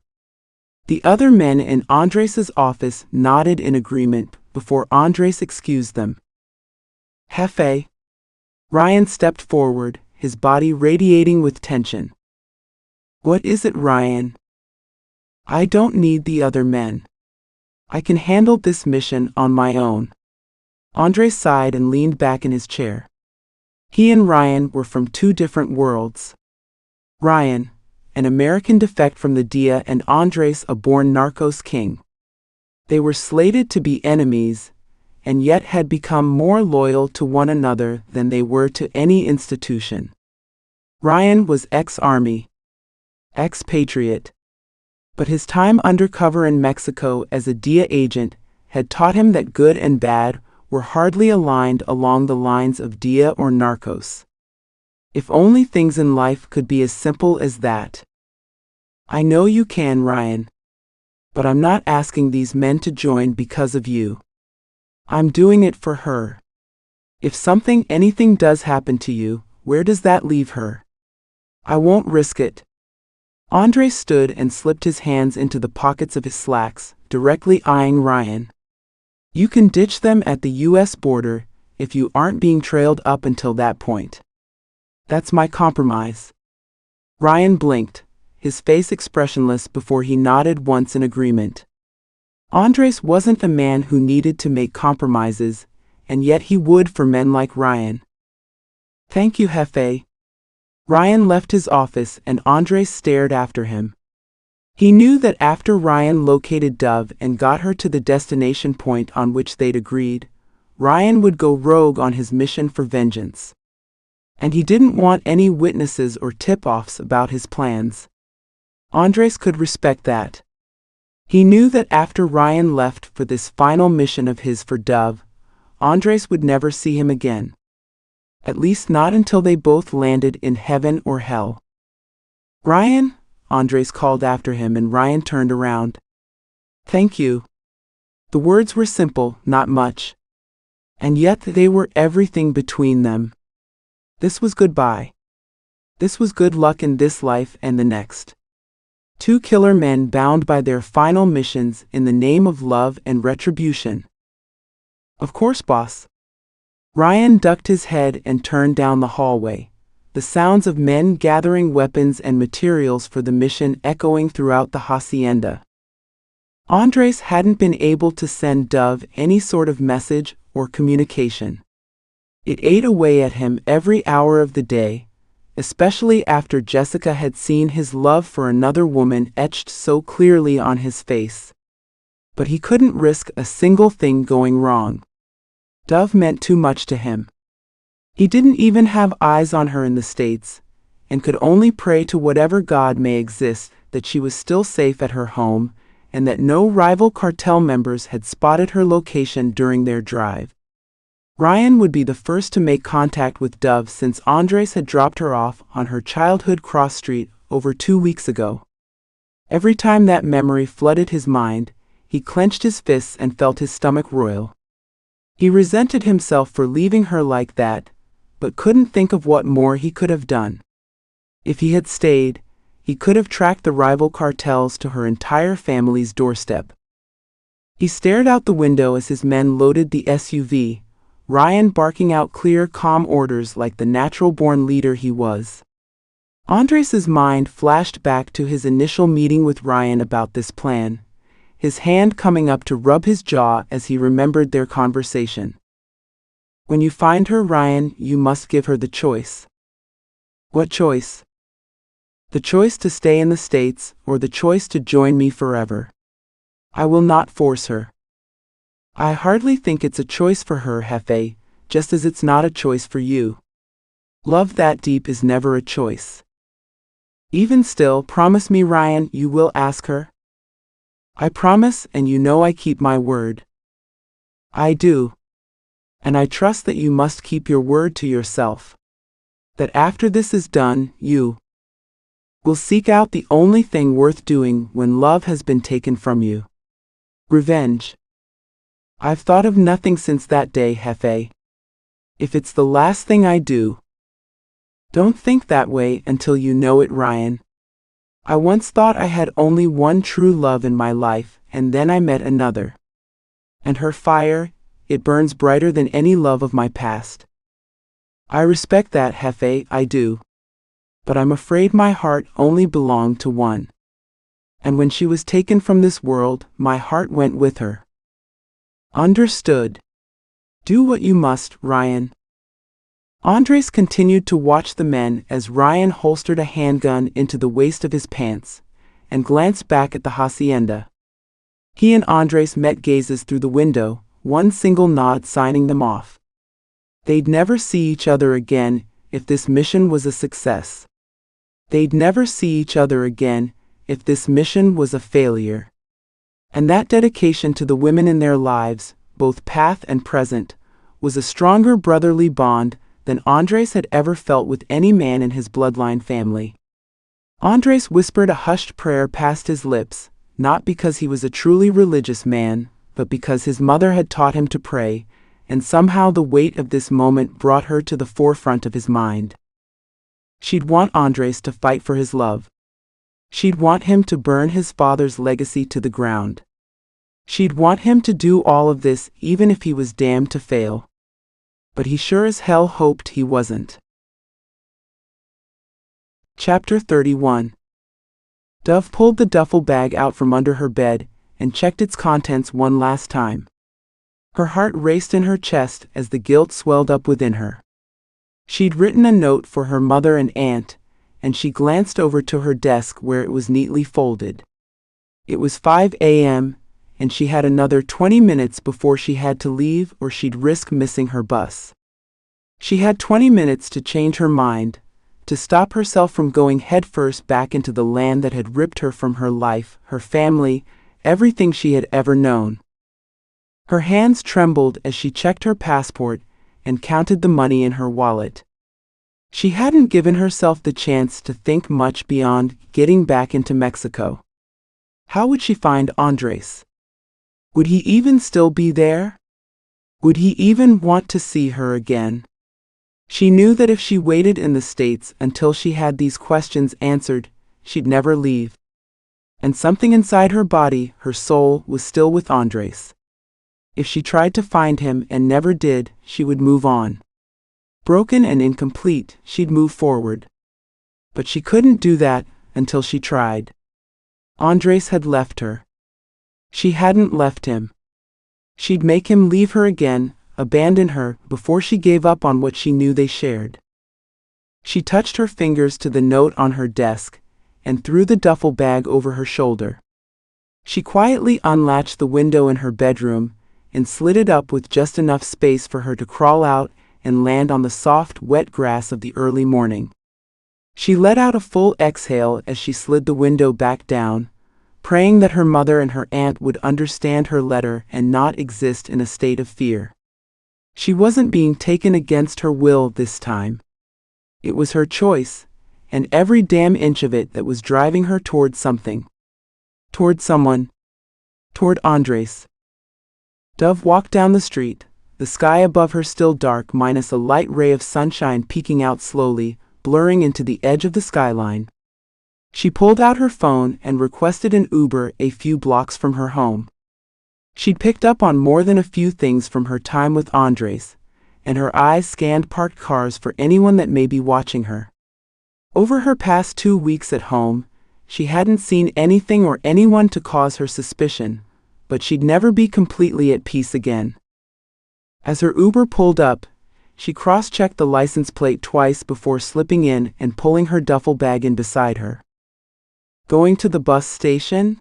The other men in Andres's office nodded in agreement before Andres excused them. Jefe. Ryan stepped forward, his body radiating with tension. What is it, Ryan? I don't need the other men. I can handle this mission on my own. Andres sighed and leaned back in his chair. He and Ryan were from two different worlds. Ryan, an American defect from the DIA, and Andres, a born narcos king. They were slated to be enemies, and yet had become more loyal to one another than they were to any institution. Ryan was ex-army, ex-patriot, but his time undercover in Mexico as a DIA agent had taught him that good and bad were hardly aligned along the lines of DIA or narcos. If only things in life could be as simple as that. I know you can, Ryan. But I'm not asking these men to join because of you. I'm doing it for her. If anything does happen to you, where does that leave her? I won't risk it. Andres stood and slipped his hands into the pockets of his slacks, directly eyeing Ryan. You can ditch them at the U.S. border if you aren't being trailed up until that point. That's my compromise. Ryan blinked, his face expressionless before he nodded once in agreement. Andres wasn't a man who needed to make compromises, and yet he would for men like Ryan. Thank you, Jefe. Ryan left his office and Andres stared after him. He knew that after Ryan located Dove and got her to the destination point on which they'd agreed, Ryan would go rogue on his mission for vengeance. And he didn't want any witnesses or tip-offs about his plans. Andres could respect that. He knew that after Ryan left for this final mission of his for Dove, Andres would never see him again. At least not until they both landed in heaven or hell. Ryan? Andres called after him and Ryan turned around. Thank you. The words were simple, not much. And yet they were everything between them. This was goodbye. This was good luck in this life and the next. Two killer men bound by their final missions in the name of love and retribution. Of course, boss. Ryan ducked his head and turned down the hallway, the sounds of men gathering weapons and materials for the mission echoing throughout the hacienda. Andres hadn't been able to send Dove any sort of message or communication. It ate away at him every hour of the day, especially after Jessica had seen his love for another woman etched so clearly on his face. But he couldn't risk a single thing going wrong. Dove meant too much to him. He didn't even have eyes on her in the States, and could only pray to whatever God may exist that she was still safe at her home, and that no rival cartel members had spotted her location during their drive. Ryan would be the first to make contact with Dove since Andres had dropped her off on her childhood cross street over 2 weeks ago. Every time that memory flooded his mind, he clenched his fists and felt his stomach roil. He resented himself for leaving her like that, but couldn't think of what more he could have done. If he had stayed, he could have tracked the rival cartels to her entire family's doorstep. He stared out the window as his men loaded the SUV, Ryan barking out clear, calm orders like the natural-born leader he was. Andres' mind flashed back to his initial meeting with Ryan about this plan, his hand coming up to rub his jaw as he remembered their conversation. When you find her, Ryan, you must give her the choice. What choice? The choice to stay in the States or the choice to join me forever. I will not force her. I hardly think it's a choice for her, Jefe, just as it's not a choice for you. Love that deep is never a choice. Even still, promise me, Ryan, you will ask her? I promise, and you know I keep my word. I do. And I trust that you must keep your word to yourself. That after this is done, you will seek out the only thing worth doing when love has been taken from you. Revenge. I've thought of nothing since that day, Jefe. If it's the last thing I do. Don't think that way until you know it, Ryan. I once thought I had only one true love in my life, and then I met another. And her fire, it burns brighter than any love of my past. I respect that, Jefe, I do. But I'm afraid my heart only belonged to one. And when she was taken from this world, my heart went with her. Understood. Do what you must, Ryan. Andres continued to watch the men as Ryan holstered a handgun into the waist of his pants and glanced back at the hacienda. He and Andres met gazes through the window, one single nod signing them off. They'd never see each other again if this mission was a success. They'd never see each other again if this mission was a failure. And that dedication to the women in their lives, both past and present, was a stronger brotherly bond than Andres had ever felt with any man in his bloodline family. Andres whispered a hushed prayer past his lips, not because he was a truly religious man, but because his mother had taught him to pray, and somehow the weight of this moment brought her to the forefront of his mind. She'd want Andres to fight for his love. She'd want him to burn his father's legacy to the ground. She'd want him to do all of this even if he was damned to fail. But he sure as hell hoped he wasn't. Chapter 31. Dove pulled the duffel bag out from under her bed and checked its contents one last time. Her heart raced in her chest as the guilt swelled up within her. She'd written a note for her mother and aunt, and she glanced over to her desk where it was neatly folded. It was 5 a.m., and she had another 20 minutes before she had to leave or she'd risk missing her bus. She had 20 minutes to change her mind, to stop herself from going headfirst back into the land that had ripped her from her life, her family, everything she had ever known. Her hands trembled as she checked her passport and counted the money in her wallet. She hadn't given herself the chance to think much beyond getting back into Mexico. How would she find Andres? Would he even still be there? Would he even want to see her again? She knew that if she waited in the States until she had these questions answered, she'd never leave. And something inside her body, her soul, was still with Andres. If she tried to find him and never did, she would move on. Broken and incomplete, she'd move forward. But she couldn't do that until she tried. Andres had left her. She hadn't left him. She'd make him leave her again, abandon her, before she gave up on what she knew they shared. She touched her fingers to the note on her desk and threw the duffel bag over her shoulder. She quietly unlatched the window in her bedroom and slid it up with just enough space for her to crawl out and land on the soft, wet grass of the early morning. She let out a full exhale as she slid the window back down, praying that her mother and her aunt would understand her letter and not exist in a state of fear. She wasn't being taken against her will this time. It was her choice, and every damn inch of it that was driving her toward something. Toward someone. Toward Andres. Dove walked down the street, the sky above her still dark minus a light ray of sunshine peeking out slowly, blurring into the edge of the skyline. She pulled out her phone and requested an Uber a few blocks from her home. She'd picked up on more than a few things from her time with Andres, and her eyes scanned parked cars for anyone that may be watching her. Over her past 2 weeks at home, she hadn't seen anything or anyone to cause her suspicion, but she'd never be completely at peace again. As her Uber pulled up, she cross-checked the license plate twice before slipping in and pulling her duffel bag in beside her. Going to the bus station?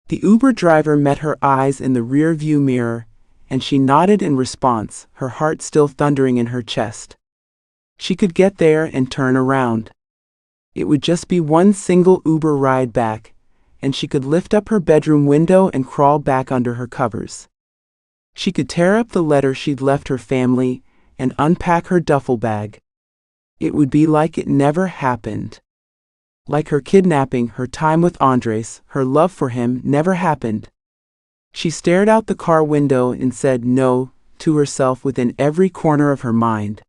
The Uber driver met her eyes in the rear-view mirror, and she nodded in response, her heart still thundering in her chest. She could get there and turn around. It would just be one single Uber ride back, and she could lift up her bedroom window and crawl back under her covers. She could tear up the letter she'd left her family and unpack her duffel bag. It would be like it never happened. Like her kidnapping, her time with Andres, her love for him never happened. She stared out the car window and said no to herself within every corner of her mind.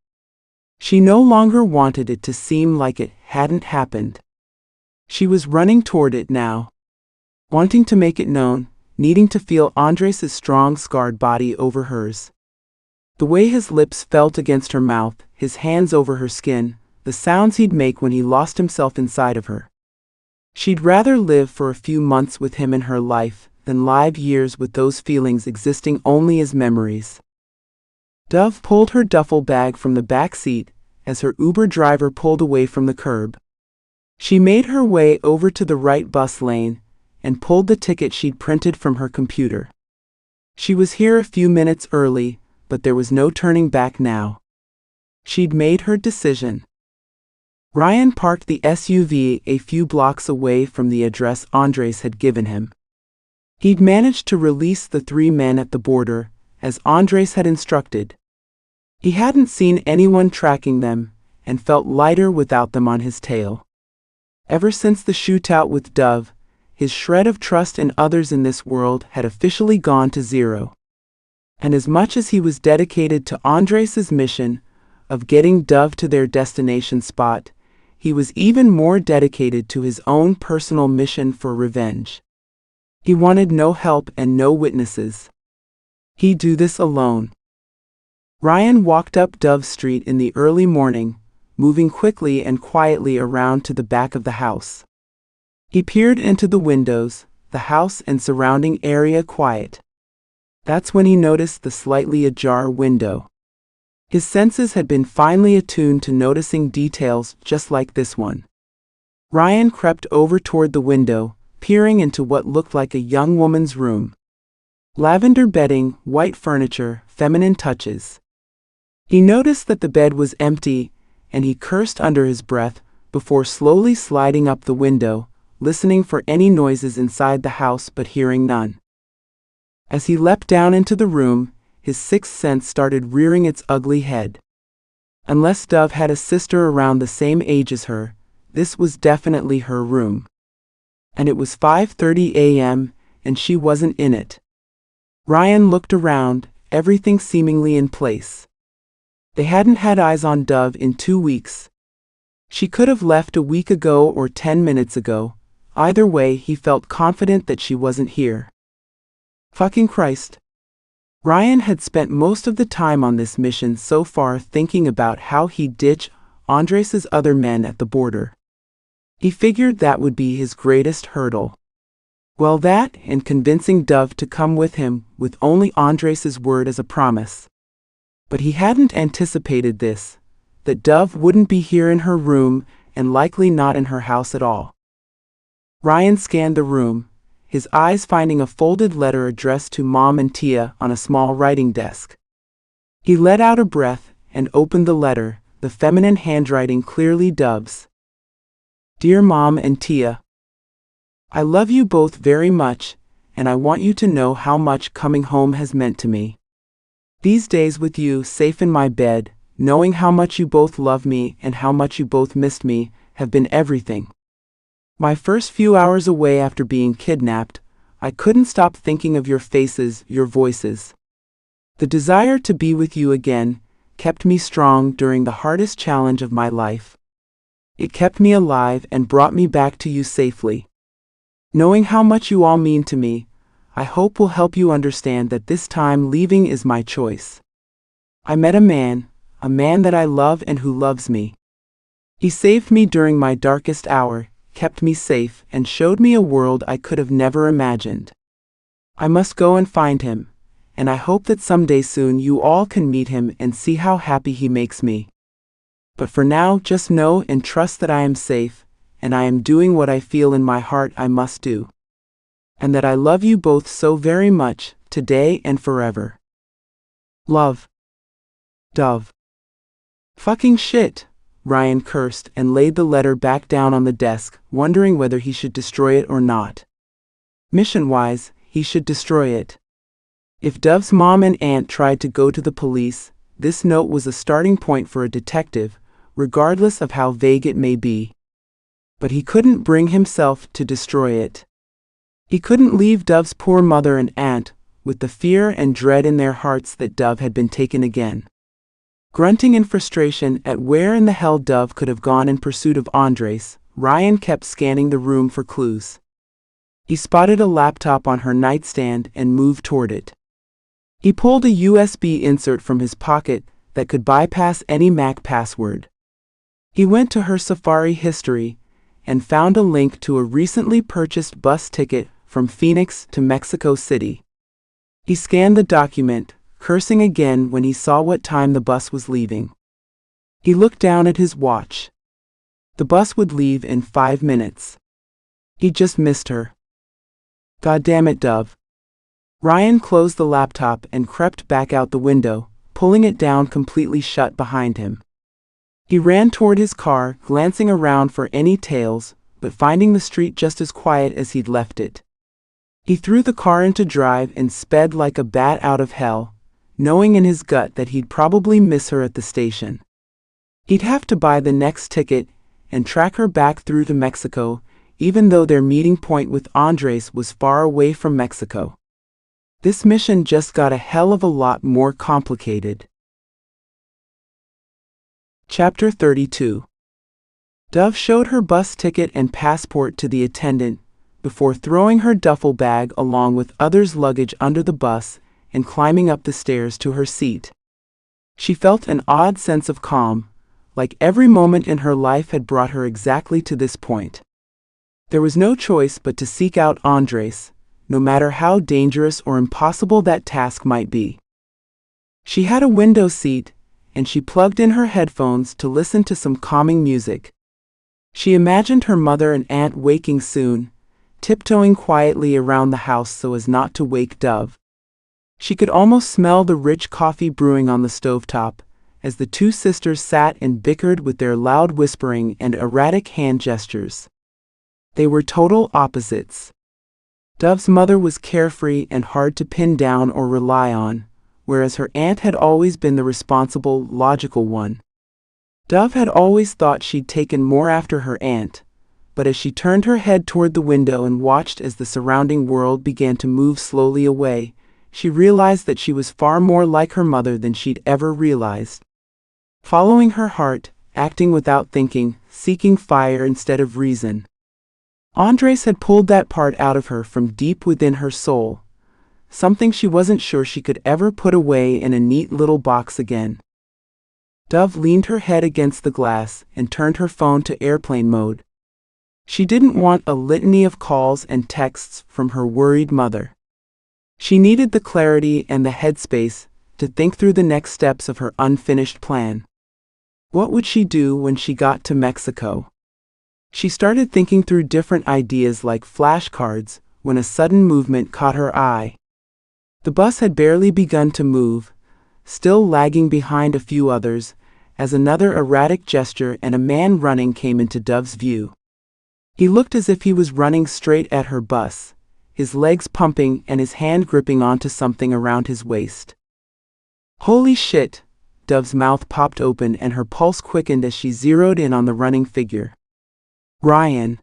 She no longer wanted it to seem like it hadn't happened. She was running toward it now, wanting to make it known, needing to feel Andres' strong, scarred body over hers. The way his lips felt against her mouth, his hands over her skin, the sounds he'd make when he lost himself inside of her. She'd rather live for a few months with him in her life than live years with those feelings existing only as memories. Dove pulled her duffel bag from the back seat as her Uber driver pulled away from the curb. She made her way over to the right bus lane and pulled the ticket she'd printed from her computer. She was here a few minutes early, but there was no turning back now. She'd made her decision. Ryan parked the SUV a few blocks away from the address Andres had given him. He'd managed to release the 3 men at the border, as Andres had instructed. He hadn't seen anyone tracking them, and felt lighter without them on his tail. Ever since the shootout with Dove, his shred of trust in others in this world had officially gone to zero. And as much as he was dedicated to Andres' mission of getting Dove to their destination spot, he was even more dedicated to his own personal mission for revenge. He wanted no help and no witnesses. He'd do this alone. Ryan walked up Dove Street in the early morning, moving quickly and quietly around to the back of the house. He peered into the windows, the house and surrounding area quiet. That's when he noticed the slightly ajar window. His senses had been finely attuned to noticing details just like this one. Ryan crept over toward the window, peering into what looked like a young woman's room. Lavender bedding, white furniture, feminine touches. He noticed that the bed was empty, and he cursed under his breath before slowly sliding up the window, listening for any noises inside the house but hearing none. As he leapt down into the room, his sixth sense started rearing its ugly head. Unless Dove had a sister around the same age as her, this was definitely her room. And it was 5:30 a.m., and she wasn't in it. Ryan looked around, everything seemingly in place. They hadn't had eyes on Dove in 2 weeks. She could have left a week ago or 10 minutes ago. Either way, he felt confident that she wasn't here. Fucking Christ. Ryan had spent most of the time on this mission so far thinking about how he'd ditch Andres' other men at the border. He figured that would be his greatest hurdle. Well, that and convincing Dove to come with him with only Andres' word as a promise. But he hadn't anticipated this, that Dove wouldn't be here in her room and likely not in her house at all. Ryan scanned the room, his eyes finding a folded letter addressed to Mom and Tia on a small writing desk. He let out a breath and opened the letter, the feminine handwriting clearly Dove's. Dear Mom and Tia, I love you both very much, and I want you to know how much coming home has meant to me. These days with you safe in my bed, knowing how much you both love me and how much you both missed me, have been everything. My first few hours away after being kidnapped, I couldn't stop thinking of your faces, your voices. The desire to be with you again kept me strong during the hardest challenge of my life. It kept me alive and brought me back to you safely. Knowing how much you all mean to me, I hope will help you understand that this time leaving is my choice. I met a man that I love and who loves me. He saved me during my darkest hour, kept me safe, and showed me a world I could have never imagined. I must go and find him, and I hope that someday soon you all can meet him and see how happy he makes me. But for now, just know and trust that I am safe, and I am doing what I feel in my heart I must do. And that I love you both so very much, today and forever. Love. Dove. Fucking shit, Ryan cursed and laid the letter back down on the desk, wondering whether he should destroy it or not. Mission-wise, he should destroy it. If Dove's mom and aunt tried to go to the police, this note was a starting point for a detective, regardless of how vague it may be. But he couldn't bring himself to destroy it. He couldn't leave Dove's poor mother and aunt with the fear and dread in their hearts that Dove had been taken again. Grunting in frustration at where in the hell Dove could have gone in pursuit of Andres, Ryan kept scanning the room for clues. He spotted a laptop on her nightstand and moved toward it. He pulled a USB insert from his pocket that could bypass any Mac password. He went to her Safari history and found a link to a recently purchased bus ticket from Phoenix to Mexico City. He scanned the document, cursing again when he saw what time the bus was leaving. He looked down at his watch. The bus would leave in 5 minutes. He just missed her. God damn it, Dove. Ryan closed the laptop and crept back out the window, pulling it down completely shut behind him. He ran toward his car, glancing around for any tails, but finding the street just as quiet as he'd left it. He threw the car into drive and sped like a bat out of hell, knowing in his gut that he'd probably miss her at the station. He'd have to buy the next ticket and track her back through to Mexico, even though their meeting point with Andres was far away from Mexico. This mission just got a hell of a lot more complicated. Chapter 32. Dove showed her bus ticket and passport to the attendant before throwing her duffel bag along with others' luggage under the bus and climbing up the stairs to her seat. She felt an odd sense of calm, like every moment in her life had brought her exactly to this point. There was no choice but to seek out Andres, no matter how dangerous or impossible that task might be. She had a window seat, and she plugged in her headphones to listen to some calming music. She imagined her mother and aunt waking soon, tiptoeing quietly around the house so as not to wake Dove. She could almost smell the rich coffee brewing on the stovetop, as the two sisters sat and bickered with their loud whispering and erratic hand gestures. They were total opposites. Dove's mother was carefree and hard to pin down or rely on, whereas her aunt had always been the responsible, logical one. Dove had always thought she'd taken more after her aunt, but as she turned her head toward the window and watched as the surrounding world began to move slowly away, she realized that she was far more like her mother than she'd ever realized. Following her heart, acting without thinking, seeking fire instead of reason. Andres had pulled that part out of her from deep within her soul, something she wasn't sure she could ever put away in a neat little box again. Dove leaned her head against the glass and turned her phone to airplane mode. She didn't want a litany of calls and texts from her worried mother. She needed the clarity and the headspace to think through the next steps of her unfinished plan. What would she do when she got to Mexico? She started thinking through different ideas like flashcards when a sudden movement caught her eye. The bus had barely begun to move, still lagging behind a few others, as another erratic gesture and a man running came into Dove's view. He looked as if he was running straight at her bus, his legs pumping and his hand gripping onto something around his waist. Holy shit! Dove's mouth popped open and her pulse quickened as she zeroed in on the running figure. Ryan.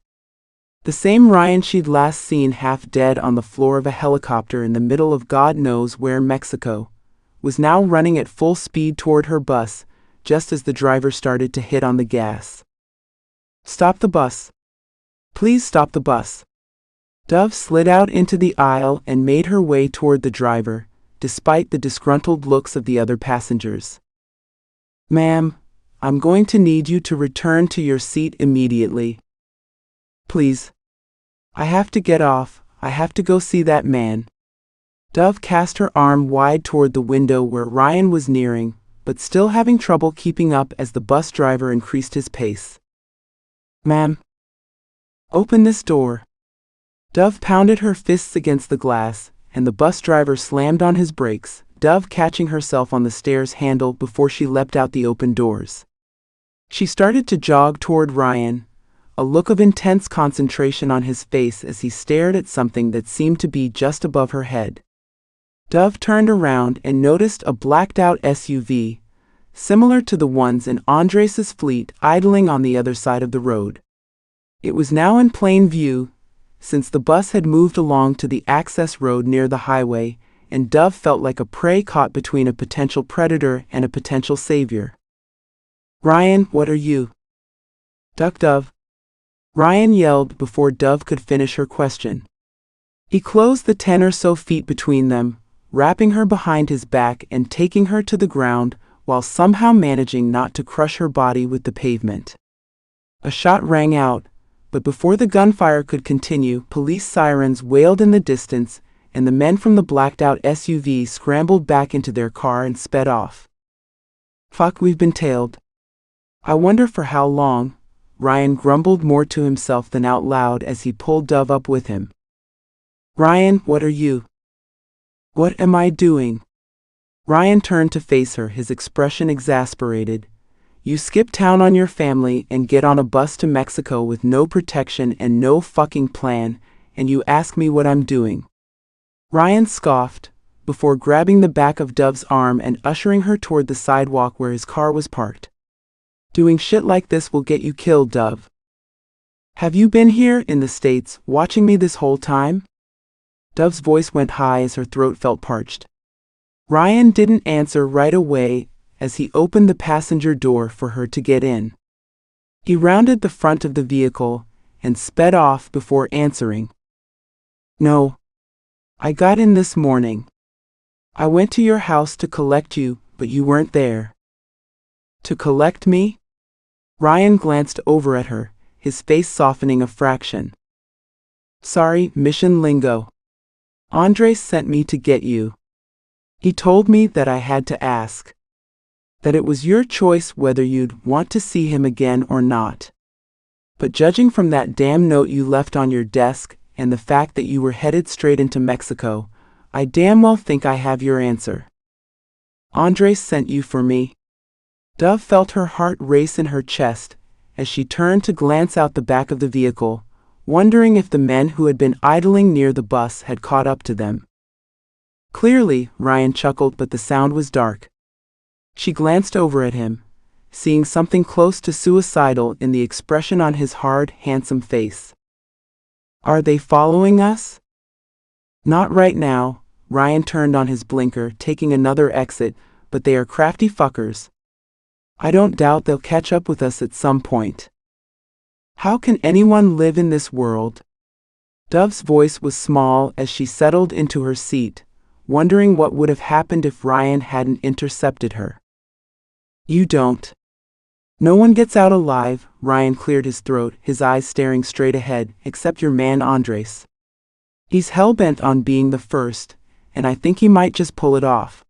The same Ryan she'd last seen half dead on the floor of a helicopter in the middle of God knows where Mexico, was now running at full speed toward her bus, just as the driver started to hit on the gas. Stop the bus. Please stop the bus. Dove slid out into the aisle and made her way toward the driver, despite the disgruntled looks of the other passengers. Ma'am, I'm going to need you to return to your seat immediately. Please. I have to get off. I have to go see that man. Dove cast her arm wide toward the window where Ryan was nearing, but still having trouble keeping up as the bus driver increased his pace. Ma'am. Open this door. Dove pounded her fists against the glass, and the bus driver slammed on his brakes, Dove catching herself on the stairs handle before she leapt out the open doors. She started to jog toward Ryan, a look of intense concentration on his face as he stared at something that seemed to be just above her head. Dove turned around and noticed a blacked-out SUV, similar to the ones in Andres' fleet, idling on the other side of the road. It was now in plain view, since the bus had moved along to the access road near the highway, and Dove felt like a prey caught between a potential predator and a potential savior. Ryan, what are you? Duck, Dove. Ryan yelled before Dove could finish her question. He closed the 10 or so feet between them, wrapping her behind his back and taking her to the ground while somehow managing not to crush her body with the pavement. A shot rang out, but before the gunfire could continue, police sirens wailed in the distance, and the men from the blacked-out SUV scrambled back into their car and sped off. Fuck, we've been tailed. I wonder for how long, Ryan grumbled more to himself than out loud as he pulled Dove up with him. Ryan, what are you? What am I doing? Ryan turned to face her, his expression exasperated. You skip town on your family and get on a bus to Mexico with no protection and no fucking plan, and you ask me what I'm doing. Ryan scoffed, before grabbing the back of Dove's arm and ushering her toward the sidewalk where his car was parked. Doing shit like this will get you killed, Dove. Have you been here in the States watching me this whole time? Dove's voice went high as her throat felt parched. Ryan didn't answer right away as he opened the passenger door for her to get in. He rounded the front of the vehicle and sped off before answering. No. I got in this morning. I went to your house to collect you, but you weren't there. To collect me? Ryan glanced over at her, his face softening a fraction. Sorry, mission lingo. Andres sent me to get you. He told me that I had to ask. That it was your choice whether you'd want to see him again or not. But judging from that damn note you left on your desk and the fact that you were headed straight into Mexico, I damn well think I have your answer. Andres sent you for me. Dove felt her heart race in her chest as she turned to glance out the back of the vehicle, wondering if the men who had been idling near the bus had caught up to them. Clearly, Ryan chuckled, but the sound was dark. She glanced over at him, seeing something close to suicidal in the expression on his hard, handsome face. Are they following us? Not right now. Ryan turned on his blinker, taking another exit, but they are crafty fuckers. I don't doubt they'll catch up with us at some point. How can anyone live in this world? Dove's voice was small as she settled into her seat, wondering what would have happened if Ryan hadn't intercepted her. You don't. No one gets out alive. Ryan cleared his throat, his eyes staring straight ahead, except your man Andres. He's hell-bent on being the first, and I think he might just pull it off.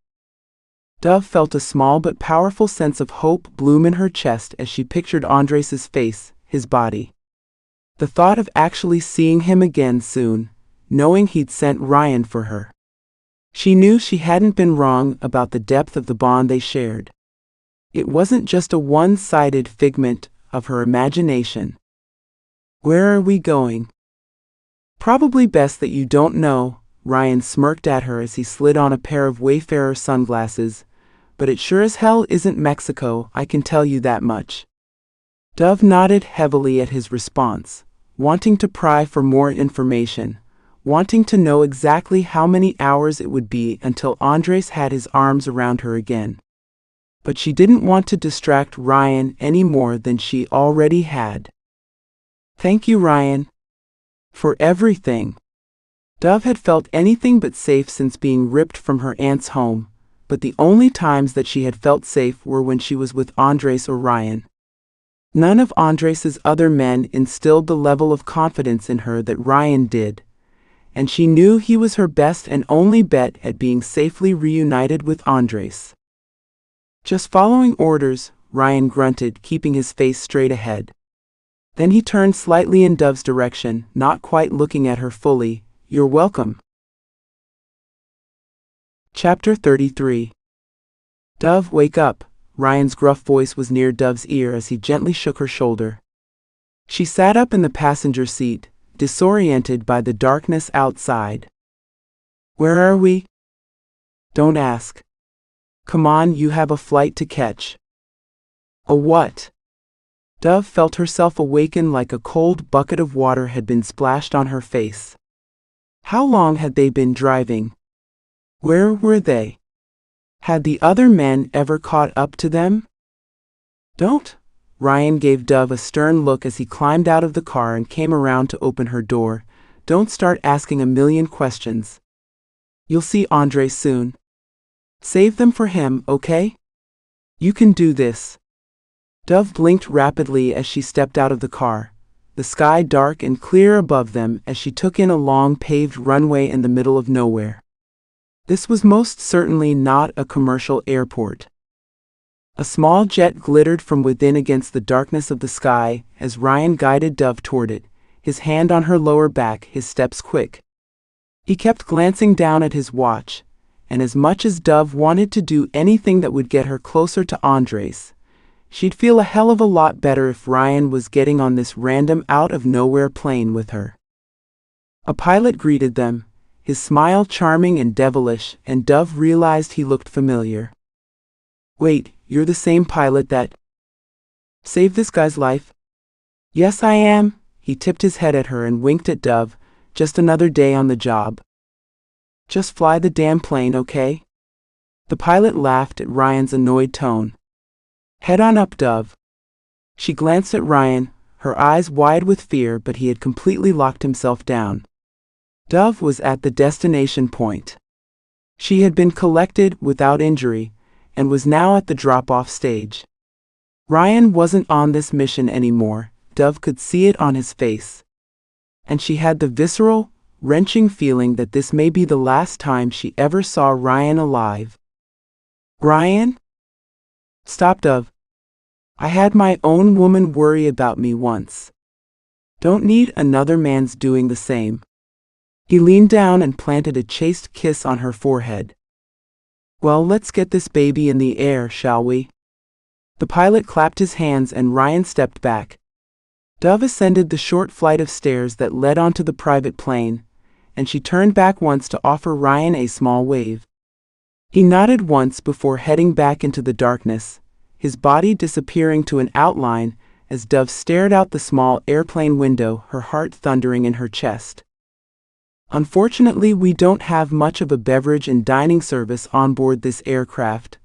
Dove felt a small but powerful sense of hope bloom in her chest as she pictured Andres' face, his body. The thought of actually seeing him again soon, knowing he'd sent Ryan for her. She knew she hadn't been wrong about the depth of the bond they shared. It wasn't just a one-sided figment of her imagination. Where are we going? Probably best that you don't know, Ryan smirked at her as he slid on a pair of Wayfarer sunglasses, but it sure as hell isn't Mexico, I can tell you that much. Dove nodded heavily at his response, wanting to pry for more information, wanting to know exactly how many hours it would be until Andres had his arms around her again. But she didn't want to distract Ryan any more than she already had. Thank you, Ryan. For everything. Dove had felt anything but safe since being ripped from her aunt's home, but the only times that she had felt safe were when she was with Andres or Ryan. None of Andres's other men instilled the level of confidence in her that Ryan did, and she knew he was her best and only bet at being safely reunited with Andres. Just following orders, Ryan grunted, keeping his face straight ahead. Then he turned slightly in Dove's direction, not quite looking at her fully. You're welcome. Chapter 33. Dove, wake up. Ryan's gruff voice was near Dove's ear as he gently shook her shoulder. She sat up in the passenger seat, disoriented by the darkness outside. Where are we? Don't ask. Come on, you have a flight to catch. A what? Dove felt herself awaken like a cold bucket of water had been splashed on her face. How long had they been driving? Where were they? Had the other men ever caught up to them? Don't. Ryan gave Dove a stern look as he climbed out of the car and came around to open her door. Don't start asking a million questions. You'll see Andres soon. Save them for him, okay? You can do this. Dove blinked rapidly as she stepped out of the car, the sky dark and clear above them as she took in a long paved runway in the middle of nowhere. This was most certainly not a commercial airport. A small jet glittered from within against the darkness of the sky as Ryan guided Dove toward it, his hand on her lower back, his steps quick. He kept glancing down at his watch, and as much as Dove wanted to do anything that would get her closer to Andres, she'd feel a hell of a lot better if Ryan was getting on this random out-of-nowhere plane with her. A pilot greeted them, his smile charming and devilish, and Dove realized he looked familiar. Wait, you're the same pilot that saved this guy's life? Yes, I am. He tipped his head at her and winked at Dove. Just another day on the job. Just fly the damn plane, okay? The pilot laughed at Ryan's annoyed tone. Head on up, Dove. She glanced at Ryan, her eyes wide with fear, but he had completely locked himself down. Dove was at the destination point. She had been collected without injury, and was now at the drop-off stage. Ryan wasn't on this mission anymore, Dove could see it on his face. And she had the visceral, wrenching feeling that this may be the last time she ever saw Ryan alive. Ryan? Stop, Dove. I had my own woman worry about me once. Don't need another man's doing the same. He leaned down and planted a chaste kiss on her forehead. Well, let's get this baby in the air, shall we? The pilot clapped his hands and Ryan stepped back. Dove ascended the short flight of stairs that led onto the private plane, and she turned back once to offer Ryan a small wave. He nodded once before heading back into the darkness, his body disappearing to an outline as Dove stared out the small airplane window, her heart thundering in her chest. Unfortunately, we don't have much of a beverage and dining service on board this aircraft.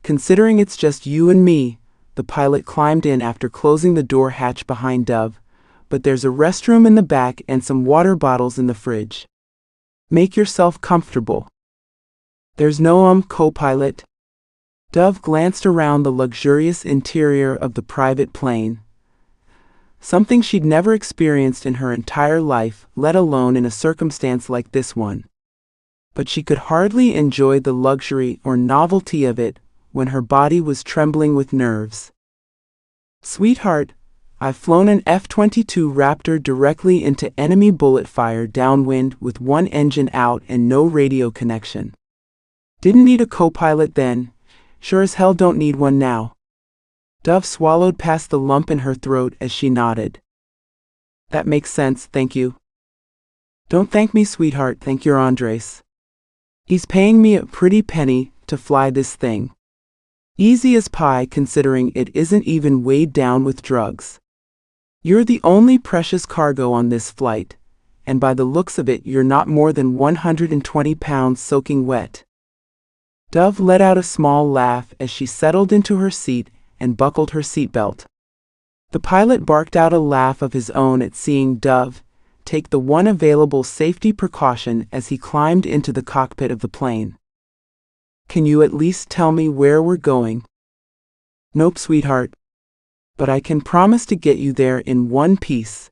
Considering it's just you and me, the pilot climbed in after closing the door hatch behind Dove, but there's a restroom in the back and some water bottles in the fridge. Make yourself comfortable. There's no co-pilot. Dove glanced around the luxurious interior of the private plane. Something she'd never experienced in her entire life, let alone in a circumstance like this one. But she could hardly enjoy the luxury or novelty of it when her body was trembling with nerves. Sweetheart, I've flown an F-22 Raptor directly into enemy bullet fire downwind with one engine out and no radio connection. Didn't need a co-pilot then, sure as hell don't need one now. Dove swallowed past the lump in her throat as she nodded. That makes sense, thank you. Don't thank me, sweetheart, thank your Andres. He's paying me a pretty penny to fly this thing. Easy as pie considering it isn't even weighed down with drugs. You're the only precious cargo on this flight, and by the looks of it you're not more than 120 pounds soaking wet. Dove let out a small laugh as she settled into her seat and buckled her seatbelt. The pilot barked out a laugh of his own at seeing Dove take the one available safety precaution as he climbed into the cockpit of the plane. "Can you at least tell me where we're going?" "Nope, sweetheart. But I can promise to get you there in one piece."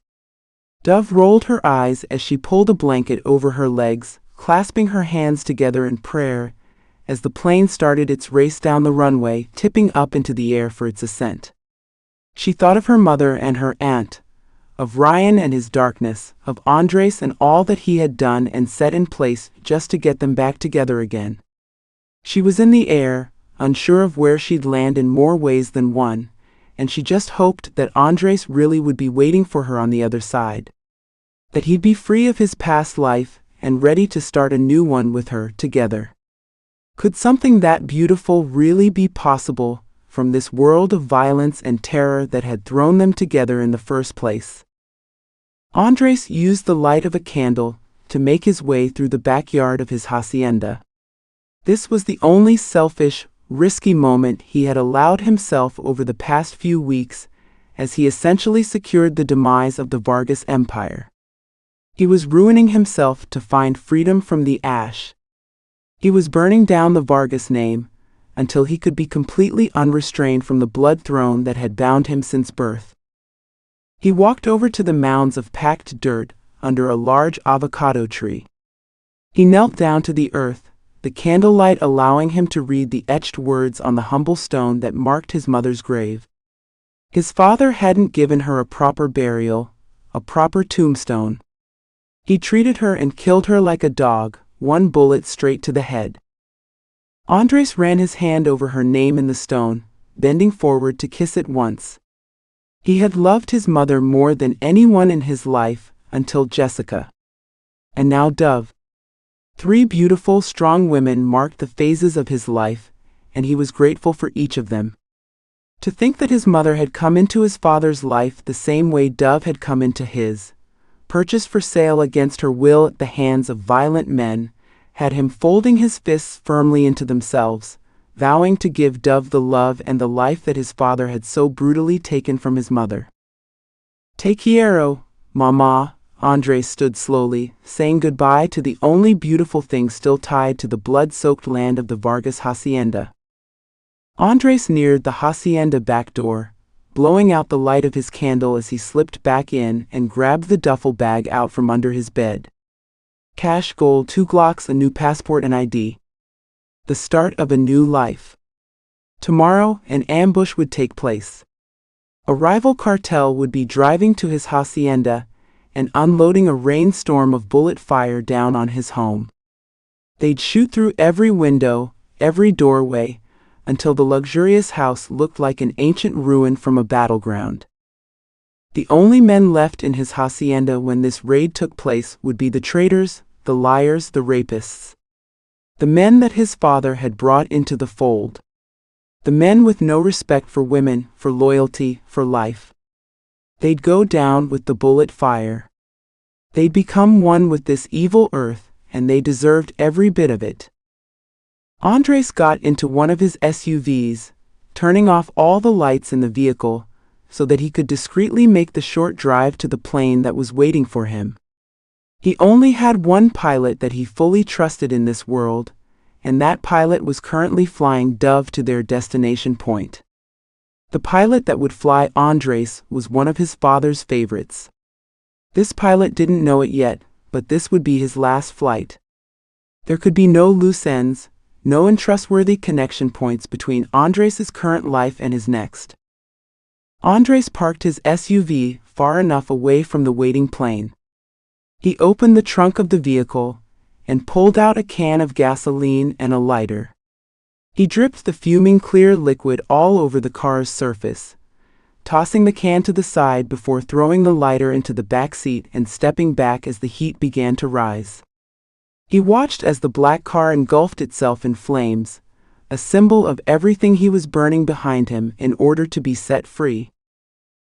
Dove rolled her eyes as she pulled a blanket over her legs, clasping her hands together in prayer as the plane started its race down the runway, tipping up into the air for its ascent. She thought of her mother and her aunt, of Ryan and his darkness, of Andres and all that he had done and set in place just to get them back together again. She was in the air, unsure of where she'd land in more ways than one, and she just hoped that Andres really would be waiting for her on the other side. That he'd be free of his past life and ready to start a new one with her together. Could something that beautiful really be possible from this world of violence and terror that had thrown them together in the first place? Andres used the light of a candle to make his way through the backyard of his hacienda. This was the only selfish, risky moment he had allowed himself over the past few weeks, as he essentially secured the demise of the Vargas Empire. He was ruining himself to find freedom from the ash. He was burning down the Vargas name until he could be completely unrestrained from the blood throne that had bound him since birth. He walked over to the mounds of packed dirt under a large avocado tree. He knelt down to the earth, the candlelight allowing him to read the etched words on the humble stone that marked his mother's grave. His father hadn't given her a proper burial, a proper tombstone. He treated her and killed her like a dog, one bullet straight to the head. Andres ran his hand over her name in the stone, bending forward to kiss it once. He had loved his mother more than anyone in his life until Jessica. And now Dove. 3 beautiful, strong women marked the phases of his life, and he was grateful for each of them. To think that his mother had come into his father's life the same way Dove had come into his, purchased for sale against her will at the hands of violent men, had him folding his fists firmly into themselves, vowing to give Dove the love and the life that his father had so brutally taken from his mother. "Te quiero, Mama." Andres stood slowly, saying goodbye to the only beautiful thing still tied to the blood-soaked land of the Vargas hacienda. Andres neared the hacienda back door, blowing out the light of his candle as he slipped back in and grabbed the duffel bag out from under his bed. Cash, gold, 2 Glocks, a new passport and ID. The start of a new life. Tomorrow, an ambush would take place. A rival cartel would be driving to his hacienda and unloading a rainstorm of bullet fire down on his home. They'd shoot through every window, every doorway, until the luxurious house looked like an ancient ruin from a battleground. The only men left in his hacienda when this raid took place would be the traitors, the liars, the rapists. The men that his father had brought into the fold. The men with no respect for women, for loyalty, for life. They'd go down with the bullet fire. They'd become one with this evil earth, and they deserved every bit of it. Andres got into one of his SUVs, turning off all the lights in the vehicle so that he could discreetly make the short drive to the plane that was waiting for him. He only had one pilot that he fully trusted in this world, and that pilot was currently flying Dove to their destination point. The pilot that would fly Andres was one of his father's favorites. This pilot didn't know it yet, but this would be his last flight. There could be no loose ends, no untrustworthy connection points between Andres' current life and his next. Andres parked his SUV far enough away from the waiting plane. He opened the trunk of the vehicle and pulled out a can of gasoline and a lighter. He dripped the fuming clear liquid all over the car's surface, tossing the can to the side before throwing the lighter into the back seat and stepping back as the heat began to rise. He watched as the black car engulfed itself in flames, a symbol of everything he was burning behind him in order to be set free.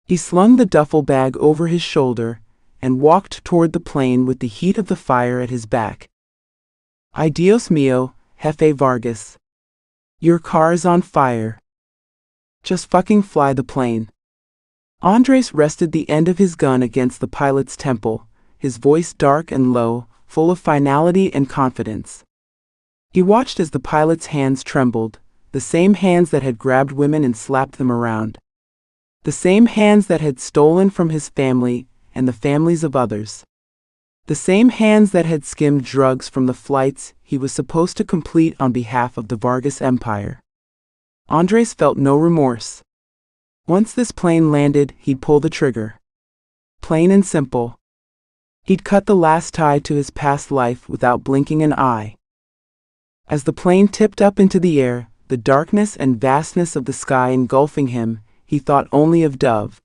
He slung the duffel bag over his shoulder and walked toward the plane with the heat of the fire at his back. "Ay Dios mío, Jefe Vargas. Your car's on fire. Just fucking fly the plane." Andres rested the end of his gun against the pilot's temple, his voice dark and low, full of finality and confidence. He watched as the pilot's hands trembled, the same hands that had grabbed women and slapped them around. The same hands that had stolen from his family and the families of others. The same hands that had skimmed drugs from the flights he was supposed to complete on behalf of the Vargas Empire. Andres felt no remorse. Once this plane landed, he'd pull the trigger. Plain and simple. He'd cut the last tie to his past life without blinking an eye. As the plane tipped up into the air, the darkness and vastness of the sky engulfing him, he thought only of Dove.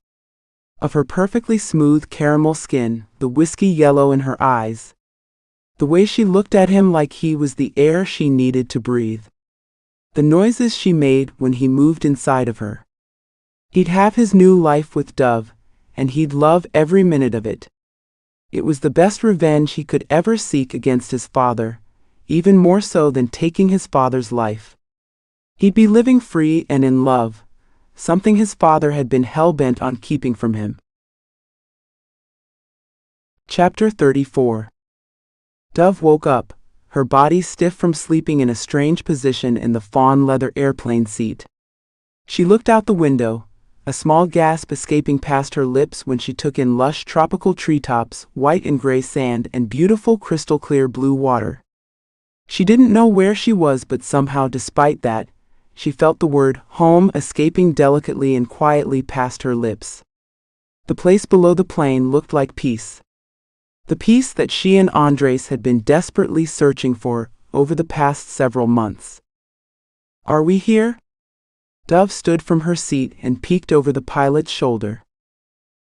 Of her perfectly smooth caramel skin, the whiskey yellow in her eyes. The way she looked at him like he was the air she needed to breathe. The noises she made when he moved inside of her. He'd have his new life with Dove, and he'd love every minute of it. It was the best revenge he could ever seek against his father, even more so than taking his father's life. He'd be living free and in love, something his father had been hell-bent on keeping from him. Chapter 34. Dove woke up, her body stiff from sleeping in a strange position in the fawn leather airplane seat. She looked out the window, a small gasp escaping past her lips when she took in lush tropical treetops, white and gray sand, and beautiful crystal-clear blue water. She didn't know where she was, but somehow, despite that, she felt the word home escaping delicately and quietly past her lips. The place below the plane looked like peace. The peace that she and Andres had been desperately searching for over the past several months. "Are we here?" Dove stood from her seat and peeked over the pilot's shoulder.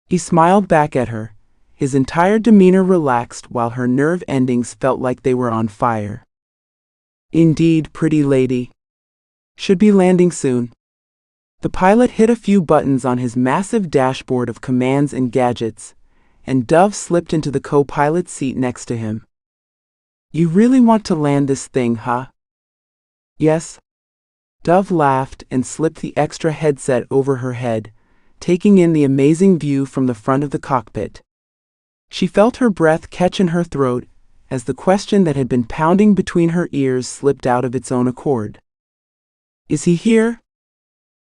He smiled back at her, his entire demeanor relaxed while her nerve endings felt like they were on fire. "Indeed, pretty lady. Should be landing soon." The pilot hit a few buttons on his massive dashboard of commands and gadgets, and Dove slipped into the co-pilot's seat next to him. "You really want to land this thing, huh?" "Yes." Dove laughed and slipped the extra headset over her head, taking in the amazing view from the front of the cockpit. She felt her breath catch in her throat as the question that had been pounding between her ears slipped out of its own accord. "Is he here?"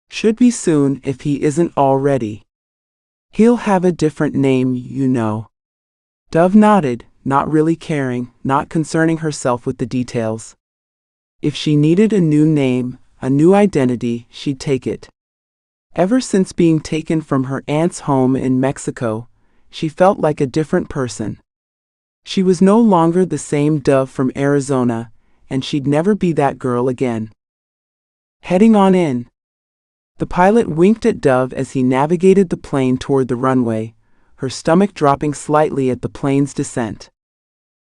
"Should be soon if he isn't already. He'll have a different name, you know." Dove nodded, not really caring, not concerning herself with the details. If she needed a new name, a new identity, she'd take it. Ever since being taken from her aunt's home in Mexico, she felt like a different person. She was no longer the same Dove from Arizona, and she'd never be that girl again. "Heading on in." The pilot winked at Dove as he navigated the plane toward the runway, her stomach dropping slightly at the plane's descent.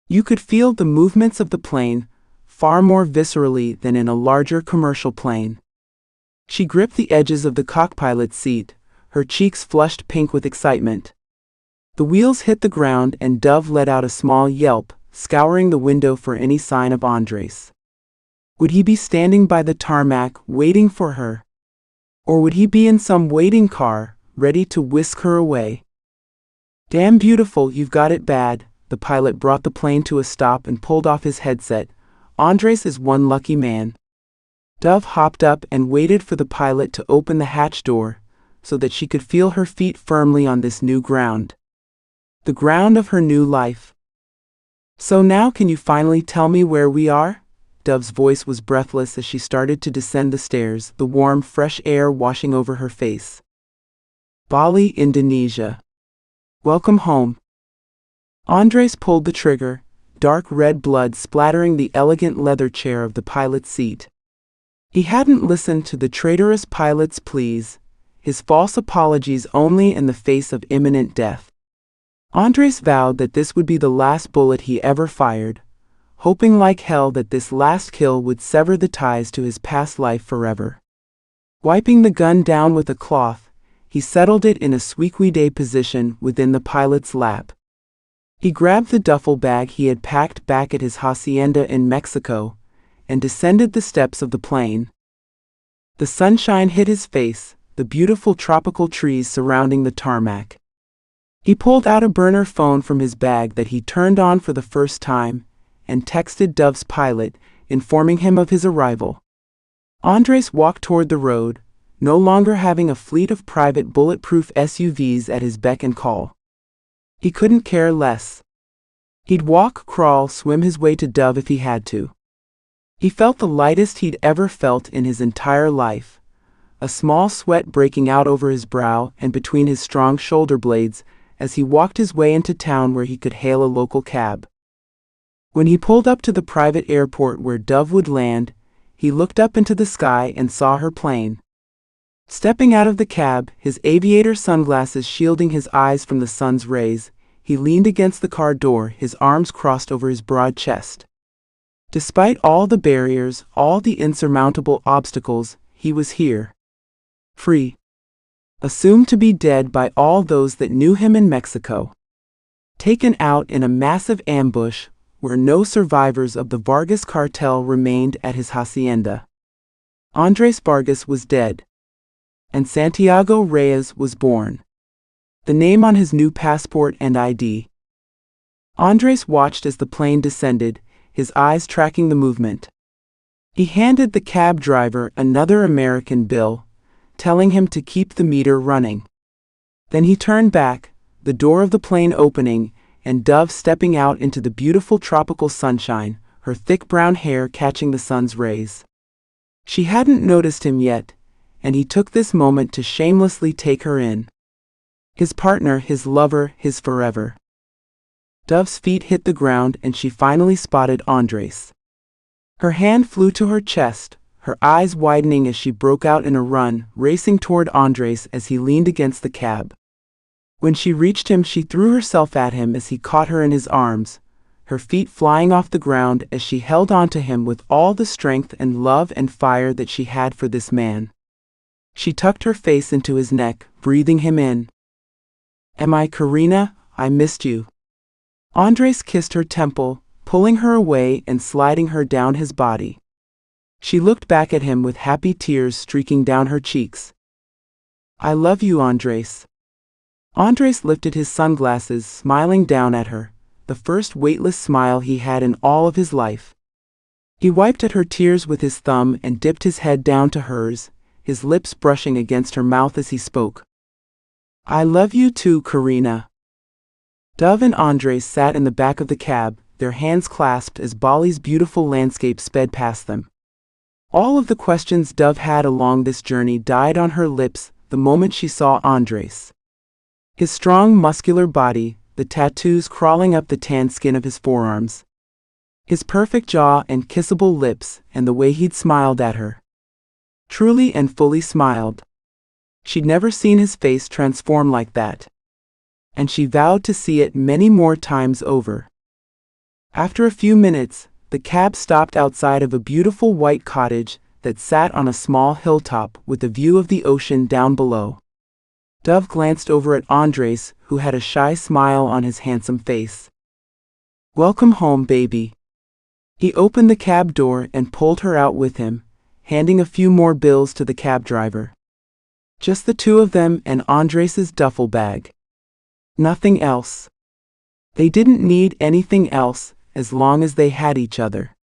You could feel the movements of the plane far more viscerally than in a larger commercial plane. She gripped the edges of the cockpilot seat, her cheeks flushed pink with excitement. The wheels hit the ground and Dove let out a small yelp, scouring the window for any sign of Andres. Would he be standing by the tarmac, waiting for her? Or would he be in some waiting car, ready to whisk her away? "Damn beautiful, you've got it bad." The pilot brought the plane to a stop and pulled off his headset. "Andres is one lucky man." Dove hopped up and waited for the pilot to open the hatch door, so that she could feel her feet firmly on this new ground. The ground of her new life. "So now can you finally tell me where we are?" Dove's voice was breathless as she started to descend the stairs, the warm, fresh air washing over her face. "Bali, Indonesia. Welcome home." Andres pulled the trigger, dark red blood splattering the elegant leather chair of the pilot's seat. He hadn't listened to the traitorous pilot's pleas, his false apologies only in the face of imminent death. Andres vowed that this would be the last bullet he ever fired, hoping like hell that this last kill would sever the ties to his past life forever. Wiping the gun down with a cloth, he settled it in a squeaky-day position within the pilot's lap. He grabbed the duffel bag he had packed back at his hacienda in Mexico and descended the steps of the plane. The sunshine hit his face, the beautiful tropical trees surrounding the tarmac. He pulled out a burner phone from his bag that he turned on for the first time, and texted Dove's pilot, informing him of his arrival. Andres walked toward the road, no longer having a fleet of private bulletproof SUVs at his beck and call. He couldn't care less. He'd walk, crawl, swim his way to Dove if he had to. He felt the lightest he'd ever felt in his entire life, a small sweat breaking out over his brow and between his strong shoulder blades as he walked his way into town where he could hail a local cab. When he pulled up to the private airport where Dove would land, he looked up into the sky and saw her plane. Stepping out of the cab, his aviator sunglasses shielding his eyes from the sun's rays, he leaned against the car door, his arms crossed over his broad chest. Despite all the barriers, all the insurmountable obstacles, he was here. Free. Assumed to be dead by all those that knew him in Mexico. Taken out in a massive ambush where no survivors of the Vargas cartel remained at his hacienda. Andres Vargas was dead. And Santiago Reyes was born. The name on his new passport and ID. Andres watched as the plane descended, his eyes tracking the movement. He handed the cab driver another American bill, telling him to keep the meter running. Then he turned back, the door of the plane opening, and Dove stepping out into the beautiful tropical sunshine, her thick brown hair catching the sun's rays. She hadn't noticed him yet, and he took this moment to shamelessly take her in. His partner, his lover, his forever. Dove's feet hit the ground and she finally spotted Andres. Her hand flew to her chest, her eyes widening as she broke out in a run, racing toward Andres as he leaned against the cab. When she reached him, she threw herself at him as he caught her in his arms, her feet flying off the ground as she held on to him with all the strength and love and fire that she had for this man. She tucked her face into his neck, breathing him in. "Am I Karina? I missed you." Andres kissed her temple, pulling her away and sliding her down his body. She looked back at him with happy tears streaking down her cheeks. "I love you, Andres." Andres lifted his sunglasses, smiling down at her, the first weightless smile he had in all of his life. He wiped at her tears with his thumb and dipped his head down to hers, his lips brushing against her mouth as he spoke. "I love you too, Karina." Dove and Andres sat in the back of the cab, their hands clasped as Bali's beautiful landscape sped past them. All of the questions Dove had along this journey died on her lips the moment she saw Andres. His strong, muscular body, the tattoos crawling up the tan skin of his forearms. His perfect jaw and kissable lips, and the way he'd smiled at her. Truly and fully smiled. She'd never seen his face transform like that. And she vowed to see it many more times over. After a few minutes, the cab stopped outside of a beautiful white cottage that sat on a small hilltop with a view of the ocean down below. Dove glanced over at Andres, who had a shy smile on his handsome face. "Welcome home, baby." He opened the cab door and pulled her out with him, handing a few more bills to the cab driver. Just the two of them and Andres's duffel bag. Nothing else. They didn't need anything else as long as they had each other.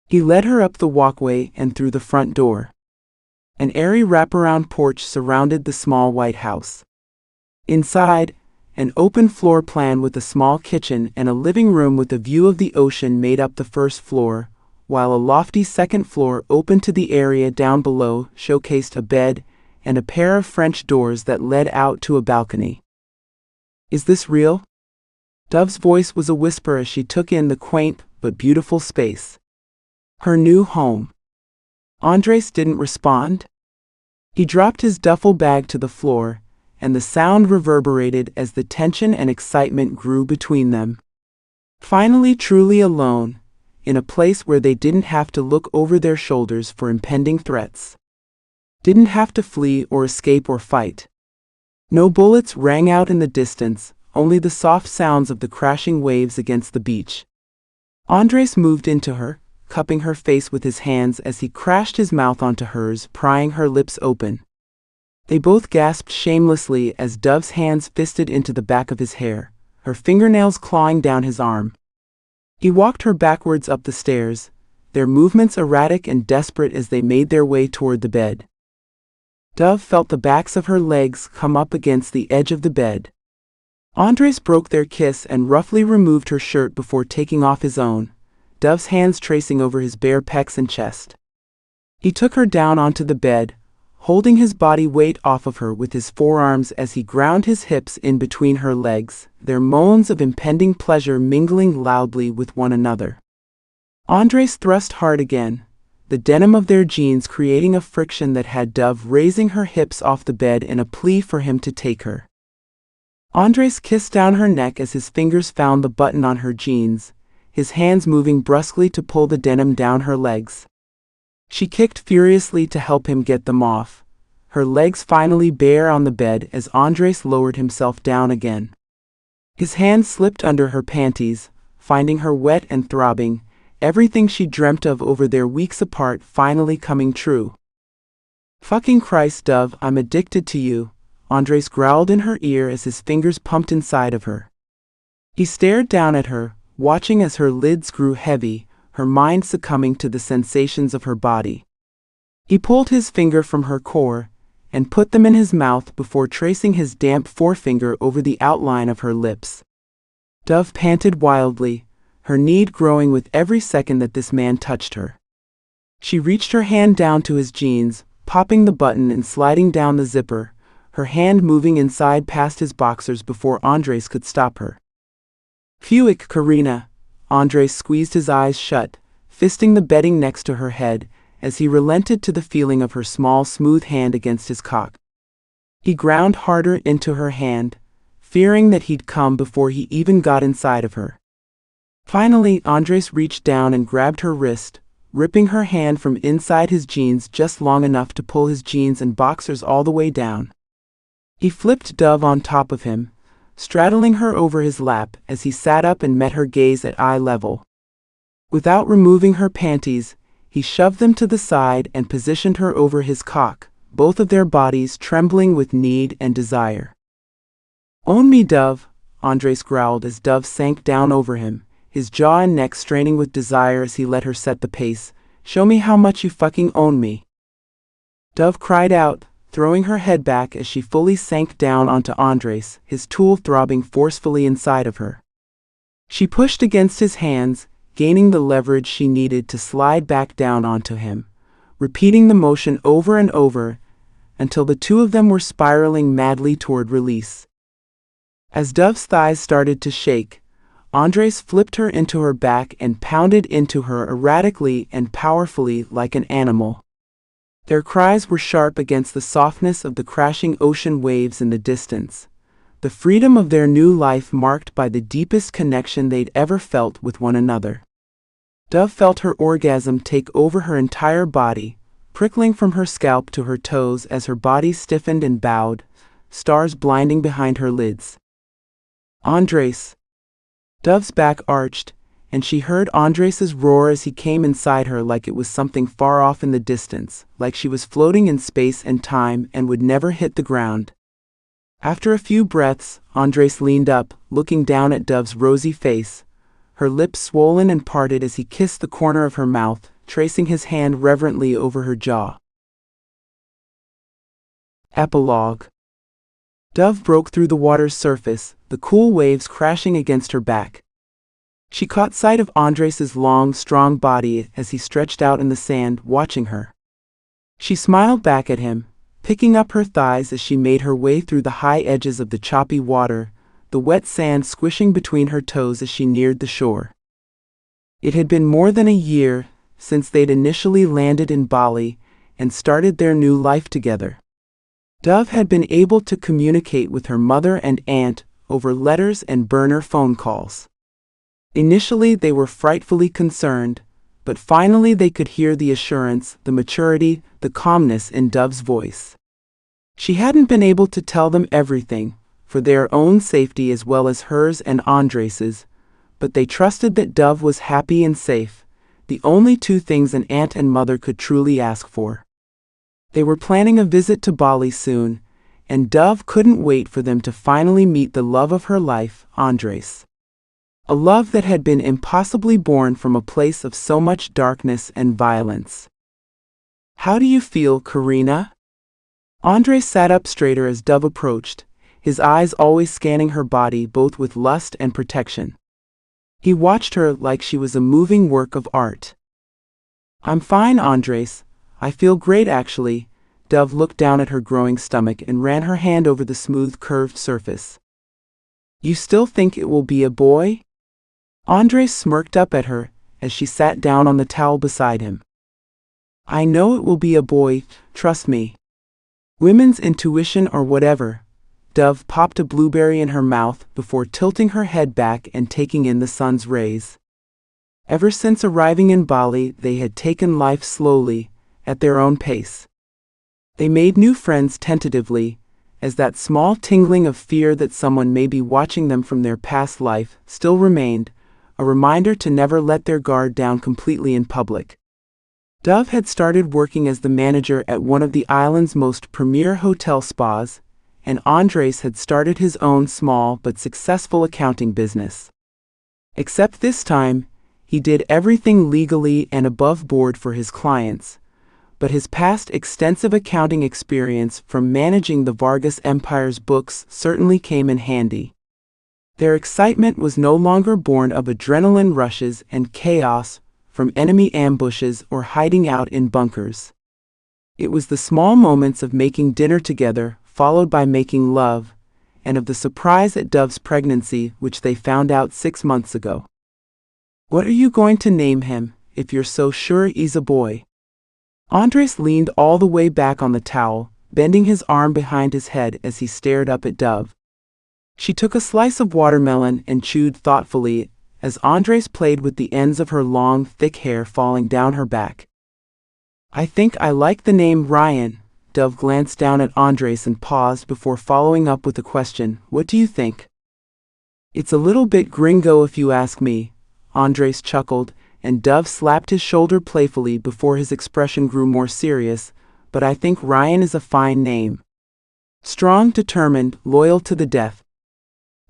He led her up the walkway and through the front door. An airy wraparound porch surrounded the small white house. Inside, an open floor plan with a small kitchen and a living room with a view of the ocean made up the first floor, while a lofty second floor open to the area down below showcased a bed and a pair of French doors that led out to a balcony. "Is this real?" Dove's voice was a whisper as she took in the quaint but beautiful space. Her new home. Andres didn't respond. He dropped his duffel bag to the floor, and the sound reverberated as the tension and excitement grew between them. Finally truly alone, in a place where they didn't have to look over their shoulders for impending threats. Didn't have to flee or escape or fight. No bullets rang out in the distance, only the soft sounds of the crashing waves against the beach. Andres moved into her, cupping her face with his hands as he crashed his mouth onto hers, prying her lips open. They both gasped shamelessly as Dove's hands fisted into the back of his hair, her fingernails clawing down his arm. He walked her backwards up the stairs, their movements erratic and desperate as they made their way toward the bed. Dove felt the backs of her legs come up against the edge of the bed. Andres broke their kiss and roughly removed her shirt before taking off his own, Dove's hands tracing over his bare pecs and chest. He took her down onto the bed, holding his body weight off of her with his forearms as he ground his hips in between her legs, their moans of impending pleasure mingling loudly with one another. Andres thrust hard again, the denim of their jeans creating a friction that had Dove raising her hips off the bed in a plea for him to take her. Andres kissed down her neck as his fingers found the button on her jeans, his hands moving brusquely to pull the denim down her legs. She kicked furiously to help him get them off, her legs finally bare on the bed as Andres lowered himself down again. His hand slipped under her panties, finding her wet and throbbing, everything she dreamt of over their weeks apart finally coming true. "Fucking Christ, Dove, I'm addicted to you," Andres growled in her ear as his fingers pumped inside of her. He stared down at her, watching as her lids grew heavy, her mind succumbing to the sensations of her body. He pulled his finger from her core and put them in his mouth before tracing his damp forefinger over the outline of her lips. Dove panted wildly, her need growing with every second that this man touched her. She reached her hand down to his jeans, popping the button and sliding down the zipper, her hand moving inside past his boxers before Andres could stop her. "Phewick, Karina." Andres squeezed his eyes shut, fisting the bedding next to her head, as he relented to the feeling of her small, smooth hand against his cock. He ground harder into her hand, fearing that he'd come before he even got inside of her. Finally, Andres reached down and grabbed her wrist, ripping her hand from inside his jeans just long enough to pull his jeans and boxers all the way down. He flipped Dove on top of him, straddling her over his lap as he sat up and met her gaze at eye level. Without removing her panties, he shoved them to the side and positioned her over his cock, both of their bodies trembling with need and desire. "Own me, Dove," Andres growled as Dove sank down over him, his jaw and neck straining with desire as he let her set the pace. "Show me how much you fucking own me." Dove cried out, throwing her head back as she fully sank down onto Andres, his tool throbbing forcefully inside of her. She pushed against his hands, gaining the leverage she needed to slide back down onto him, repeating the motion over and over until the two of them were spiraling madly toward release. As Dove's thighs started to shake, Andres flipped her into her back and pounded into her erratically and powerfully like an animal. Their cries were sharp against the softness of the crashing ocean waves in the distance, the freedom of their new life marked by the deepest connection they'd ever felt with one another. Dove felt her orgasm take over her entire body, prickling from her scalp to her toes as her body stiffened and bowed, stars blinding behind her lids. "Andres." Dove's back arched, and she heard Andres's roar as he came inside her like it was something far off in the distance, like she was floating in space and time and would never hit the ground. After a few breaths, Andres leaned up, looking down at Dove's rosy face, her lips swollen and parted as he kissed the corner of her mouth, tracing his hand reverently over her jaw. Epilogue. Dove broke through the water's surface, the cool waves crashing against her back. She caught sight of Andres's long, strong body as he stretched out in the sand, watching her. She smiled back at him, picking up her thighs as she made her way through the high edges of the choppy water, the wet sand squishing between her toes as she neared the shore. It had been more than a year since they'd initially landed in Bali and started their new life together. Dove had been able to communicate with her mother and aunt over letters and burner phone calls. Initially they were frightfully concerned, but finally they could hear the assurance, the maturity, the calmness in Dove's voice. She hadn't been able to tell them everything, for their own safety as well as hers and Andres's, but they trusted that Dove was happy and safe, the only two things an aunt and mother could truly ask for. They were planning a visit to Bali soon, and Dove couldn't wait for them to finally meet the love of her life, Andres. A love that had been impossibly born from a place of so much darkness and violence. How do you feel, Karina? Andres sat up straighter as Dove approached, his eyes always scanning her body both with lust and protection. He watched her like she was a moving work of art. I'm fine, Andres. I feel great actually. Dove looked down at her growing stomach and ran her hand over the smooth curved surface. You still think it will be a boy? Andres smirked up at her as she sat down on the towel beside him. I know it will be a boy, trust me. Women's intuition or whatever. Dove popped a blueberry in her mouth before tilting her head back and taking in the sun's rays. Ever since arriving in Bali, they had taken life slowly, at their own pace. They made new friends tentatively, as that small tingling of fear that someone may be watching them from their past life still remained, a reminder to never let their guard down completely in public. Dove had started working as the manager at one of the island's most premier hotel spas, and Andres had started his own small but successful accounting business. Except this time, he did everything legally and above board for his clients, but his past extensive accounting experience from managing the Vargas Empire's books certainly came in handy. Their excitement was no longer born of adrenaline rushes and chaos from enemy ambushes or hiding out in bunkers. It was the small moments of making dinner together, followed by making love, and of the surprise at Dove's pregnancy, which they found out 6 months ago. What are you going to name him, if you're so sure he's a boy? Andres leaned all the way back on the towel, bending his arm behind his head as he stared up at Dove. She took a slice of watermelon and chewed thoughtfully as Andres played with the ends of her long, thick hair falling down her back. I think I like the name Ryan. Dove glanced down at Andres and paused before following up with a question. What do you think? It's a little bit gringo if you ask me. Andres chuckled, and Dove slapped his shoulder playfully before his expression grew more serious, but I think Ryan is a fine name. Strong, determined, loyal to the death.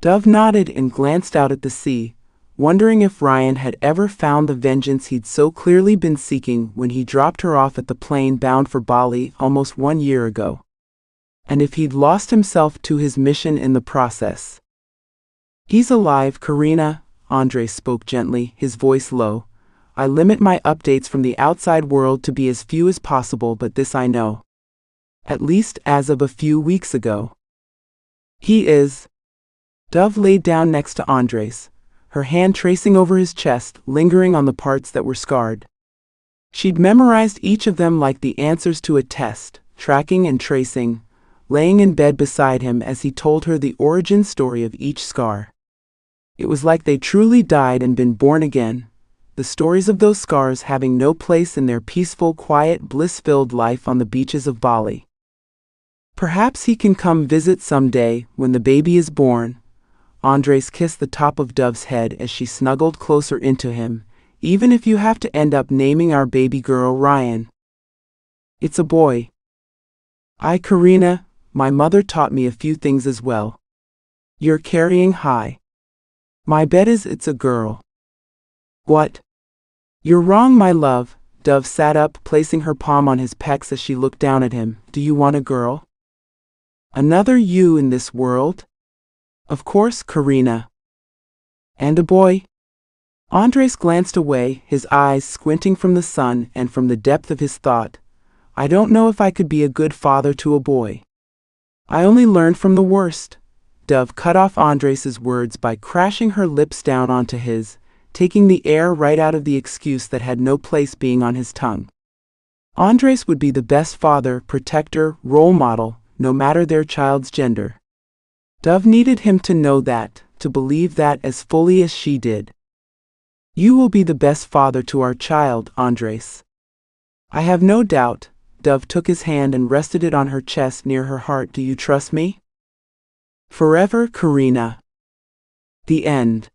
Dove nodded and glanced out at the sea, wondering if Ryan had ever found the vengeance he'd so clearly been seeking when he dropped her off at the plane bound for Bali almost 1 year ago. And if he'd lost himself to his mission in the process. He's alive, Karina, Andres spoke gently, his voice low. I limit my updates from the outside world to be as few as possible, but this I know. At least as of a few weeks ago. He is. Dove laid down next to Andres, her hand tracing over his chest, lingering on the parts that were scarred. She'd memorized each of them like the answers to a test, tracking and tracing, laying in bed beside him as he told her the origin story of each scar. It was like they truly died and been born again, the stories of those scars having no place in their peaceful, quiet, bliss-filled life on the beaches of Bali. Perhaps he can come visit someday when the baby is born. Andres kissed the top of Dove's head as she snuggled closer into him. Even if you have to end up naming our baby girl Ryan. It's a boy. Karina, my mother taught me a few things as well. You're carrying high. My bet is it's a girl. What? You're wrong, my love. Dove sat up, placing her palm on his pecs as she looked down at him. Do you want a girl? Another you in this world? Of course, Karina. And a boy? Andres glanced away, his eyes squinting from the sun and from the depth of his thought. I don't know if I could be a good father to a boy. I only learned from the worst. Dove cut off Andres's words by crashing her lips down onto his, taking the air right out of the excuse that had no place being on his tongue. Andres would be the best father, protector, role model, no matter their child's gender. Dove needed him to know that, to believe that as fully as she did. You will be the best father to our child, Andres. I have no doubt. Dove took his hand and rested it on her chest near her heart. Do you trust me? Forever, Karina. The end.